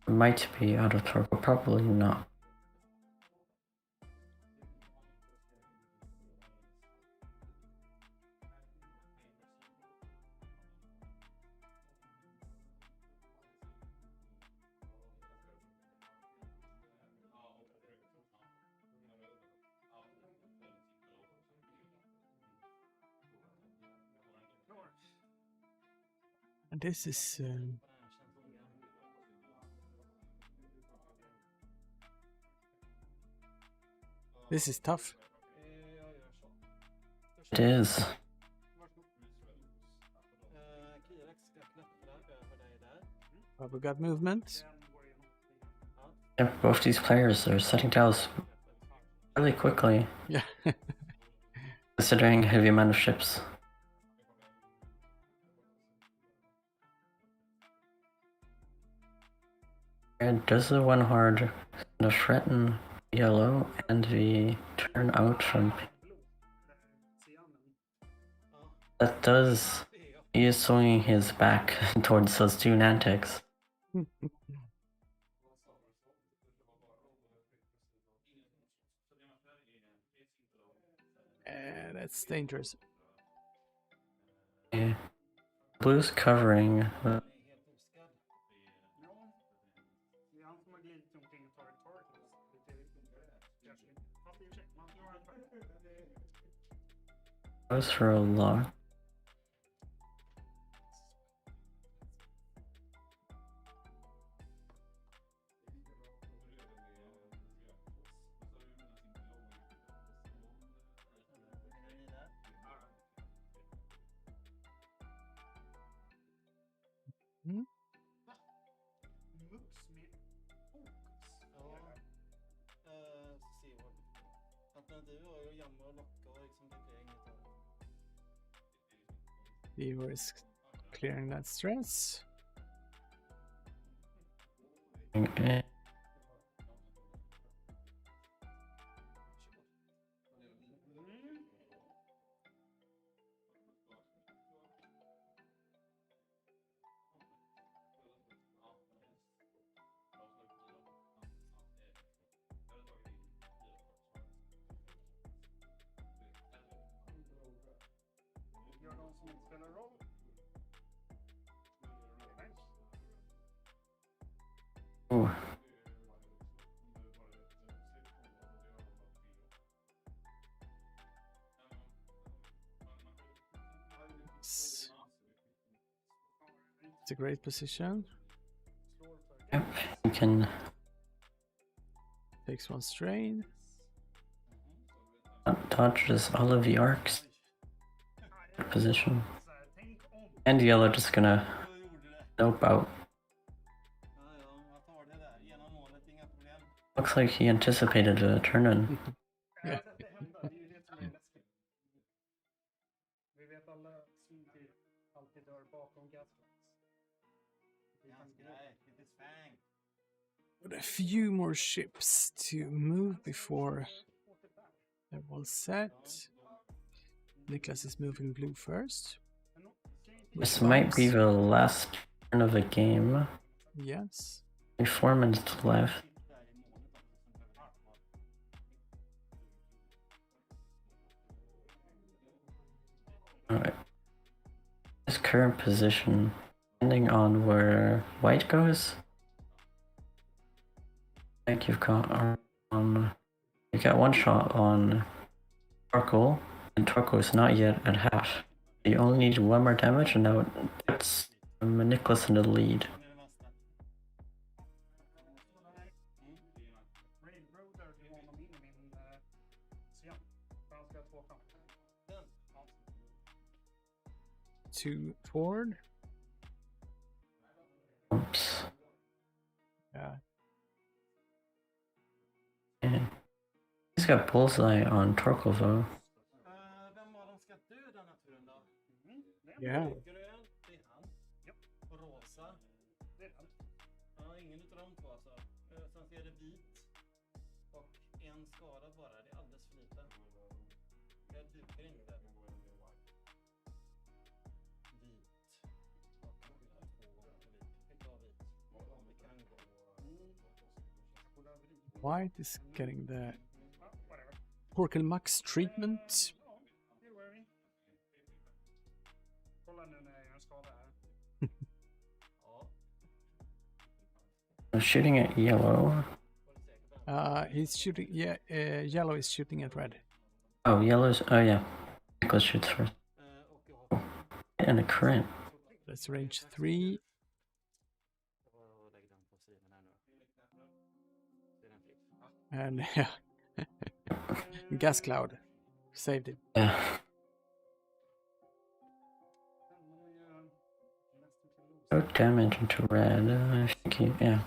might be out of torque, but probably not. And this is tough. It is. But we got movement. Yeah, both these players are setting tiles really quickly. Yeah. Considering heavy amount of ships. Red does the one hard to threaten yellow and the turn out from pink. That does. He is swinging his back towards those two Nantex. That's dangerous. Yeah. Blue's covering. Goes for a lock. He was clearing that stress. Okay. Ooh. It's a great position. Yep, you can Takes 1 strain. Dodges all of the arcs. Position. And yellow just gonna nope out. Looks like he anticipated a turn-in. Yeah. Vi vet alla som alltid dör bakom gasplats. But a few more ships to move before they're all set. Niklas is moving blue first. This might be the last turn of the game. Yes. 4 minutes left. Alright. His current position, depending on where white goes. I think you've got you got 1 shot on Torkoal, and Torkoal is not yet at half. You only need 1 more damage, and now it puts Nicholas in the lead. To forward. Oops. Yeah. And he's got bullseye on Torkoal though. Yeah. White is getting the Torkoal Max treatment. I'm shooting at yellow. He's shooting. Yeah, yellow is shooting at red. Oh, yellow's. Oh yeah, Nicholas shoots first. And a crit. That's range 3. And yeah, gas cloud saved it. Yeah. No damage into red. I think he, yeah.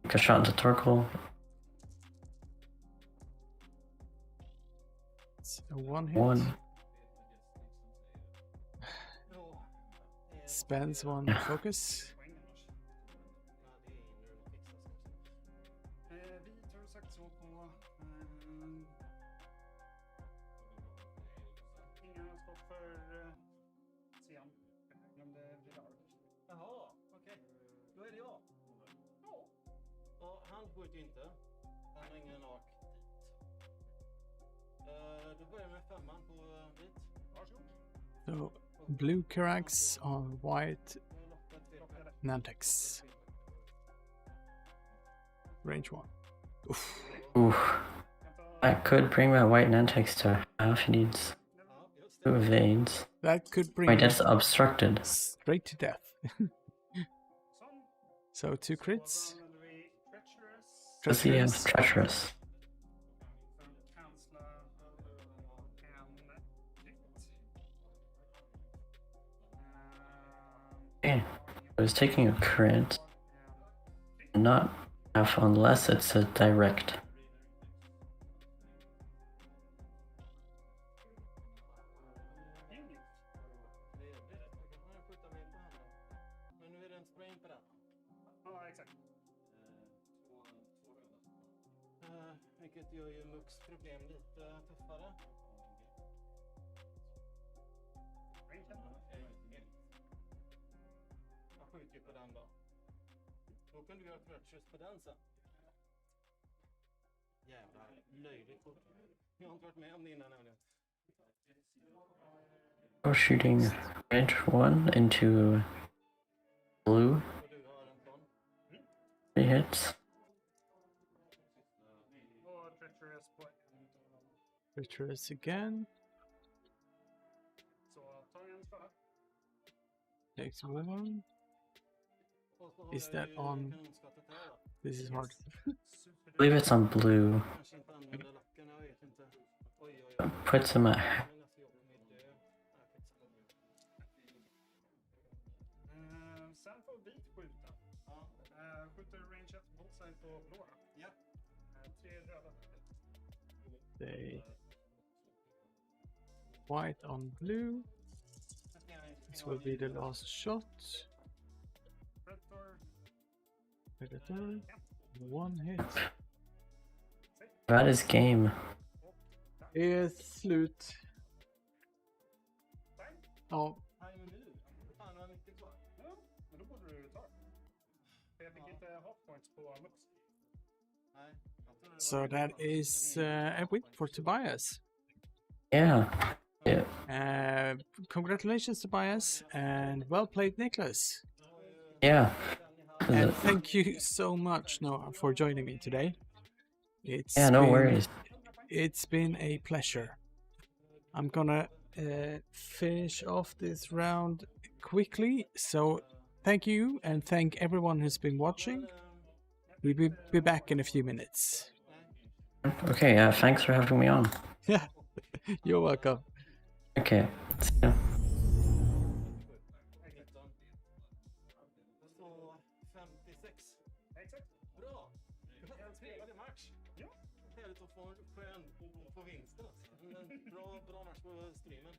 Take a shot into Torkoal. It's a 1 hit. 1. Spends 1 Yeah. focus. So blue Karax on white Nantex. Range 1. Oof. Oof. I could bring my white Nantex to half. He needs 2 evades. That could bring Wait, him that's obstructed. straight to death. So 2 crits. Does he have treacherous? Okay. I was taking a crit. Not half unless it's a direct. Vilket gör ju Mux problem lite tuffare. Jag skjuter ju på den då. Då kan du göra treacherous på den sen. Jävlar, löjligt fort. Jag har inte varit med om det innan nämligen. We're shooting red 1 into blue. 3 hits. Treacherous again. Takes 1. Is that on? This is hard. I believe it's on blue. Put some Sen får vit skjuta. Skjuter range 1 bullseye på blå. Ja. 3 röda. They white on blue. This will be the last shot. Predator. One hit. That is game. Är slut. Ja. Men då borde du ta. Jag fick inte hot points på Lux. So that is a win for Tobias. Yeah. Congratulations, Tobias, and well played, Nicholas. Yeah. And thank you so much, Noah, for joining me today. No worries. It's been a pleasure. I'm gonna finish off this round quickly. So thank you, and thank everyone who's been watching. We'll be back in a few minutes. Okay, thanks for having me on. Yeah, you're welcome. Okay. See ya. Bra match på streamen.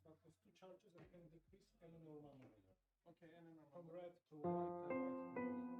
but with 2 charges I can decrease any normal number. Okay, any normal. From red to white and white to blue.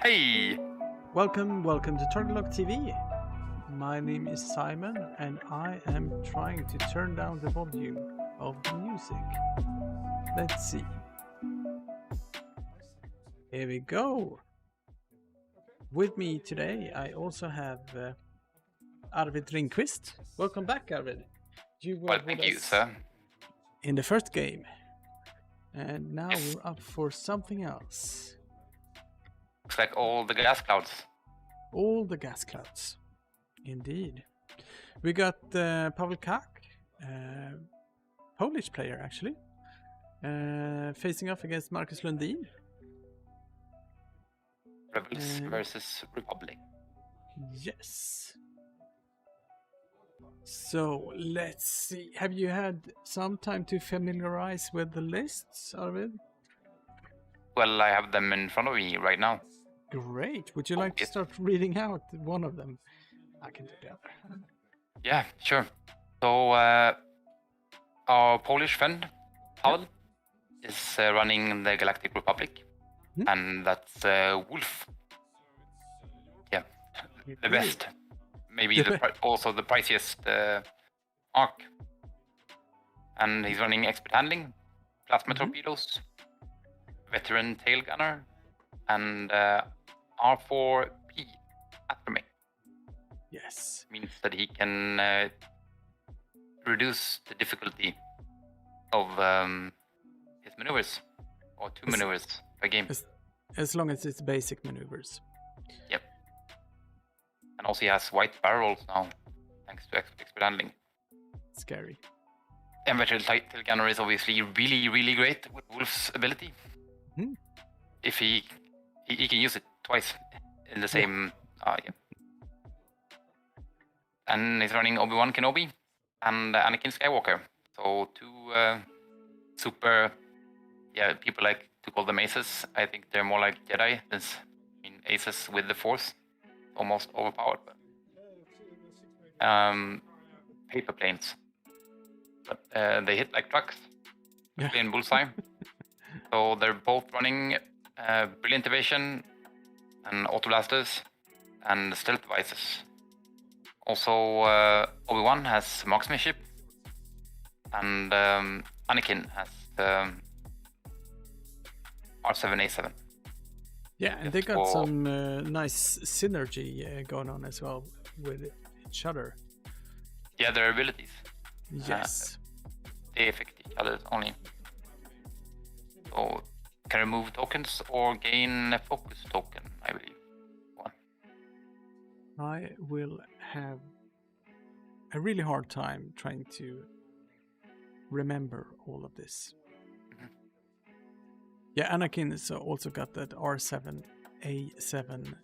Hey! Welcome to TargetLockTV. My name is Simon and I am trying to turn down the volume of the music. Let's see. Here we go. Okay. with me today, I also have Arvid Ringqvist. Welcome back, Arvid. You were Well, with thank you, us sir. in the first game, and now Yes. we're up for something else. Looks like all the gas clouds. All the gas clouds, indeed. We got Pavel Kak, Polish player actually, facing off against Marcus Lundin. Rebels versus Republic. Yes. So let's see. Have you had some time to familiarize with the lists, Arvid? Well, I have them in front of me right now. Great. Would you like to yes. start reading out one of them? I can do the other. Yeah, sure. So, our Polish friend, Pavel, is running the Galactic Republic. And that's Wolf. Yeah, the best. Maybe also the priciest arc. And he's running expert handling, plasma torpedoes, veteran tail gunner, and R4P atoming. Yes. Means that he can reduce the difficulty of his maneuvers, or two maneuvers per game. As long as it's basic maneuvers. Yep. And also he has white barrels now, thanks to expert handling. Scary. And veteran tail gunner is obviously really, really great with Wolf's ability. If he can use it twice in the same. Yeah. And he's running Obi-Wan Kenobi and Anakin Skywalker. So two super, people like to call them aces. I think they're more like Jedi. Aces with the Force, almost overpowered. But, paper planes, but they hit like trucks. In bullseye. So they're both running brilliant evasion and auto blasters and stealth devices. Also, Obi-Wan has marksmanship, and Anakin has R7A7. Yeah, and they got some nice synergy going on as well with each other. Yeah, their abilities. Yes. They affect each other only. So, can remove tokens or gain a focus token, I believe. I will have a really hard time trying to remember all of this. Yeah, Anakin has also got that R7A7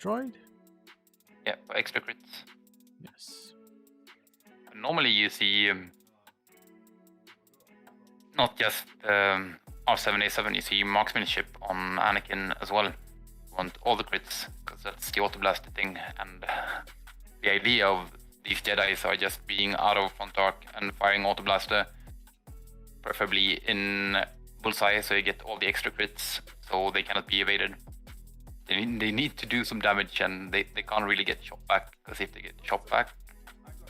droid. Yeah, for extra crits. Yes. Normally you see not just R7A7, you see marksmanship on Anakin as well. You want all the crits, because that's the auto blaster thing, and the idea of these Jedis are just being out of front arc and firing auto blaster, preferably in bullseye, so you get all the extra crits, so they cannot be evaded. They need to do some damage, and they can't really get shot back, because if they get shot back,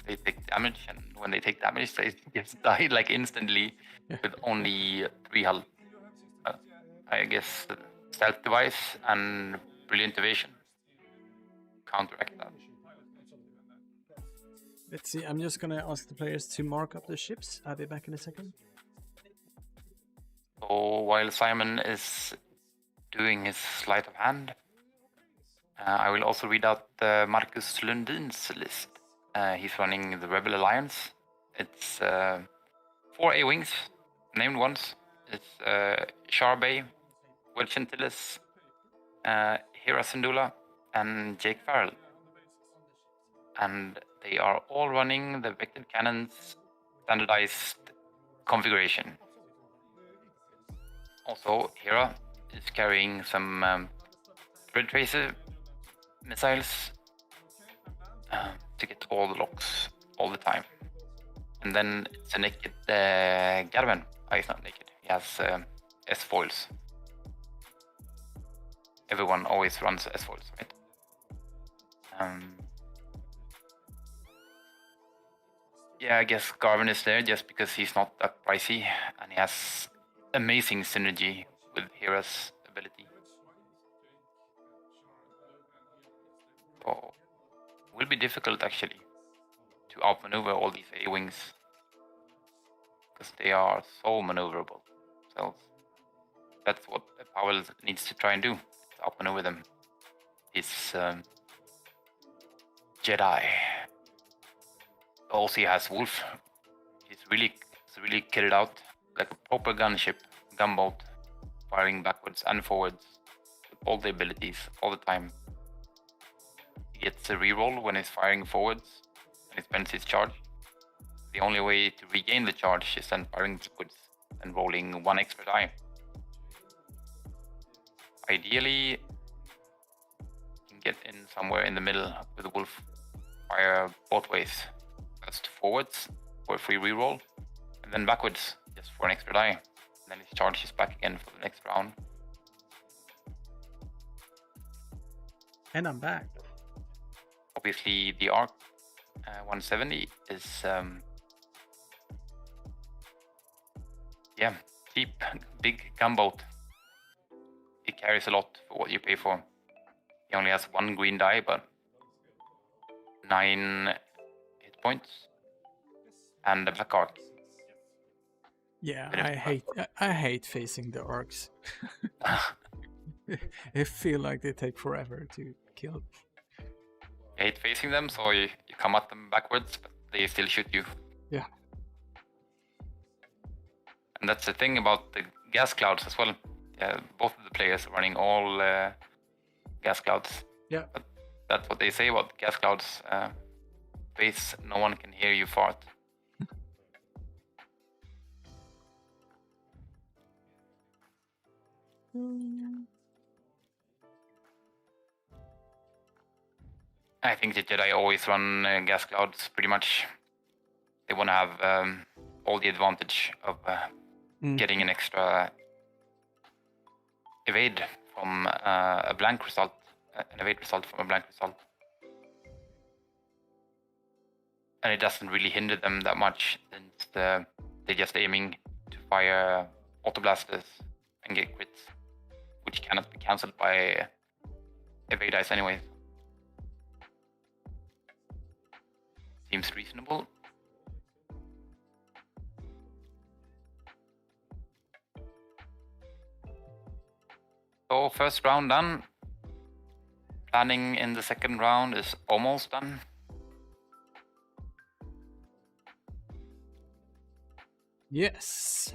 they take damage, and when they take damage, they just die like instantly with only 3 health. I guess stealth device and brilliant evasion counteract that. Let's see, I'm just gonna ask the players to mark up the ships. I'll be back in a second. So while Simon is doing his sleight of hand, I will also read out Marcus Lundin's list. He's running the Rebel Alliance. It's 4 A-Wings, named ones. It's Charbay, Welch Antilles, Hera Syndulla, and Jake Farrell. And they are all running the Vector Cannon's standardized configuration. Also, Hera is carrying some Thread Tracer missiles to get all the locks all the time. And then it's a naked Garven. He's not naked. He has S-foils. Everyone always runs S-foils, right? Yeah, I guess Garven is there just because he's not that pricey, and he has amazing synergy with Hera's ability. be difficult actually to outmaneuver all these A-wings because they are so maneuverable. So that's what Pavel needs to try and do, to outmaneuver them. His Jedi. Also he has Wolf. He's really kitted out like a proper gunship, gunboat, firing backwards and forwards with all the abilities all the time. He gets a reroll when he's firing forwards and he spends his charge. The only way to regain the charge is then firing backwards and rolling 1 extra die. Ideally, you can get in somewhere in the middle with the Wolf. Fire both ways. That's to forwards for a free reroll, and then backwards just for an extra die. And then his charge is back again for the next round. And I'm back. Obviously, the Arc 170 is cheap, big gunboat. It carries a lot for what you pay for. He only has 1 green die, but 9 hit points and a black arc. Yeah, I hate facing the arcs. It feel like they take forever to kill. I hate facing them, so you come at them backwards, but they still shoot you. Yeah. And that's the thing about the gas clouds as well. Both of the players are running all gas clouds. Yeah. But that's what they say about gas clouds. Face, no one can hear you fart. I think the Jedi always run gas clouds pretty much. They want to have all the advantage of getting an extra evade from a blank result, an evade result from a blank result. And it doesn't really hinder them that much since they're just aiming to fire auto blasters and get crits, which cannot be cancelled by evade dice anyway. Seems reasonable. So first round done. Planning in the second round is almost done. Yes.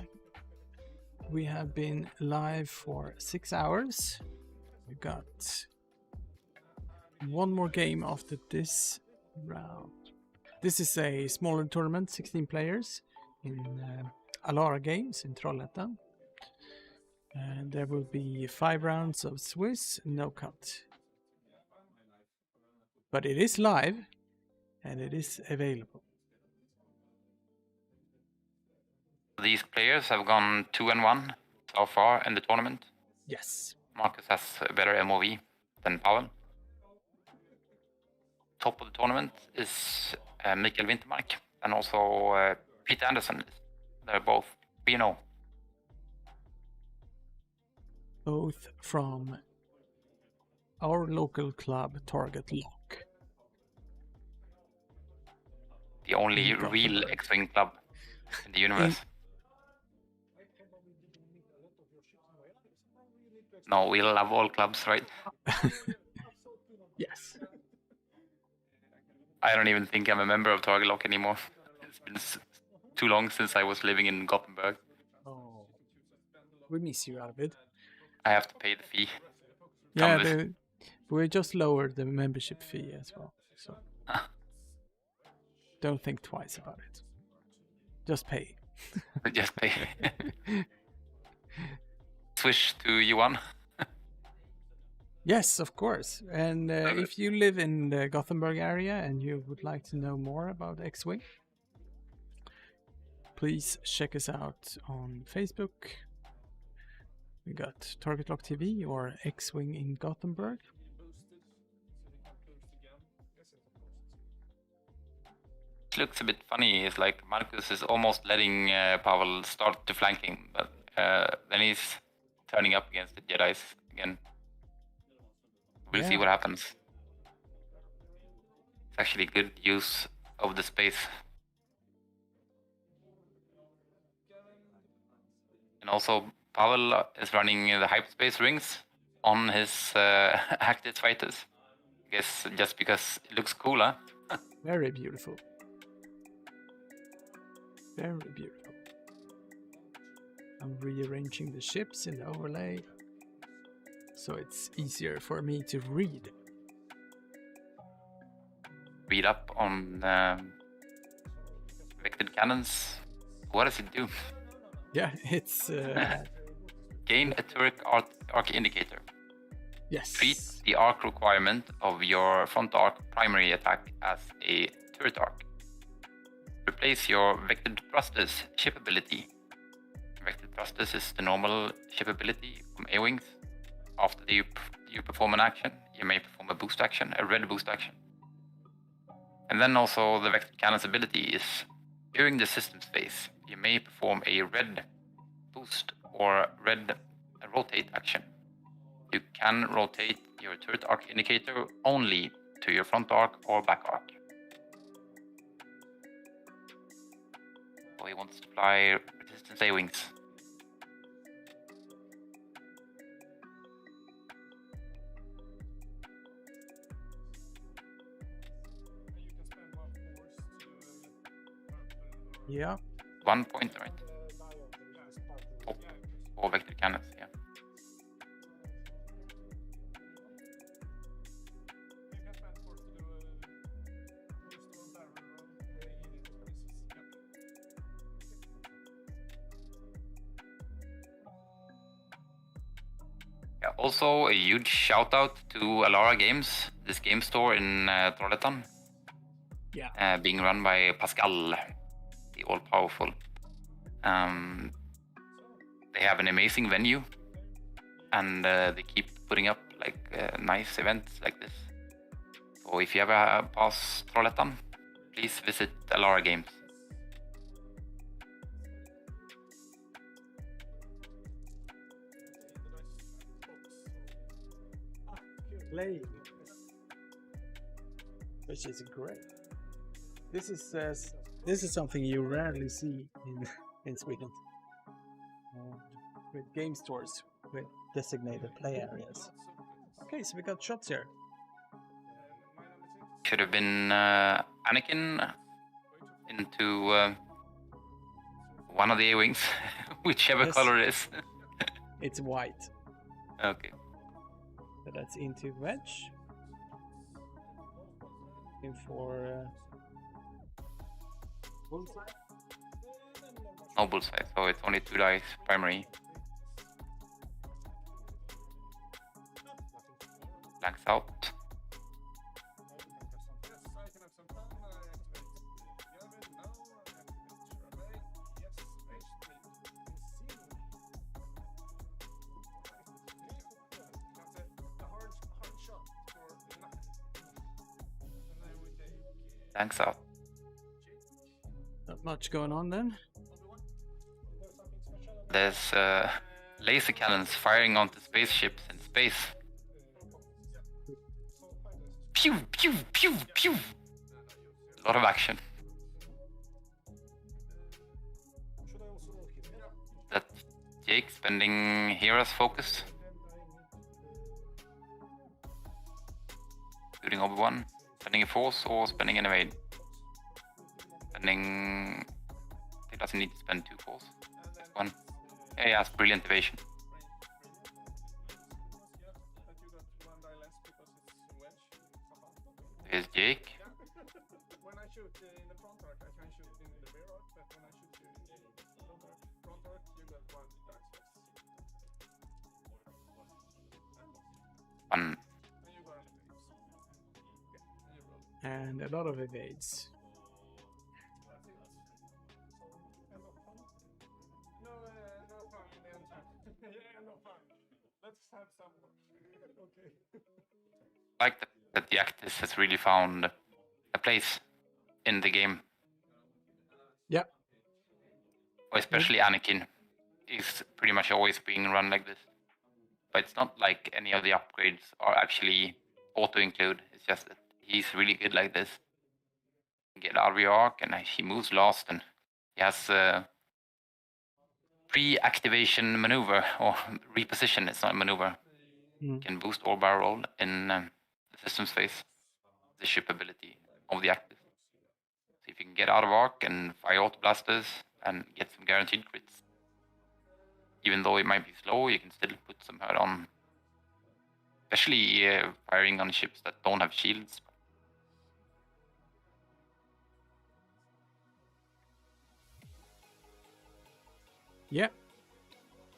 We have been live for 6 hours. We got one more game after this round. This is a smaller tournament, 16 players in Alara games in Trollhättan. And there will be 5 rounds of Swiss, no cut. But it is live and it is available. These players have gone 2-1 so far in the tournament. Yes. Marcus has a better MOV than Pavel. Top of the tournament is Mikael Wintermark and also Peter Anderson. They're both 3-0. Both from our local club, TargetLock. The only real X-Wing club in the universe. No, we love all clubs, right? Yes. I don't even think I'm a member of TargetLock anymore. It's been too long since I was living in Gothenburg. Oh, we miss you, Arvid. I have to pay the fee. Yeah, we just lowered the membership fee as well. So don't think twice about it. Just pay. Just pay. Switch to Johan. Yes, of course. And if you live in the Gothenburg area and you would like to know more about X-Wing, please check us out on Facebook. We got TargetLockTV or X-Wing in Gothenburg. It looks a bit funny. It's like Marcus is almost letting Pavel start to flanking, but then he's turning up against the Jedis again. We'll see what happens. It's actually good use of the space. And also, Pavel is running the hyperspace rings on his active fighters. I guess just because it looks cool, huh? Very beautiful. Very beautiful. I'm rearranging the ships in the overlay so it's easier for me to read. Read up on vectored cannons. What does it do? Yeah, it's... Gain a turret arc indicator. yes. Treat the arc requirement of your front arc primary attack as a turret arc. Replace your vectored thrusters ship ability. Vectored thrusters is the normal ship ability from A-Wings. After you perform an action, you may perform a boost action, a red boost action. And then also the vectored cannon's ability is, during the systems phase, you may perform a red boost or red rotate action. You can rotate your turret arc indicator only to your front arc or back arc. So he wants to fly resistance A-Wings. Yeah. 1 point, right? Top for vector cannons, yeah. Yeah, also a huge shout out to Alara Games, this game store in Trollhättan. Yeah. Being run by Pascal, the all-powerful. They have an amazing venue, and they keep putting up like nice events like this. So if you ever pass Trollhättan, please visit Alara Games. Play. Which is great. This is something you rarely see in Sweden. With game stores with designated play areas. Okay, so we got shots here. Should have been Anakin into one of the A-Wings, whichever Yes. color it is. It's white. Okay. So that's into wedge. In for bullseye. No bullseye, so it's only 2 dice primary. Blanks out. Blanks out. Not much going on then. There's laser cannons firing onto spaceships in space. Pew, pew, pew, pew. A lot of action. That Jake spending Hera's focus. Shooting Obi-Wan. Spending a force or spending an evade. Spending... He doesn't need to spend 2 force. Just 1. Yeah, he has brilliant evasion. Here's Jake. When I shoot in the front arc, I can shoot in the rear arc, but when I shoot you in the front arc, you got 1 dark space. 1. And a lot of evades. No fun in the end. Yeah, no fun. Let's have some. Okay. I like that the Actis has really found a place in the game. Yeah. Especially Anakin is pretty much always being run like this. But it's not like any of the upgrades are actually auto-include. It's just that he's really good like this. get out of your arc, and he moves last, and he has pre-activation maneuver, or reposition, it's not a maneuver. You can boost or barrel roll in the systems phase, the ship ability of the active. So if you can get out of arc and fire auto blasters and get some guaranteed crits, even though it might be slow, you can still put some hurt on, especially firing on ships that don't have shields. Yeah.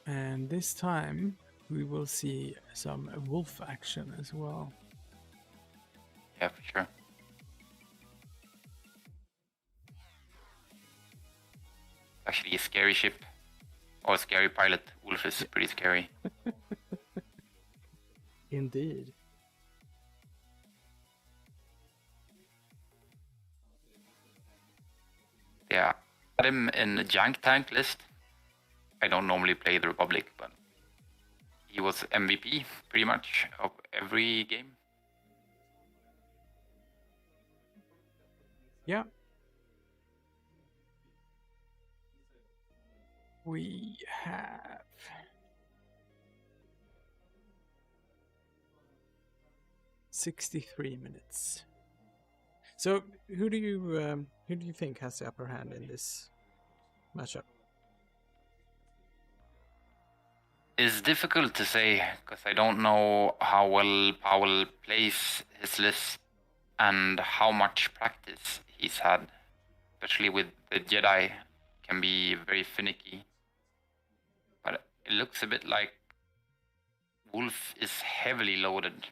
And this time we will see some wolf action as well. Yeah, for sure. Actually, a scary ship or a scary pilot. Wolf is pretty scary. Indeed. Yeah, I had him in the jank tank list. I don't normally play the Republic, but he was MVP pretty much of every game. Yeah. We have $63 minutes. So who do you think has the upper hand in this matchup? It's difficult to say because I don't know how well Powell plays his list and how much practice he's had, especially with the Jedi, can be very finicky. But it looks a bit like Wolf is heavily loaded.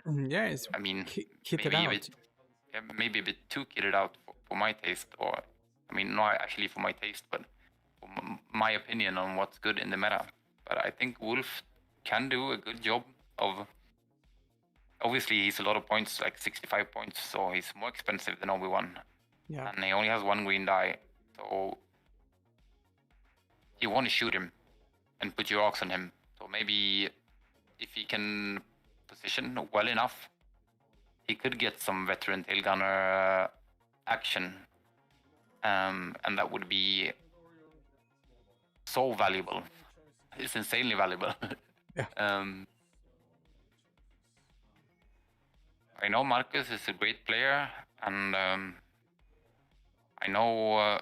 Yeah, it's I mean, kitted maybe out. maybe a bit too kitted out for my taste, or I mean, not actually for my taste, but for my opinion on what's good in the meta. But I think Wolf can do a good job of. Obviously, he's a lot of points, like 65 points, so he's more expensive than Obi-Wan. Yeah. And he only has one green die, so you want to shoot him and put your arcs on him. So maybe if he can position well enough, he could get some veteran tail gunner action, and that would be so valuable. It's insanely valuable. Yeah. I know Marcus is a great player, and I know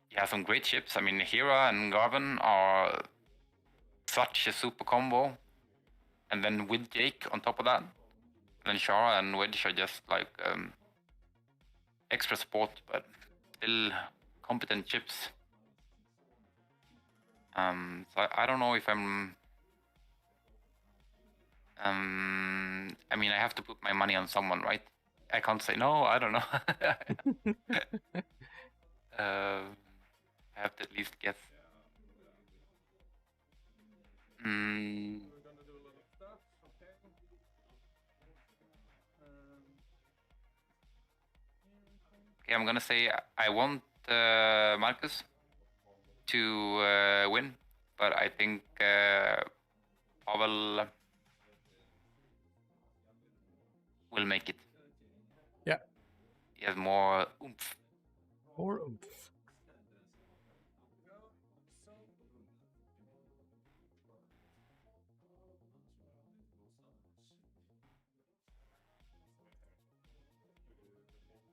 he has some great ships. I mean, Hera and Garvin are such a super combo, and then with Jake on top of that, then Shara and Wedge are just like extra support, but still competent ships. So I don't know if I'm. I mean, I have to put my money on someone, right? I can't say no. I don't know. I have to at least guess. Okay, I'm gonna say I want Marcus to win, but I think Pavel will make it. Yeah. He has more oomph. More oomph.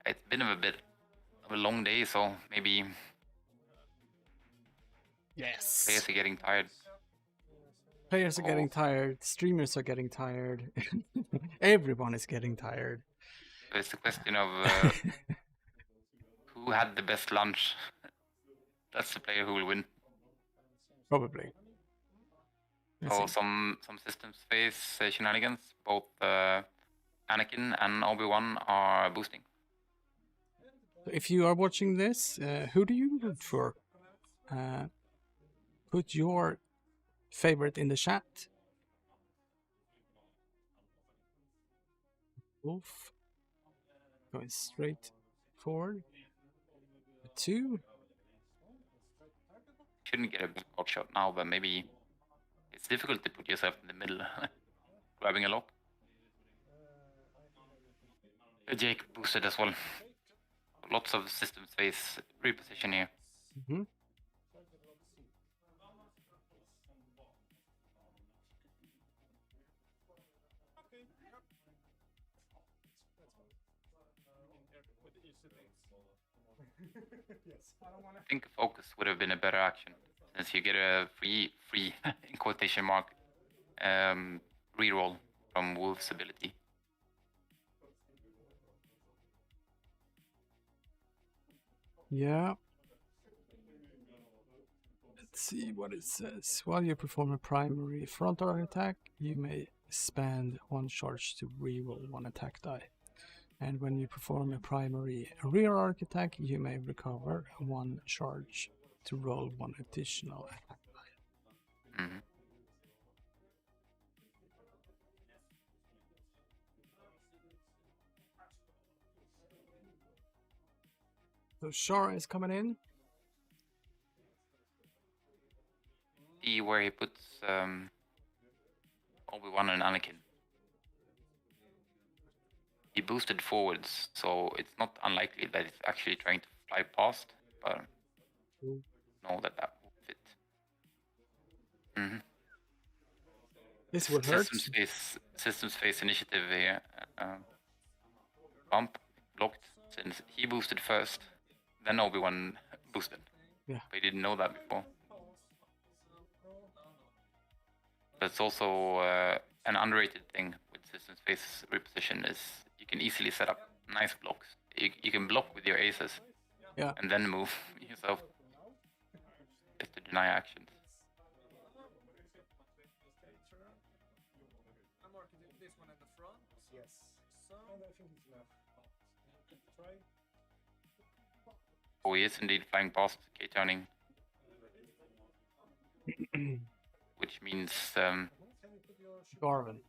It's been a bit of a long day, so maybe Yes. players are getting tired. Players are getting tired. Streamers are getting tired. Everyone is getting tired. So it's a question of who had the best lunch. That's the player who will win. Probably. Let's So see. some systems face shenanigans. Both Anakin and Obi-Wan are boosting. If you are watching this, who do you root for? Put your favorite in the chat. Wolf. Going straight forward. 2. Shouldn't get a backboard shot now, but maybe it's difficult to put yourself in the middle, grabbing a lock. Jake boosted as well. Lots of system space reposition here. Mhm. I think focus would have been a better action, since you get a free in quotation mark reroll from Wolf's ability. Yeah. Let's see what it says. While you perform a primary frontal attack, you may spend 1 charge to reroll 1 attack die. And when you perform a primary rear arc attack, you may recover 1 charge to roll 1 additional attack die. Mm-hmm. So Shara is coming in. See where he puts Obi-Wan and Anakin. He boosted forwards, so it's not unlikely that it's actually trying to fly past, but know that will fit. Mm-hmm. This will hurt. System space initiative here. Bump blocked since he boosted first, then Obi-Wan boosted. Yeah. But he didn't know that before. That's also an underrated thing with system space reposition is you can easily set up nice blocks. You can block with your aces, yeah, and then move yourself just to deny actions. I'm marking this one at the front. Yes. And I think it's enough. Try. Oh, he is indeed flying past K-turning. Which means Garvin.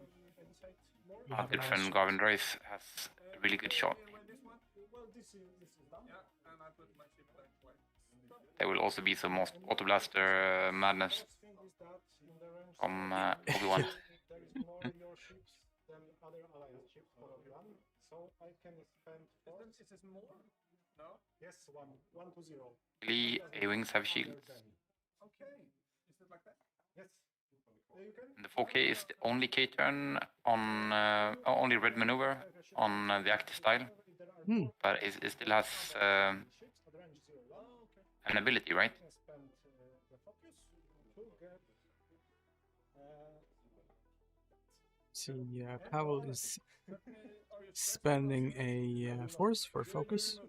our good friend Garvin Rice has a really good shot. There will also be some Auto Blaster madness from Obi-Wan. Yes, 1 to 0. Really, A-Wings have shields. Okay. Is it like that? Yes. The 4K is the only K-turn on only red maneuver on the active style, but it still has an ability, right? See, Pavel is spending a force for focus.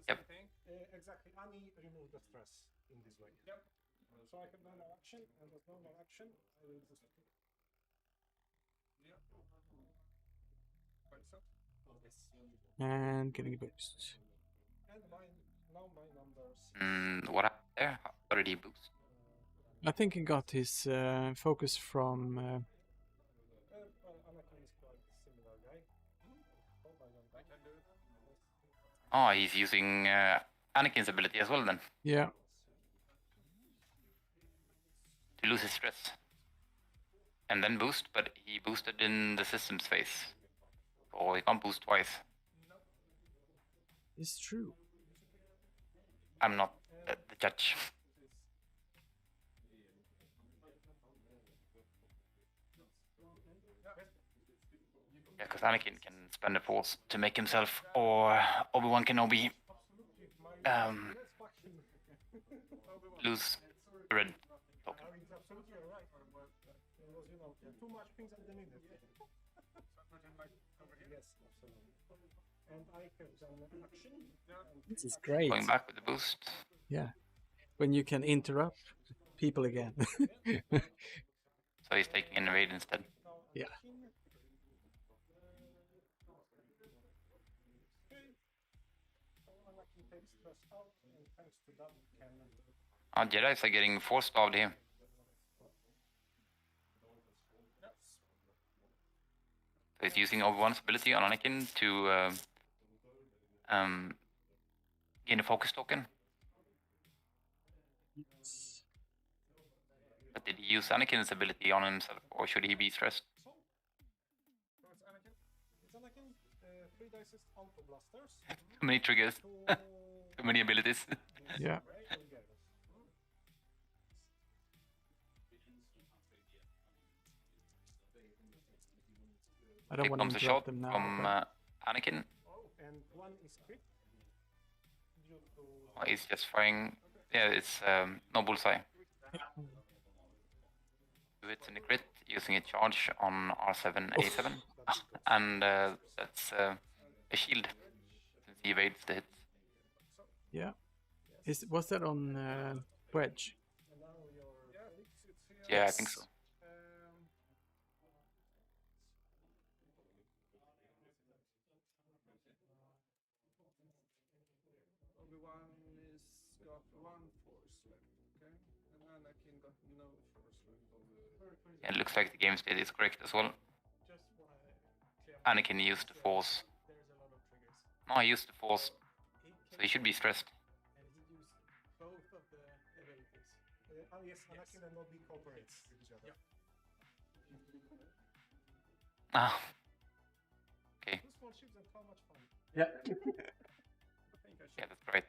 Yep. Exactly. Ani remove the stress in this way. Yep. So I have normal action, and with normal action, I will boost it. Yeah. Quite so. Yes. And getting a boost. And now my numbers. What happened there? How did he boost? I think he got his focus from. Well, Anakin is quite similar guy. I can do it. Oh, he's using Anakin's ability as well then, Yeah. to lose his stress. And then boost, but he boosted in the system space. So he can't boost twice. It's true. I'm not the judge. Yeah, because Anakin can spend a force to make himself, or Obi-Wan Kenobi lose the red token. It's absolutely right. It was, too much things at the minute. Yes, absolutely. And I have done action. This is great. Going back with the boost. Yeah. When you can interrupt people again. So he's taking an evade instead. Yeah. Oh, Jedis are getting force starved here. So he's using Obi-Wan's ability on Anakin to gain a focus token. But did he use Anakin's ability on himself, or should he be stressed? 3 dice auto blasters. Too many triggers. Too many abilities. Yeah. I don't Here want to comes a interrupt shot them now. from but- Anakin. And 1 is crit. Due to Oh, he's just firing. Yeah, it's no bullseye. 2 hits in the crit, using a charge on R7, A7. And that's a shield, since he evades the hit. Yeah. Was that on Wedge? Yeah, I think so. Obi-Wan is got 1 force left, okay? And Anakin got no force left. Yeah, it looks like the game state is correct as well. Anakin used the force. No, he used the force, so he should be stressed. both of the abilities. Yes, Anakin and Obi cooperates with each other. Ah. Okay. Two small ships and how much fun. Yeah. Yeah, that's right.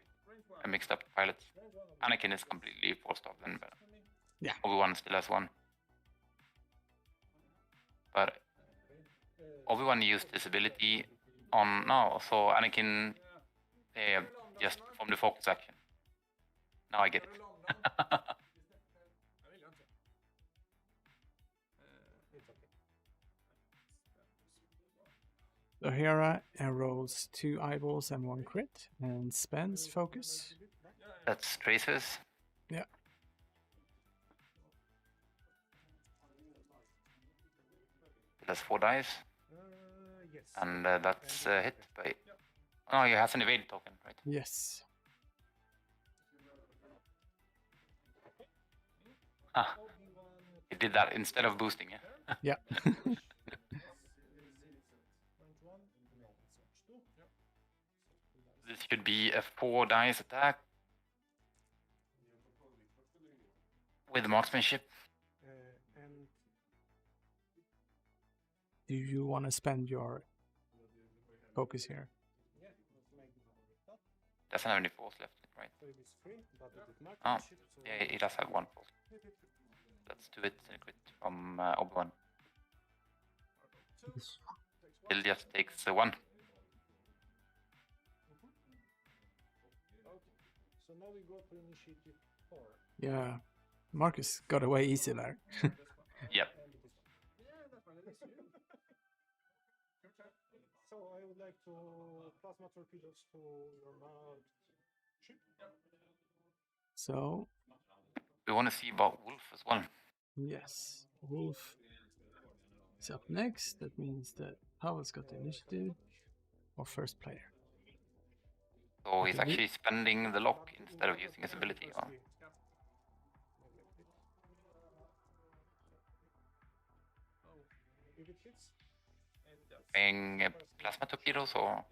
I mixed up the pilots. Anakin is completely forced off then, but Yeah. Obi-Wan still has 1. But Obi-Wan used this ability on now, so Anakin just performed the focus action. Now I get it. So Hera rolls 2 eyeballs and 1 crit and spends focus. That's tracers. Yeah. That's 4 dice. Yes. And that's hit by... Oh, he has an evade token, right? Yes. Ah, he did that instead of boosting, yeah? Yeah. This should be a 4 dice attack. With marksmanship. And Do you want to spend your focus here? Doesn't have any force left, right? so it is free, but it is Oh, marksmanship, so yeah, he does have 1 force. That's 2 hits and a crit from Obi-Wan. Still just takes 1. So now we go to initiative 4. Yeah. Marcus got away easy there. Yep. So I would like to plasma torpedoes to your mouth ship. So, We want to see about Wolf as well. yes. Wolf is up next. That means that Pavel's got the initiative or first player. So he's Okay. actually spending the lock instead of using his ability. Or... If it hits, Playing plasma torpedoes or...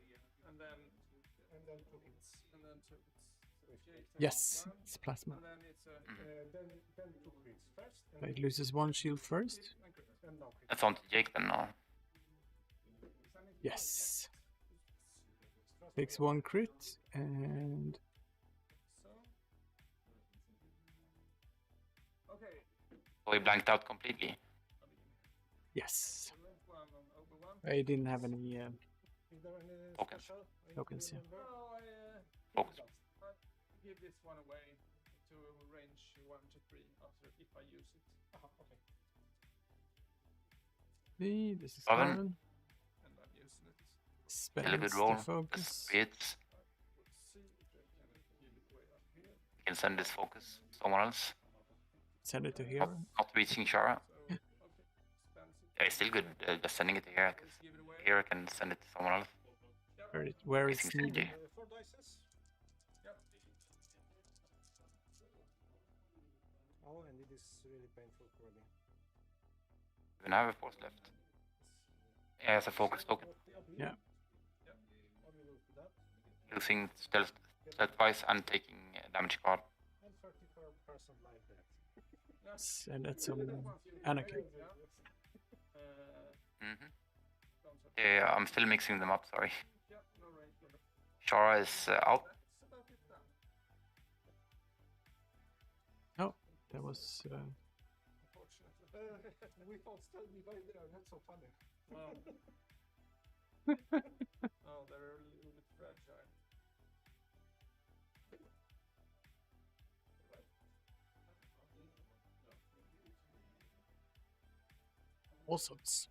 And then 2 hits. and then 2 hits. Yes, it's plasma. And then it's a Then 2 crits first. But it loses 1 shield first. And now crit. That's on to Jake then, or... Yes. Takes 1 crit and so. Okay. So he blanked out completely. yes. Left 1 on Obi-Wan. I didn't have any Is there any Tokens. special? Tokens, yeah. No, Focus. I give this one away to range 1 to 3 after if I use it. Okay. This is 11. 11. And I'm using it. Still a Spends good the roll. That's focus. 3 hits. Let's see if I can give it away up here. You can send this focus somewhere else. Send it to Not, Hera. not reaching Shara. So, okay. Spends it. Yeah, it's still good just sending it to Hera, because Give it away. Hera can send it to someone else. Where it's Using needed. synergy. 4 dices. Yep. Oh, and it is really painful for me. You can have a force left. Yeah, it's a focus token. Yeah. Obi will do that. Losing stealth wise and taking damage card. And 34% like that. Yes, and that's on Anakin. Mm-hmm. Okay, I'm still mixing them up, sorry. Shara is out. Oh, that was... We thought still be right there. That's so funny. Wow. Oh, they're a little bit fragile. Awesomes.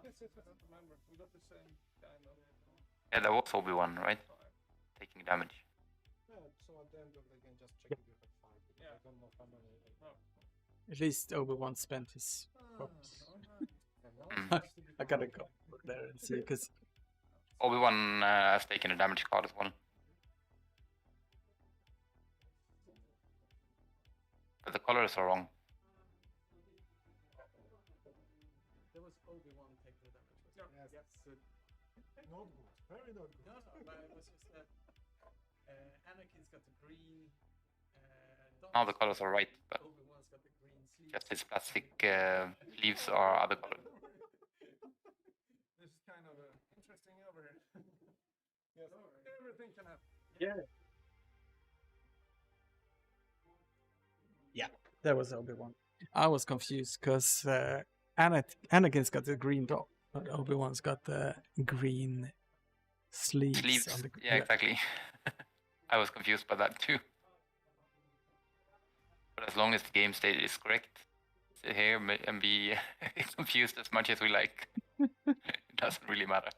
Yes, I don't remember. We got the same kind of. Yeah, that was Obi-Wan, right? Taking damage. Yeah, so at the end of the game, just check if you have 5. Because I don't know how many. At least Obi-Wan spent his focus. Mm. I gotta go there and see, because... Obi-Wan has taken a damage card as well. But the colors are wrong. There was Obi-Wan taking the damage. Yes, good. Not good. Very not good. No, but it was just that Anakin's got the green. Now the colors are right, but Obi-Wan's got the green sleeve. just his plastic leaves are other color. This is kind of interesting over here. Yes, everything can happen. Yeah, that was Obi-Wan. I was confused, because Anakin's got the green dot, but Obi-Wan's got the green sleeves. Sleeves, On the... yeah, exactly. I was confused by that too. But as long as the game state is correct, sit here and be confused as much as we like. It doesn't really matter.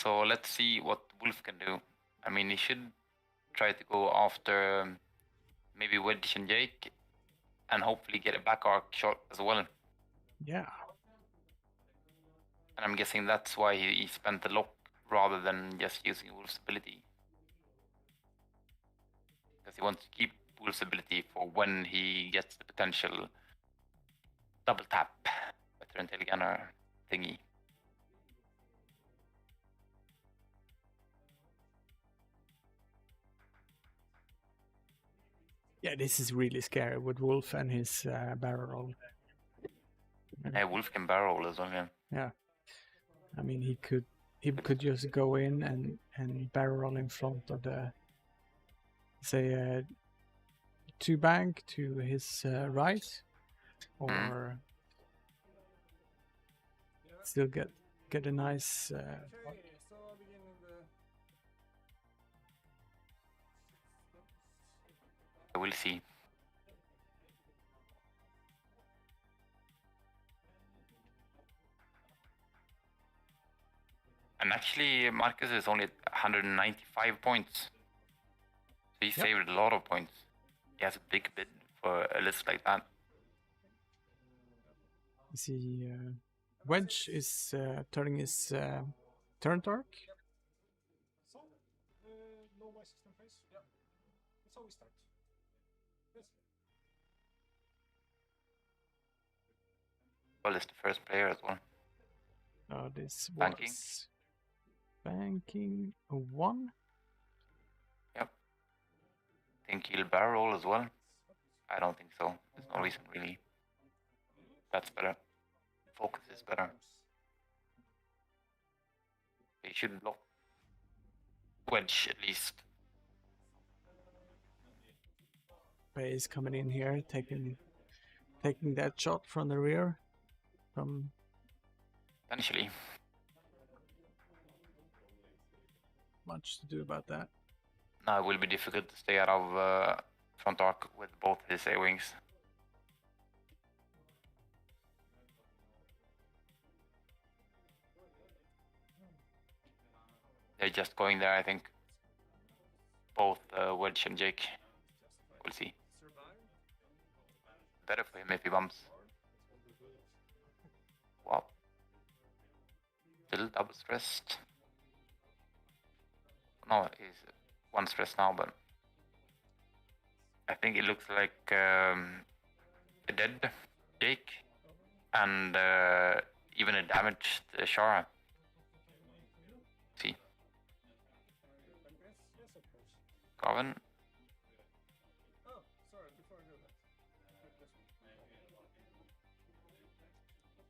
So let's see what Wolf can do. I mean, he should try to go after maybe Wedge and Jake, and hopefully get a back arc shot as well. Yeah. And I'm guessing that's why he spent the lock rather than just using Wolf's ability. Because he wants to keep Wolf's ability for when he gets the potential double tap veteran tail gunner thingy. Yeah, this is really scary with Wolf and his barrel roll. Yeah, Wolf can barrel roll as well, yeah. Yeah. I mean, he could just go in and barrel roll in front of the, say, 2 bank to his right, or still get a nice. Okay, so beginning the. We'll see. And actually, Marcus is only at 195 points. So he saved a lot of points. He has a big bid for a list like that. You see, Wedge is turning his turn torque. So, no my system phase. Yeah. That's how we start. Yes. Well, it's the first player as well. This Banking. was banking a 1. Yep. Think he'll barrel roll as well? I don't think so. There's no reason really. That's better. Focus is better. He should block Wedge at least. Bay is coming in here, taking that shot from the rear. Potentially. Much to do about that. Now it will be difficult to stay out of front arc with both his A-wings. They're just going there, I think. Both Wedge and Jake. We'll see. Better for him if he bumps. Wow. Still double stressed. No, he's 1 stress now, but I think it looks like a dead Jake and even a damaged Shara. See. Yes, of course. Garvin. Oh, sorry.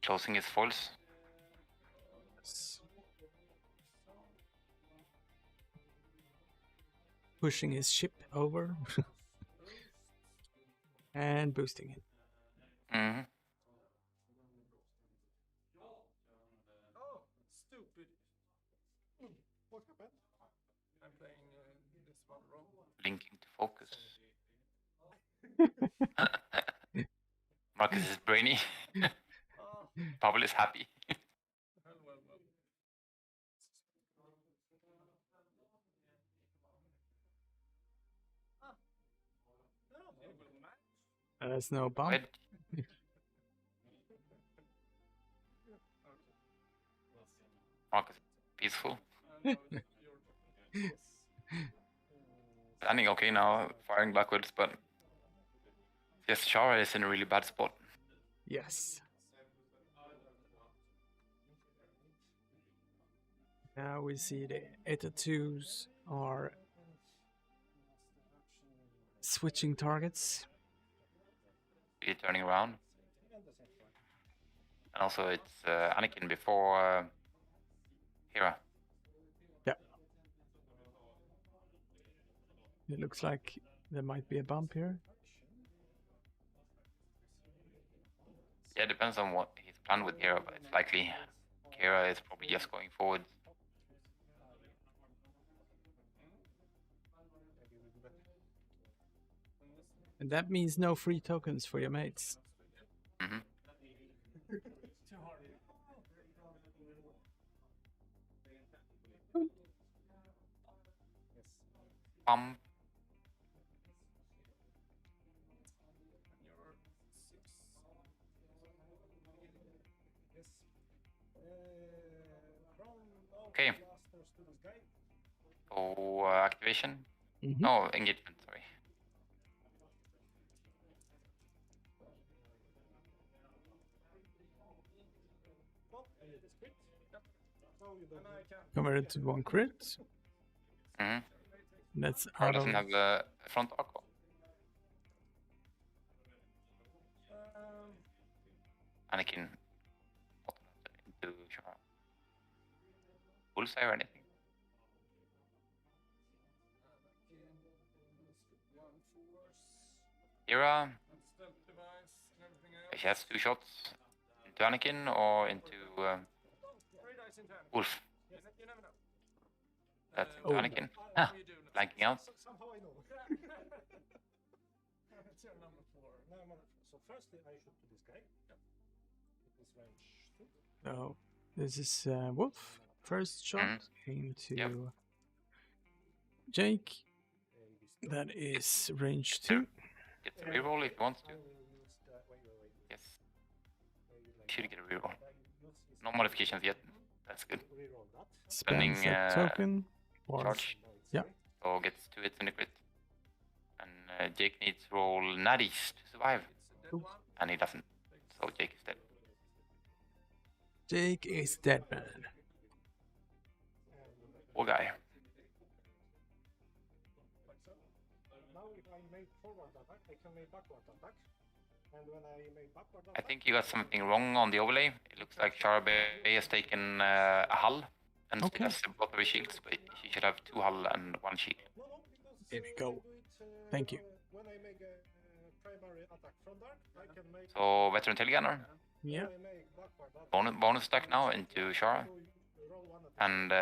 Closing his foils. Pushing his ship over. And boosting it. Mm-hmm. Oh, stupid. What happened? I'm playing this one wrong. Linking to focus. Marcus is brainy. Pavel is happy. Well. There's no bump. Red. Marcus is peaceful. Landing okay now, firing backwards, but yes, Shara is in a really bad spot. Yes. Now we see the Eta 2s are switching targets. Really turning around. And also it's Anakin before Hera. Yeah. It looks like there might be a bump here. Yeah, it depends on what he's planned with Hera, but it's likely Hera is probably just going forward. And that means no free tokens for your mates. Mm-hmm. Okay. So activation? Mm-hmm. No, engagement, sorry. Converted to 1 crit. Mm-hmm. That's Or out of... doesn't have a front arc. Anakin into Shara. Bullseye or anything? Hera. She has 2 shots into Anakin or into Wolf. That's into Anakin. Ah, blanking out. Somehow I know. It's your number 4. So firstly I should do this guy. It is range 2. Oh, this is Wolf. First shot into Jake. That is range 2. Gets a reroll if he wants to. Yes. Should get a reroll. No modifications yet. That's good. Spending token. Charge. Yeah. So gets 2 hits in the crit. And Jake needs to roll natties to survive. Ooh. And he doesn't. So Jake is dead. Jake is dead, man. Poor guy. Now if I make forward attack, I can make backward attack. And when I make backward attack... I think you got something wrong on the overlay. It looks like Shara has taken a hull and still has both of his shields, but she should have 2 hull and 1 shield. Here we go. Thank you. When I make a primary attack from there, I can make... So veteran tailgunner. Yeah. Bonus stack now into Shara. And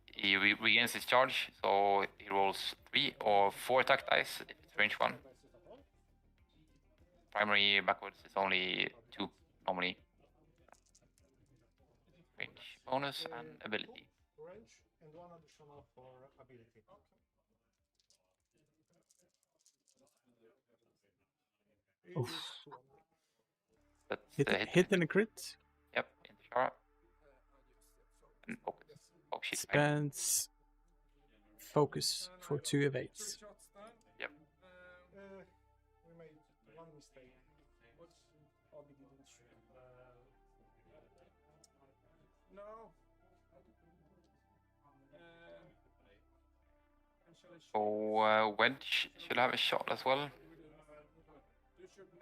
he regains his charge, so he rolls 3 or 4 attack dice. It's range 1. Primary backwards is only 2 normally. Range bonus and ability. Range and 1 additional for ability. Oof. That's Hit and a crit. Yep, into Shara. And focus. Oh shit. Spends focus for 2 evades. Yep. We made 1 mistake. Obi didn't shoot. No. So Wedge should have a shot as well.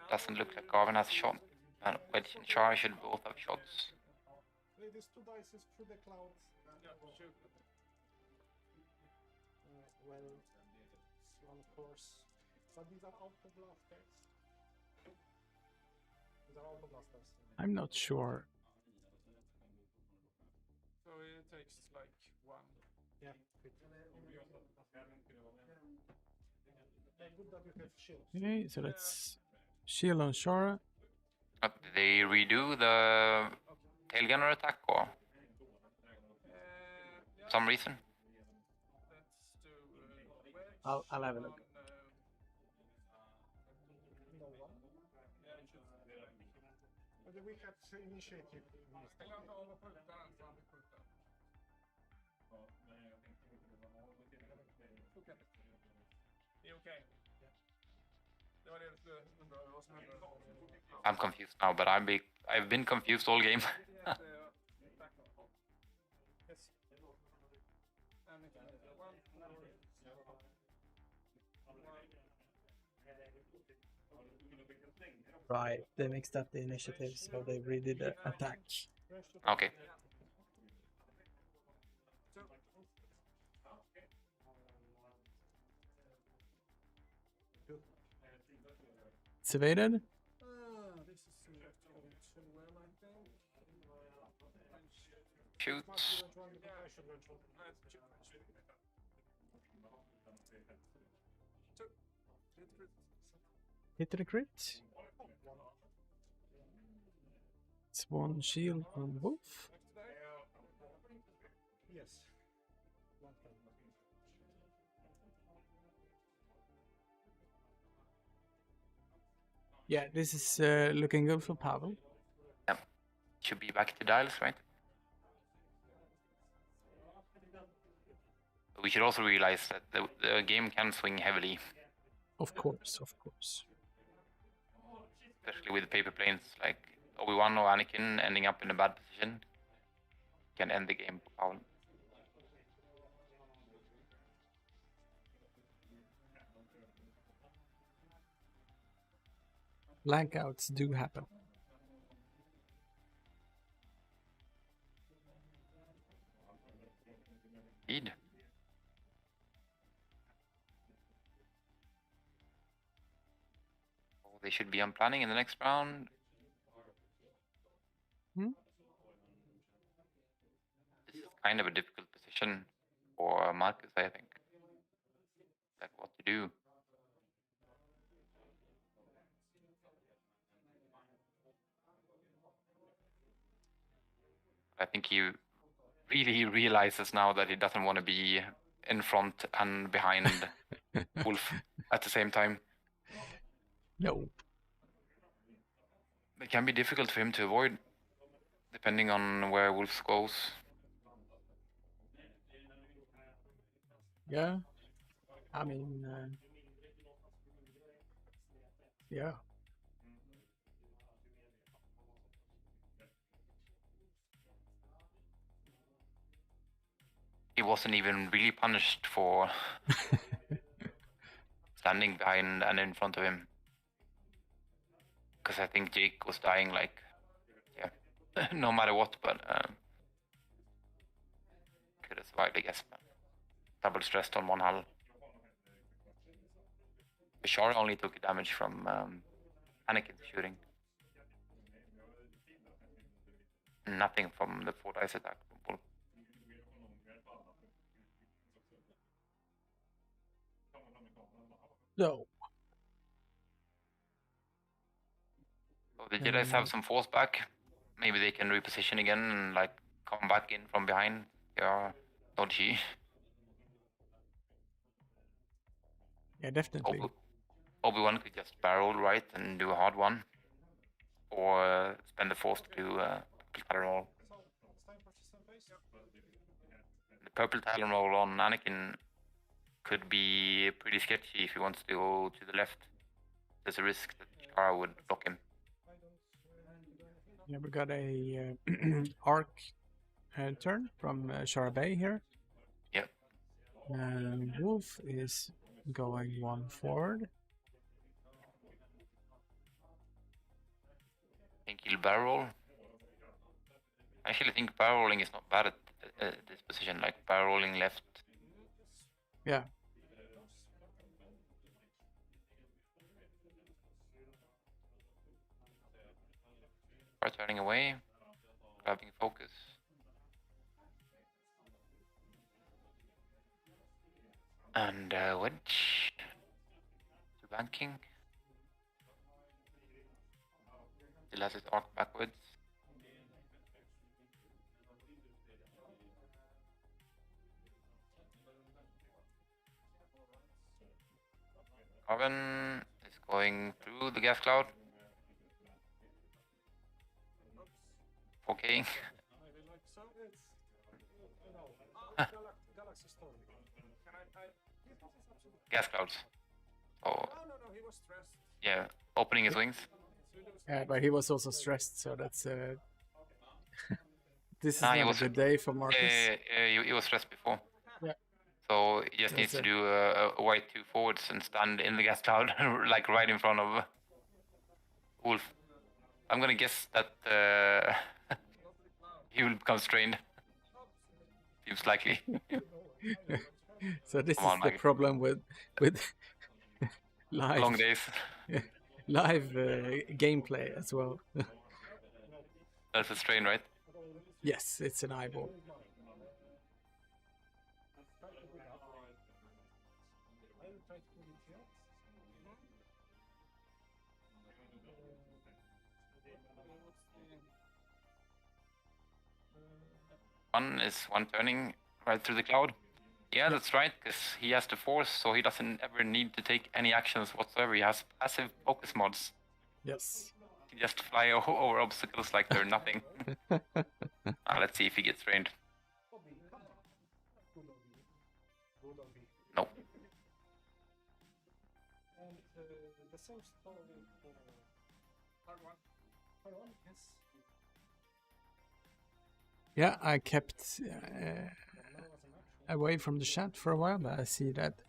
Doesn't look like Garvin has a shot. And Wedge and Char should both have shots. Hey, these 2 dice is through the clouds. Well, it's one course. But these are auto blasters. These are auto blasters. I'm not sure. So it takes like 1. Yeah. Good that you have shields. Okay, so let's shield on Shara. Did they redo the tail gunner attack or Yeah, some reason? let's do Wedge. I'll have a look. No one. But we had initiative. Jag glömde av att skjuta den så han blir skjuten. Okej. Det är okej. Det var det du skulle undra över vad som hände. I'm confused now, but I've been confused all game. Yes. And Right, they mixed up the initiatives, so they redid the attack. Okay. It's evaded. This is not going too well, I think. Shoot. Hit the crit. It's 1 shield on both. Yes. One time. Yeah, this is looking good for Pavel. Yeah. Should be back to dials, right? We should also realize that the game can swing heavily, Of course, of course. especially with paper planes like Obi-Wan or Anakin ending up in a bad position. Can end the game for Pavel. Blankouts do happen. Indeed. Oh, they should be on planning in the next round. Hmm? This is kind of a difficult position for Marcus, I think. Like what to do. I think he really realizes now that he doesn't want to be in front and behind Wolf at the same time. No. It can be difficult for him to avoid, depending on where Wolf goes. Yeah. I mean, yeah. He wasn't even really punished for standing behind and in front of him. Because I think Jake was dying like, yeah, no matter what, but could have survived, I guess. But double stressed on one hull. Bashar only took damage from Anakin's shooting. Nothing from the 4 dice attack from Wolf. No. So the Jedis have some force back. Maybe they can reposition again and like come back in from behind. They are dodgy. Yeah, definitely. Obi-Wan could just barrel right and do a hard one. Or spend the force to do a Talon roll. The purple Talon roll on Anakin could be pretty sketchy if he wants to go to the left. There's a risk that Chara would block him. Yeah, we got a arc turn from Shara Bay here. Yep. Wolf is going 1 forward. Think he'll barrel roll. I actually think barrel rolling is not bad at this position, like barrel rolling left. Yeah. Or turning away, grabbing focus. And wedge to banking. Still has his arc backwards. Arvin is going through the gas cloud. 4K. Gas clouds. Oh. Yeah, opening his wings. Yeah, but he was also stressed, so that's this is he not was- a good day for Marcus. He was stressed before. Yeah. So he just needs to do a white 2 forwards and stand in the gas cloud, like right in front of Wolf. I'm gonna guess that he will become strained. Seems likely. So this Come is on, the Maggie. problem with live Long days. live gameplay as well. That's a strain, right? Yes, it's an eyeball. One is one turning right through the cloud. Yeah, that's right, because he has the force, so he doesn't ever need to take any actions whatsoever. He has passive focus mods. Yes. He just fly over obstacles like they're nothing. Let's see if he gets trained. No. And the same story for part one. Part one, yes. Yeah, I kept away from the chat for a while, but I see that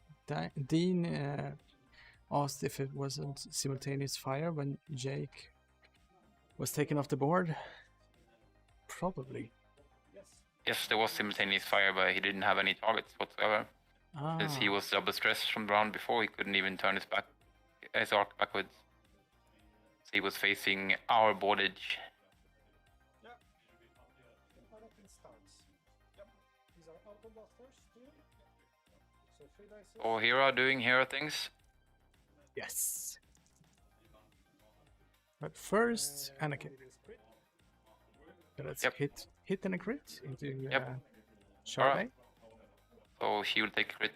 Dean asked if it wasn't simultaneous fire when Jake was taken off the board. Probably. Yes, there was simultaneous fire, but he didn't have any targets whatsoever. Since he was double stressed from the round before, he couldn't even turn his arc backwards. So he was facing our board edge. So Hero doing hero things. Yes. But first, Anakin. Let's hit and a crit into Charlie. So she will take a crit.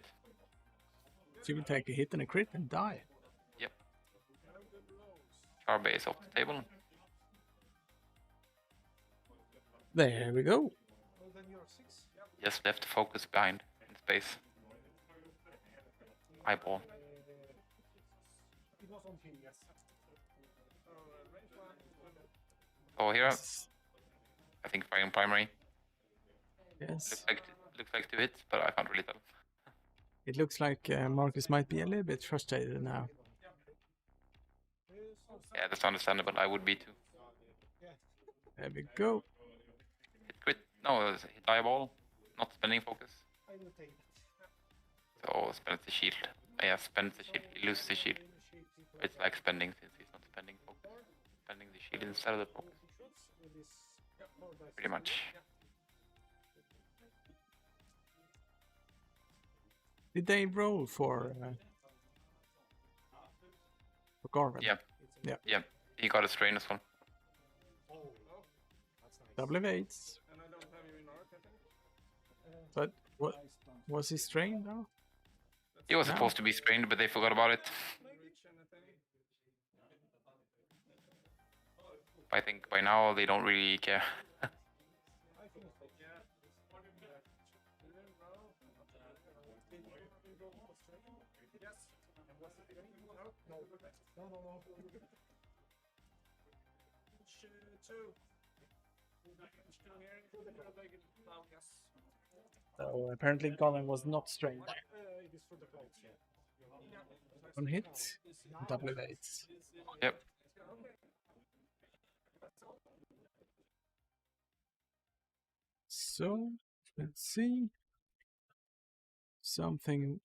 She will take a hit and a crit and die. Yep. Charbe is off the table. There we go. Just left the focus behind in space. Eyeball. So here, I think firing primary. Yes. Looks like 2 hits, but I can't really tell. It looks like Marcus might be a little bit frustrated now. Yeah, that's understandable. I would be too. There we go. Hit crit. No, it was hit eyeball. Not spending focus. So spends the shield. Yeah, spends the shield. He loses the shield. It's like spending since he's not spending focus. Spending the shield instead of the focus. Pretty much. Did they roll for Garvin? Yeah. Yeah. Yeah. He got a strain as well. Double evades. But what was he strained though? He was supposed to be strained, but they forgot about it. I think by now they don't really care. So apparently Garvin was not strained. One hit, double evades. Yep. So, let's see. Something.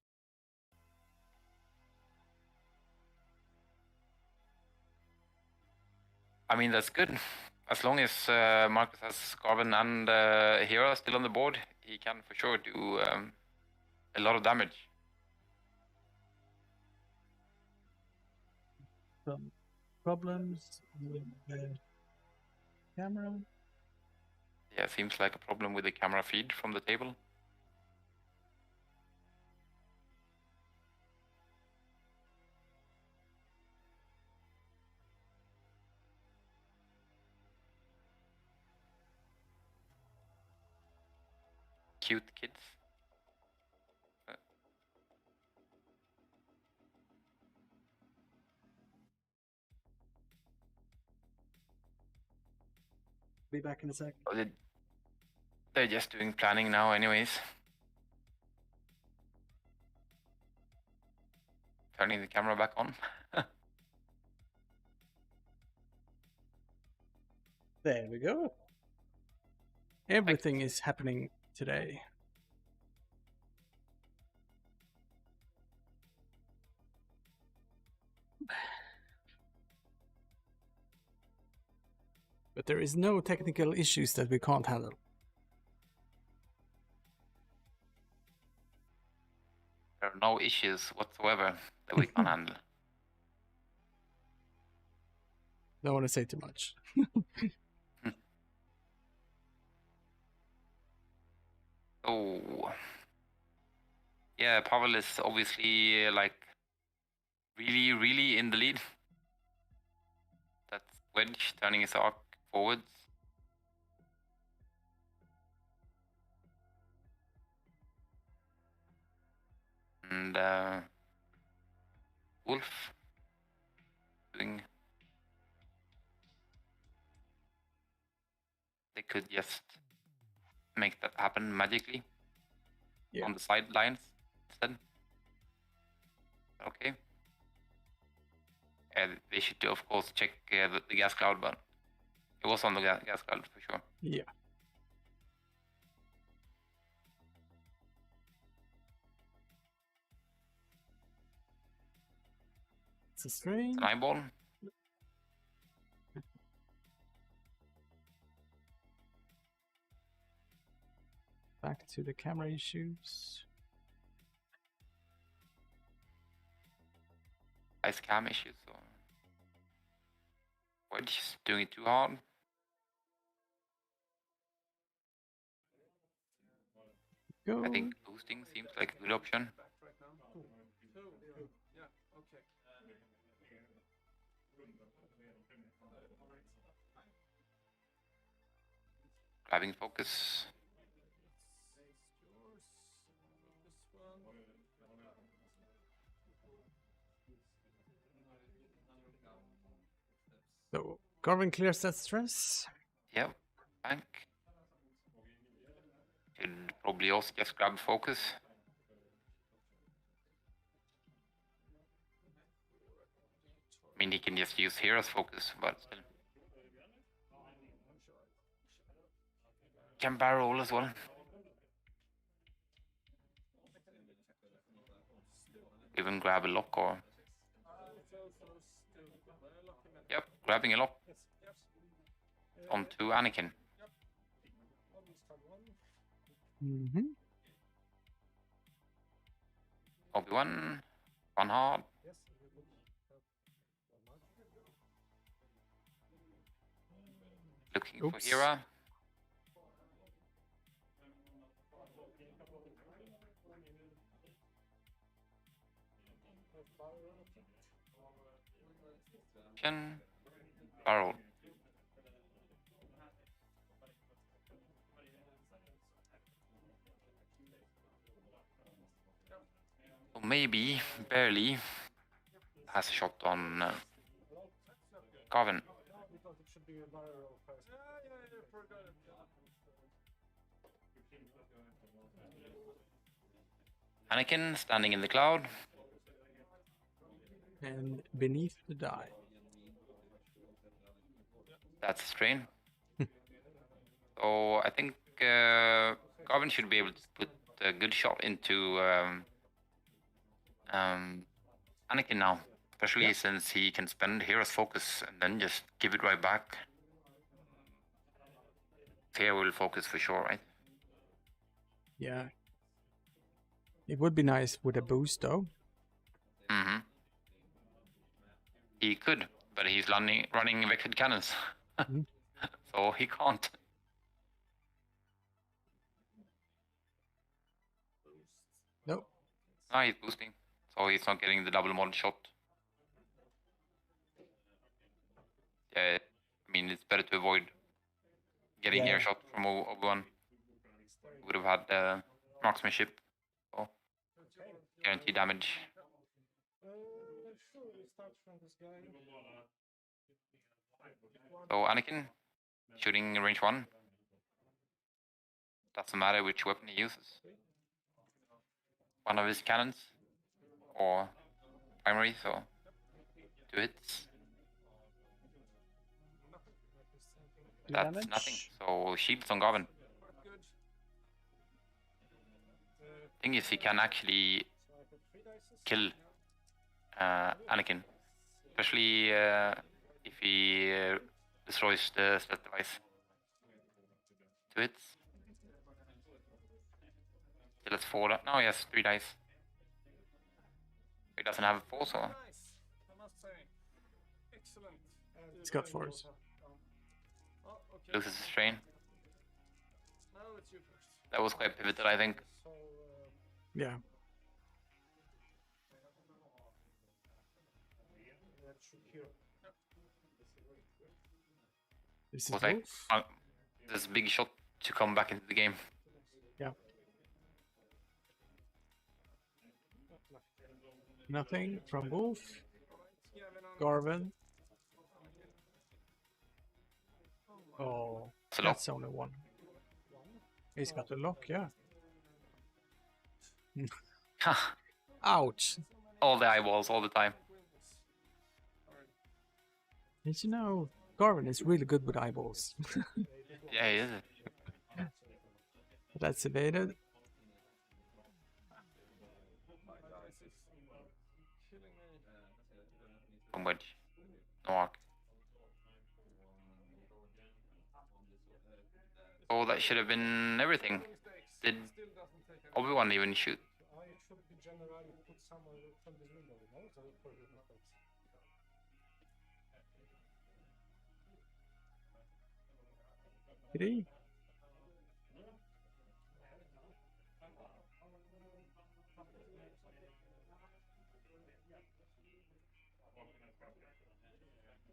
I mean, that's good. As long as Marcus has Garvin and Hera still on the board, he can for sure do a lot of damage. Some problems with the camera. Yeah, seems like a problem with the camera feed from the table. Cute kids. Be back in a sec. Oh, they're just doing planning now anyways. Turning the camera back on. There we go. Everything is happening today. But there is no technical issues that we can't handle. There are no issues whatsoever that we can handle. Don't want to say too much. Oh. Yeah, Pavel is obviously like really in the lead. That's Wedge turning his arc forwards. And Wolf doing. They could just make that happen magically on the sidelines instead. Okay. They should of course check the gas cloud, but it was on the gas cloud for sure. Yeah. It's a strain. An eyeball. Back to the camera issues. Ice cam issues. So Wedge is doing it too hard. Go. I think boosting seems like a good option. Grabbing focus. So Garvin clears that stress. Yep, bank. Should probably also just grab focus. I mean, he can just use Hero's focus, but still. Can barrel as well. Even grab a lock or. Yep, grabbing a lock. Onto Anakin. Mm-hmm. Obi-Wan. One hard. Looking for Hera. Barrel. So maybe, barely, has a shot on Garvin. Anakin standing in the cloud. And beneath the die. That's a strain. So I think Garvin should be able to put a good shot into Anakin now, especially since he can spend Hero's Focus and then just give it right back. Fear will focus for sure, right? Yeah. It would be nice with a boost though. Mm-hmm. He could, but he's running vectored cannons. So he can't. Nope. No, he's boosting. So he's not getting the double mod shot. Yeah, I mean, it's better to avoid getting air shot from Obi-Wan. Would have had marksmanship. So guarantee damage. Sure, we start from this guy. So Anakin shooting range 1. Doesn't matter which weapon he uses. One of his cannons or primary, so 2 hits. That's damage. nothing. So shields on Garvin. Thing is, he can actually kill Anakin, especially if he destroys the stealth device. 2 hits. Still has 4. Now he has 3 dice. He doesn't have 4, so Nice, I must say. Excellent. It's got 4s. Oh, okay. loses his train. Now it's you first. That was quite pivotal, I think. So, Yeah. let's shoot here. This is Was like Wolf. this big shot to come back into the game. Yeah. Nothing from Wolf. Garvin. Oh, It's a lock. that's only 1. He's got a lock, yeah. Ouch. All the eyeballs, all the time. Did you know Garvin is really good with eyeballs? Yeah, he is. That's evaded. From which? No arc. Oh, that should have been everything. Did Obi-Wan even shoot? I should be generally put somewhere from this window, you know, so for the mistakes. Did he?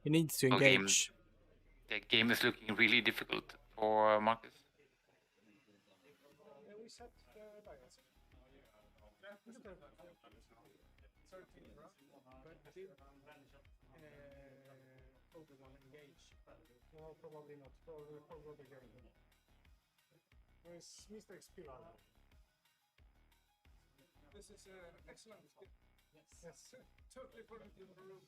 He needs to Okay, engage. The game is looking really difficult for Marcus. Yeah, we set the bias. Yeah, we set 13, right? But did Obi-Wan engage? No, probably not. Probably game. Where's Mr. Explorer? This is excellent. Yes. Totally forgot to the room.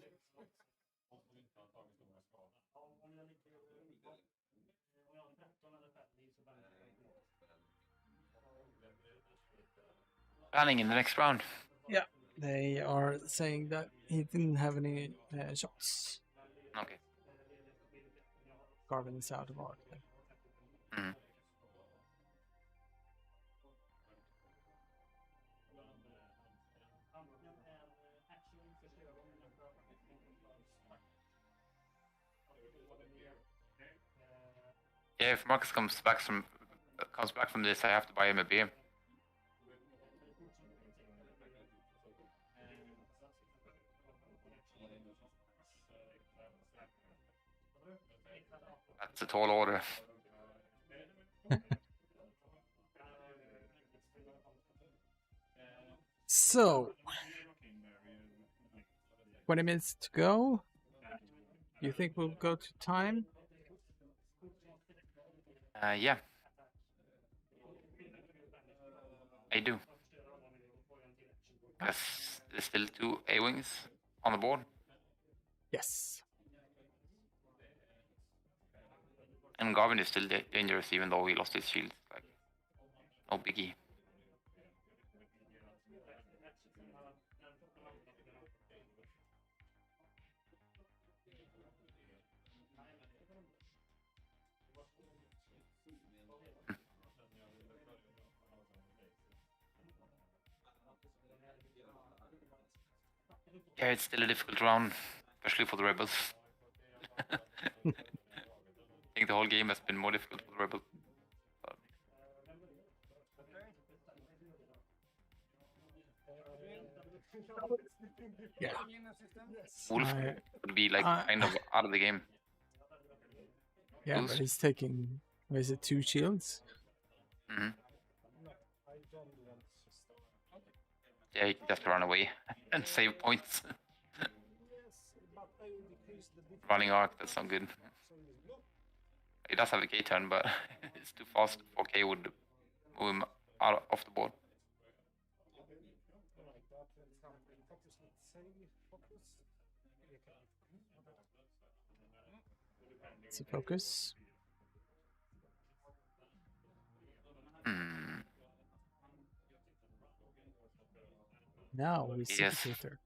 Planning in the next round. Yeah, they are saying that he didn't have any shots. Okay. Garvin is out of arc. Mm. Yeah, if Marcus comes back from this, I have to buy him a beer. That's a tall order. So, 20 minutes to go. You think we'll go to time? Yeah. I do. Because there's still 2 A-Wings on the board. Yes. And Garvin is still dangerous even though he lost his shield. no biggie. Yeah, it's still a difficult round, especially for the rebels. I think the whole game has been more difficult for the rebels. But Yeah. Wolf I- would be like I- kind of out of the game. Yeah, Boost. but he's taking, what is it, 2 shields? Hmm. Yeah, he can just run away and save points. Running arc, that's not good. He does have a K turn, but it's too fast. 4K would move him out off the board. It's a focus. Hmm. Now we see Yes. the Cater.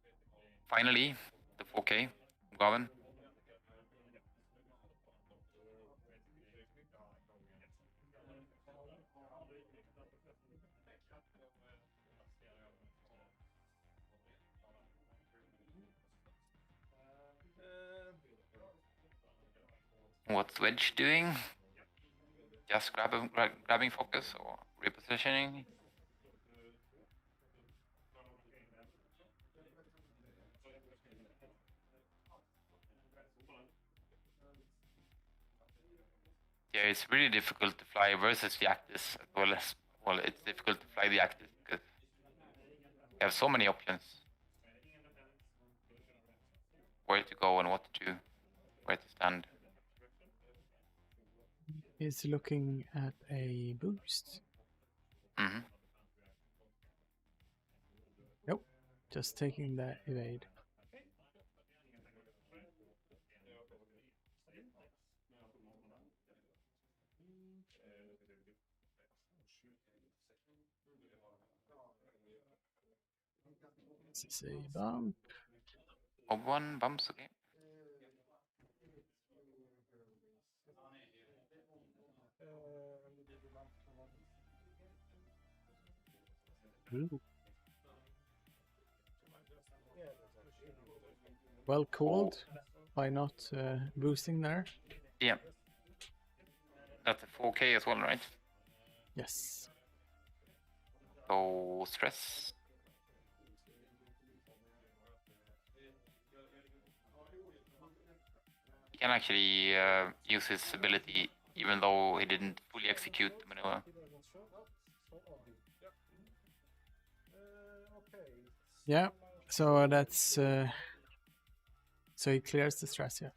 Finally, the 4K. Gavin. What's Wedge doing? Just grabbing focus or repositioning? Yeah, it's really difficult to fly versus the Actis as well as it's difficult to fly the Actis because you have so many options. Where to go and what to do, where to stand. He's looking at a boost. Hmm. Nope. Just taking the evade. This is a bump. Mob 1 bumps, okay. Ooh. Well called by not boosting there. Yeah. That's a 4K as well, right? Yes. So stress. He can actually use his ability even though he didn't fully execute the maneuver. Yeah. So that's so he clears the stress. Yeah.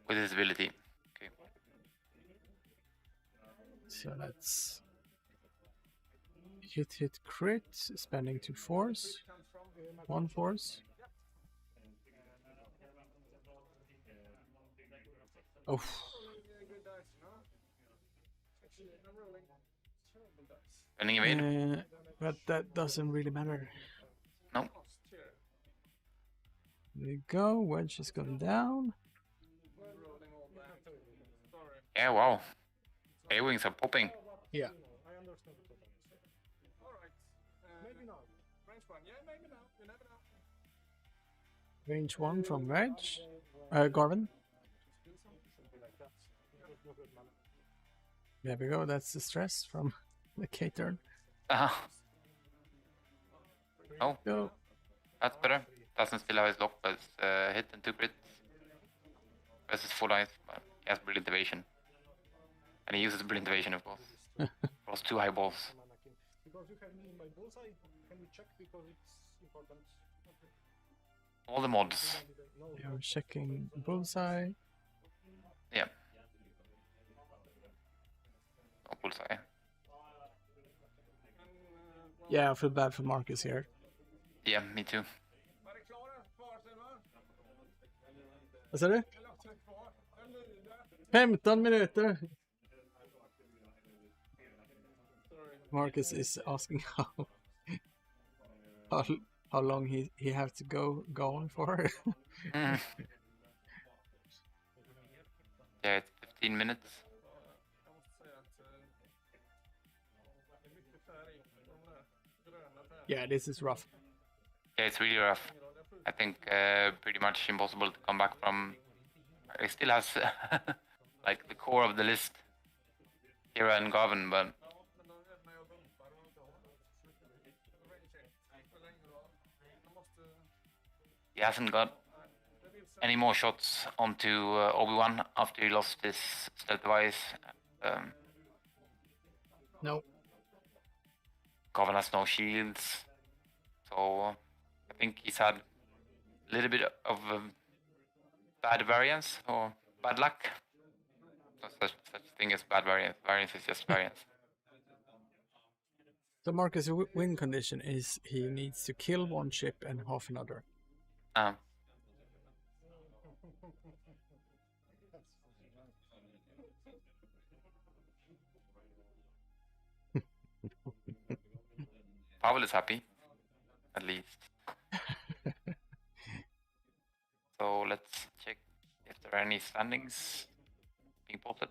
With his ability. Okay. So that's hit crit, spending 2 force, 1 force. Oh. Spending evade. But that doesn't really matter. No. There you go. Wedge is going down. Yeah, wow. A-wings are popping. Yeah. Range 1 from Wedge. Garvin. There we go. That's the stress from the K-turn. Oh, Go. that's better. Doesn't still have his lock, but it's hit and 2 crits. Versus 4 dice, but he has brilliant evasion. And he uses brilliant evasion, of course. Plus 2 eyeballs. Because you have me in my bullseye, can we check because it's important? All the mods. You're checking bullseye. Yeah. Oh, bullseye. Yeah, I feel bad for Marcus here. Yeah, me too. Vad sa du? 15 minuter. Marcus is asking how how long he have to go on for. Mm. Yeah, it's 15 minutes. Jag måste säga att det är mycket färg. De där gröna färgerna. Yeah, this is rough. Yeah, it's really rough. I think pretty much impossible to come back from. It still has like the core of the list, Kira and Garvin, but Men då när jag bumpar och inte har range 1 för länge då. Jag måste... he hasn't got any more shots onto Obi-Wan after he lost his stealth device. No. Garvin has no shields, so I think he's had a little bit of bad variance or bad luck. No such thing as bad variance. Variance is just variance. So Marcus' win condition is he needs to kill one ship and half another. Pavel is happy, at least. So let's check if there are any standings being plotted.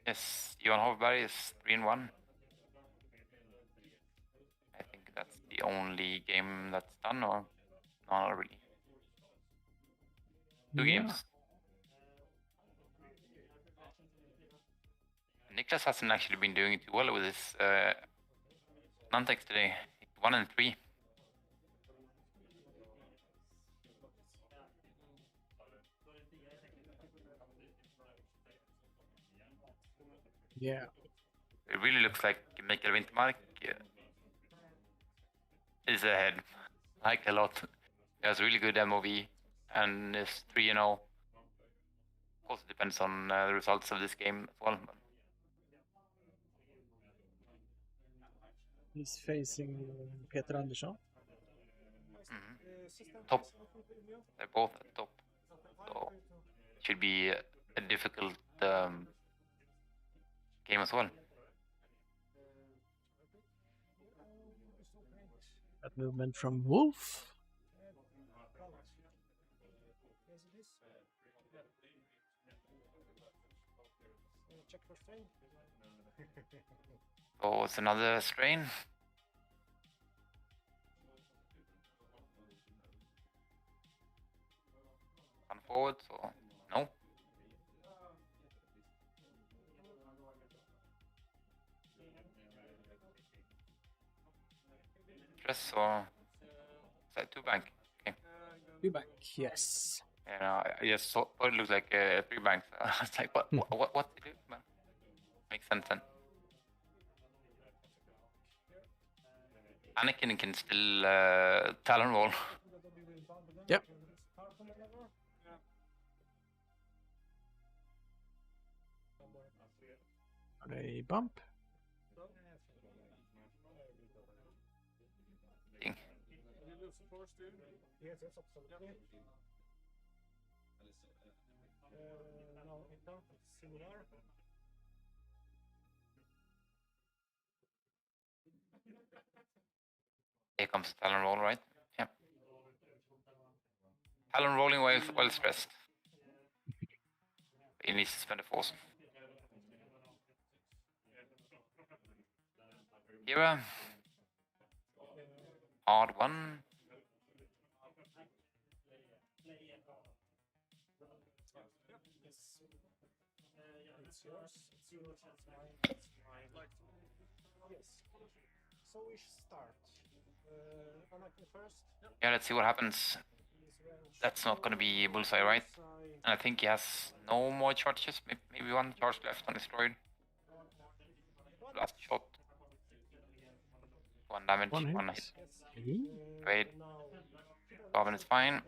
Yes, Johan Hovberg is 3-1. I think that's the only game that's done, or no, not really. Two games. Niklas hasn't actually been doing too well with his Nantex today. 1 and 3. Yeah. It really looks like Mikael Wintermark is ahead, like a lot. He has really good MOV and is 3-0. Of course, it depends on the results of this game as well. But He's facing Peter Andersson. top. They're both at top. So it should be a difficult game as well. That movement from Wolf. Check for strain. So it's another strain. One forward, so no. Stress or is that 2 bank? Okay. Be back, yes. Yeah, I just saw it looks like 3 banks. I was like, what to do? But makes sense then. Anakin can still Talon roll. Yep. A bump. Ding. Yes, absolutely. No, similar. Here comes Talon roll, right? Yeah. Talon rolling well stressed. He needs to spend a force. Kira. Hard one. It's yours. It's yours. It's mine. Yes. So we should start. Anakin first. Yeah, let's see what happens. That's not going to be bullseye, right? And I think he has no more charges. Maybe 1 charge left on his droid. Last shot. 1 damage, 1 hit. Wait. Garvin is fine.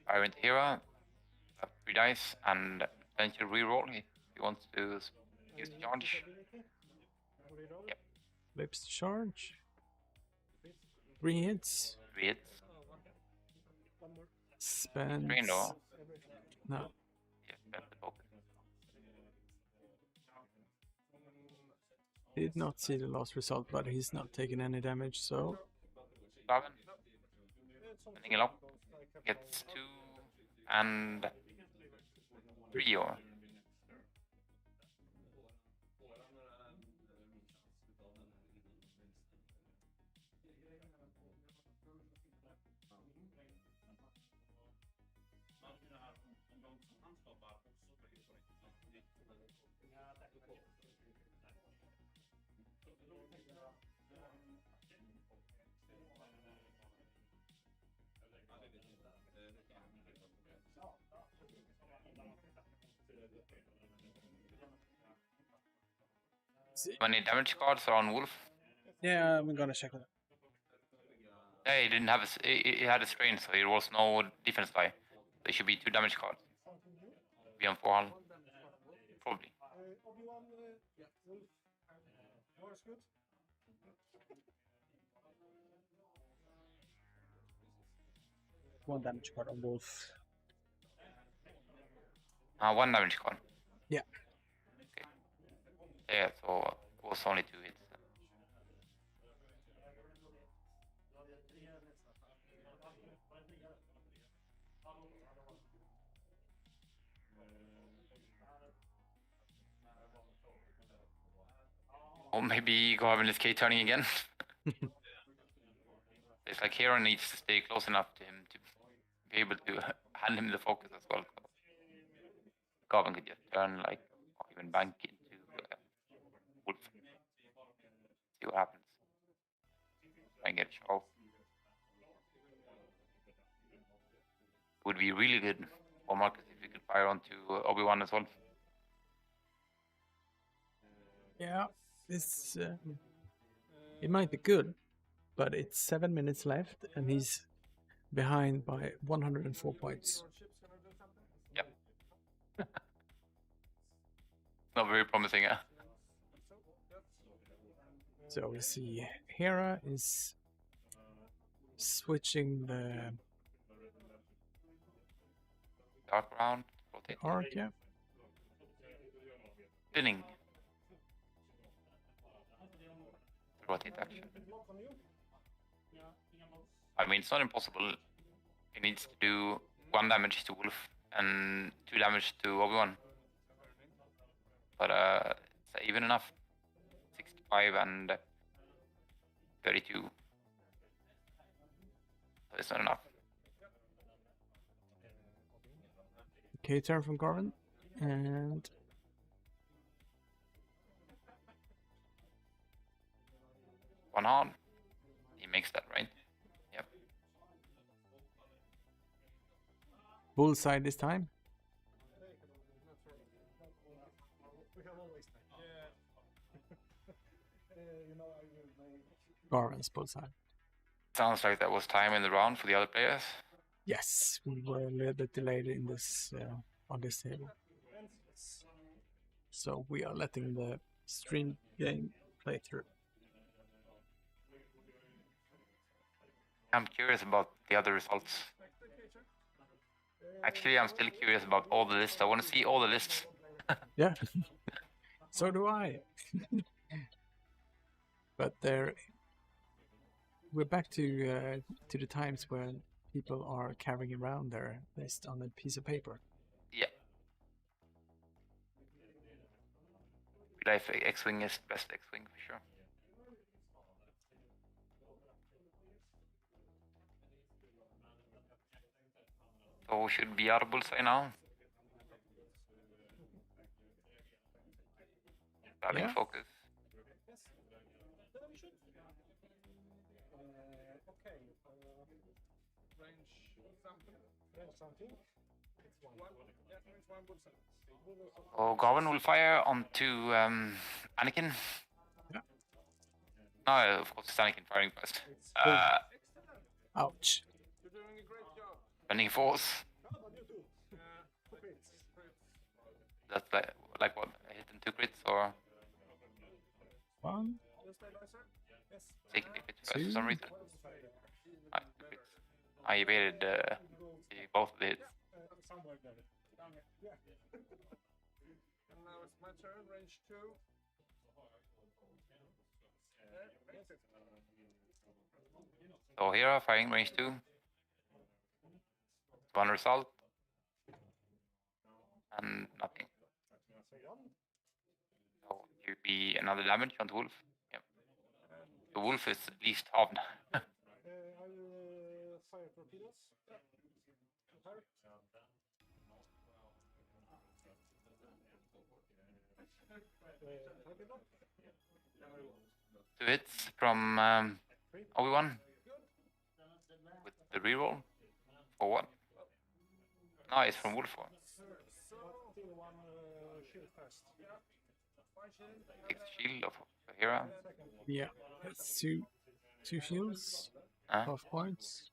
Iron Hero. 3 dice and potential reroll if he wants to use the charge. Yep. Flips to charge. 3 hits. 3 hits. Spends. Strain or No. He spent the focus. Did not see the last result, but he's not taking any damage, so... Garvin. Spending a lot. Gets 2 and 3 or... How many damage cards are on Wolf? Yeah, I'm gonna check that. Yeah, he didn't have he had a strain, so there was no defense die. There should be 2 damage cards. Be on 400. Probably. One damage card on Wolf. 1 damage card. Yeah. Okay. Yeah, so it was only 2 hits. Or maybe Garvin is K-turning again. It's like Hero needs to stay close enough to him to be able to hand him the focus as well. So Garvin could just turn, like, or even bank into Wolf. See what happens. Try and get sharp. Would be really good for Marcus if he could fire onto Obi-Wan as well. Yeah, this... it might be good, but it's 7 minutes left, and he's behind by 104 points. Yep. Not very promising, huh? So we see Hera is switching the Dark round, rotate. arc, yeah. Spinning. Rotate action. I mean, it's not impossible. He needs to do 1 damage to Wolf and 2 damage to Obi-Wan. But it's even enough. 65 and 32. So it's not enough. Okay, turn from Garvin, and One hard. He makes that, right? Yep. bullseye this time. Garvin's bullseye. Sounds like that was time in the round for the other players. Yes, we were a little bit delayed in this on this table, so we are letting the stream game play through. I'm curious about the other results. Actually, I'm still curious about all the lists. I want to see all the lists. Yeah, so do I. But we're back to the times when people are carrying around their list on a piece of paper. Yeah. Life X-Wing is best X-Wing for sure. So should be out of bullseye now. Having focus. Oh, Garvin will fire onto Anakin. Yeah. No, of course it's Anakin firing first. Ouch. Spending force. That's like what? I hit in 2 crits or? 1. Taking the crit first for some reason. 2 crits. I evaded both of the hits. Yeah. And now it's my turn, range 2. So here are firing range 2. One result. And nothing. So you be another damage on the wolf. Yep. The wolf is at least halved. I will fire torpedoes. Two hits from Obi-Wan with the reroll. For what? No, it's from Wolf. Takes shield of Hera. Yeah, that's two shields, Huh? half points.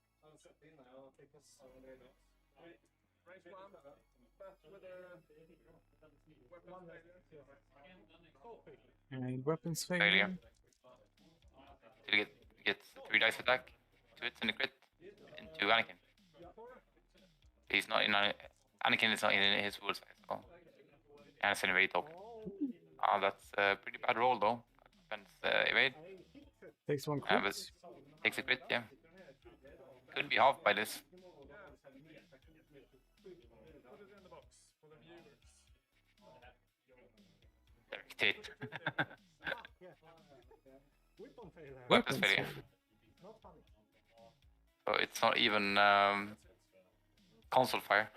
And weapons failure. Did you get 3 dice attack? 2 hits and a crit into Anakin. He's not in Anakin is not in his full size, so and it's an evade token. That's a pretty bad roll though. Defense evade. Takes one crit. But takes a crit, yeah. Could be halved by this. Direct hit. Weapons failure. So it's not even console fire.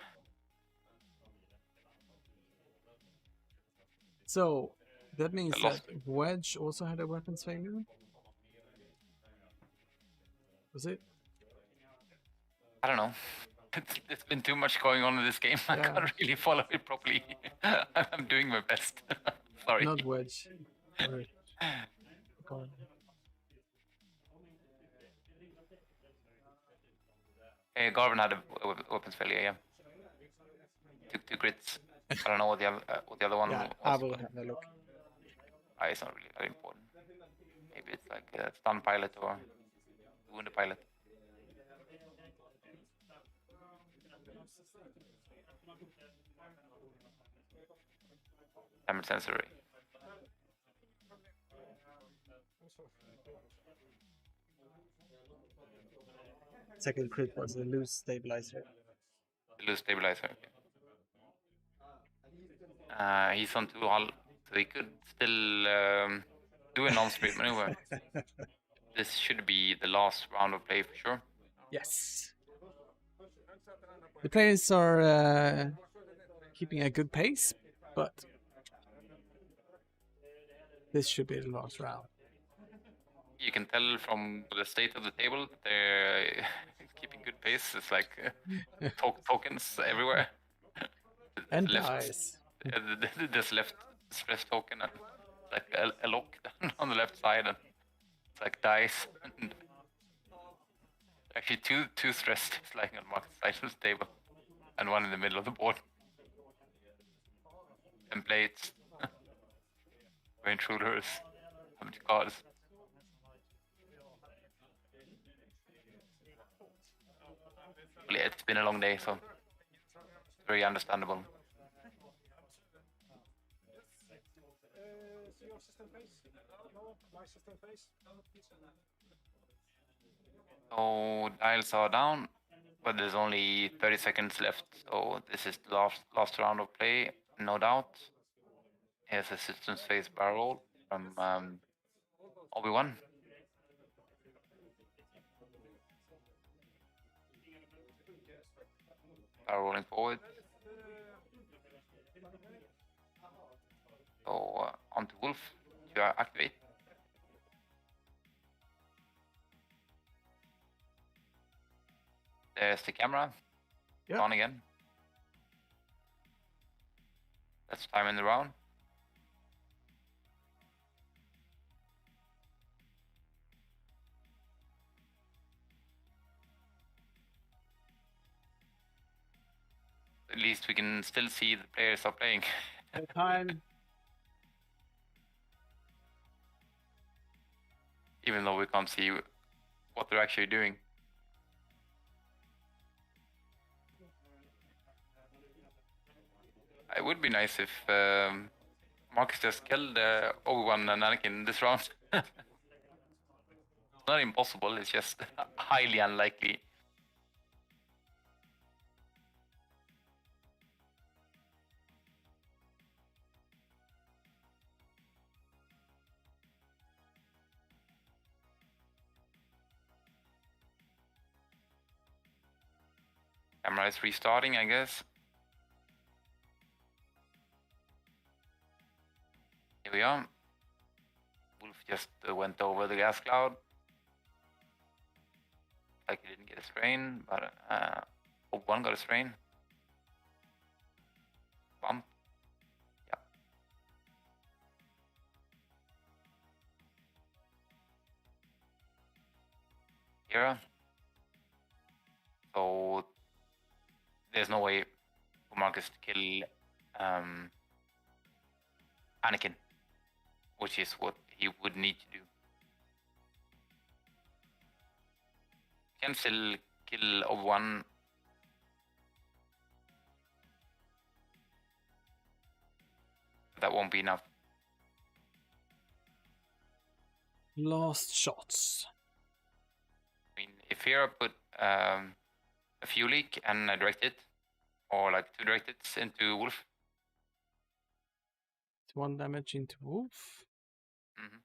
So that means I that lost. Wedge also had a weapons failure? Was it? I don't know. It's been too much going on in this game. I Yeah. can't really follow it properly. I'm doing my best. Sorry. Not Wedge. Sorry. God. Garvin had a weapons failure, yeah. Took 2 crits. I don't know what the other one Yeah, was. I will have a look. It's not really that important. Maybe it's like a stun pilot or wounded pilot. Damage sensor. Second crit was a loose stabilizer. Loose stabilizer. He's on 2 hull, so he could still do a non-sprint maneuver. This should be the last round of play for sure. Yes. The players are keeping a good pace, but this should be the last round. You can tell from the state of the table that they're keeping good pace. It's like tokens everywhere. And left, dice. There's left stress token and like a lock on the left side, and it's like dice. And actually, two stress is lying on market side of the table, and one in the middle of the board. And plates, intruders, how many cards? Yeah, it's been a long day, so it's very understandable. So your system phase? No, my system phase? So dials are down, but there's only 30 seconds left. So this is the last round of play, no doubt. Here's a systems phase barrel from Obi-Wan. Rolling forward. So onto Wolf to activate. There's the camera. Yep. On again. That's time in the round. At least we can still see the players are playing. Time. Even though we can't see what they're actually doing. It would be nice if Marcus just killed Obi-Wan and Anakin this round. It's not impossible, it's just highly unlikely. Camera is restarting, I guess. Here we are. Wolf just went over the gas cloud. Like he didn't get a strain, but one got a strain. Bump. Yeah. Here. So there's no way for Marcus to kill Anakin, which is what he would need to do. Can still kill Obi-Wan. That won't be enough. Last shots. I mean, if here I put a fuel leak and I direct it, or like 2 directed into Wolf. It's 1 damage into Wolf. Mm-hmm.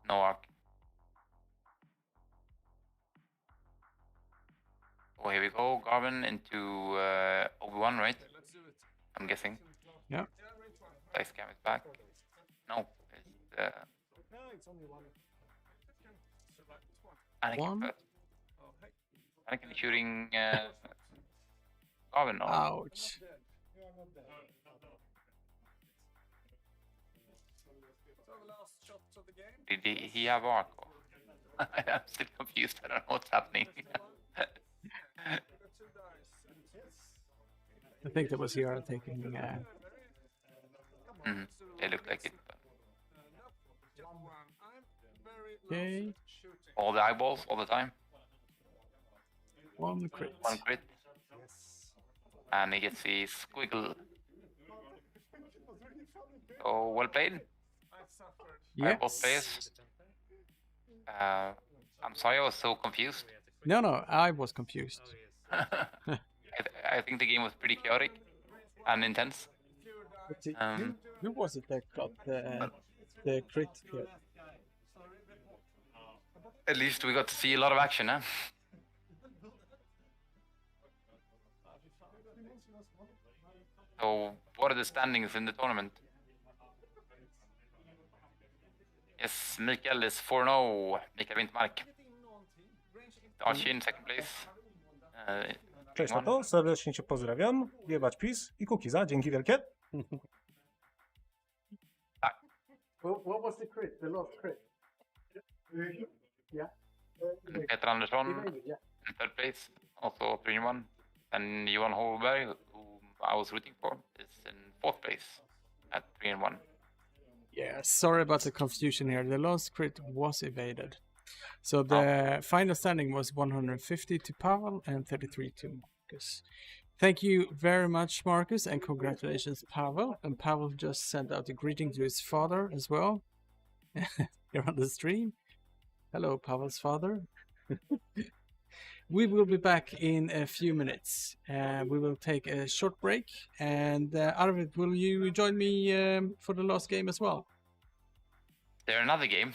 No arc. Oh, here we go. Garvin into Obi-Wan, right? I'm guessing. Yeah. Dice cam is back. No, it's Anakin first. Anakin shooting Garvin. No. Ouch. Did he have arc? I'm still confused. I don't know what's happening. I think that was here taking. It looked like it. Okay. All the eyeballs, all the time. 1 crit. 1 crit. And he gets the squiggle. So well played. By both players. I'm sorry, I was so confused. No, I was confused. I think the game was pretty chaotic and intense. Who was it that got the crit here? At least we got to see a lot of action, huh? So, what are the standings in the tournament? Yes, Mikael is 4-0. Mikael Wintmark. Archie in second place. Cześć na to, serdecznie Cię pozdrawiam. Jebać PiS i Kukiza, dzięki wielkie. What was the crit? The last crit? Yeah. Peter Andersson in third place, also 3-1. And Johan Holberg, who I was rooting for, is in fourth place at 3-1. Yeah, sorry about the confusion here. The last crit was evaded. So the final standing was 150 to Pavel and 33 to Marcus. Thank you very much, Marcus, and congratulations, Pavel. And Pavel just sent out a greeting to his father as well. Here on the stream. Hello, Pavel's father. We will be back in a few minutes. We will take a short break. And Arvid, will you join me for the last game as well? There another game.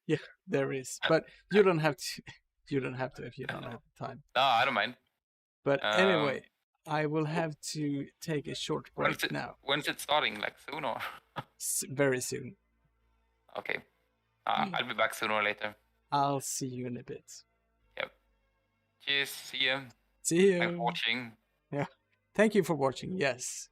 Yeah, there is, but you don't have to. You don't have to if you don't have the time. No, I don't mind. But anyway, I will have to take a short break now. When's it starting? Like soon or? Very soon. Okay, I'll be back sooner or later. I'll see you in a bit. Yep. Cheers. See you. See you. Thanks for watching. Yeah. Thank you for watching. Yes.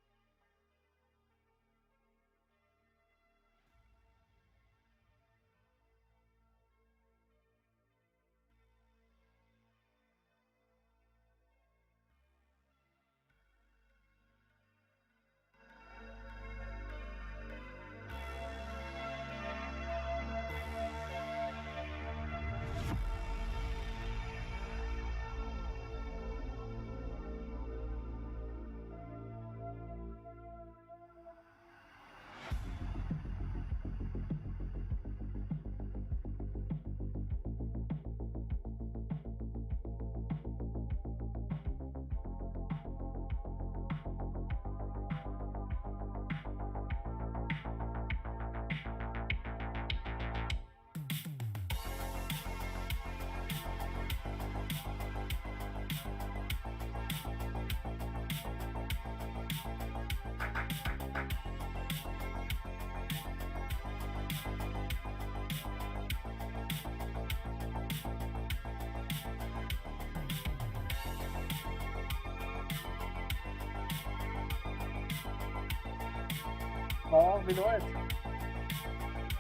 Ja, vill du ha ett?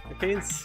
Det finns.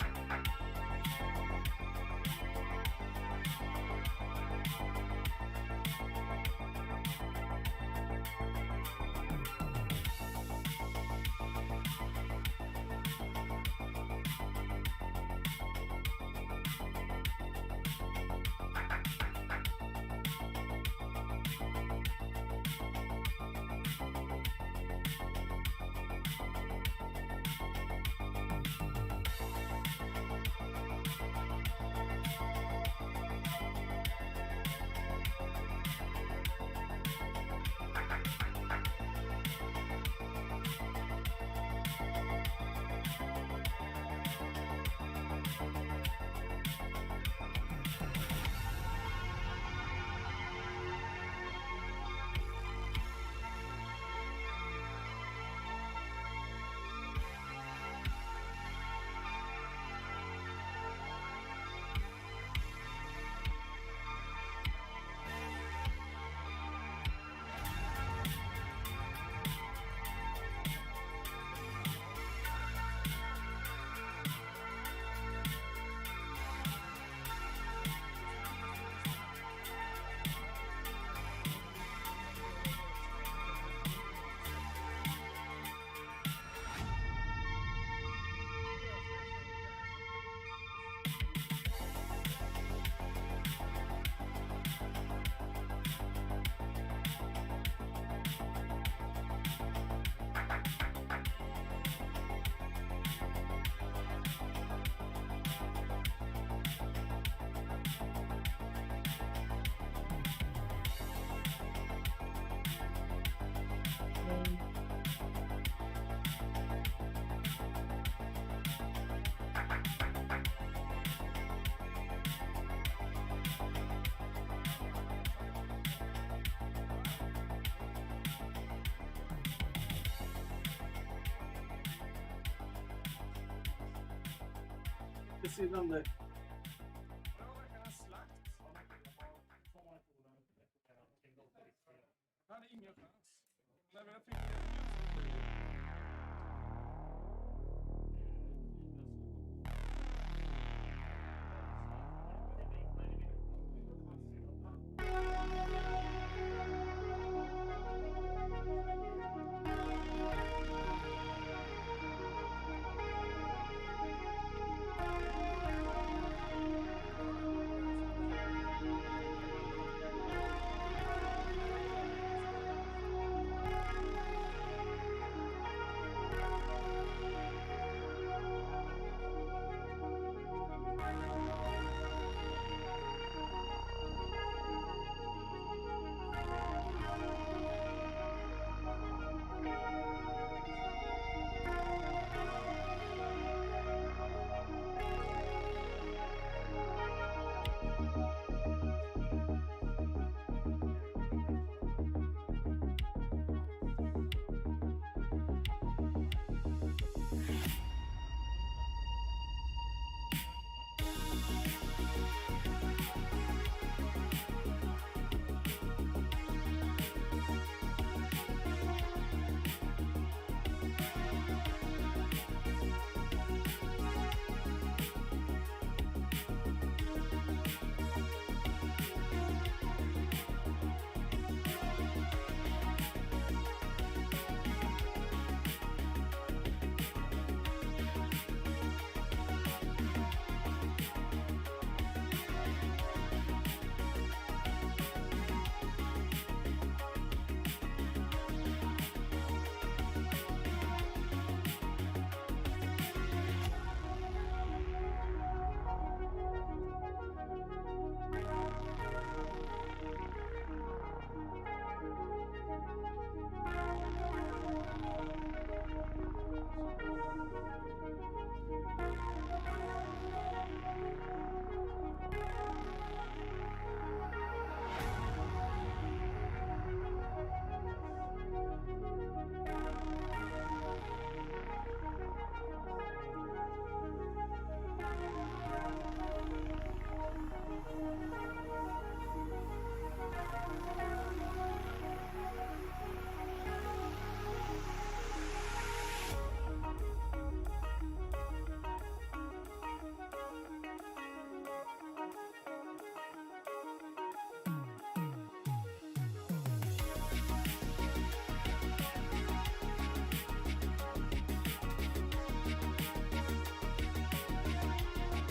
Sidan där.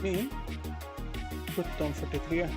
Mm. 17:43.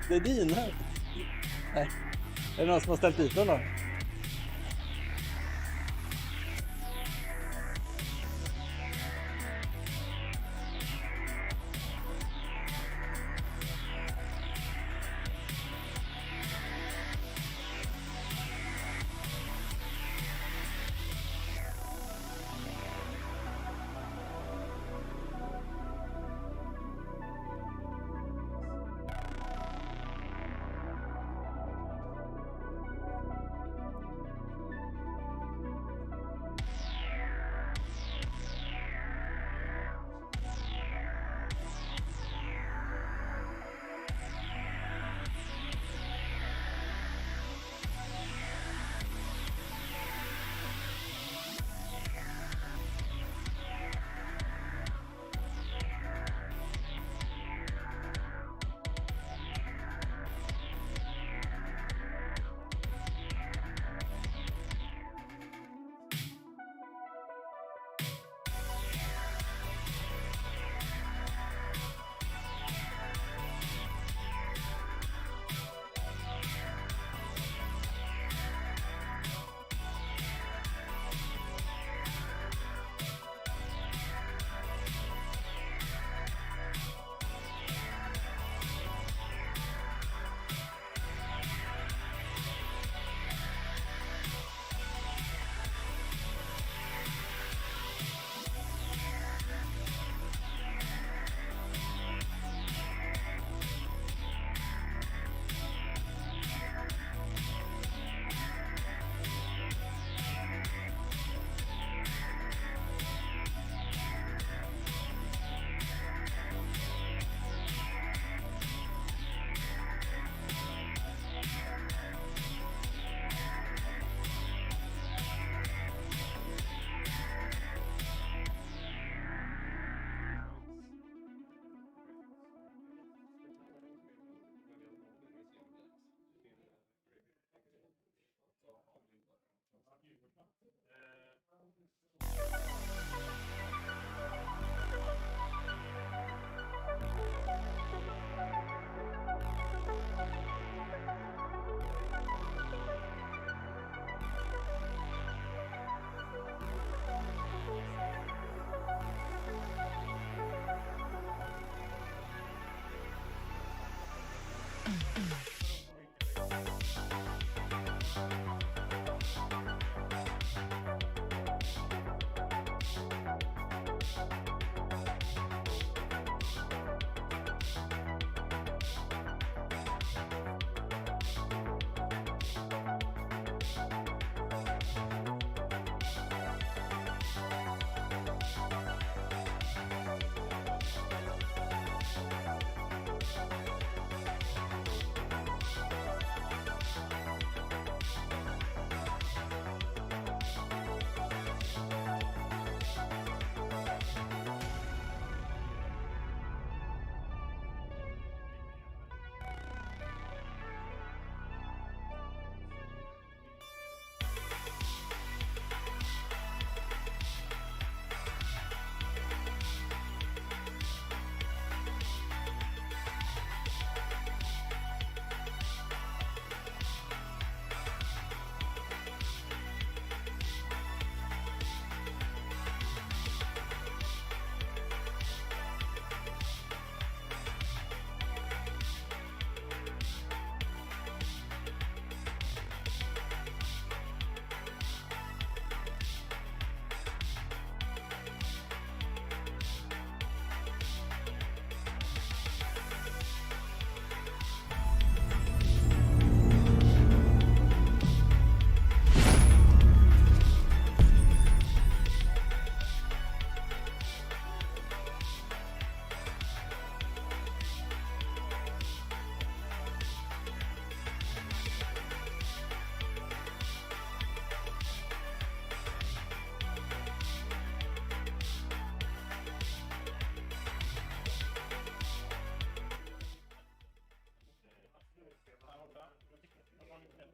Det är dina. Nej. Är det någon som har ställt dit den då?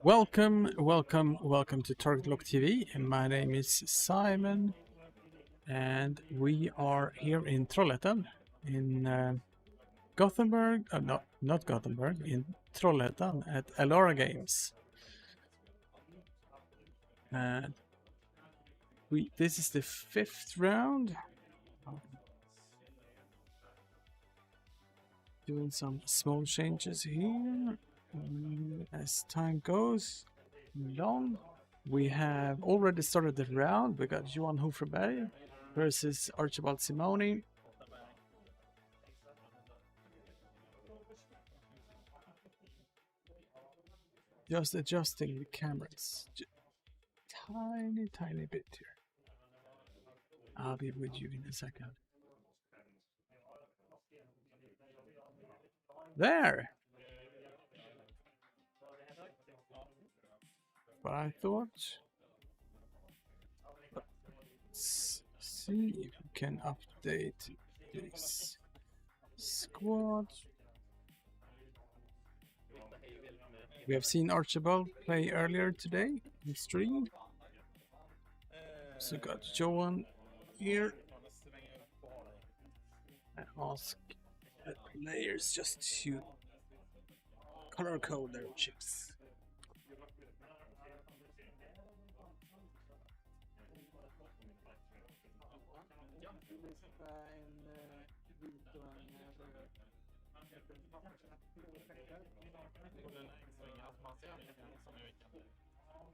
Welcome to TargetLockTV. My name is Simon, and we are here in Trollhättan, in Gothenburg. Not Gothenburg, in Trollhättan at Alara Games. And this is the 5th round. Doing some small changes here. As time goes along, we have already started the round. We got Johan Hoferberg versus Archibald Simoni. Just adjusting the cameras. Tiny bit here. I'll be with you in a second. There! But I thought, let's see if we can update this squad. We have seen Archibald play earlier today in stream. So got Johan here. I ask the players just to color code their chips.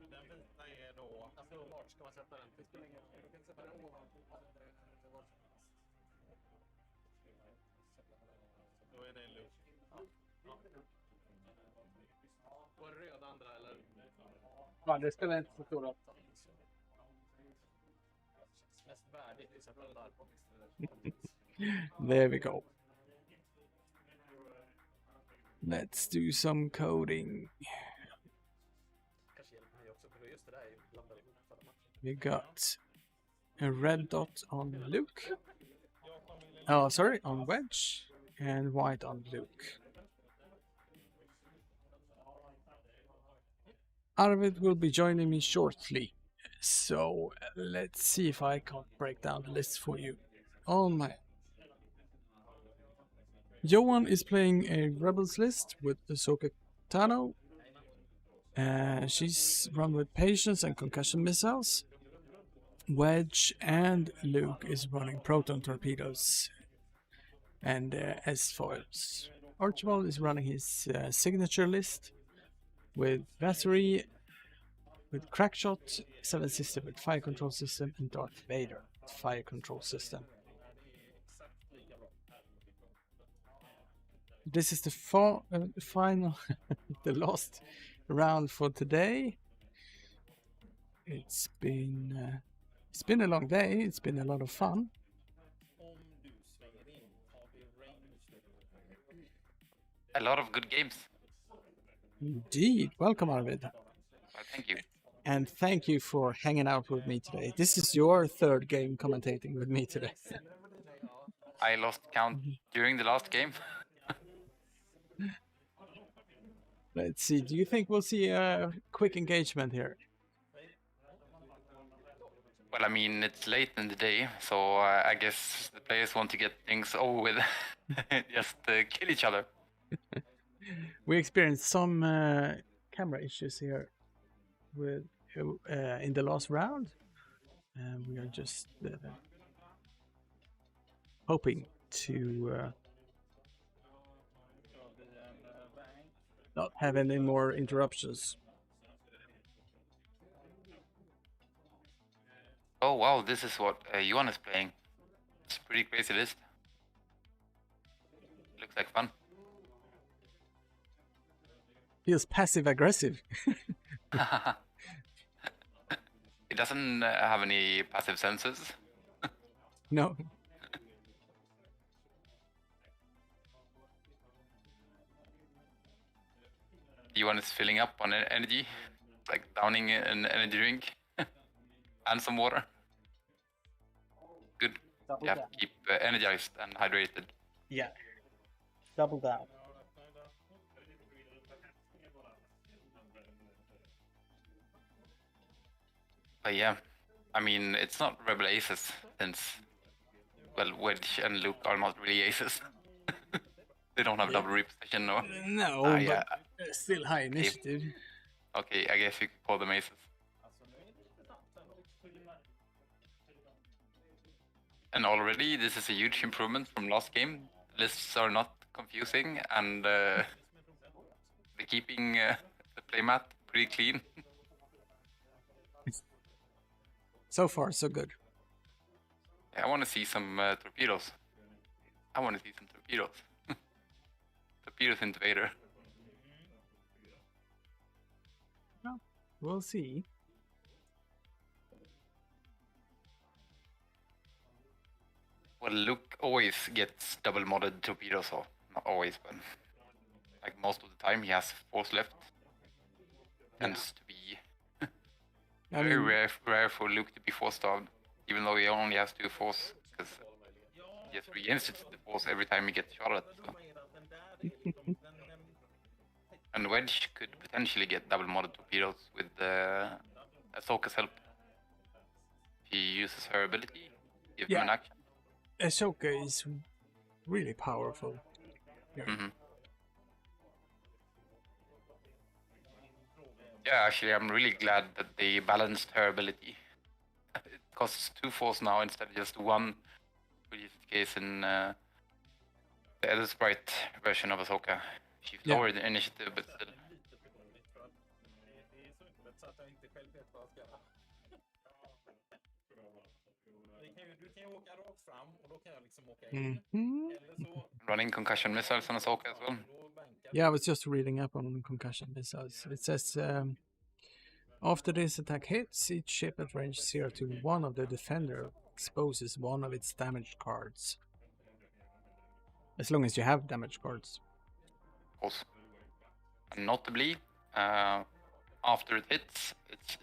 Den vita är då... Alltså vart ska man sätta den? Det spelar ingen roll. Du kan sätta den ovanpå. Då är det en loop. Var det röda andra eller? Ja, det spelar inte så stor roll. Mest värdigt att sätta den där på. There we go. Let's do some coding. We got a red dot on Luke. Oh, sorry, on Wedge, and white on Luke. Arvid will be joining me shortly, so let's see if I can break down the list for you. Oh my. Johan is playing a Rebels list with Ahsoka Tano. She's run with Patience and Concussion Missiles. Wedge and Luke is running Proton Torpedoes and S-Foils. Archibald is running his signature list with Battery, with Crackshot, 7 System with Fire Control System, and Darth Vader with Fire Control System. This is the final, the last round for today. It's been a long day. It's been a lot of fun. A lot of good games. Indeed. Welcome, Arvid. Well, thank you. And thank you for hanging out with me today. This is your 3rd game commentating with me today. I lost count during the last game. Let's see. Do you think we'll see a quick engagement here? Well, I mean, it's late in the day, so I guess the players want to get things over with. Just kill each other. We experienced some camera issues here with in the last round. We are just hoping to not have any more interruptions. Oh wow, this is what Johan is playing. It's a pretty crazy list. Looks like fun. Feels passive-aggressive. It doesn't have any passive senses. No. Johan is filling up on energy, like downing an energy drink and some water. Good. You have to keep energized and hydrated. Yeah. Double down. But yeah, I mean, it's not rebel aces since, well, Wedge and Luke are not really aces. They don't have double reposition, no. No, yeah. but still high initiative. Okay, I guess you could call them aces. And already, this is a huge improvement from last game. Lists are not confusing, and they're keeping the playmat pretty clean. So far, so good. Yeah, I want to see some torpedoes. I want to see some torpedoes. Torpedoes into Vader. Well, we'll see. Well, Luke always gets double modded torpedoes, or not always, but like most of the time he has force left. Tends to be very rare for Luke to be force starved, even though he only has 2 force, because he just re-instants the force every time he gets shot at. So. And Wedge could potentially get double modded torpedoes with Ahsoka's help. She uses her ability, give him an action. Ahsoka is really powerful. Mm-hmm. Yeah, actually, I'm really glad that they balanced her ability. It costs 2 force now instead of just 1, which is the case in the Elder Sprite version of Ahsoka. She's lower in initiative, but still. Running concussion missiles on Ahsoka as well. Yeah, I was just reading up on concussion missiles. It says, after this attack hits, each ship at range 0 to 1 of the defender exposes one of its damage cards. As long as you have damage cards. Of course. And notably, after it hits,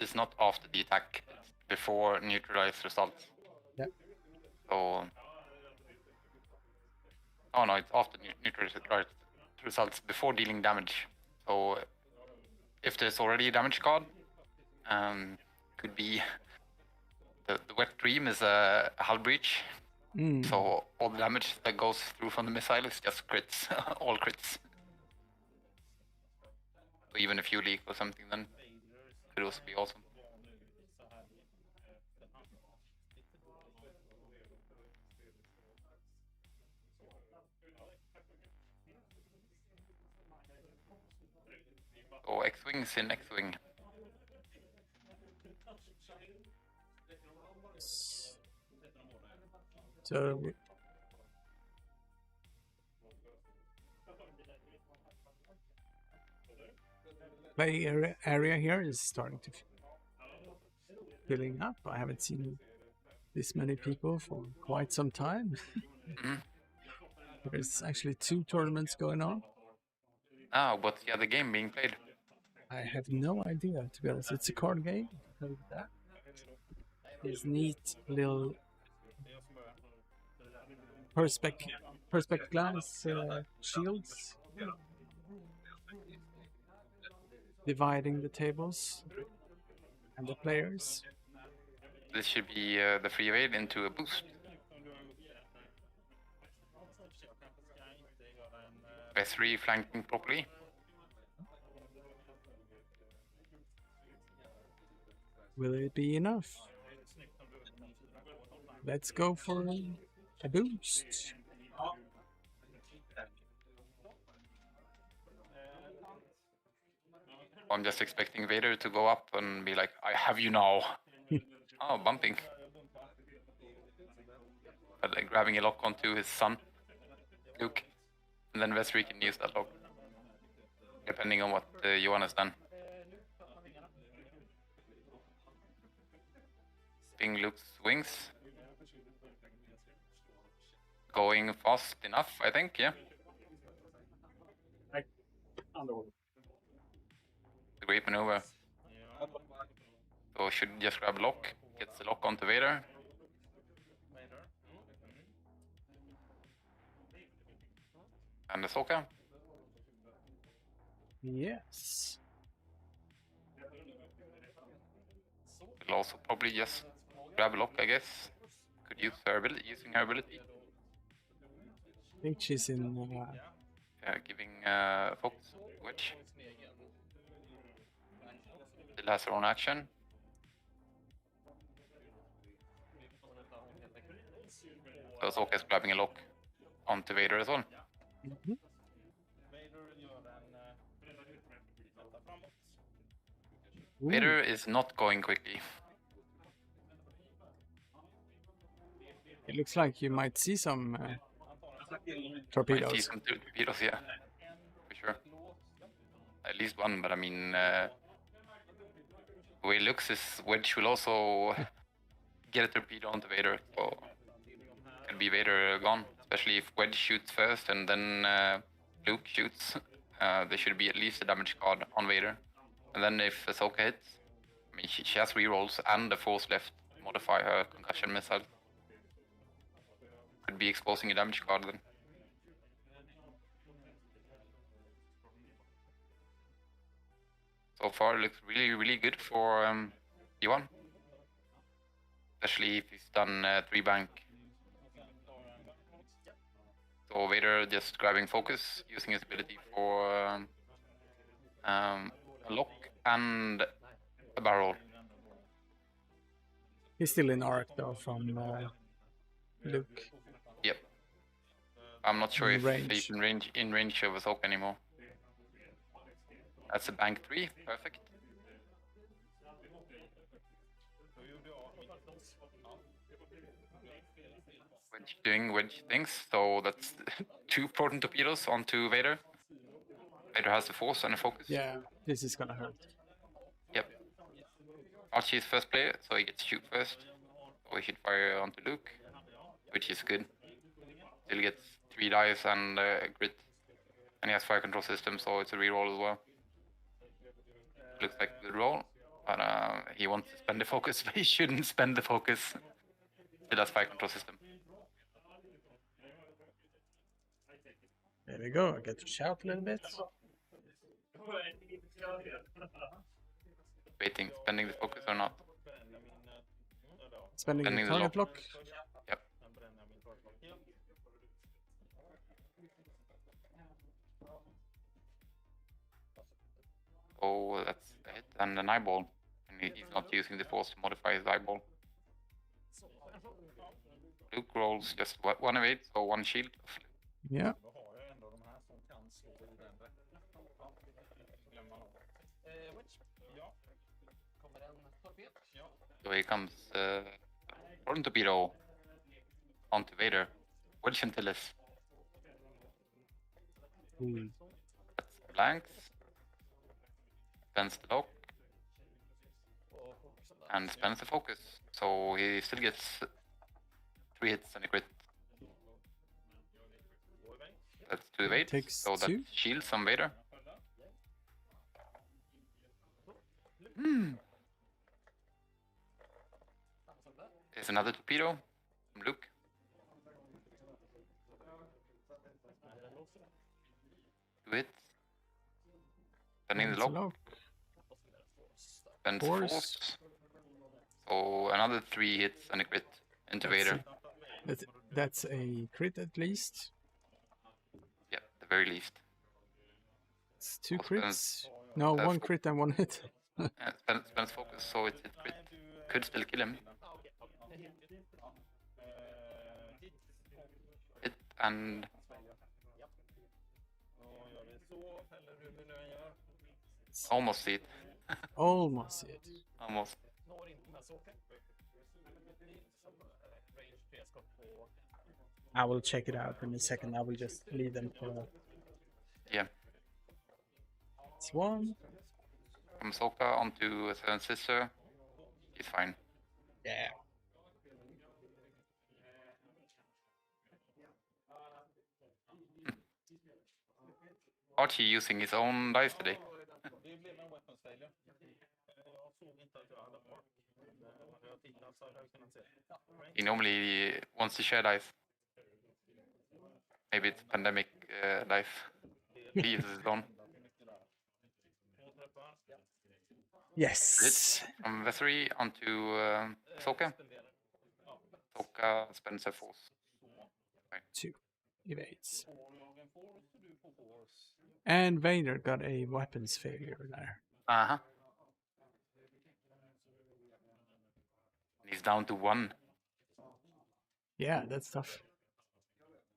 it's not after the attack, it's before neutralized results. Yeah. So... Oh no, it's after neutralized results, before dealing damage. So if there's already a damage card, could be the wet dream is a hull breach. So all the damage that goes through from the missile is just crits, all crits. So even a fuel leak or something then could also be awesome. So X-Wings in X-Wing. So play area here is starting to filling up. I haven't seen this many people for quite some time. There's actually 2 tournaments going on. Ah, what's the other game being played? I have no idea, to be honest. It's a card game. There's neat little perspex glass shields dividing the tables and the players. This should be the free evade into a boost. S3 flanking properly. Will it be enough? Let's go for a boost. I'm just expecting Vader to go up and be like, I have you now. Oh, bumping. But like grabbing a lock onto his son, Luke. And then Vesri can use that lock. Depending on what Johan has done. Ping Luke's wings. Going fast enough, I think, yeah. A great maneuver. So should just grab lock, gets the lock onto Vader. And Ahsoka. Yes. will also probably just grab a lock, I guess. Could use her ability, using her ability. I think she's in. Giving focus wedge. Still has her own action. So Soka is grabbing a lock onto Vader as well. Mhm. Ooh. Vader is not going quickly. It looks like you might see some Might torpedoes. see some torpedoes, yeah, for sure. At least one, but I mean, the way it looks is Wedge will also get a torpedo onto Vader, so could be Vader gone. Especially if Wedge shoots first and then Luke shoots, there should be at least a damage card on Vader. And then if Ahsoka hits, I mean, she has rerolls and the force left to modify her concussion missile. Could be exposing a damage card then. So far, it looks really, really good for Johan. Especially if he's done 3 bank. So Vader just grabbing focus, using his ability for a lock and a barrel. He's still in arc though from Luke. Yep. I'm not sure In if range. he's in range of Ahsoka anymore. That's a bank 3, perfect. Wedge doing Wedge things, so that's 2 proton torpedoes onto Vader. Vader has the force and the focus. Yeah, this is gonna hurt. Yep. Archie is first player, so he gets to shoot first. So he should fire onto Luke, which is good. Still gets 3 dice and a grit. And he has fire control system, so it's a reroll as well. Looks like a good roll, but he wants to spend the focus, but he shouldn't spend the focus. Still has fire control system. There we go. I get to shout a little bit. Waiting, spending the focus or not. Spending Spending the the target lock. Yep. Oh, that's a hit and an eyeball. And he's not using the force to modify his eyeball. Luke rolls just 1 of 8, so 1 shield. Yeah. So here comes Proton Torpedo onto Vader. Wedge Antilles. Hmm. That's blanks. Spends the lock. And spends the focus. So he still gets 3 hits and a crit. That's 2 evades. Takes So that 2. shields on Vader. Hmm. There's another torpedo from Luke. Do it. Spending the That's a lock. lock. Spends Force. force. So another 3 hits and a crit into That's Vader. That's a crit at least. Yeah, at the very least. It's 2 Also crits. No, 1 crit and 1 hit. Spends focus, so it's hit crit. Could still kill him. Hit and almost see it. Almost it. Almost. I will check it out in a second. I will just leave them for. Yeah. It's 1. From Ahsoka onto Seven Sister. He's fine. Yeah. Archie using his own dice today. He normally wants to share dice. Maybe it's pandemic dice. He uses his own. Yes. From Vessery onto Soka. Soka spends a force. 2 evades. And Vader got a weapons failure there. Uh-huh. He's down to 1. Yeah, that's tough.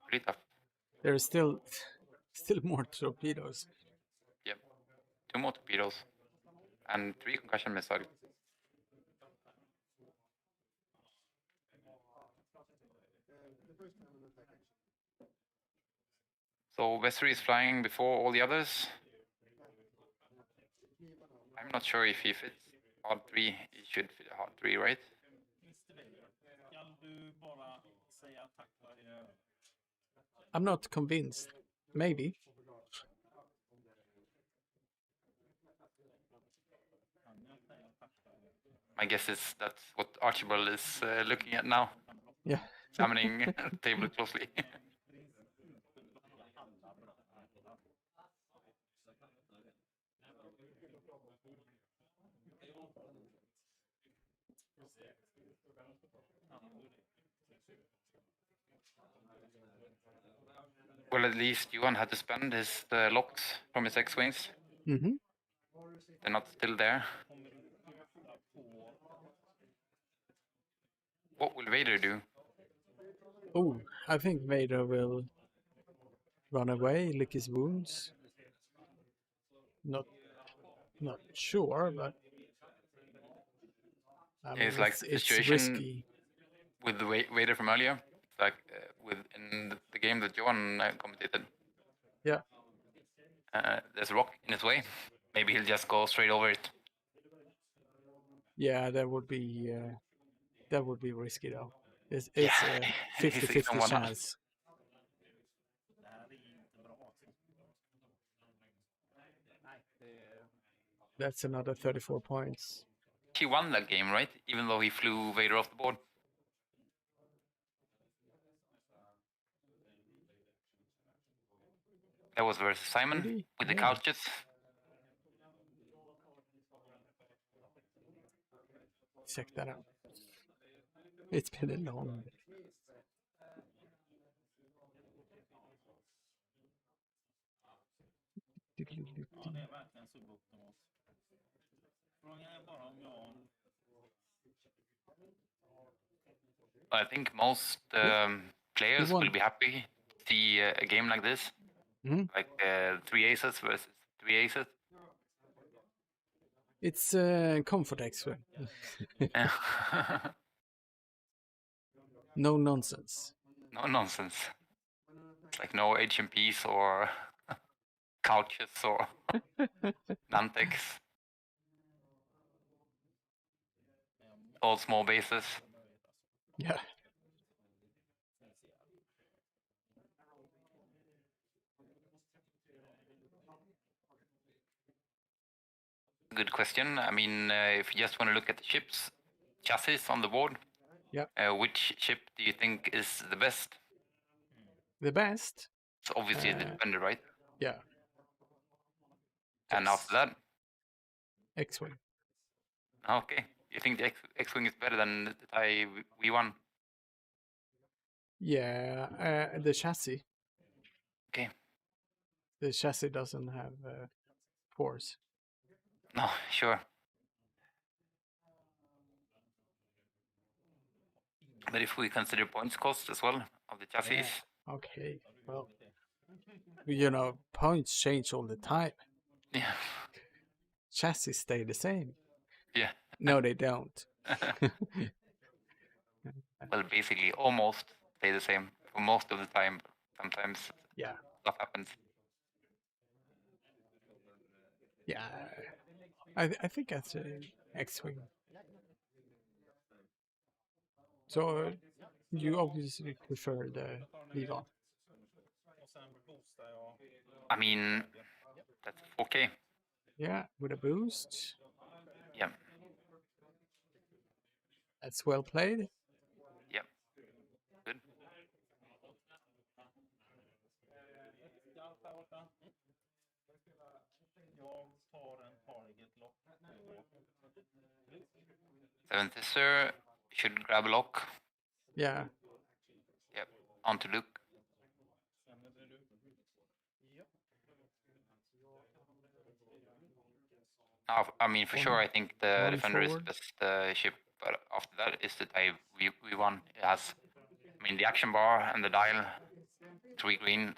Pretty tough. There's still more torpedoes. Yep. 2 more torpedoes. And 3 concussion missiles. So Vessery is flying before all the others. I'm not sure if he fits hard 3. He should fit hard 3, right? I'm not convinced. Maybe. My guess is that's what Archibald is looking at now. Yeah. Examining the table closely. Well, at least Johan had to spend his locks from his X-Wings. Mm-hmm. They're not still there. What will Vader do? Oh, I think Vader will run away, lick his wounds. Not sure, but I mean, It's like the it's situation risky. with the Vader from earlier. It's like in the game that Johan commentated. Yeah. There's a rock in his way. Maybe he'll just go straight over it. Yeah, that would be risky though. It's a He's 50-50 someone else. chance. That's another 34 points. He won that game, right? Even though he flew Vader off the board. That was versus Simon with the couches. Check that out. It's been a long day. I think most players will be happy to see a game like this. Like 3 aces versus 3 aces. It's comfort X-Wing. No nonsense. No nonsense. It's like no HMPs or couches or Nantex. All small bases. Yeah. Good question. I mean, if you just want to look at the ships, chassis on the board, which ship do you think is the best? The best? It's obviously the Defender, right? Yeah. And after that? X-Wing. Okay. You think the X-Wing is better than the TIE V1? Yeah, the chassis. Okay. The chassis doesn't have force. No, sure. But if we consider points cost as well of the chassis. Yeah. Okay, well, you know, points change all the time. Yeah. Chassis stay the same. Yeah. No, they don't. Well, basically, almost stay the same for most of the time. Sometimes stuff happens. Yeah, I think that's an X-Wing. So you obviously prefer the V1. I mean, that's okay. Yeah, with a boost. Yeah. That's well played. Yep. Good. Seventh Sister should grab a lock. Yeah. Yep. On to Luke. I mean, for sure, I think the Defender is the best ship, but after that is the dive we won. It has, I mean, the action bar and the dial, 3 green.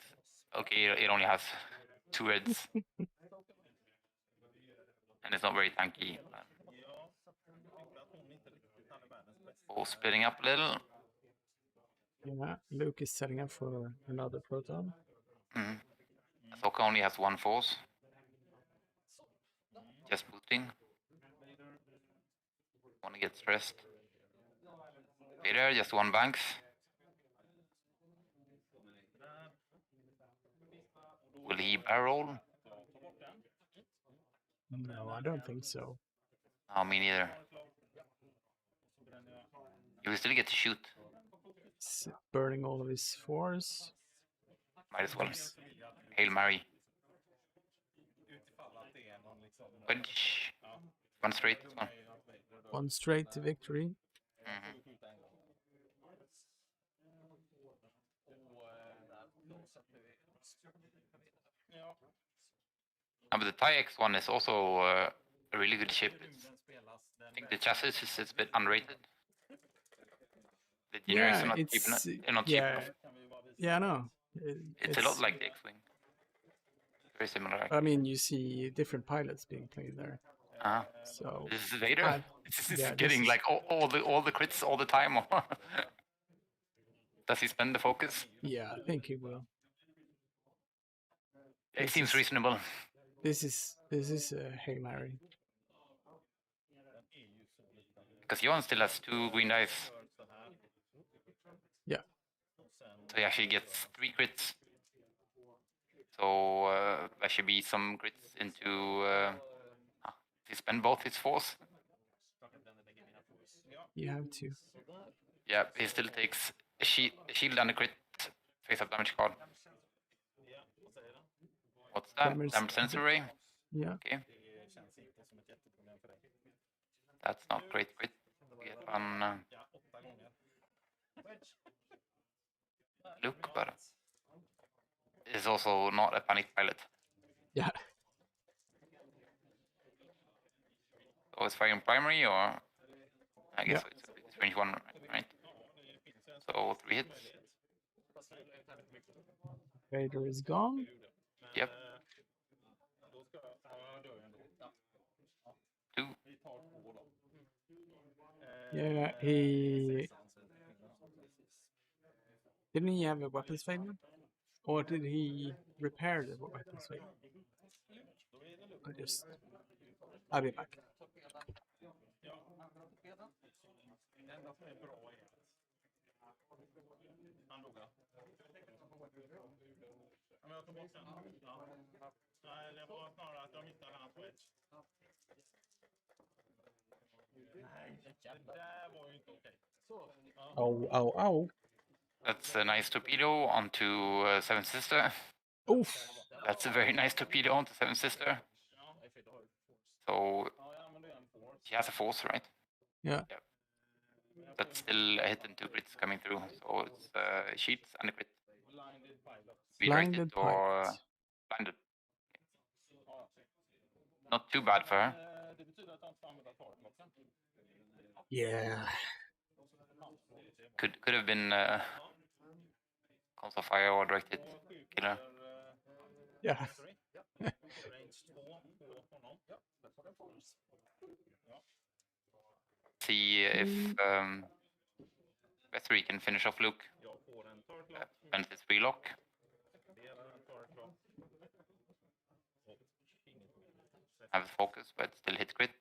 Okay, it only has 2 reds. And it's not very tanky. Oh, splitting up a little. Yeah, Luke is setting up for another proton. Ahsoka only has 1 force. Just booting. Wanna get stressed. Vader, just 1 banks. Will he barrel? No, I don't think so. No, me neither. You will still get to shoot. He's burning all of his force. Might as well. Hail Mary. Wedge. 1 straight. 1 straight to victory. But the TIE X one is also a really good ship. I think the chassis is a bit underrated. The generics are not cheap enough. They're not cheap enough. Yeah, I know. It's a lot like the X-Wing. Very similar. I mean, you see different pilots being played there. So this is Vader. This is getting like all the crits all the time. Does he spend the focus? Yeah, I think he will. It seems reasonable. This is a Hail Mary. Because Johan still has 2 green dice. Yeah. So he actually gets 3 crits. So there should be some crits into. He spend both his force. You have to. Yeah, he still takes a shield and a crit face-up damage card. What's that? Damage sensor ray? Yeah. Okay. That's not great crit. Get on Luke, but is also not a panic pilot. Yeah. So it's firing primary, or I guess it's range 1, right? So 3 hits. Vader is gone. Yep. 2. Yeah, he didn't he have a weapons failure, or did he repair the weapons failure? I'll be back. Oh. That's a nice torpedo onto Seventh Sister. Oof. That's a very nice torpedo onto Seventh Sister. So she has a force, right? Yeah. That's still a hit and 2 crits coming through. So it's sheets and a crit. Blinded or blinded. Not too bad for her. Yeah. Could have been console fire or directed killer. Yeah. See if Bethry can finish off Luke. Benefits relock. Have focus, but still hit crit.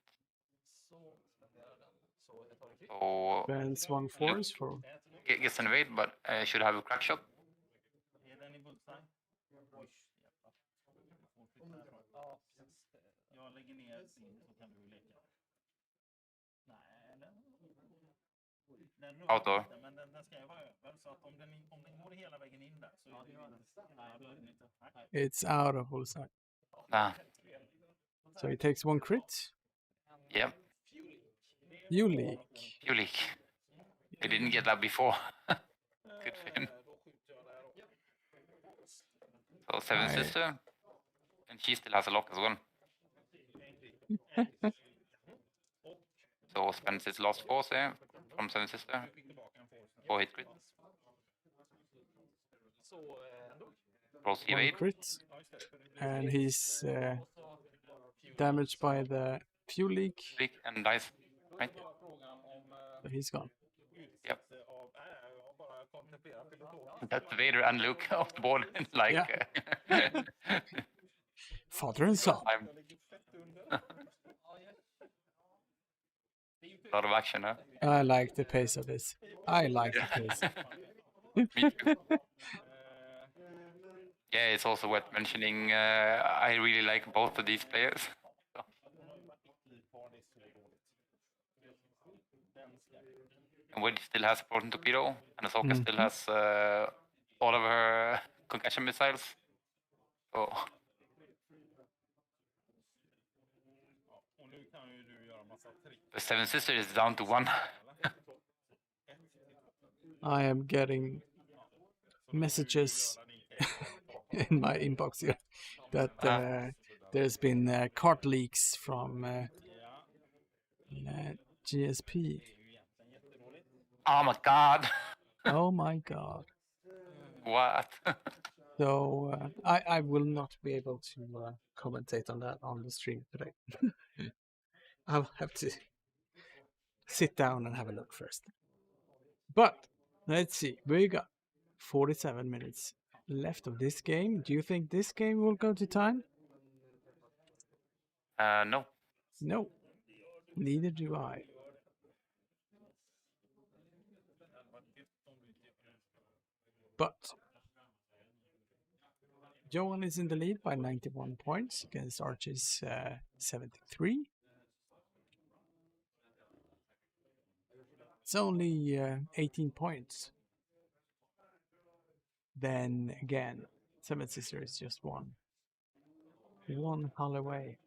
So Ben's 1 force for gets an evade, but should have a crack shot. Outdoor. It's out of bullseye. Nah. So he takes 1 crit. Yep. You leak. You leak. He didn't get that before. Good for him. So Seven Sister, and she still has a lock as well. So spends his last force here from Seven Sister. 4 hit crit. Rolls One evade. crit. And he's damaged by the fuel leak. Leak and dies. Right? So he's gone. Yep. That's Vader and Luke off the board. Like, yeah. Father and son. A lot of action, huh? I like the pace of this. I like the pace. Me too. Yeah, it's also worth mentioning. I really like both of these players. So. And Wedge still has a proton torpedo, and Ahsoka still has all of her concussion missiles. So. The Seven Sisters is down to 1. I am getting messages in my inbox here that there's been cart leaks from GSP. Oh my god! Oh my god! What? So I will not be able to commentate on that on the stream today. I'll have to sit down and have a look first. But let's see, we got 47 minutes left of this game. Do you think this game will go to time? No. No, neither do I. But Johan is in the lead by 91 points against Archie's 73. It's only 18 points. Then again, Seven Sisters is just one hull away.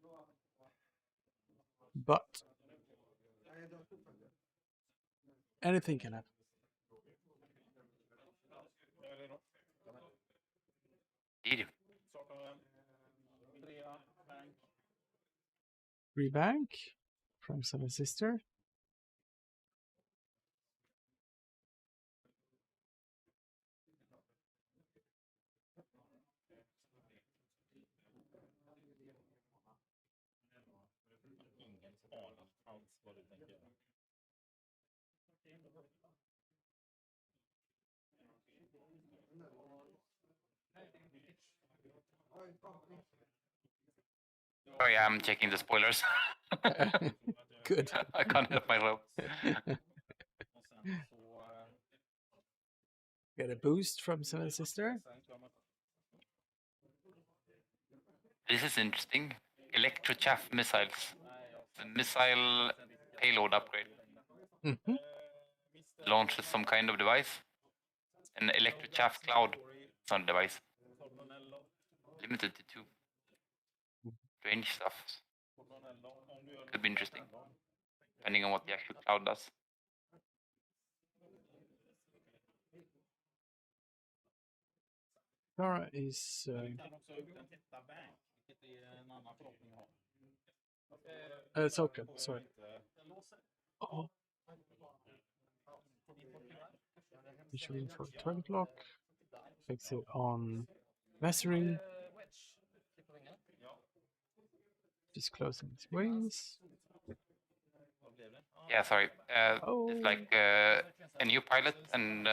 But anything can happen. Indeed. Rebank from Seven Sister. Sorry, I'm checking the spoilers. Good. I can't help myself. Get a boost from Seven Sister. This is interesting. Electrochaff missiles. The missile payload upgrade. Mm-hmm. Launches some kind of device. An electrochaff cloud. It's not a device. Limited to 2. Strange stuff. Could be interesting. Depending on what the actual cloud does. Alara is... it's okay, sorry. Oh. Issuing for target lock. Fix it on Vessery. Just closing its wings. Yeah, sorry. It's like a new pilot, and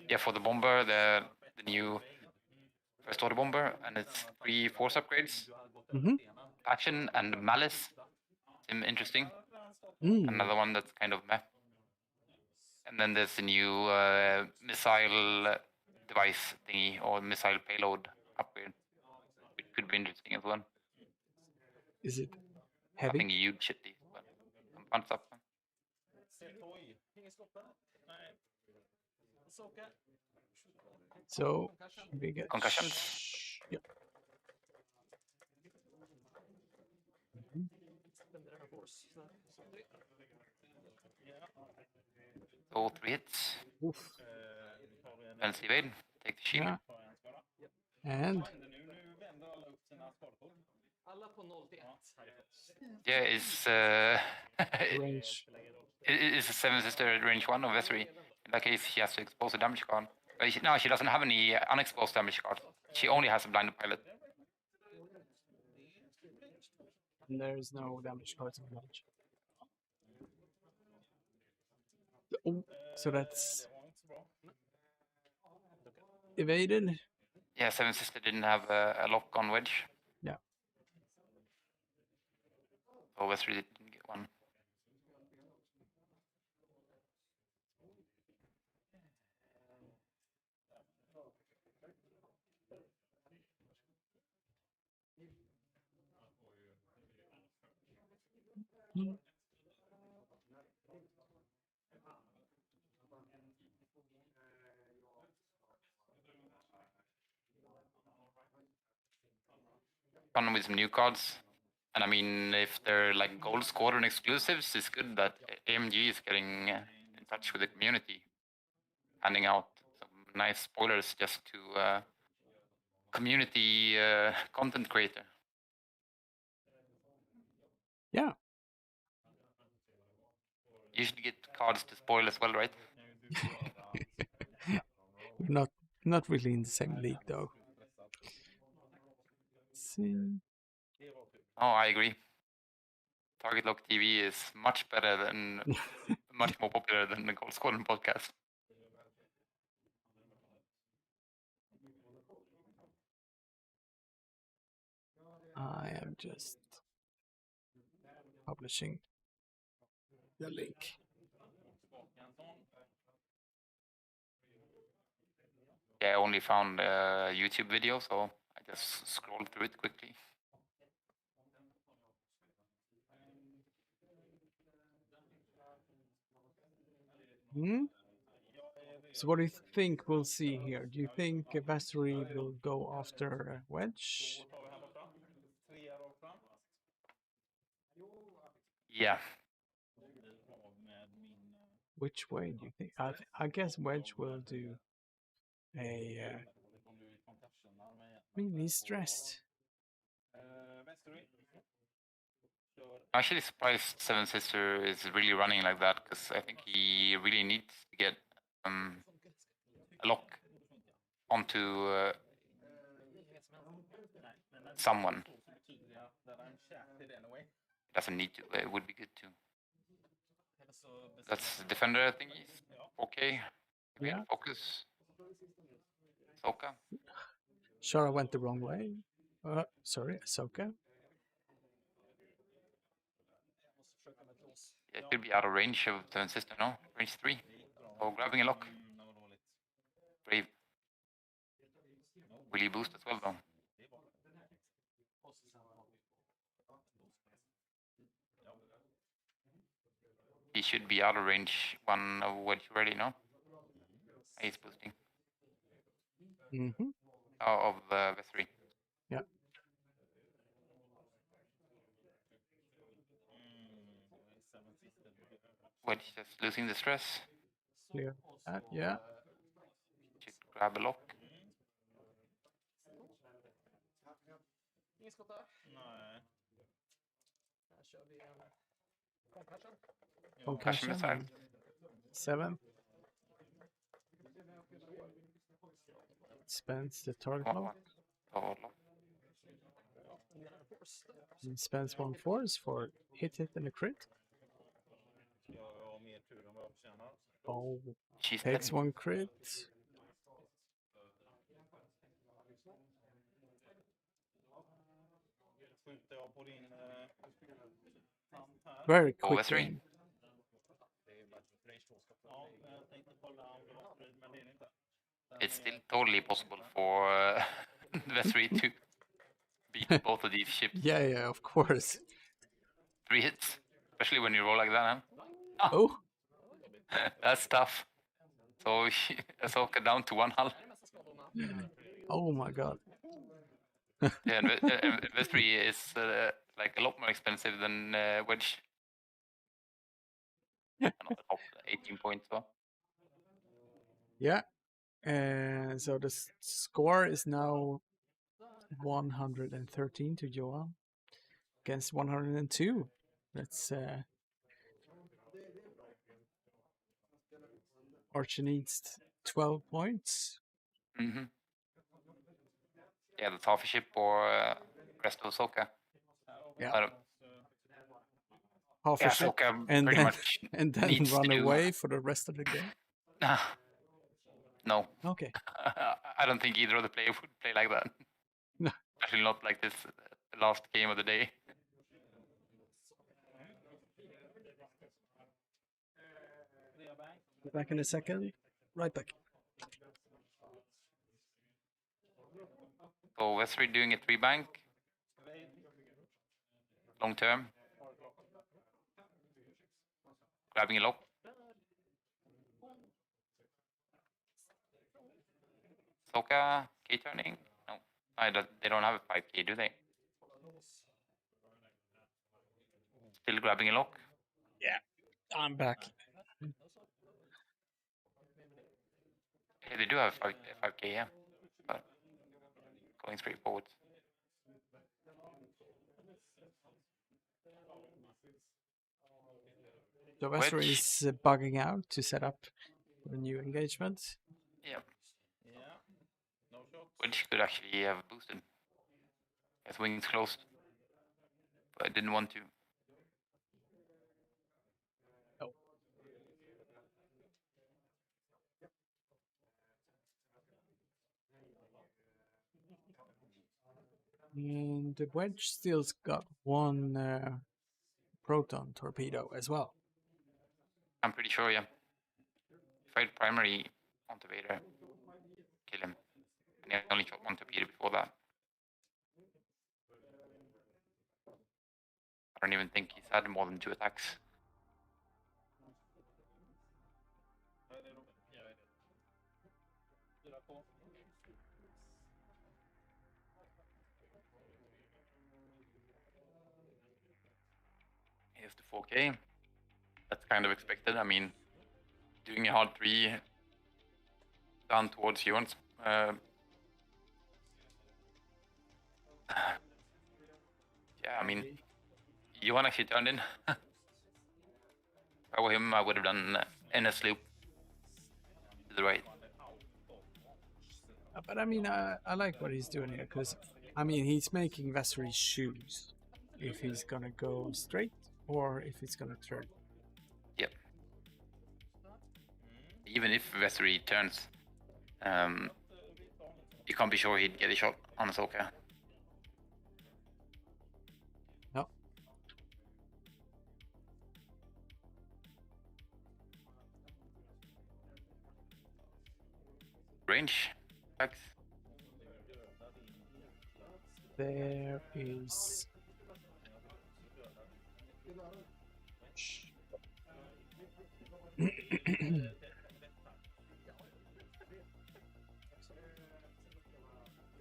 yeah, for the bomber, the new first order bomber, and it's 3 force upgrades. Mm-hmm. Passion and Malice seem interesting. Another one that's kind of meh. And then there's a new missile device thingy, or missile payload upgrade, which could be interesting as well. Is it heavy? Nothing huge shitty, but some fun stuff. So we get concussions. Yep. So 3 hits. Oof. Penalty evade. Take the shield. Yeah. And Yeah, is range. is a 7 sister at range 1 of Vessery. In that case, she has to expose a damage card. No, she doesn't have any unexposed damage cards. She only has a blinded pilot. And there's no damage cards in the match. Oh, so that's evaded. Yeah, 7 sister didn't have a lock on wedge. Yeah. So Vessery didn't get one. Fun with some new cards. And I mean, if they're like Gold Squadron exclusives, it's good that AMG is getting in touch with the community, handing out some nice spoilers just to community content creator. Yeah. You should get cards to spoil as well, right? Not really in the same league though. Let's see. Oh, I agree. TargetLockTV is much better than, much more popular than the Gold Squadron podcast. I am just publishing the link. Yeah, I only found a YouTube video, so I just scrolled through it quickly. So what do you think we'll see here? Do you think Vessery will go after wedge? Yeah. Which way do you think? I guess wedge will do a. I mean, he's stressed. I'm actually surprised Seven Sister is really running like that, because I think he really needs to get a lock onto someone. Doesn't need to, but it would be good to. That's defender, I think he's okay. Yeah. Focus. Soka. Shara went the wrong way. Sorry, Ahsoka. Yeah, it could be out of range of Seven Sister, no? Range 3. So grabbing a lock. Brave. Will he boost as well, though? He should be out of range 1 of wedge already, no? He's boosting. Mm-hmm. Oh, of Vessery. Yeah. Wedge just losing the stress. Clear. Yeah. Should grab a lock. Concussion. Missile. 7. Spends the target lock. Oh, lock. And spends 1 force for hit and a crit. Oh, She's takes 1 crit. Very quick Vessery. game. It's still totally possible for Vessery to beat both of these ships. Yeah, of course. 3 hits, especially when you roll like that, huh? Oh. That's tough. So Ahsoka down to 1 hull. Oh my god. Yeah, and Vessery is like a lot more expensive than Wedge. Another top 18 points, so. Yeah. And so the score is now 113 to Johan against 102. That's Archer needs 12 points. Mm-hmm. Yeah, that's half a ship or rest of Soka. Yeah. Half a ship, Soka and pretty then, much and then needs run to do- away for the rest of the game. No. Okay. I don't think either of the players would play like that. No. Actually, not like this last game of the day. Be back in a second. Right back. So Vesry doing a 3-bank. Long term. Grabbing a lock. Soka, K turning? No. They don't have a 5K, do they? Still grabbing a lock? Yeah, I'm back. Yeah, they do have 5K, yeah. But going straight forward. The Vesper is bugging out to set up the new engagement. Yeah. Which could actually have boosted. His wings closed. But I didn't want to. Oh. And the wedge still's got one proton torpedo as well. I'm pretty sure, yeah. If I had primary onto Vader, kill him. And I only shot one torpedo before that. I don't even think he's had more than 2 attacks. Here's the 4K. That's kind of expected. I mean, doing a hard 3 down towards Johan's. Yeah, I mean, Johan actually turned in. If I were him, I would have done NS loop to the right. But I mean, I like what he's doing here because, I mean, he's making Vessery choose if he's gonna go straight or if he's gonna turn. Yep. Even if Vessery turns, you can't be sure he'd get a shot on Ahsoka. No. Range. X. There is.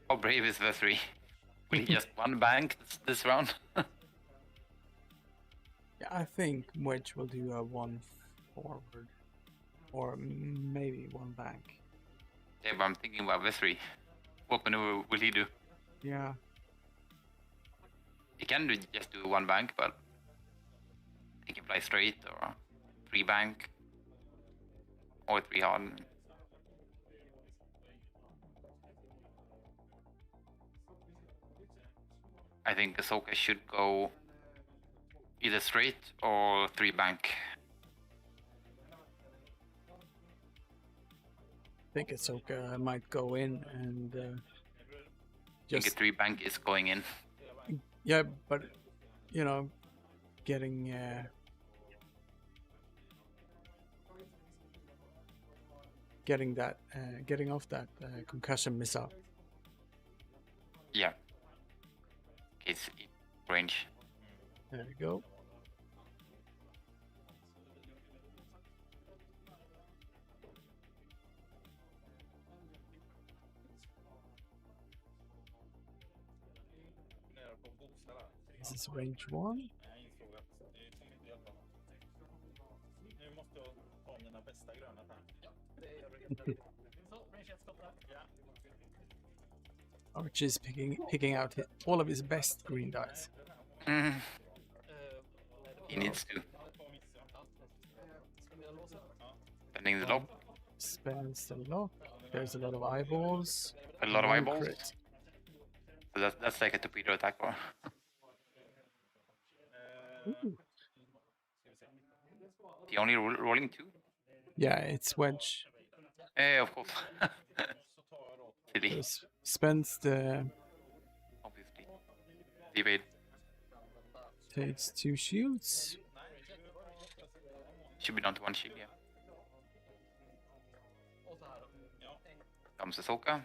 How brave is Vessery? Will he just one bank this round? Yeah, I think Wedge will do a 1 forward or maybe 1 back. Yeah, but I'm thinking about Vessery. What maneuver will he do? Yeah. He can just do 1 bank, but he can fly straight or 3 bank or 3 hard. I think Ahsoka should go either straight or 3 bank. I think Ahsoka might go in and I think a 3 bank is going in. Yeah, but you know, getting getting off that concussion missile. Yeah. It's range. There you go. This is range 1. Which is picking out all of his best green dice. He needs to. Spending the lock. Spends the lock. There's a lot of eyeballs. A lot of No eyeballs. crit. So that's like a torpedo attack. Or... Ooh. The only rolling 2? Yeah, it's wedge. Of course. Silly. Just spends the... Obviously. Evade. Takes 2 shields. Should be down to 1 shield, yeah. Comes Ahsoka.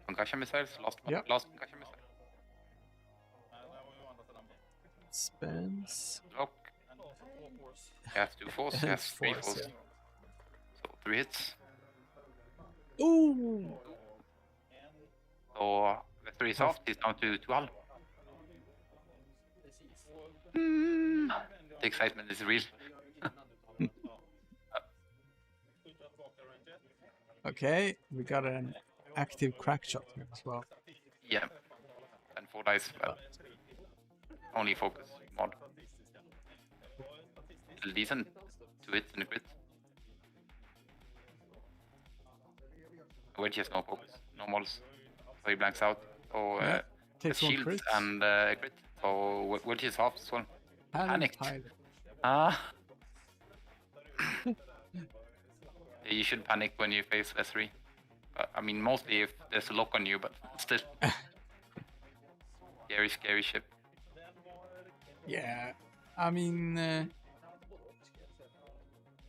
Concussion missiles, last concussion missile. Spends. Lock. You have 2 force, you have 3 Force, force. yeah. So 3 hits. Ooh! So the 3 is off, he's down to 2 hull. The excitement is real. Okay, we got an active crack shot here as well. Yeah. And 4 dice, but only focus mod. Still decent. 2 hits and a crit. Wedge has no focus, no mods. So he blanks out. So Takes 1 shield crit. and crit. So Wedge is half as well. Panicked. Pilot. You should panic when you face S3. I mean, mostly if there's a lock on you, but still. Scary ship. Yeah, I mean,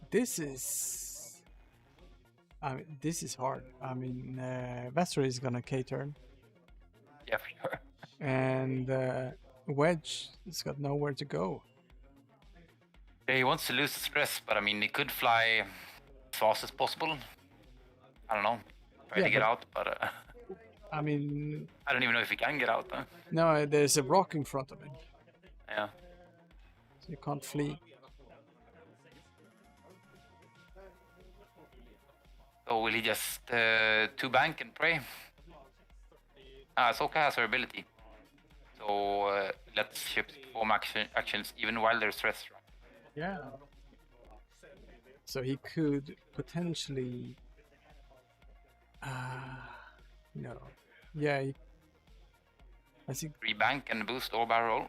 this is hard. I mean, Vestra is gonna K-turn. Yeah, for sure. And Wedge has got nowhere to go. Yeah, he wants to lose the stress, but I mean, he could fly as fast as possible. I don't know. Try to get out, but I mean, I don't even know if he can get out. Though. no, there's a rock in front of him, Yeah. so you can't flee. So will he just 2 bank and pray? Ahsoka has her ability. So lets ships perform actions even while they're stressed. Yeah. So he could potentially. No. Yeah. I think. 3 bank and boost or barrel roll.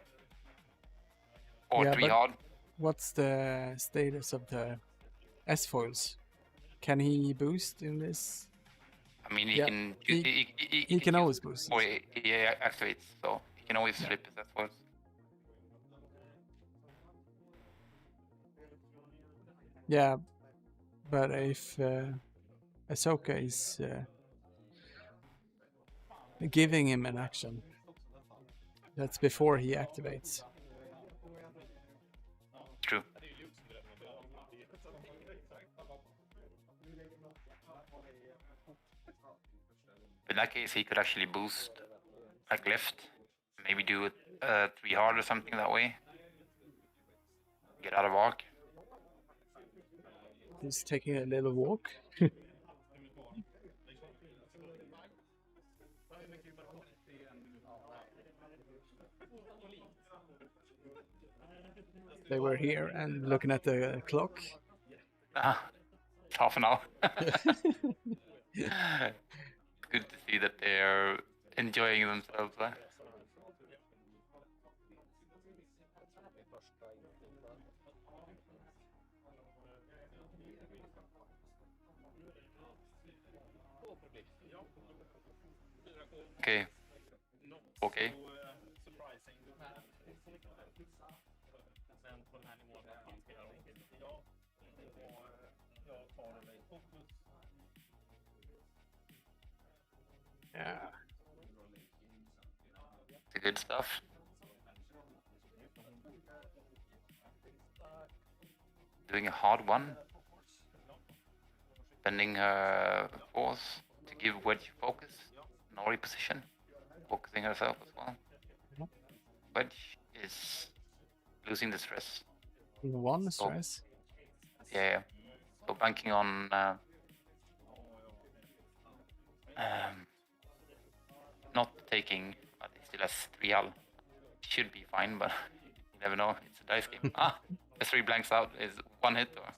Or Yeah, 3 but hard. What's the status of the S foils? Can he boost in this? I mean, he Yeah, can. he can always boost. Or he activates, so he can always flip his S4s. Yeah, but if Ahsoka is giving him an action, that's before he activates. True. In that case, he could actually boost like left, maybe do it 3 hard or something that way. Get out of arc. He's taking a little walk. They were here and looking at the clock. It's half an hour. Good to see that they're enjoying themselves. Okay. Okay. Yeah. The good stuff. Doing a hard one. Spending her force to give Wedge focus. No reposition. Focusing herself as well. Wedge is losing the stress. One stress. Yeah. So banking on Not taking, but he still has 3 hull. Should be fine, but you never know. It's a dice game. The 3 blanks out is 1 hit or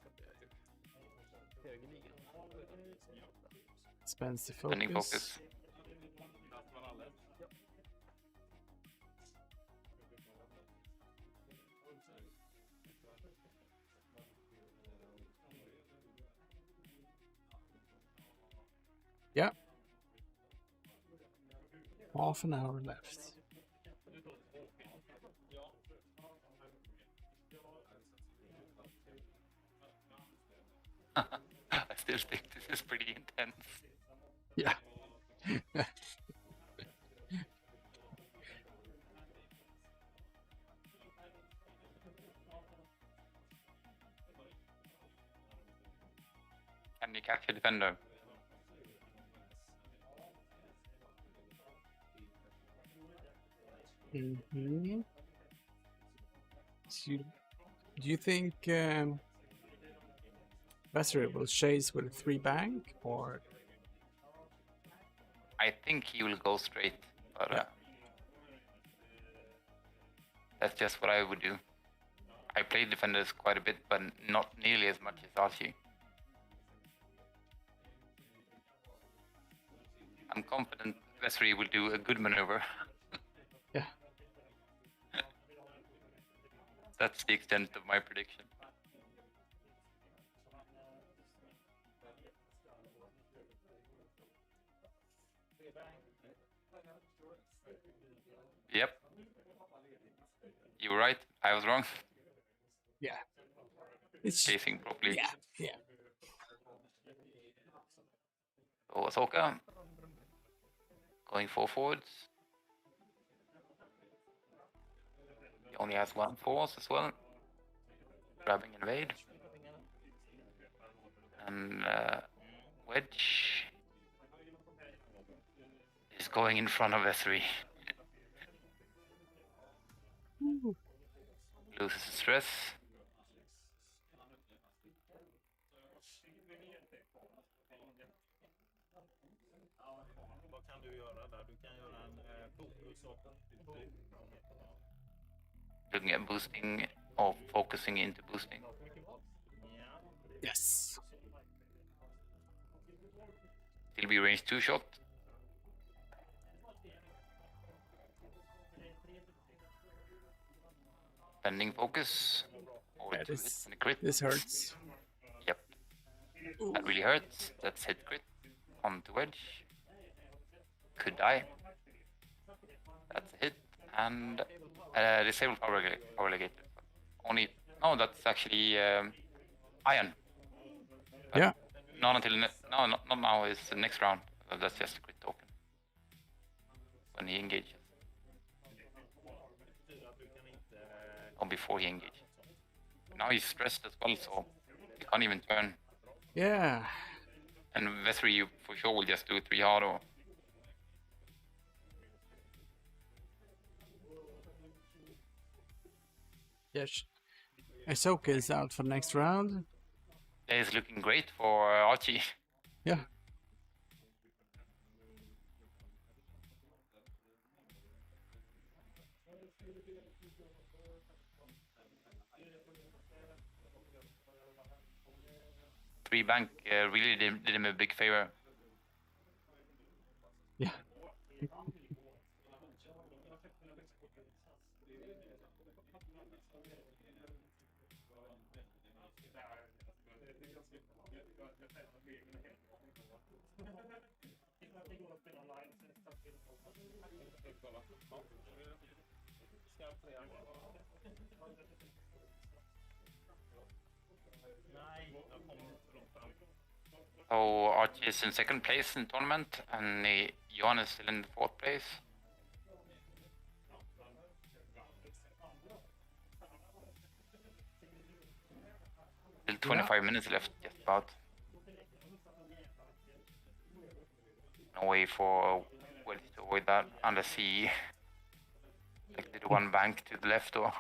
Spends the spending focus. focus. Yeah. Half an hour left. I still think this is pretty intense. Yeah. Can you catch a defender? Mm-hmm. So do you think Vessery will chase with 3 bank or? I think he will go straight, but that's just what I would do. I played defenders quite a bit, but not nearly as much as Archie. I'm confident Vessery will do a good maneuver. Yeah. That's the extent of my prediction. Yep. You were right. I was wrong. Yeah. It's Chasing properly. Yeah. Yeah. So Ahsoka going 4 forwards. He only has 1 force as well. Grabbing invade. And Wedge is going in front of S3. Loses stress. Vad kan du göra där? Du kan göra en fokus och Looking at boosting or focusing into boosting. Yes. Still be range 2 shot. Pending focus. Or Yeah, to this- hit and a crit. This hurts. Yep. That really hurts. That's hit crit. On to edge. Could die. That's a hit. And disable power legator. Only. No, that's actually iron. But Yeah. Not until no, not now. It's the next round. That's just a crit token. When he engages. Or before he engages. Now he's stressed as well, so he can't even turn. Yeah. And Vessery, you for sure will just do 3 hard or. Yes. Ahsoka is out for next round. Yeah, it's looking great for Archie. Yeah. Three bank really did him a big favor. Yeah. So Archie is in 2nd place in tournament, and Johan is still in 4th place. Still 25 minutes left, just about. No way for Wedge to avoid that, unless he like did 1 bank to the left, or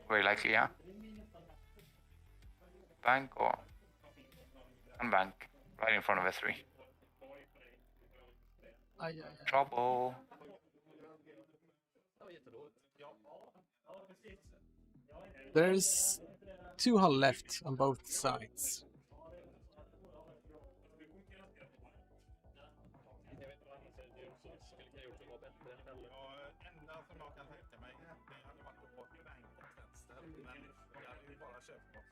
very likely, yeah. Bank or 1 bank right in front of S3. Trouble. There's 2 hull left on both sides. Enda som jag kan tänka mig egentligen hade varit att bank åt vänster. Men jag hade ju bara köpt box.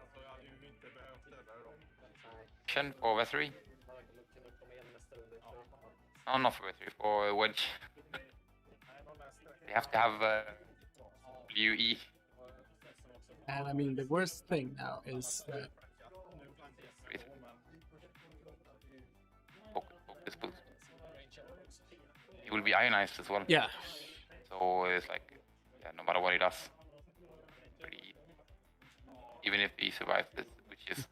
Alltså jag hade ju inte behövt döda dem. For V3. Oh, not for V3, for wedge. You have to have WE. And I mean, the worst thing now is that Focus boost. He will be ionized as well. yeah, So it's like, yeah, no matter what he does, pretty, even if he survives this, which is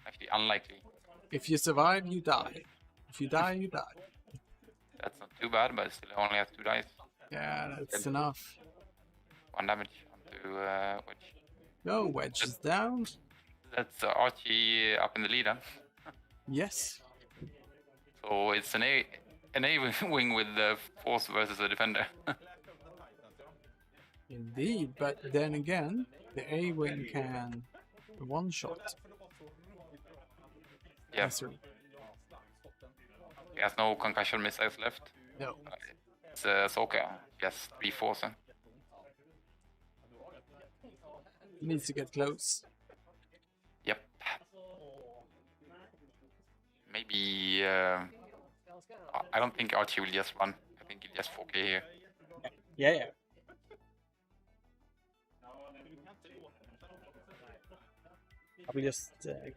actually unlikely. if you survive, you die. If you die, you die. That's not too bad, but still only has 2 dice. Yeah, that's enough. 1 damage onto wedge. No, wedge is down. That's Archie up in the lead, huh? Yes. So it's an A wing with the force versus a defender. Indeed, but then again, the A-wing can one-shot. Yeah. Sorry. He has no concussion missiles left. No. It's Soka. He has 3 force. Huh? He needs to get close. Yep. Maybe. I don't think Archie will just run. I think he'll just 4K here. Yeah. I will just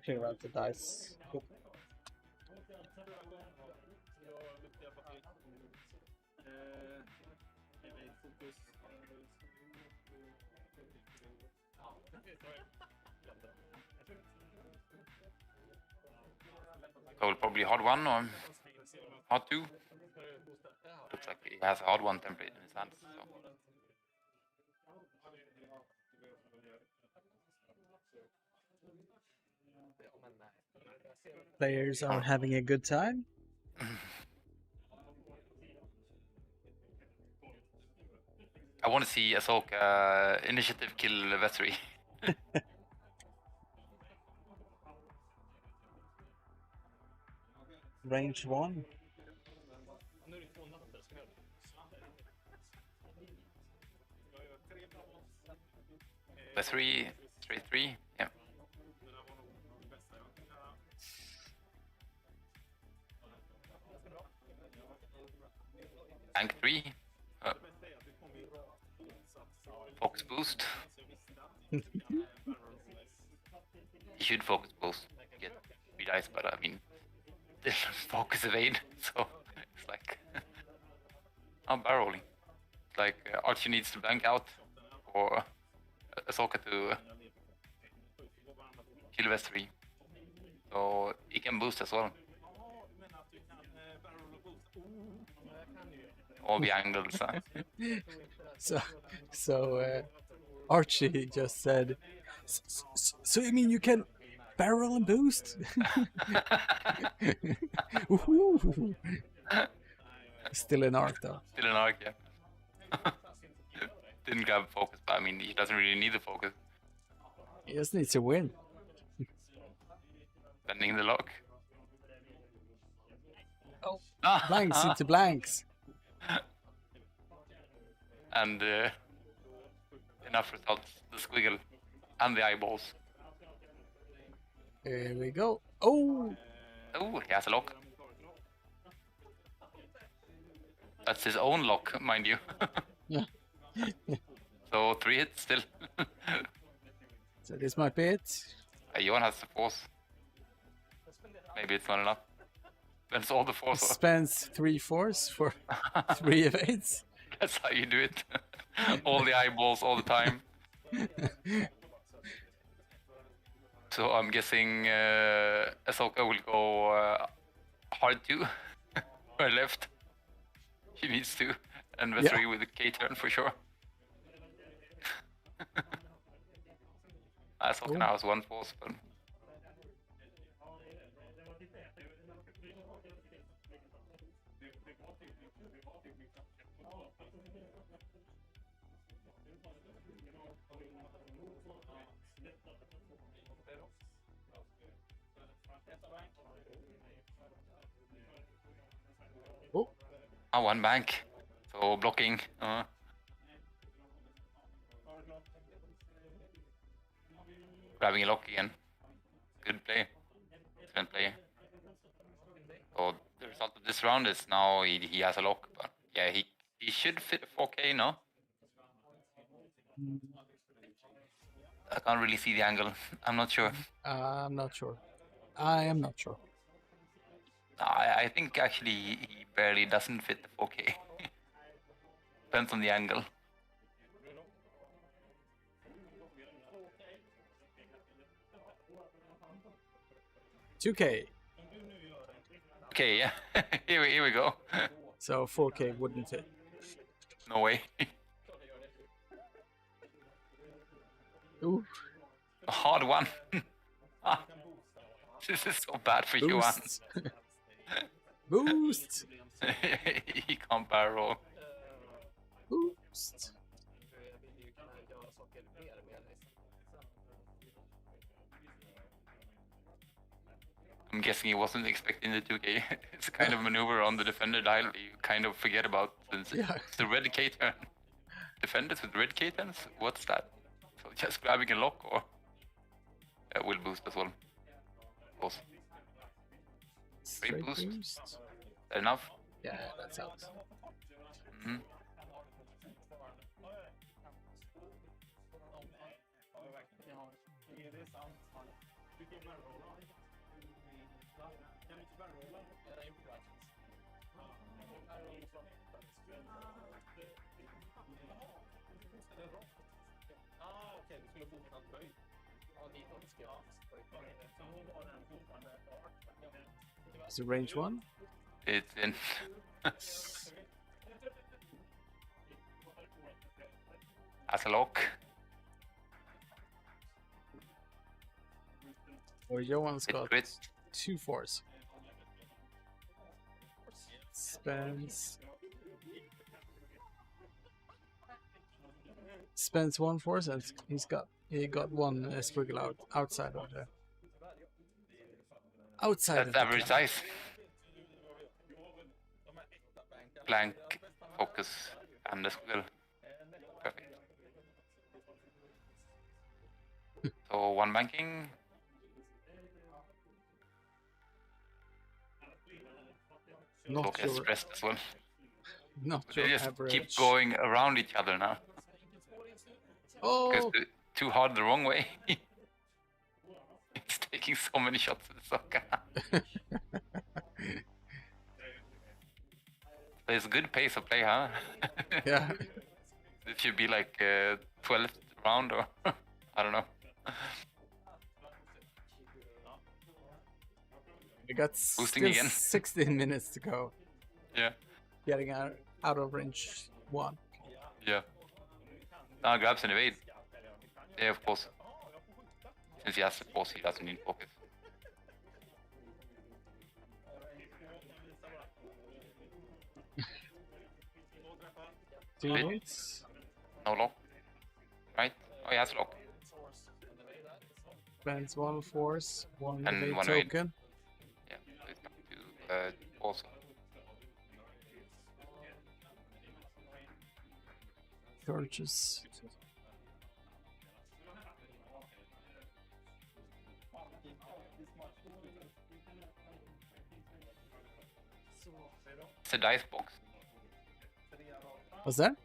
clear out the dice. So we'll probably hard 1 or hard 2. Looks like he has a hard 1 template in his hands. So. Players are having a good time. I want to see Ahsoka initiative kill Vetri. Range 1. Vetri, straight 3, yeah. Tank 3. Focus boost. You should focus boost. Get 3 dice, but I mean, focus evade, so it's like I'm barreling. It's like Archie needs to blank out for Ahsoka to kill Vestry, so he can boost as well. All the angles. So Archie just said, so you mean you can barrel and boost? Still an arc though. Still an arc, yeah. Didn't grab focus, but I mean, he doesn't really need the focus. He just needs to win. Bending the lock. Oh, blanks into blanks. And enough results, the squiggle and the eyeballs. Here we go. Oh! Oh, he has a lock. That's his own lock, mind you. Yeah. So 3 hits still. So this might be it. Johan has the force. Maybe it's not enough. That's all the force. Spends 3 force for 3 evades. That's how you do it. All the eyeballs all the time. So I'm guessing Ahsoka will go hard 2 or left. She needs to. And Vesri with a K-turn for sure. Ahsoka now has 1 force, but... Oh, One bank. So blocking. Grabbing a lock again. Good play. Excellent play. So the result of this round is now he has a lock, but yeah, he should fit a 4K, no? I can't really see the angle. I'm not sure. I'm not sure. I am not sure. I think actually he barely doesn't fit the 4K. Depends on the angle. $2K. Okay, yeah. here we go. So 4K wouldn't fit. No way. Ooh. A hard one. This is so bad for Johan. Boost. He can't barrel. Boost. I'm guessing he wasn't expecting the 2K. It's a kind of maneuver on the defender dial you kind of forget about since it's the red K turn. Defenders with red K turns? What's that? So just grabbing a lock or will boost as well. Of course. Straight boost. Is that enough? Yeah, that sounds. Mm-hmm. Is it range 1? It's in. As a lock. Or Johan's got Quit. 2 4s. Spends 1 force and he got 1 squiggle outside of the That's average size. Blank, focus, and the squiggle. Perfect. So 1 banking. Not Look sure. stressed as well. Not They sure just average. keep going around each other now. Because Oh, they're too hard the wrong way. It's taking so many shots at the soccer. There's a good pace of play, huh? yeah. It should be like 12th round or I don't know. We got Boosting still again. 16 minutes to go. Yeah. Getting out of range 1. Yeah. Now grabs and evade. Yeah, of course. Since he has the force, he doesn't need focus. Two Bit. hits. No lock. Right? Oh, he has lock. Spends 1 force, 1 And evade 1 evade. token. Yeah, so it's coming to also. Purchase. It's a dice box. What's that?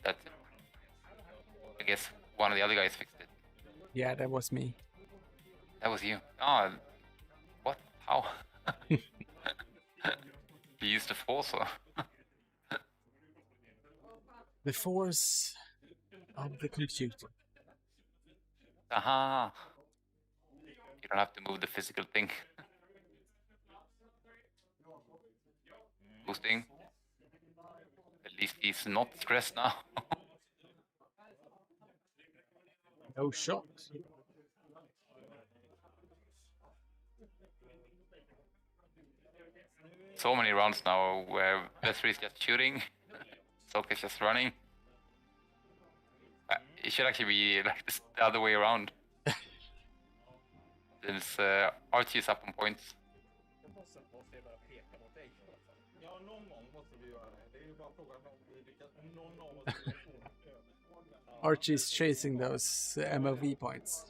That's it. I guess one of the other guys fixed it. Yeah, that was me. That was you. Oh, what? How? You used the force or? The force of the computer. Aha! You don't have to move the physical thing. Boosting. At least he's not stressed now. No shot. so many rounds now where Vesper is just shooting, Soka is just running. It should actually be like the other way around. Since Archie is up on points. Ja, någon gång måste vi göra det. Det är ju bara frågan om någon av oss Archie's chasing those MOV points.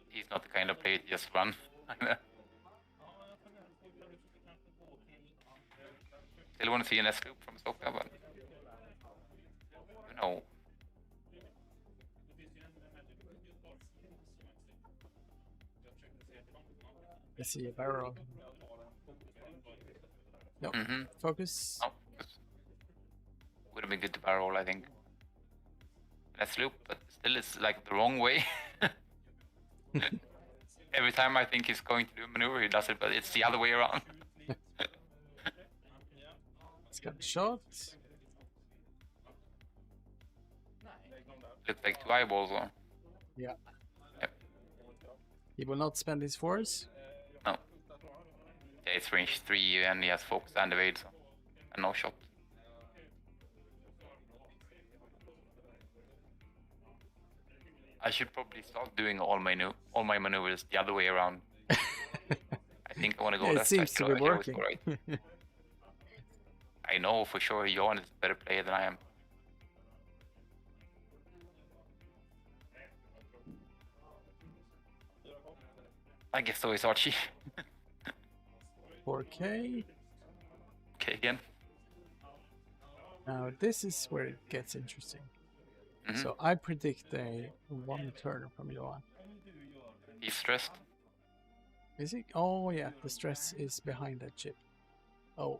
He's not the kind of player to just run. Still want to see an S-loop from Soka, but no. I see a barrel. No, focus. No, would have been good to barrel, I think. Let's loop, but still it's like the wrong way. Every time I think he's going to do a maneuver, he does it, but it's the other way around. It's got a shot. Looks like 2 eyeballs on. Yeah. Yep. He will not spend his force. No. Yeah, it's range 3 and he has focus and evade, so and no shot. I should probably start doing all my maneuvers the other way around. I think I want to go left. It seems to be working. Right. I know for sure Johan is a better player than I am. I guess so is Archie. 4K. Okay, again. Now this is where it gets interesting. So I predict a 1 turn from Johan. He's stressed. Is he? Oh yeah, the stress is behind that chip. Oh.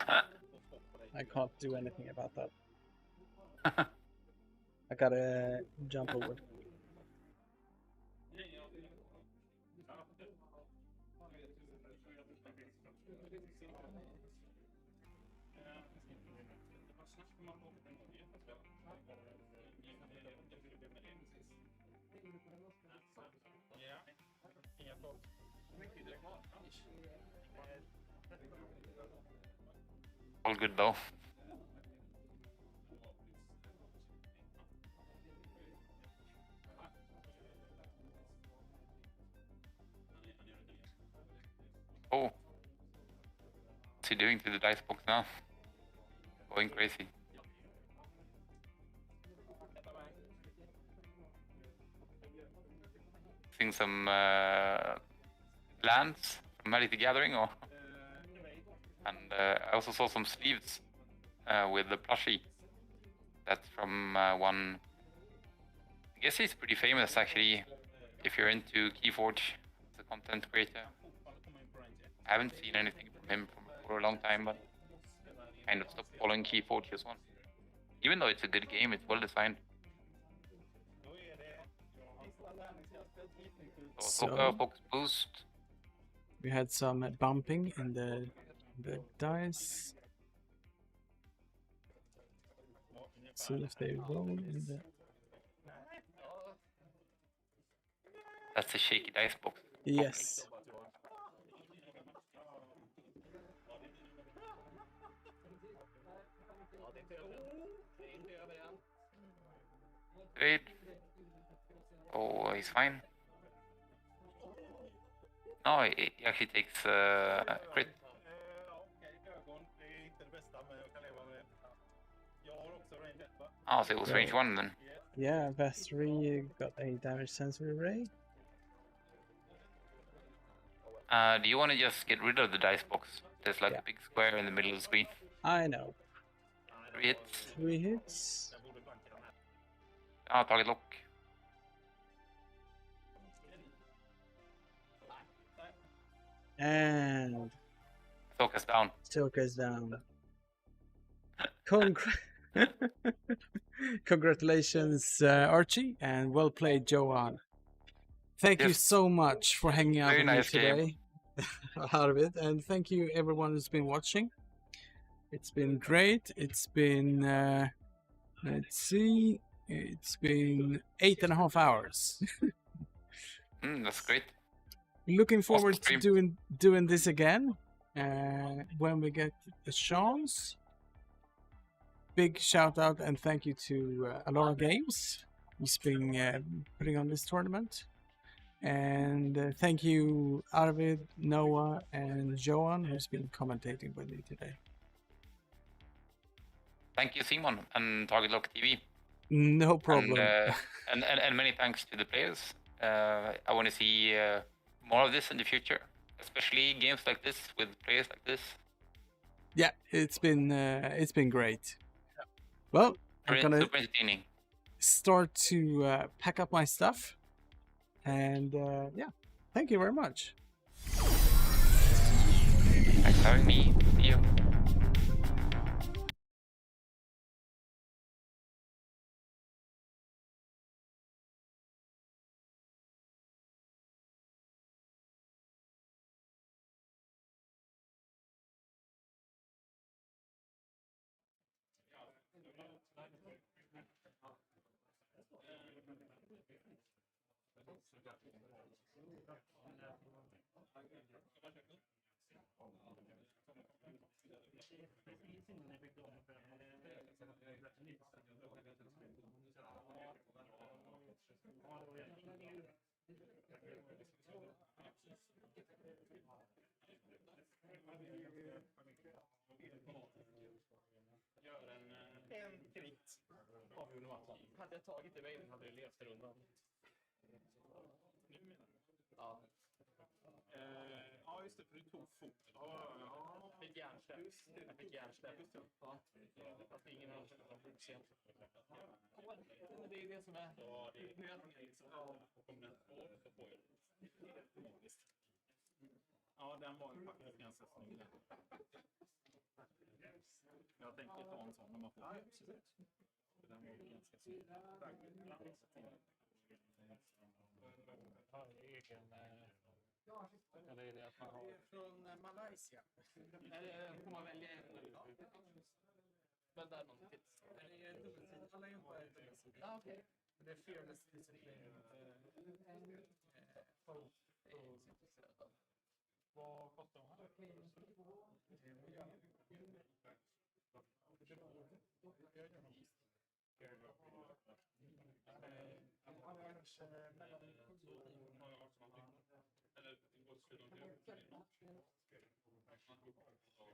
I can't do anything about that. I gotta jump over. All good though. Oh. What's he doing to the dice box now? Going crazy. Seeing some lands from Magic the Gathering, or and I also saw some sleeves with the plushie. That's from one. I guess he's pretty famous actually. If you're into Keyforge as a content creator, I haven't seen anything from him for a long time, but kind of stopped following Keyforge as one. Even though it's a good game, it's well designed. So, focus boost. We had some bumping in the dice. See if they roll in the. That's a shaky dice box. Yes. Great. Oh, he's fine. No, he actually takes crit. Oh, so it was range 1 then. Yeah, Vestry got a damage sensory ray. Do you want to just get rid of the dice box? There's like a big square in the middle of the screen. I know. 3 hits. 3 hits. Ah, target lock. And Soka's down. Soka's down. Congratulations, Archie, and well played, Johan. Thank you so much for hanging out with me today, Arvid, and thank you everyone who's been watching. It's been great. It's been let's see, it's been 8.5 hours. That's great. Looking forward to stream. doing this again when we get a chance. Big shout out and thank you to Alara Games, who's been putting on this tournament. And thank you, Arvid, Noah, and Johan, who's been commentating with me today. Thank you, Simon, and TargetLockTV. No problem. And many thanks to the players. I want to see more of this in the future, especially games like this with players like this. Yeah, it's been great. Well, I'm gonna super entertaining. Start to pack up my stuff, and yeah, thank you very much. Thanks for having me. See you. En krit avgjorde matchen. Hade jag tagit det vägen hade jag levt rundan. Ja. Ja, just det, för du tog foten. Ja. Fick hjärnsläpp. Jag fick hjärnsläpp. Ja. Att ingen annan skulle ha fokuserat. Det är det som är nödvändigt liksom. Ja, och om den får så får jag. Magiskt. Ja, den var ju faktiskt ganska snygg. Jag tänker ta en sån när man får absolut. Den var ganska snygg. Eller är det att man har... Från Malaysia. Eller får man välja en? Men där någon tips. Det är dubbelsidigt. Alla jobbar är dubbelsidigt. Ja, okej. Det är fearless disciplin. Vad kostar de här?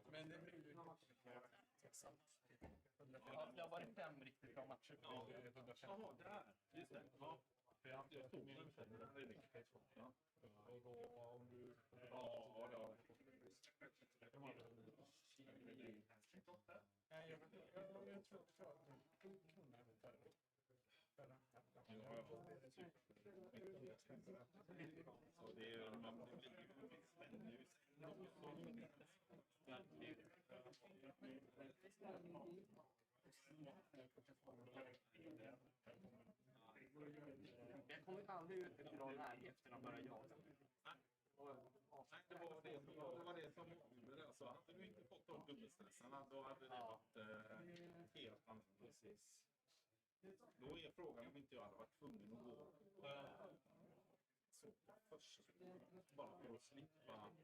Men det blir ju exakt. Det har varit 5 riktigt bra matcher. Ja, där. Just det. Ja. För jag tog mig ungefär det där är riktigt. Ja. Och då om du... Ja, det har jag. Nej, jag tror att du kunde ungefär. Så det är man blir ju spännande. Jag kommer aldrig ut till bra läge efter att börja jaga. Det var det som gjorde det. Alltså, hade du inte fått de dubbelstressarna då hade det varit helt annat. Precis. Då är frågan om inte jag hade varit tvungen att gå så först bara för att slippa